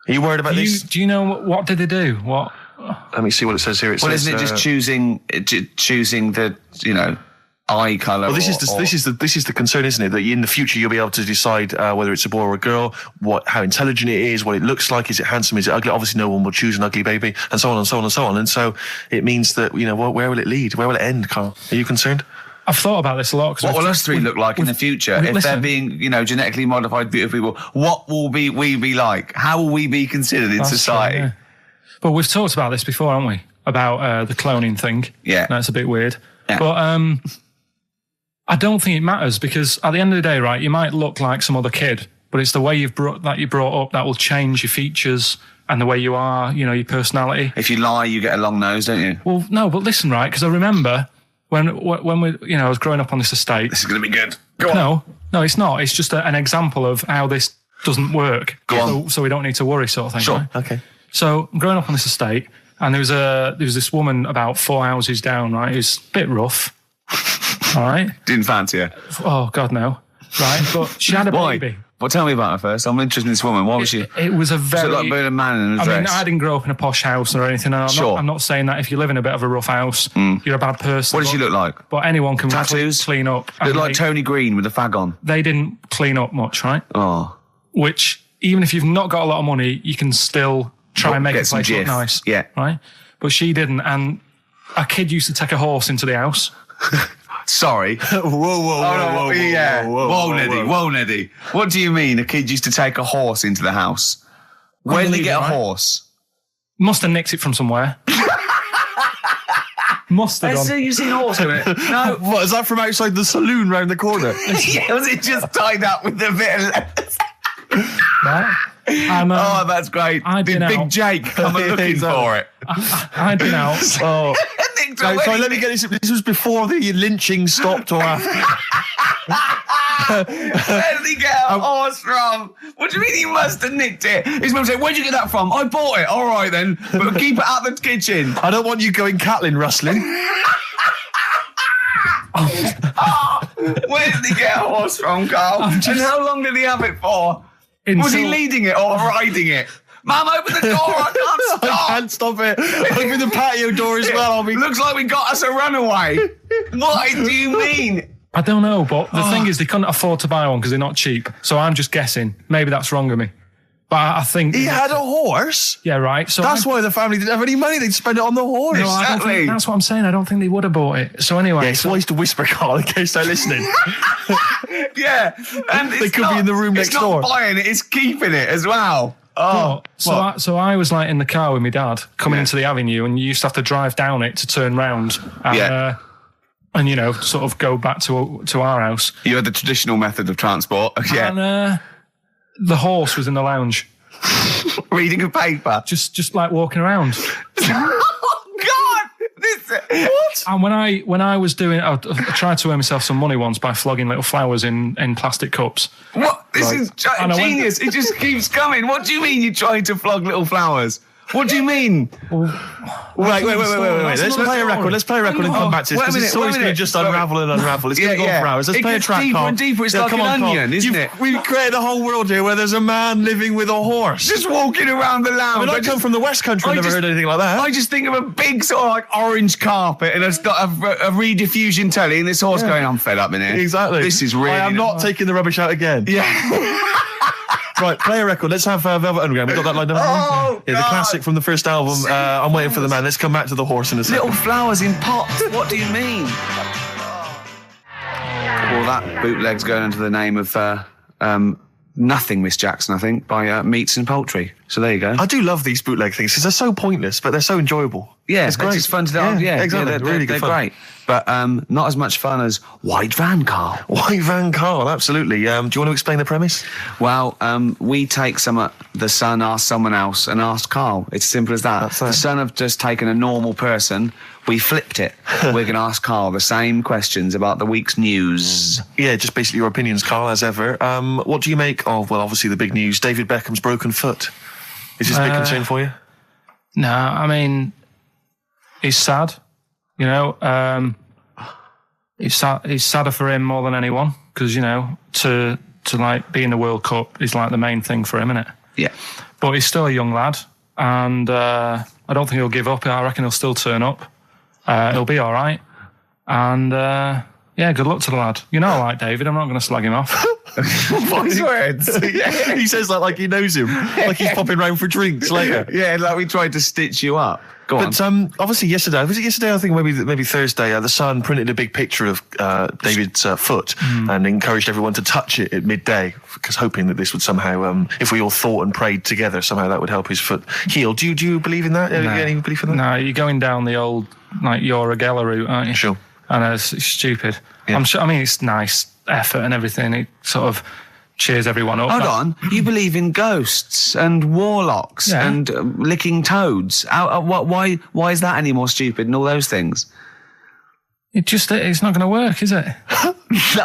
are you worried about this? Do you know what did they do? What? Let me see what it says here. Isn't it just choosing the eye colour? Well, this is the concern, isn't it? That in the future you'll be able to decide whether it's a boy or a girl, how intelligent it is, what it looks like, is it handsome, is it ugly? Obviously, no one will choose an ugly baby, and so on and so on and so on. And so it means that where will it lead? Where will it end, Karl? Are you concerned? I've thought about this a lot. What will us three look like in the future if they're being, genetically modified, beautiful people? What will we be like? How will we be considered in society? True, yeah. But we've talked about this before, haven't we? About the cloning thing. Yeah, that's a bit weird. Yeah. But I don't think it matters, because at the end of the day, right, you might look like some other kid, but it's the way you're brought up that will change your features and the way you are, your personality. If you lie, you get a long nose, don't you? Well, no, but listen, right, because I remember when we, I was growing up on this estate. This is going to be good. Go on. No, it's not. It's just an example of how this doesn't work. Go on. So we don't need to worry, sort of thing. Sure. Right? Okay. So I'm growing up on this estate, and there was this woman about 4 houses down, right, who's a bit rough. All right. Didn't fancy her. Oh God, no. Right, but she had a baby. Well, tell me about her first. I'm interested in this woman. Why was she? It was a very. Was it like being a man in a dress? I mean, I didn't grow up in a posh house or anything. And I'm not saying that if you live in a bit of a rough house, you're a bad person. What did she look like? But anyone can tattoos, clean up. Looked like Tony Green with a fag on. They didn't clean up much, right? Oh. Which, even if you've not got a lot of money, you can still try and make the place look nice. Yeah. Right. But she didn't, and a kid used to take a horse into the house. Sorry. Whoa, Neddy. What do you mean a kid used to take a horse into the house? Where did they get a horse? Must have nicked it from somewhere. Mustard on. You've seen a horse doing it? No. What, is that from outside the saloon round the corner? Yeah, was it just tied up with a bit of lettuce? Right? And, Oh, that's great. I'd Did been Big out. Jake come looking for it? I'd been out. Oh. Nicked Sorry, away. let me get this. This was before the lynching stopped or after? Where did he get a horse from? What do you mean he must have nicked it? His mum said, where'd you get that from? I bought it. All right then, but keep it out the kitchen. I don't want you going Catlin rustling. Where did he get a horse from, Karl? And how long did he have it for? Was he leading it or riding it? Mum, open the door, I can't stop. I can't stop it. Open the patio door as well. Looks like we got us a runaway. What do you mean? I don't know, but the thing is, they couldn't afford to buy one because they're not cheap. So I'm just guessing. Maybe that's wrong of me. But I think... He had a horse? Yeah, right. So That's why the family didn't have any money. They'd spend it on the horse. No, I don't Exactly. think, that's what I'm saying. I don't think they would have bought it. So anyway... Yeah, it's wise to whisper, Karl, in case they're listening. Yeah. And They could be in the room next door. It's not buying it, it's keeping it as well. Oh. So I was like in the car with my dad coming into the avenue, and you used to have to drive down it to turn round and, and you know, sort of go back to our house. You had the traditional method of transport. Yeah. And the horse was in the lounge, Reading a paper. just like walking around. Oh, God! What? And when I was doing, I tried to earn myself some money once by flogging little flowers in plastic cups. What? This is And I went- genius. It just keeps coming. What do you mean you're trying to flog little flowers? What do you mean? Wait. Let's play a record. Let's play a record and come back to this, Wait a because minute, it's always wait a going to minute. just unravel and unravel. It's going to go on for hours. Let's It play a gets track, deeper Karl. and deeper. It's like come an on, Karl. onion, isn't it? We've created a whole world here where there's a man living with a horse. Just walking around the I lounge. mean, I come from the West Country. I've never heard anything like that. I just think of a big sort of like orange carpet, and it's got a rediffusion telly, and this horse going, I'm fed up in here. Exactly. This is really... I am not taking the rubbish out again. Yeah. Right, play a record. Let's have Velvet Underground. We've got that lined up. Oh, yeah, the God. classic from the first album. I'm waiting for the man. Let's come back to the horse in a second. Little flowers in pots. What do you mean? Well, that bootleg's going under the name of Nothing, Miss Jackson, I think, by Meats and Poultry. So there you go. I do love these bootleg things because they're so pointless, but they're so enjoyable. Yeah, it's great. just fun to do. Yeah, exactly. they're really good they're fun. great. But not as much fun as White Van, Karl. White Van Karl, absolutely. Do you want to explain the premise? Well, we take the Sun asks someone else and asks Karl. It's simple as that. That's The it. Sun have just taken a normal person. We flipped it. We're going to ask Karl the same questions about the week's news. Yeah, just basically your opinions, Karl, as ever. What do you make of, well, obviously the big news, David Beckham's broken foot? Is this a big concern for you? No, I mean, he's sad. You know, it's sadder for him more than anyone because, you know, to like be in the World Cup is like the main thing for him, isn't it? Yeah. But he's still a young lad, and I don't think he'll give up. I reckon he'll still turn up. He'll be all right. And yeah, good luck to the lad. You know, I like David. I'm not going to slag him off. Wise words. Yeah. He says that like he knows him, like he's popping round for drinks later. Yeah, like we tried to stitch you up. Go on. But obviously yesterday, was it yesterday? I think maybe Thursday. The Sun printed a big picture of David's foot and encouraged everyone to touch it at midday, because hoping that this would somehow, if we all thought and prayed together, somehow that would help his foot heal. Do you believe in that? No. Any belief in that? No, you're going down the old like Uragella route, aren't you? Sure. And it's stupid. Yeah. I'm sure. I mean, it's nice effort and everything. It sort of cheers everyone up. Hold on. You believe in ghosts and warlocks Yeah. and licking toads. Why is that any more stupid than all those things? It's not going to work, is it?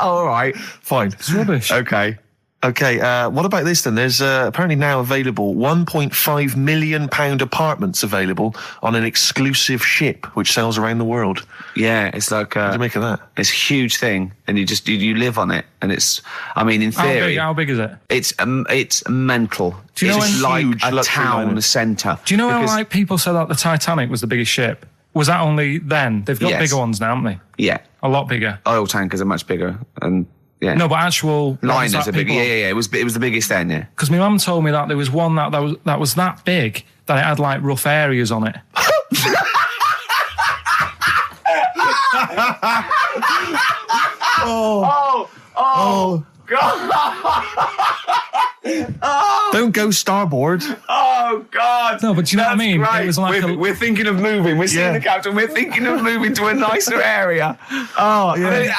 All right. Fine. It's rubbish. Okay. Okay, what about this then? There's apparently now available £1.5 million apartments available on an exclusive ship which sails around the world. Yeah, it's like What do you make of that? it's a huge thing, and you live on it, and it's. I mean, in theory, How big is it? it's mental. Do you know it's when- like Huge a luxury town liner. centre. Do you know how Because- like people said that the Titanic was the biggest ship? Was that only then? They've got Yes. bigger ones now, haven't they? Yeah, A lot bigger. oil tankers are much bigger, and yeah, No, but actual liners are bigger. Yeah. It was the biggest then. Yeah. Because my mum told me that there was one that was that big that it had like rough areas on it. Oh God! Don't go starboard. Oh, God. No, but do you know what I mean? Great. It was like we're thinking of moving. We're seeing the captain. We're thinking of moving to a nicer area. Oh, yeah.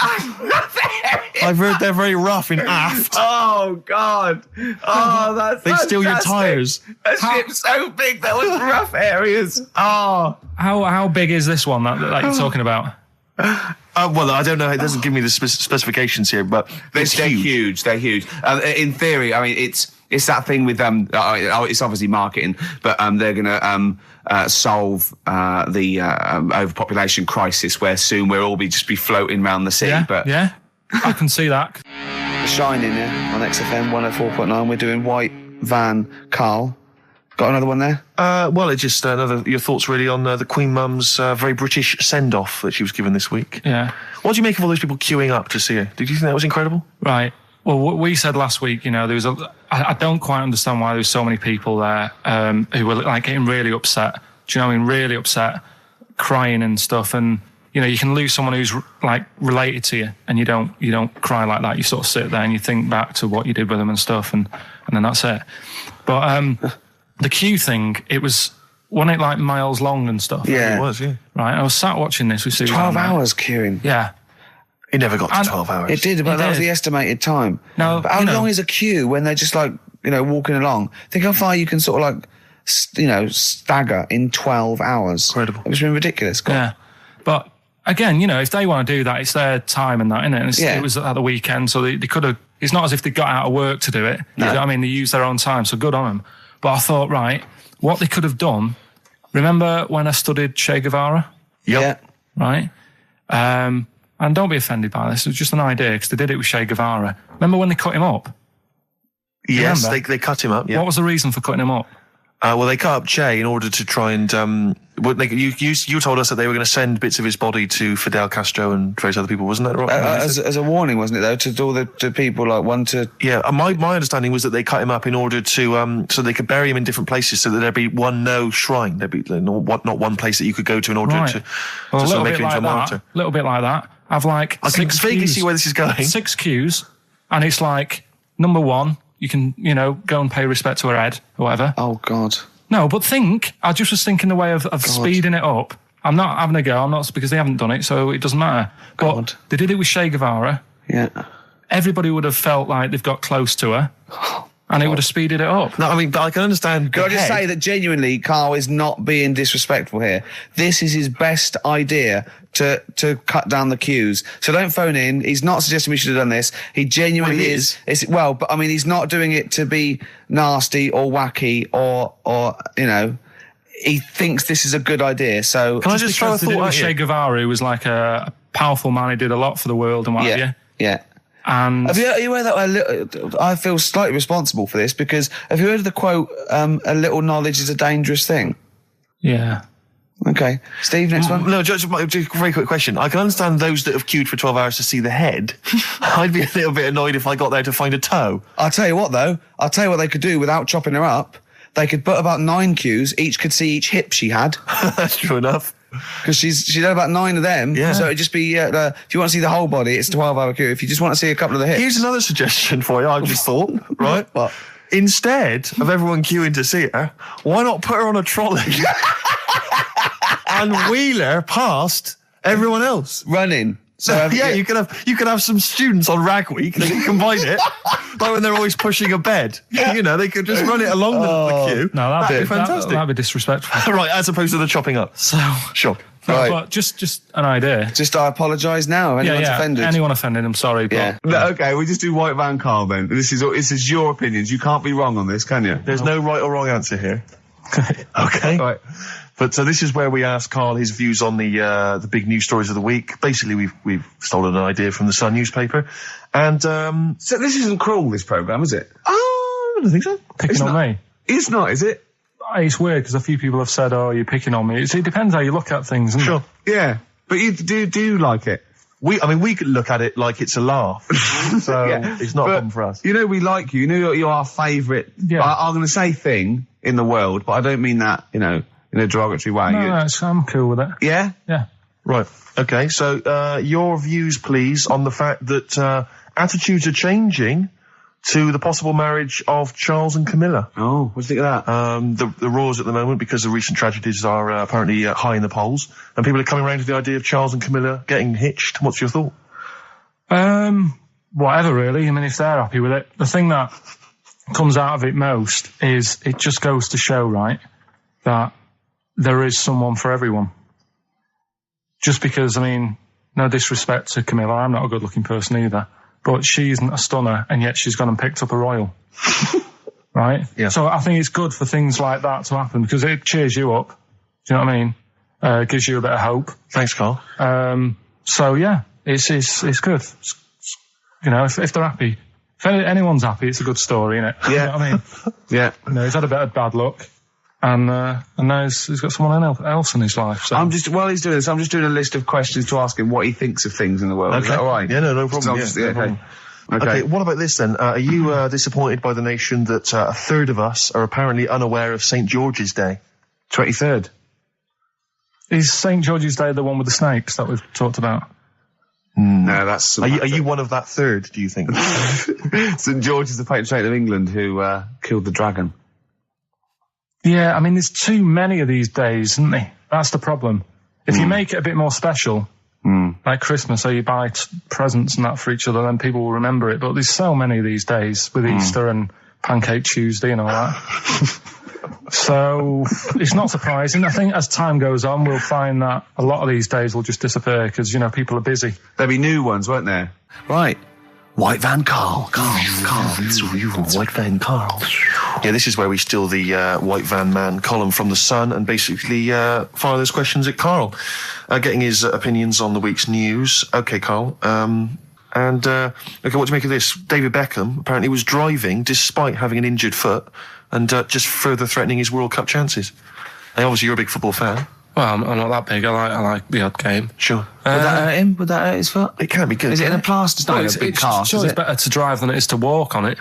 I've heard they're very rough in aft. Oh, God. Oh, that's They steal your fantastic. tyres. A ship's so big there was rough areas. Oh. how big is this one that you're talking about? Well, I don't know. It doesn't give me the specifications here, but They're huge. They're huge. In theory, I mean, it's that thing with it's obviously marketing, but they're going to solve the overpopulation crisis, where soon we'll all just be floating around the sea. Yeah, But yeah, I can see that. The Shining on XFM 104.9. We're doing White Van Karl. Got another one there? well, it's just your thoughts really on the Queen Mum's very British send-off that she was given this week. Yeah. What do you make of all those people queuing up to see her? Did you think that was incredible? Right. Well, what we said last week, there was I don't quite understand why there was so many people there who were like getting really upset. Do you know what I mean? Really upset, crying and stuff. And you can lose someone who's like related to you, and you don't cry like that. You sort of sit there and you think back to what you did with them and stuff, and then that's it. But the queue thing, wasn't it like miles long and stuff? Yeah. It was, yeah. Right. I was sat watching this with Susan. 12 hours queuing. Yeah. It never got to 12 hours. It did, but that was the estimated time. No, but how long is a queue when they're just like, walking along? Think how far you can sort of like, stagger in 12 hours. Incredible. It's been ridiculous. God. Yeah. But again, if they want to do that, it's their time and that, innit? And it was at the weekend, so they could have, it's not as if they got out of work to do it. No. You know what I mean? They used their own time, so good on them. But I thought, right, what they could have done, remember when I studied Che Guevara? Yeah. Right? And don't be offended by this, it was just an idea, because they did it with Che Guevara. Remember when they cut him up? Yes, remember? they cut him up, yeah. What was the reason for cutting him up? Well, they cut up Che in order to try and... you told us that they were going to send bits of his body to Fidel Castro and various other people, wasn't that right? As a warning, wasn't it, though, to all the people, like, one to... Yeah, my understanding was that they cut him up in order to... so they could bury him in different places, so that there'd be no shrine. There'd be not one place that you could go to in order to sort of make him into a martyr. A little bit like that. I've like... I can vaguely see where this is going. 6 queues, and it's like, number 1... You can, go and pay respect to her head, or whatever. Oh, God. No, but I just was thinking the way of speeding it up. I'm not having a go, I'm not, because they haven't done it, so it doesn't matter. But they did it with Che Guevara. Yeah. Everybody would have felt like they've got close to her, and it would have speeded it up. No, I mean, but I can understand... Can I just say that genuinely, Karl is not being disrespectful here. This is his best idea to cut down the queues. So don't phone in. He's not suggesting we should have done this. He genuinely is. But I mean, he's not doing it to be nasty or wacky or he thinks this is a good idea. So can I just throw a thought at you? Che Guevara, who was like a powerful man, he did a lot for the world and what have you. Yeah. And are you aware that I feel slightly responsible for this, because have you heard of the quote, a little knowledge is a dangerous thing? Yeah. Okay. Steve, next one? No, just a very quick question. I can understand those that have queued for 12 hours to see the head. I'd be a little bit annoyed if I got there to find a toe. I'll tell you what, though. I'll tell you what they could do without chopping her up. They could put about 9 queues. Each could see each hip she had. That's true enough. Because she'd had about 9 of them. Yeah. So it'd just be, if you want to see the whole body, it's a 12-hour queue. If you just want to see a couple of the hips. Here's another suggestion for you, I've just thought, right? What? Instead of everyone queuing to see her, why not put her on a trolley and wheel her past everyone else? Running. So you could have some students on Rag Week. They could combine it, like when they're always pushing a bed. They could just run it along the queue. No, that'd be fantastic. That'd be disrespectful. Right, as opposed to the chopping up. So sure. No, Right. but just an idea. Just I apologise now. If anyone's offended. Anyone offended, I'm sorry. But Yeah. No, okay, we just do White Van Karl then. This is your opinions. You can't be wrong on this, can you? There's no right or wrong answer here. Okay. Right. But so this is where we ask Karl his views on the big news stories of the week. Basically, we've stolen an idea from the Sun newspaper, and So this isn't cruel, this programme, is it? I don't think so. picking on me. It's not, is it? It's weird because a few people have said, "Oh, you're picking on me." It depends how you look at things, isn't Sure. it? Yeah. But you do like it. We could look at it like it's a laugh, so Yeah. it's not a But, problem for us. we like you. You're our favourite. Yeah. I'm going to say thing in the world, but I don't mean that, in a derogatory way. No, I'm cool with it. Yeah? Yeah. Right. Okay. So your views, please, on the fact that attitudes are changing to the possible marriage of Charles and Camilla. Oh, what do you think of that? The roars at the moment, because the recent tragedies are apparently high in the polls, and people are coming around to the idea of Charles and Camilla getting hitched. What's your thought? Whatever, really. I mean, if they're happy with it. The thing that comes out of it most is it just goes to show, right, that there is someone for everyone. Just because, I mean, no disrespect to Camilla, I'm not a good-looking person either, but she isn't a stunner, and yet she's gone and picked up a royal. Right? Yeah. So I think it's good for things like that to happen, because it cheers you up. Do you know what I mean? Gives you a bit of hope. Thanks, Karl. So yeah, it's good. You know, if they're happy, if anyone's happy, it's a good story, isn't it? Yeah. You know what I mean? Yeah. You know, he's had a bit of bad luck, and now he's got someone else in his life. So. While he's doing this, I'm just doing a list of questions to ask him what he thinks of things in the world. Okay. Is that all right? Yeah, no problem. No problem. Okay, what about this then? Are you disappointed by the nation that a third of us are apparently unaware of St. George's Day? 23rd. Is St. George's Day the one with the snakes that we've talked about? No, that's... Are you one of that third, do you think? St. George is the patron saint of England who killed the dragon. Yeah, I mean, there's too many of these days, isn't there? That's the problem. If you make it a bit more special, like Christmas, so you buy presents and that for each other, then people will remember it. But there's so many of these days with Easter and Pancake Tuesday and all that. So it's not surprising. I think as time goes on, we'll find that a lot of these days will just disappear because, you know, people are busy. There'll be new ones, won't there? Right. White Van Karl. White Van Karl. Yeah, this is where we steal the White Van Man column from The Sun and basically fire those questions at Karl, getting his opinions on the week's news. Okay, Karl. Okay, what do you make of this? David Beckham apparently was driving despite having an injured foot and just further threatening his World Cup chances. And obviously, you're a big football fan. Well, I'm not that big. I like the odd game. Sure. Would that hurt him? Would that hurt his foot? It can be good. Is it in a plaster? It's not in a big cast, Sure, is it's it? better to drive than it is to walk on it.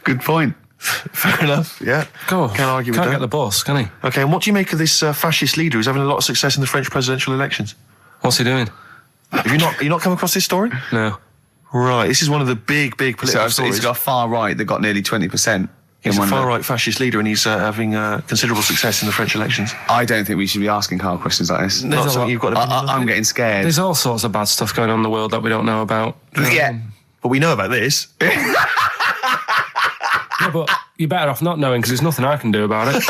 Good point. Fair enough, yeah. Go. Can't argue with that. Can't get the bus, can he? Okay, and what do you make of this fascist leader who's having a lot of success in the French presidential elections? What's he doing? Have you not come across this story? No. Right, this is one of the big political stories. He's got a far right that got nearly 20%. He's a far-right fascist leader and he's having considerable success in the French elections. I don't think we should be asking Karl questions like this. Not something you've got to I'm getting scared. There's all sorts of bad stuff going on in the world that we don't know about. Yeah. But we know about this. Yeah, but you're better off not knowing because there's nothing I can do about it.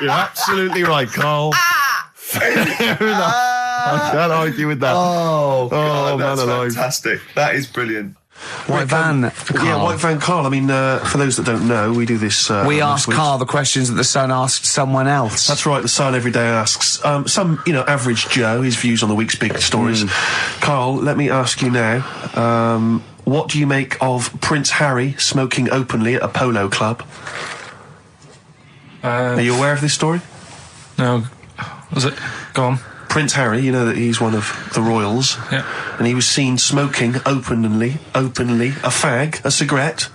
You're absolutely right, Karl. Fair enough. I can't argue with that. Oh, God, man that's alive. fantastic. That is brilliant. White Van Karl. Yeah, White Van Karl. I mean, for those that don't know, we do this... we ask Karl the questions that the Sun asked someone else. That's right, the Sun every day asks some, average Joe, his views on the week's big stories. Karl, let me ask you now, what do you make of Prince Harry smoking openly at a polo club? Are you aware of this story? No. Was it? Go on. Prince Harry, you know that he's one of the royals. Yeah. And he was seen smoking openly, a fag, a cigarette,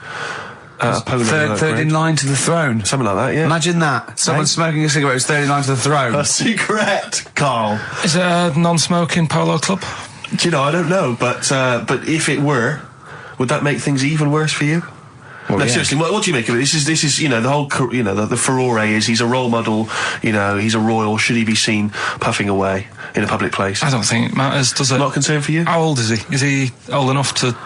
a polo. Third in line to the throne. Something like that, yeah. Imagine that. Someone smoking a cigarette who's third in line to the throne. A cigarette, Karl. Is it a non-smoking polo club? Do you know, I don't know, but if it were, would that make things even worse for you? Well, No, yeah. seriously, what do you make of it? This is, the whole, the furore is he's a role model, he's a royal, should he be seen puffing away in a public place? I don't think it matters, does it? Not a concern for you? How old is he? Is he old enough to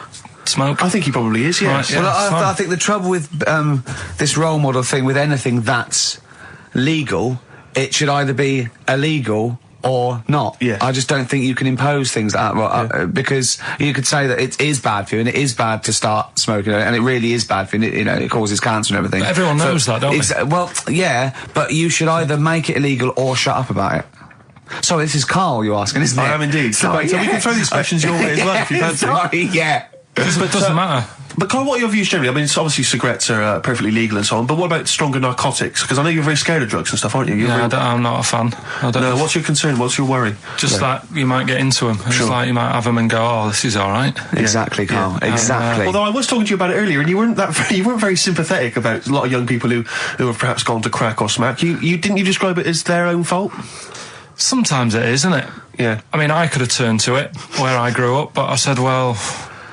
smoke? I think he probably is, yes. Right, yeah. Well, I think the trouble with this role model thing, with anything that's legal, it should either be illegal or not. Yeah. I just don't think you can impose things like that, because you could say that it is bad for you, and it is bad to start smoking, and it really is bad for you, it causes cancer and everything. But everyone knows that, don't they? Well, yeah, but you should either make it illegal or shut up about it. So this is Karl you're asking, isn't it? I am indeed. Sorry, So we can throw these questions your way as well if you fancy. Sorry, yeah. But it doesn't matter. But Karl, what are your views generally? I mean, it's obviously cigarettes are perfectly legal and so on, but what about stronger narcotics? Because I know you're very scared of drugs and stuff, aren't you? I'm not a fan. I don't No, what's your concern? What's your worry? Just like you might get into them. It's like you might have them and go, oh, this is all right. Exactly, Karl. Exactly. Although I was talking to you about it earlier, and you weren't very sympathetic about a lot of young people who have perhaps gone to crack or smack. You didn't you describe it as their own fault? Sometimes it is, isn't it? Yeah. I mean, I could have turned to it where I grew up, but I said, well,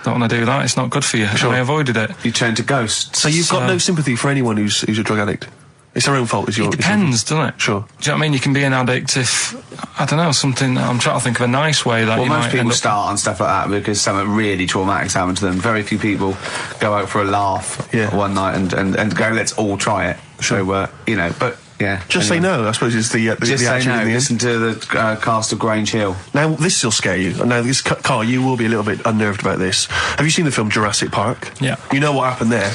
don't want to do that. It's not good for you. Sure. And I avoided it. You turn to ghosts. So you've got no sympathy for anyone who's a drug addict? It's their own fault, is your... It depends, doesn't it? Sure. Do you know what I mean? You can be an addict if, I don't know, something... I'm trying to think of a nice way that Well, you most might people end up... start on stuff like that because something really traumatic's happened to them. Very few people go out for a laugh one night and go, let's all try it. Sure. So, you know, but, yeah. Just say no, I suppose, is the Just say attitude no, in the end. listen to the cast of Grange Hill. Now, this will scare you. Now, Karl, you will be a little bit unnerved about this. Have you seen the film Jurassic Park? Yeah. You know what happened there?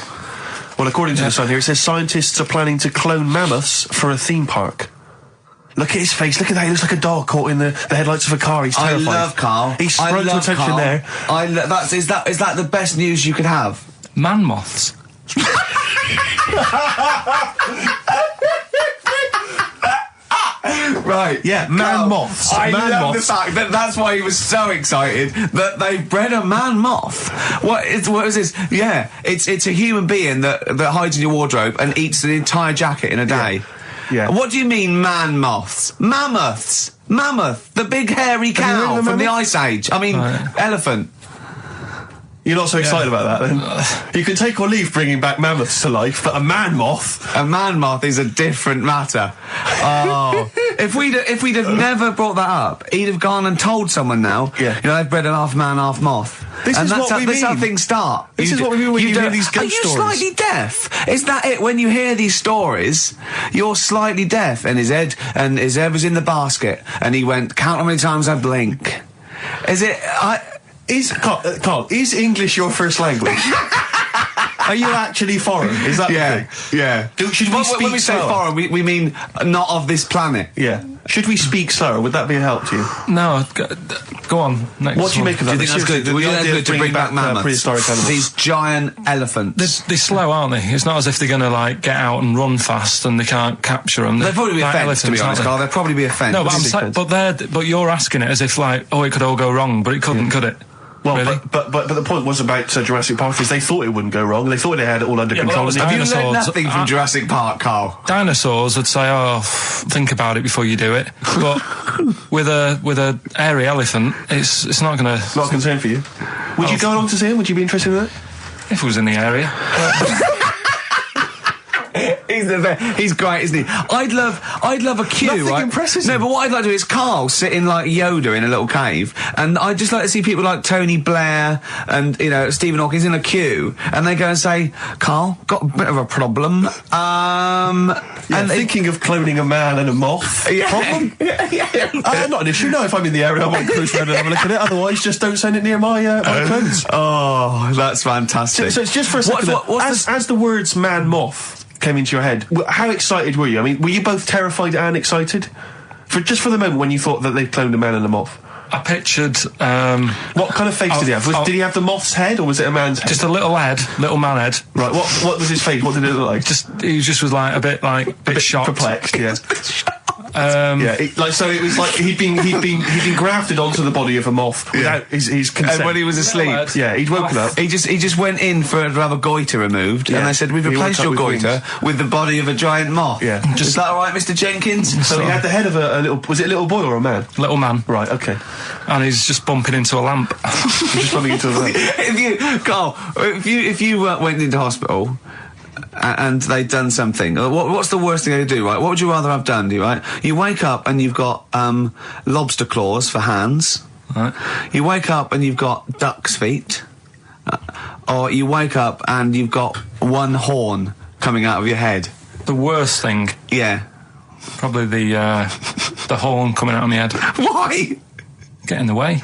Well, according to the Sun here, it says scientists are planning to clone mammoths for a theme park. Look at his face. Look at that. He looks like a dog caught in the headlights of a car. He's terrified. I love Karl. He's sprung to attention Karl. there. Is that the best news you could have? Man moths. Right, Yeah, man moths. I Man love moths. the fact that that's why he was so excited that they bred a man moth. What is this? Yeah, it's a human being that hides in your wardrobe and eats an entire jacket in a day. Yeah. What do you mean, man moths? Mammoths. Mammoth, the big hairy Have you heard cow of a from the mammoth? Ice Age. I mean, elephant. You're not so excited about that, then? You can take or leave bringing back mammoths to life, but a man moth... A man moth is a different matter. Oh, if we'd have never brought that up, he'd have gone and told someone now. Yeah. You know, they've bred an half man, half moth. This is what we This is how mean. things start. This is what we mean when you hear don't- these ghost Are you stories. slightly deaf? Is that it? When you hear these stories, you're slightly deaf, and his head was in the basket, and he went, count how many times I blink. Is it? Karl, is English your first language? Are you actually foreign? Is that the thing? yeah. Should we When speak we say slower? foreign, we mean not of this planet. Yeah. Should we speak slower? Would that be a help to you? No, go on. Next What do you one. make of that? Do you think that's good? The Would you idea think of that's good to bring back mammoths? prehistoric animals. These giant elephants. They're slow, aren't they? It's not as if they're going to, like, get out and run fast and they can't capture them. They'd probably be a fence, to be honest, Karl. They'd probably be a fence. No, but I'm saying, but you're asking it as if, like, oh, it could all go wrong, but it couldn't, could it? Well, Really? but the point was about Jurassic Park is they thought it wouldn't go wrong. They thought they had it all under Yeah, but control. that was and Have you dinosaurs. learned nothing from Jurassic Park, Karl? Dinosaurs would say, oh, think about it before you do it. But with a hairy elephant, it's not going to... Not a concern for you. Would you go along to see him? Would you be interested in that? If it was in the area. He's great, isn't he? I'd love a queue, Nothing right? impresses No, him. but what I'd like to do is Karl sitting like Yoda in a little cave, and I'd just like to see people like Tony Blair and, you know, Stephen Hawking in a queue, and they go and say, Karl, got a bit of a problem. And thinking of cloning a man and a moth. Problem? Not an issue. No, if I'm in the area, I might cruise around and have a look at it. Otherwise, just don't send it near my clothes. Oh, that's fantastic. So it's just for a second. As the words man moth came into your head, how excited were you? I mean, were you both terrified and excited? For the moment when you thought that they cloned a man and a moth? I pictured... What kind of face did he have? Did he have the moth's head, or was it a man's head? just a little man head. Right, what was his face? What did it look like? He just was like a bit shocked. Perplexed, yeah. Um, So it was like he'd been grafted onto the body of a moth without his consent. And when he was asleep, Yeah, he'd woken up. he just went in to have a goiter removed, Yeah. and they said, we've He replaced woke your up with goiter with the body of a giant moth. Yeah. Is that all right, Mr. Jenkins? So he had the head of a little... Was it a little boy or a man? little man. Right, okay. And he's just bumping into a lamp. Just bumping into a lamp. If you went into hospital and they'd done something, what's the worst thing they do, right? What would you rather have done, right? You wake up and you've got lobster claws for hands. Right. You wake up and you've got duck's feet. Or you wake up and you've got one horn coming out of your head. The worst thing, Yeah. probably the horn coming out of my head. Why? Get in the way.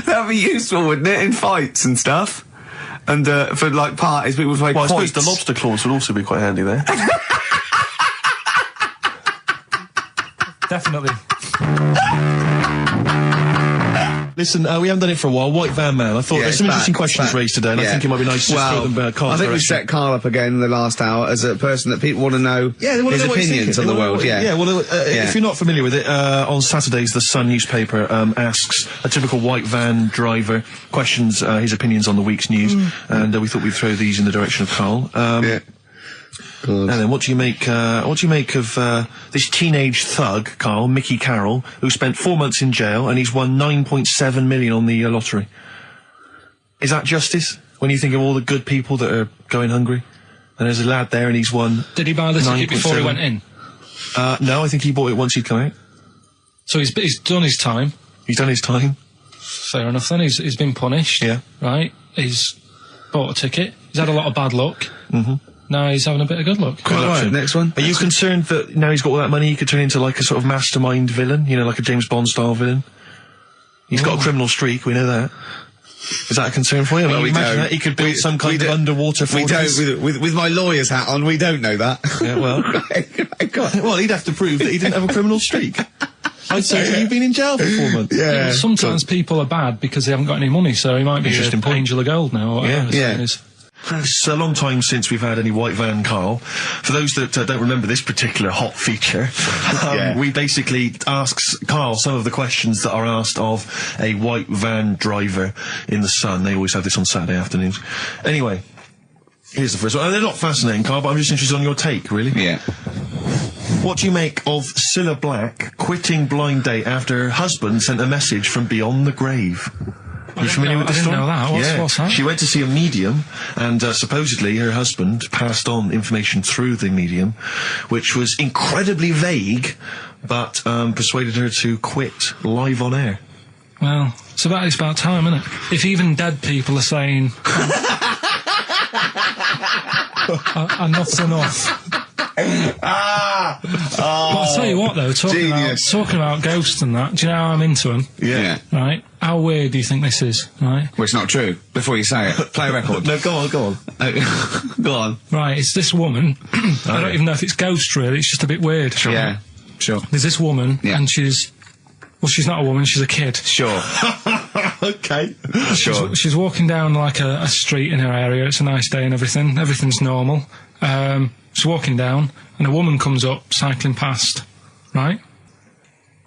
That'd be useful, wouldn't it, in fights and stuff? And for like parties, people play Well, I suppose quoits. the lobster claws would also be quite handy there. Definitely. Listen, we haven't done it for a while. White Van Man. I thought there's some interesting questions raised today, and I Yeah. think it might be nice to just throw them Karl's I think we direction. set Karl up again in the last hour as a person that people want to know Yeah, they want his to know what he's opinions thinking. on the They wanna world. know- Yeah. Well, if you're not familiar with it, on Saturdays, the Sun newspaper asks a typical white van driver questions his opinions on the week's news, and we thought we'd throw these in the direction of Karl. Yeah. And then, what do you make of this teenage thug, Karl, Mickey Carroll, who spent 4 months in jail and he's won 9.7 million on the lottery? Is that justice? When you think of all the good people that are going hungry? And there's a lad there and he's won... Did he buy the ticket before he went in? No, I think he bought it once he'd come out. So he's done his time. He's done his time. Fair enough then, he's been punished. Yeah. Right? He's bought a ticket. He's had a lot of bad luck. Mm-hmm. Now he's having a bit of good luck. Quite right, next one. Are you concerned that now he's got all that money he could turn into like a sort of mastermind villain? You know, like a James Bond style villain? He's got a criminal streak, we know that. Is that a concern for you? Well, I mean, we imagine don't. that he could build some kind of underwater fortress. We don't, with my lawyer's hat on, we don't know that. Yeah, well. Well, he'd have to prove that he didn't have a criminal streak. I'd say that you've been in jail for 4 months. Yeah. Well, sometimes people are bad because they haven't got any money, so he might be Interesting an point. angel of gold now, or whatever his name is. It's a long time since we've had any white van Karl. For those that don't remember this particular hot feature, we basically ask Karl some of the questions that are asked of a white van driver in the Sun. They always have this on Saturday afternoons. Anyway, here's the first one. They're not fascinating, Karl, but I'm just interested on your take, really. Yeah. What do you make of Cilla Black quitting Blind Date after her husband sent a message from beyond the grave? Are you familiar with the story? I didn't know that. What's that? She went to see a medium, and supposedly her husband passed on information through the medium, which was incredibly vague, but persuaded her to quit live on air. Well, it's about time, isn't it? If even dead people are saying, enough's enough. But I'll tell you what, though, talking about ghosts and that, do you know how I'm into them? Yeah. Right? How weird do you think this is, right? Well, it's not true. Before you say it, play a record. No, go on. Go on. Right, it's this woman. I don't even know if it's ghost, really. It's just a bit weird. Sure. Yeah, sure. There's this woman, Yeah. and she's not a woman, she's a kid. Sure. Okay. Sure. She's walking down, like, a street in her area. It's a nice day and everything. Everything's normal. She's walking down, and a woman comes up, cycling past, right?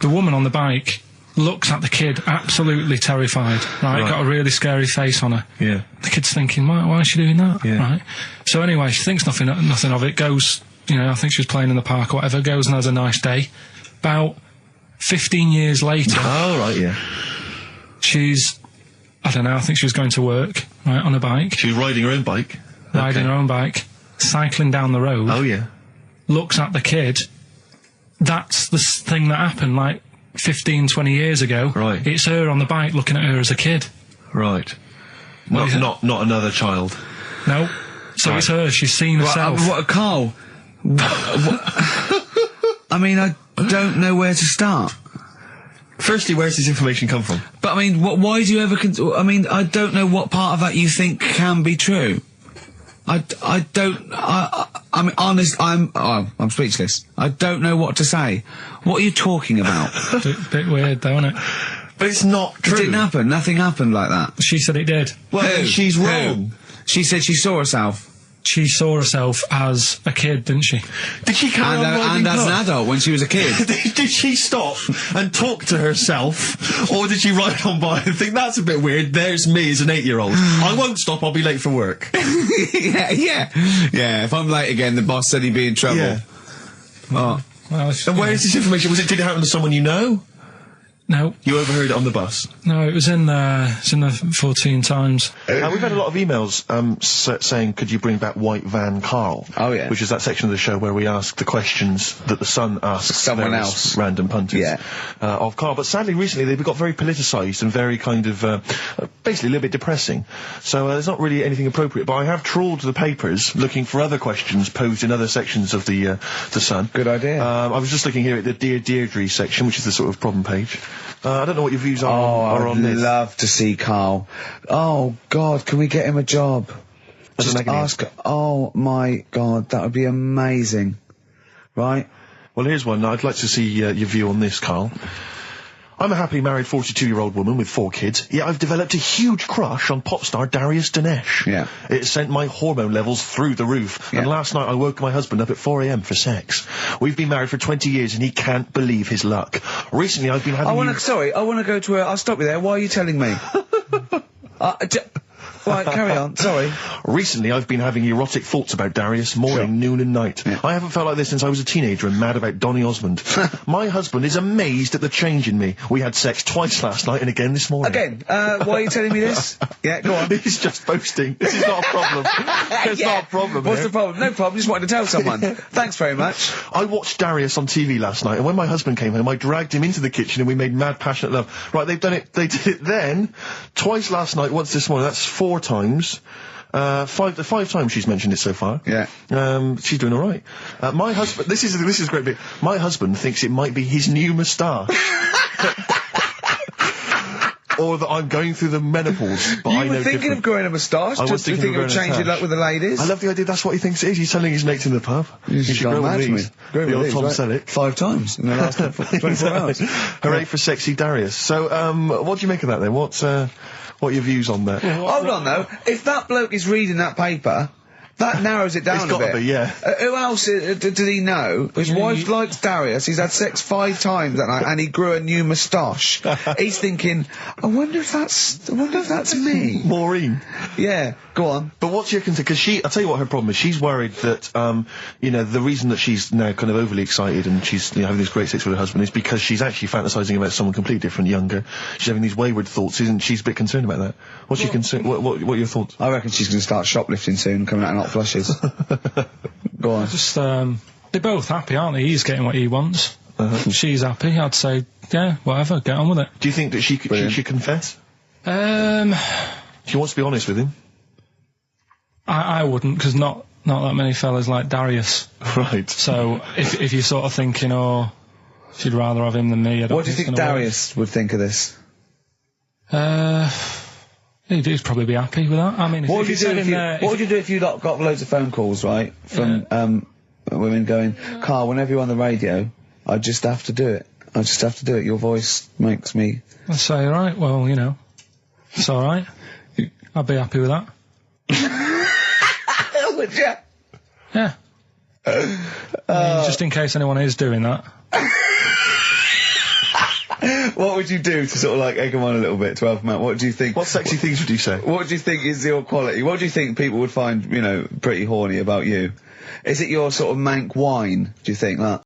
The woman on the bike looks at the kid, absolutely terrified, right? Got a really scary face on her. Yeah. The kid's thinking, why is she doing that? Yeah. Right? So anyway, she thinks nothing of it, goes, I think she was playing in the park or whatever, goes and has a nice day. About 15 years later... Oh, right, yeah. I don't know, I think she was going to work, right, on a bike. She was riding her own bike. Riding her own bike, cycling down the road. Oh, yeah. Looks at the kid. That's the thing that happened, like, 15, 20 years ago. Right. It's her on the bike looking at her as a kid. Right. Not another child. No. So it's her, she's seen herself. Karl? I mean, I don't know where to start. Firstly, where's this information come from? But I mean, why do you ever... I mean, I don't know what part of that you think can be true. I mean, honest, I'm speechless. I don't know what to say. What are you talking about? Bit weird, though, isn't it? But it's not true. It didn't happen. Nothing happened like that. She said it did. Well, she's wrong. She said she saw herself. She saw herself as a kid, didn't she? Did she carry on riding and as an adult when she was a kid. Did she stop and talk to herself, or did she ride on by and think, that's a bit weird, there's me as an 8-year-old. I won't stop, I'll be late for work. Yeah, if I'm late again, the boss said he'd be in trouble. Yeah. Well, And where is this information? Did it happen to someone you know? No. You overheard it on the bus? No, it was in the 14 Times. We've had a lot of emails saying, could you bring back White Van Karl? Oh, yeah. Which is that section of the show where we ask the questions that the Sun asks Someone various else. random punters of Karl. But sadly, recently, they've got very politicised and very kind of, basically a little bit depressing. So there's not really anything appropriate. But I have trawled the papers looking for other questions posed in other sections of the Sun. Good idea. I was just looking here at the Dear Deirdre section, which is the sort of problem page. I don't know what your views are on this. I'd love to see Karl. Oh, God, can we get him a job? As a Just magazine. ask... Oh, my God, that would be amazing. Right? Well, here's one. I'd like to see your view on this, Karl. I'm a happily married 42-year-old woman with 4 kids, yet I've developed a huge crush on pop star Darius Dinesh. Yeah. It sent my hormone levels through the roof, and last night I woke my husband up at 4 a.m. for sex. We've been married for 20 years and he can't believe his luck. Recently I've been having... I want to go to I'll stop you there. Why are you telling me? Right, carry on. Sorry. Recently, I've been having erotic thoughts about Darius morning, noon and night. Yeah. I haven't felt like this since I was a teenager and mad about Donny Osmond. My husband is amazed at the change in me. We had sex twice last night and again this morning. Again, why are you telling me this? Yeah, go on. He's just boasting. This is not a problem. It's not a problem. What's here. the problem? No problem, just wanted to tell someone. Thanks very much. I watched Darius on TV last night, and when my husband came home, I dragged him into the kitchen and we made mad, passionate love. Right, they did it then, twice last night, once this morning. That's 4 times. Five times she's mentioned it so far. Yeah. She's doing alright. My husband, this is a great bit. My husband thinks it might be his new moustache. Or that I'm going through the menopause, but I know You were thinking different. of growing a moustache? I was Just thinking thinking of of growing a changing it moustache. up with the ladies? I love the idea, that's what he thinks it is. He's telling his mates in the pub. You should grow one of these. The old Tom Selleck. 5 times in the last 24 hours. Hooray for sexy Darius. So, what do you make of that then? What are your views on that? Hold on though, if that bloke is reading that paper, that narrows it down It's a gotta bit. be, yeah. Who else did he know? His wife likes Darius, he's had sex 5 times that night, and he grew a new moustache. He's thinking, I wonder if that's me. Maureen. Yeah, go on. But what's your concern? Because I'll tell you what her problem is. She's worried that, the reason that she's now kind of overly excited and she's, having this great sex with her husband is because she's actually fantasizing about someone completely different, younger. She's having these wayward thoughts, isn't she's a bit concerned about that. What's your concern? What are your thoughts? I reckon she's going to start shoplifting soon and coming out in hot flushes. Go on. Just, they're both happy, aren't they? He's getting what he wants. She's happy. I'd say, yeah, whatever, get on with it. Do you think that she should confess? She wants to be honest with him. I wouldn't, because not that many fellas like Darius. Right. So, if you're sort of thinking, oh, she'd rather have him than me, I don't What do you think it's gonna Darius would think of this? work. He'd probably be happy with that. I mean, What would you do if you got loads of phone calls, right, from women going, Karl, whenever you're on the radio, I just have to do it. I just have to do it. Your voice makes me... I'd say, alright, well, it's alright. I'd be happy with that. Would you? Yeah. I mean, just in case anyone is doing that. What would you do to sort of like egg them on a little bit, 12 man? What do you think? What sexy things would you say? What do you think is your quality? What do you think people would find, pretty horny about you? Is it your sort of mank wine, do you think, that?